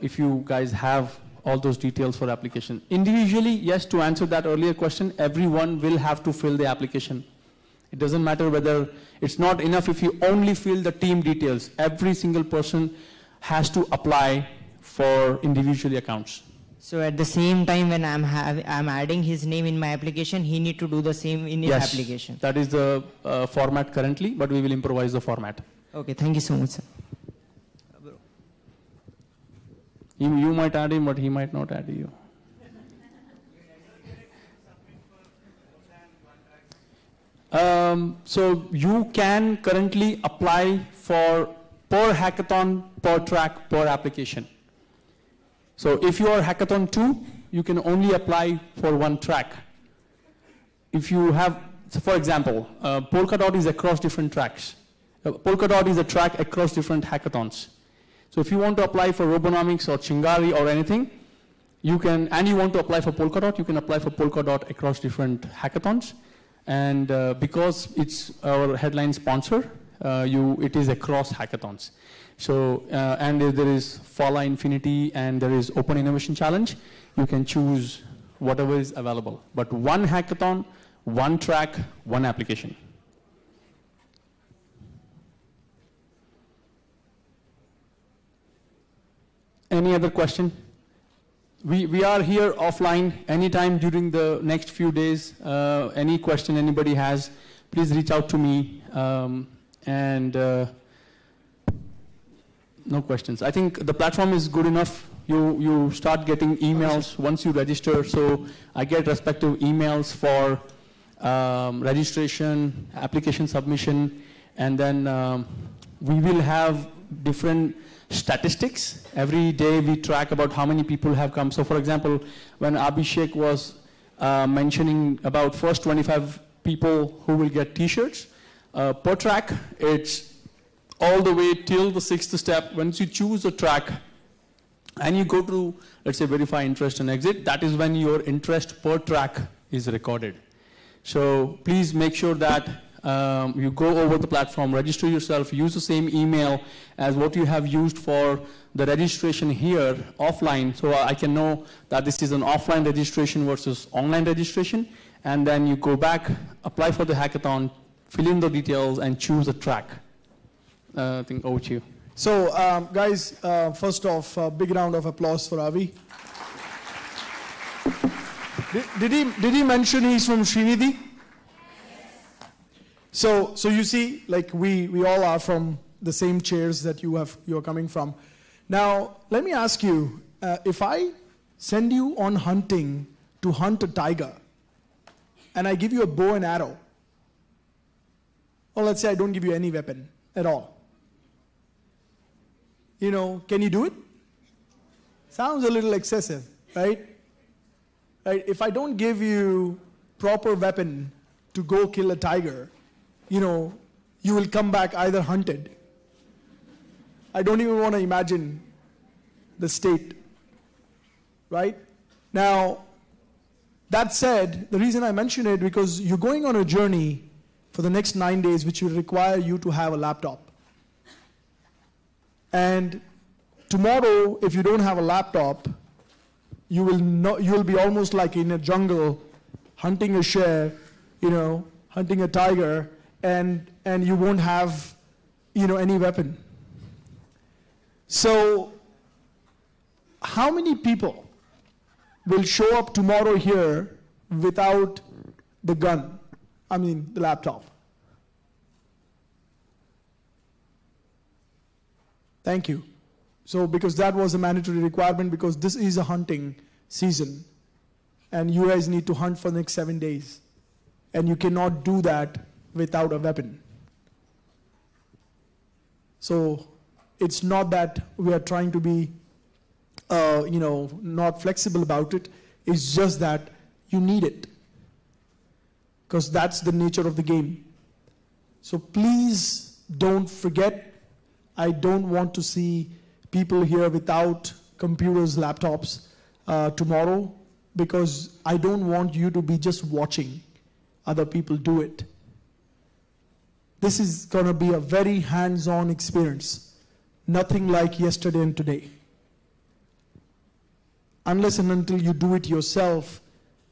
If you guys have all those details for application. Individually, yes, to answer that earlier question, everyone will have to fill the application. It doesn't matter whether, it's not enough if you only fill the team details. Every single person has to apply for individually accounts. So at the same time when I'm adding his name in my application, he need to do the same in his application. That is the format currently, but we will improvise the format. Okay, thank you so much, sir. You might add him, but he might not add you. So you can currently apply for per hackathon, per track, per application. So if you are hackathon 2, you can only apply for one track. If you have, so for example, Polkadot is across different tracks. Polkadot is a track across different hackathons. So if you want to apply for Robonomics or Chingari or anything, you can, and you want to apply for Polkadot, you can apply for Polkadot across different hackathons. And because it's our headline sponsor, it is across hackathons. So, and if there is Fala Infinity and there is Open Innovation Challenge, you can choose whatever is available. But one hackathon, one track, one application. Any other question? we are here offline anytime during the next few days. Any question anybody has, please reach out to me. No questions. I think the platform is good enough. You start getting emails once you register. So I get respective emails for registration, application submission, and then we will have different statistics. Every day we track about how many people have come. So for example, when Abhishek was mentioning about first 25 people who will get t-shirts, per track, it's all the way till the 6th step. Once you choose a track and you go to, let's say, verify interest and exit, that is when your interest per track is recorded. So please make sure that you go over the platform, register yourself, use the same email as what you have used for the registration here offline, so I can know that this is an offline registration versus online registration, and then you go back, apply for the hackathon, fill in the details, and choose a track. I think over to you. So, guys, first off, big round of applause for Avi. Did he mention he's from Srinidhi? So you see, like we all are from the same chairs that you are coming from. Now, let me ask you, if I send you on hunting to hunt a tiger, and I give you a bow and arrow, or let's say I don't give you any weapon at all, can you do it? Sounds a little excessive, right? Right? If I don't give you proper weapon to go kill a tiger, you will come back either hunted. I don't even want to imagine the state, right? Now, that said, the reason I mention it because you're going on a journey for the next 9 days, which will require you to have a laptop. And tomorrow, if you don't have a laptop, you'll be almost like in a jungle, hunting a share, hunting a tiger, and you won't have, any weapon. So, how many people will show up tomorrow here without the gun? I mean, the laptop. Thank you. So, because that was a mandatory requirement, because this is a hunting season, and you guys need to hunt for the next 7 days. And you cannot do that without a weapon. So, it's not that we are trying to be, not flexible about it. It's just that you need it. Because that's the nature of the game. So please don't forget, I don't want to see people here without computers, laptops tomorrow, because I don't want you to be just watching other people do it. This is going to be a very hands-on experience. Nothing like yesterday and today. Unless and until you do it yourself,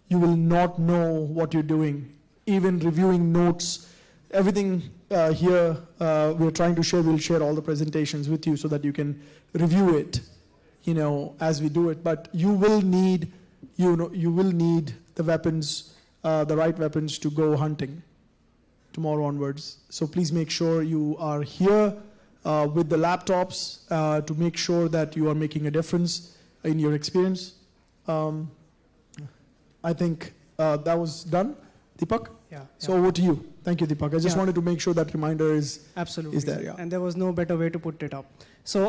you will not know what you're doing. Even reviewing notes, everything here we're trying to share, we'll share all the presentations with you so that you can review it, as we do it. But you will need, you will need the weapons, the right weapons to go hunting tomorrow onwards. So please make sure you are here with the laptops to make sure that you are making a difference in your experience. I think that was done. Deepak? Yeah. So over to you. Thank you, Deepak. I just wanted to make sure that reminder is there. Yeah. And there was no better way to put it up. So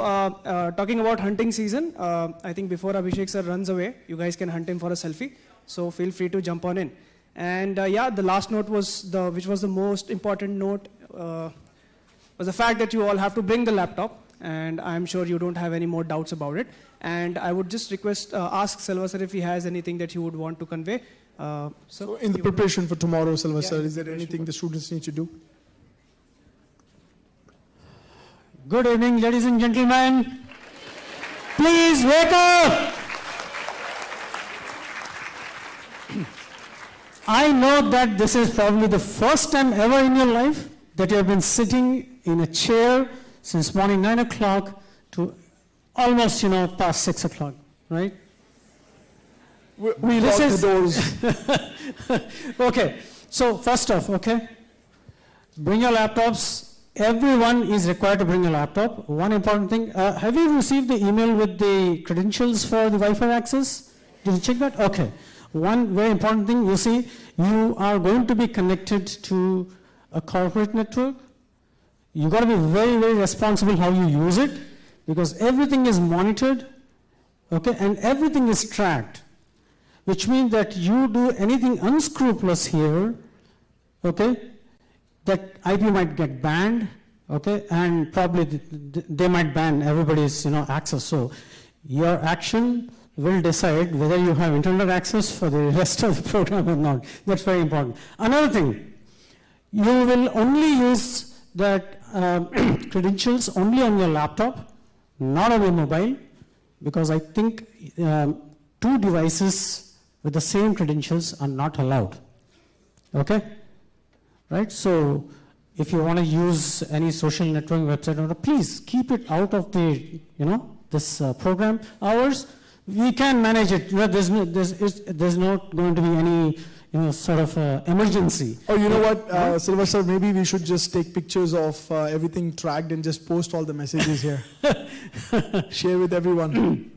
talking about hunting season, I think before Abhishek sir runs away, you guys can hunt him for a selfie. So feel free to jump on in. And the last note was which was the most important note, was the fact that you all have to bring the laptop. And I'm sure you don't have any more doubts about it. And I would just ask Selva sir if he has anything that he would want to convey. So in the preparation for tomorrow, Selva sir, is there anything the students need to do? Good evening, ladies and gentlemen. Please wake up. I know that this is probably the first time ever in your life that you have been sitting in a chair since morning 9 o'clock to almost, past 6 o'clock, right? We lock the doors. Okay, so first off, okay, bring your laptops. Everyone is required to bring a laptop. One important thing, have you received the email with the credentials for the Wi-Fi access? Did you check that? Okay. One very important thing, you see, you are going to be connected to a corporate network. You got to be very, very responsible how you use it, because everything is monitored, okay, and everything is tracked, which means that you do anything unscrupulous here, okay, that IP might get banned, okay, and probably they might ban everybody's access. So your action will decide whether you have internet access for the rest of the program or not. That's very important. Another thing, you will only use that credentials only on your laptop, not on your mobile, because I think two devices with the same credentials are not allowed. Okay? Right? So if you want to use any social networking website, please keep it out of the, this program hours. We can manage it. There's not going to be any, sort of emergency. Oh, you know what, Silver Sir, maybe we should just take pictures of everything tracked and just post all the messages here. Share with everyone.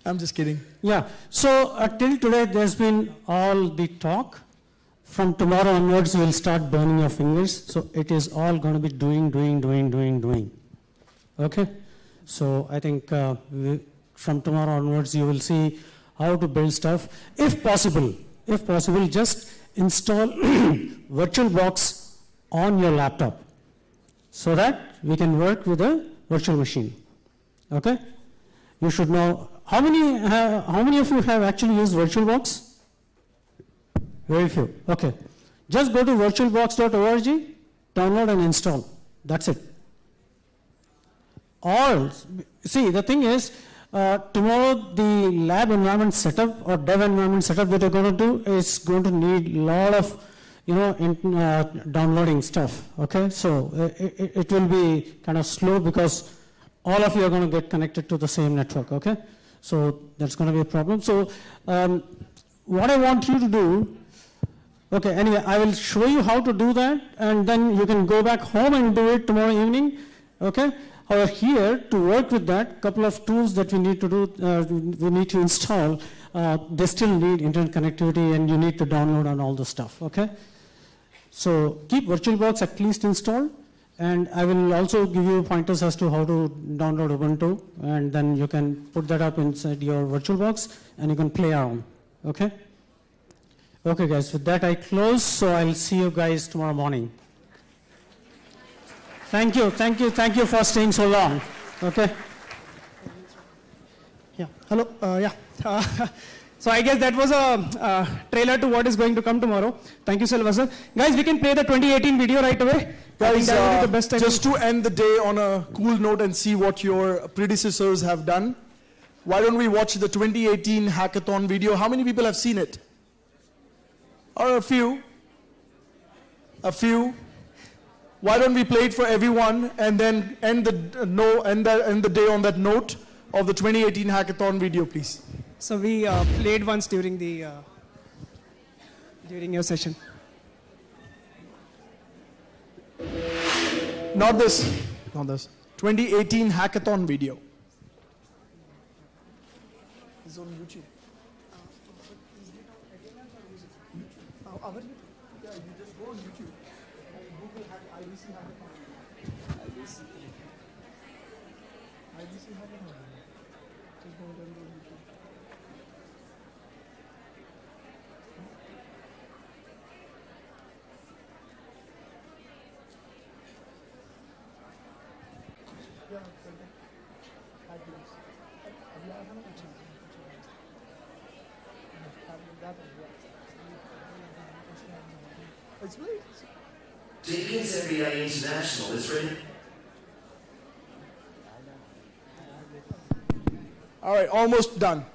I'm just kidding. Yeah. So till today, there's been all the talk. From tomorrow onwards, you will start burning your fingers. So it is all going to be doing. Okay? So I think from tomorrow onwards, you will see how to build stuff. If possible, just install VirtualBox on your laptop so that we can work with a virtual machine. Okay? You should know, how many of you have actually used VirtualBox? Very few. Okay. Just go to virtualbox.org, download and install. That's it. Or, see, the thing is, tomorrow the lab environment setup or dev environment setup that you're going to do is going to need a lot of, downloading stuff. Okay. So it will be kind of slow because all of you are going to get connected to the same network. Okay. So that's going to be a problem. So what I want you to do, okay, anyway, I will show you how to do that, and then you can go back home and do it tomorrow evening, okay? However, here, to work with that, couple of tools that we need to do, we need to install, they still need internet connectivity, and you need to download and all the stuff, okay? So keep VirtualBox at least installed, and I will also give you pointers as to how to download Ubuntu, and then you can put that up inside your VirtualBox, and you can play around, okay? Okay, guys, with that I close, so I'll see you guys tomorrow morning. Thank you for staying so long. Okay. Yeah. Hello. So I guess that was a trailer to what is going to come tomorrow. Thank you, Sylvester. Guys, we can play the 2018 video right away. Guys, the best time just to end the day on a cool note and see what your predecessors have done, why don't we watch the 2018 hackathon video? How many people have seen it? Or a few? A few? Why don't we play it for everyone and then end the day on that note of the 2018 hackathon video, please? So we played once during the during your session. Not this. 2018 hackathon video. It's on YouTube. Yeah, you just go on YouTube and Google IBC hackathon. IBC hackathon. Just go on YouTube. JP's FBI International is ready. All right, almost done.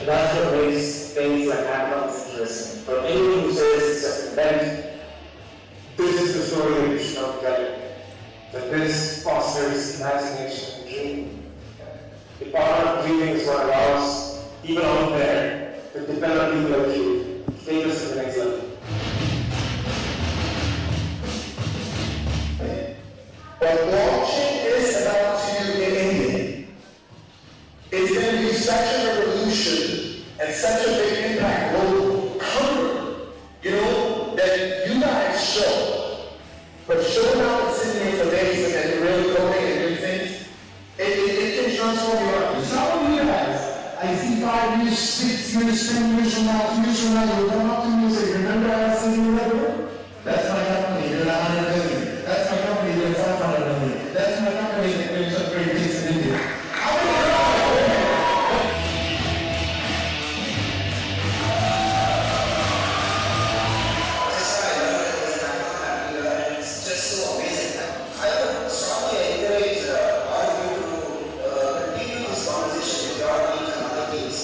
That's what makes things like hackathons interesting. For anyone who says it's an event, this is the story that you should not tell. That this fosters imagination and dreaming. The power of dreaming is what allows people out there to develop people like you, to take us to the next level. What blockchain is about to do in India is going to be such a revolution and such a big impact globally, that you guys show. But showing out and sitting here for days and really coding and doing things, it can transform your life. Some of you guys, I see 5 years, 6 years, 10 years from now, 2 years from now, you'll come up to me and say, remember I said you were? That's my company, you're 100 million. That's my company, you're 500 million. That's my company that doing some great things in India. It's just so amazing. I would strongly encourage all of you to continue this conversation with your teams and other teams.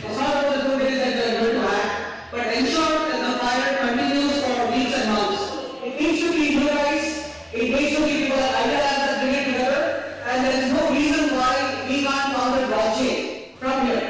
It's not about the 2 days that they are going to hack, but ensure that the pilot continues for weeks and months. It needs to be utilized, it needs to be people that ideas that bring it together, and there is no reason why we can't counter blockchain from here.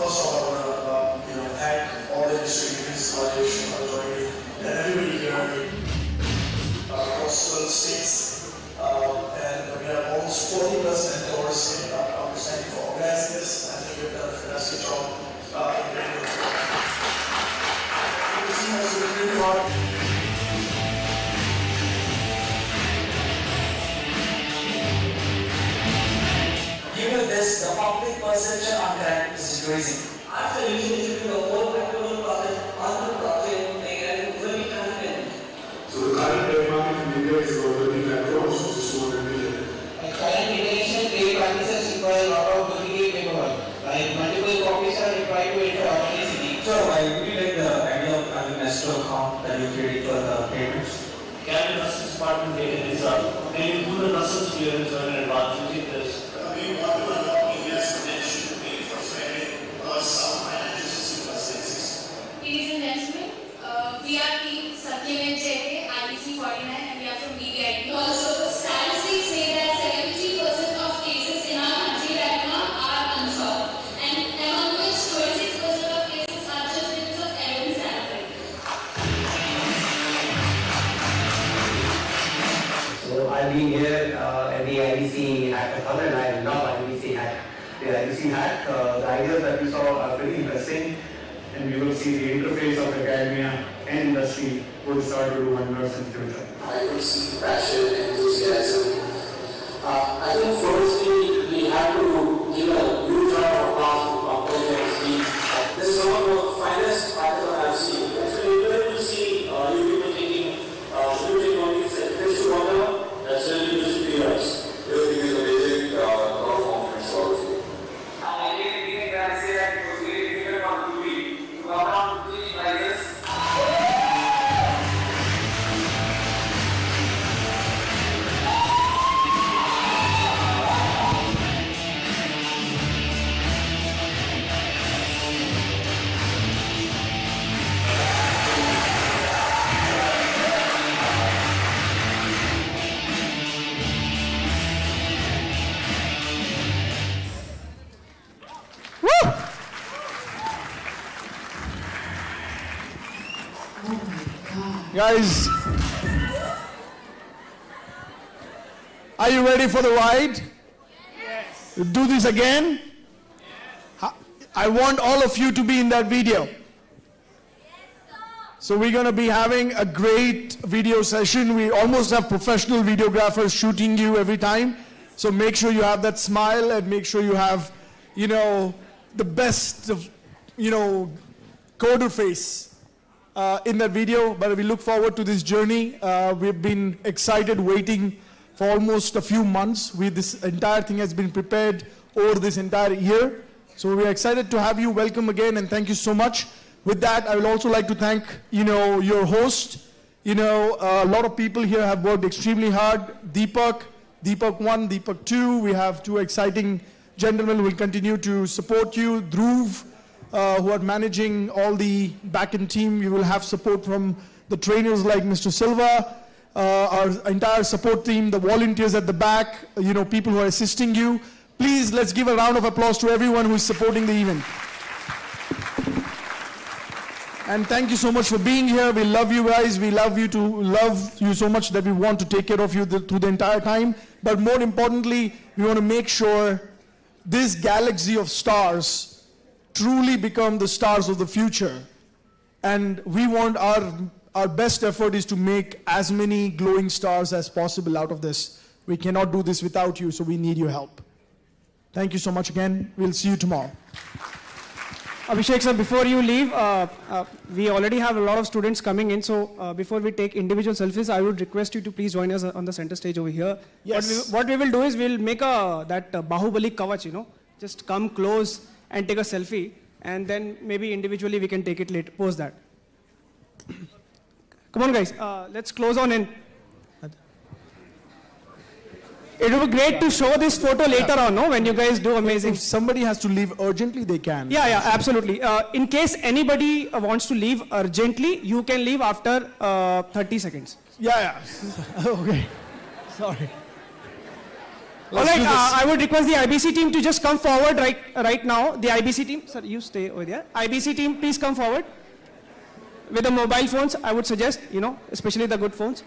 First of all, I want to thank all the industry leaders, collaboration, joining, and everybody here across 12 states. And we have almost 40 plus mentors in understanding for organizing this. I think we've done a fantastic job in bringing this together. The team has worked really hard. Given this, the public perception on that is decreasing. After using the whole actual project on the blockchain, they get very transparent. So the current day market in India is about 30 lakh crores, which is 200 million. Current innovation day practices require a lot of duplicate paperwork. Like multiple copies are required to enter authenticity. So, would you like the idea of having an escrow account that you create for the payments? Can the customs department take a result? They do the customs clearance in advance using this. We want to unlock India's potential to be frustrated or some financial system mistakes. Ladies and gentlemen, we are Team Satyam and Jayate, IBC 49, and we are from BBIT. Also, statistics say that 70% of cases in our country right now are unsolved, and among which 26% of cases are just because of evidence tampering. So I've been here at the IBC hackathon and I love IBC hack. The IBC hack, the ideas that we saw are very interesting and we will see the interface of academia and industry will start to do wonders in the future. I could see passion, enthusiasm. I think firstly we have to give a huge round of applause to Mahindra. This is one of the finest hackathon I've seen. It's really good to see you people taking new technologies and fish to water. That's really useful to us. Everything is amazing. A lot of confidence for all of you. I can say that it was really difficult on to come down to things like this. Guys, are you ready for the ride? Yes. Do this again? I want all of you to be in that video. So we're going to be having a great video session. We almost have professional videographers shooting you every time. So make sure you have that smile and make sure you have, the best of, coder face in that video. But we look forward to this journey. We've been excited waiting for almost a few months. This entire thing has been prepared over this entire year. So we're excited to have you. Welcome again and thank you so much. With that, I would also like to thank, your host. A lot of people here have worked extremely hard. Deepak 1, Deepak 2. We have two exciting gentlemen who will continue to support you. Dhruv, who are managing all the back-end team. You will have support from the trainers like Mr. Silva, our entire support team, the volunteers at the back, people who are assisting you. Please, let's give a round of applause to everyone who is supporting the event. And thank you so much for being here. We love you guys. We love you so much that we want to take care of you through the entire time. But more importantly, we want to make sure this galaxy of stars truly become the stars of the future. And we want our best effort is to make as many glowing stars as possible out of this. We cannot do this without you, so we need your help. Thank you so much again. We'll see you tomorrow. Abhishek sir, before you leave, we already have a lot of students coming in, so before we take individual selfies, I would request you to please join us on the center stage over here. Yes. What we will do is we'll make that Bahubali Kavach, just come close and take a selfie, and then maybe individually we can take it later, post that. Come on guys, let's close on in. It would be great to show this photo later on, no? When you guys do amazing. If somebody has to leave urgently, they can. Yeah, absolutely. In case anybody wants to leave urgently, you can leave after 30 seconds. Yeah. Okay. Sorry. All right, I would request the IBC team to just come forward right now. The IBC team, sir, you stay over there. IBC team, please come forward. With the mobile phones, I would suggest, especially the good phones.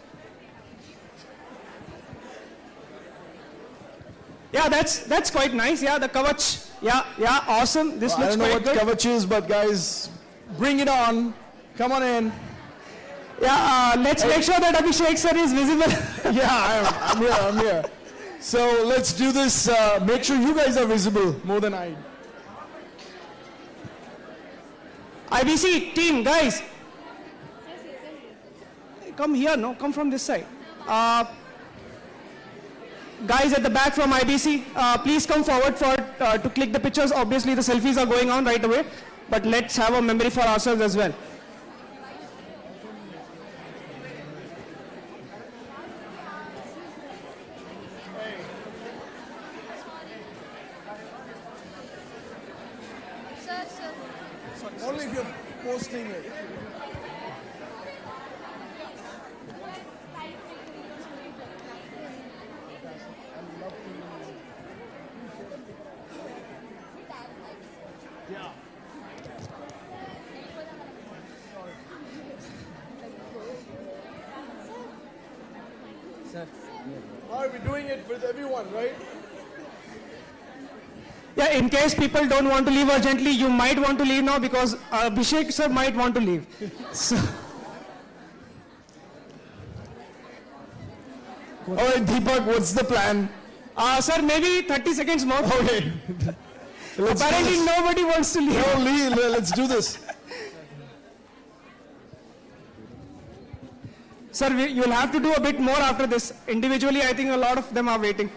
Yeah, that's quite nice. Yeah, the Kavach. Yeah, awesome. This looks quite good. I don't know what Kavach is, but guys, bring it on. Come on in. Yeah, let's make sure that Abhishek sir is visible. Yeah, I'm here. So let's do this. Make sure you guys are visible more than I. IBC team, guys. Come here, no? Come from this side. Guys at the back from IBC, please come forward to click the pictures. Obviously, the selfies are going on right away, but let's have a memory for ourselves as well. Only if you're posting it. Are we doing it with everyone, right? Yeah, in case people don't want to leave urgently, you might want to leave now because Abhishek sir might want to leave. So. All right, Deepak, what's the plan? Sir, maybe 30 seconds more. Okay. Apparently nobody wants to leave. No, let's do this. Sir, you'll have to do a bit more after this. Individually, I think a lot of them are waiting.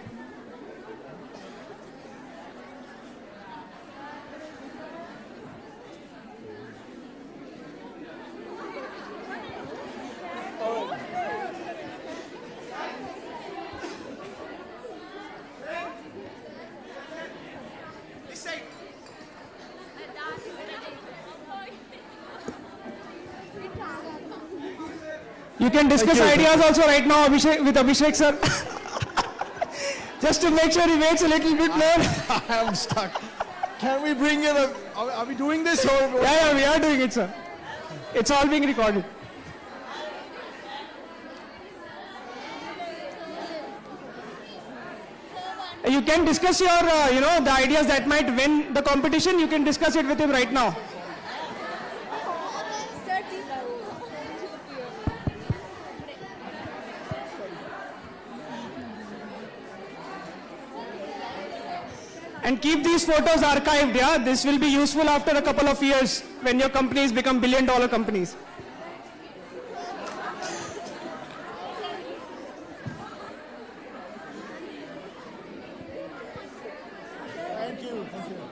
You can discuss ideas also right now with Abhishek sir. Just to make sure he waits a little bit more. I am stuck. Can we bring in are we doing this or? Yeah, we are doing it, sir. It's all being recorded. You can discuss your, the ideas that might win the competition. You can discuss it with him right now. And keep these photos archived, yeah? This will be useful after a couple of years when your companies become billion-dollar companies. Thank you. Thank you.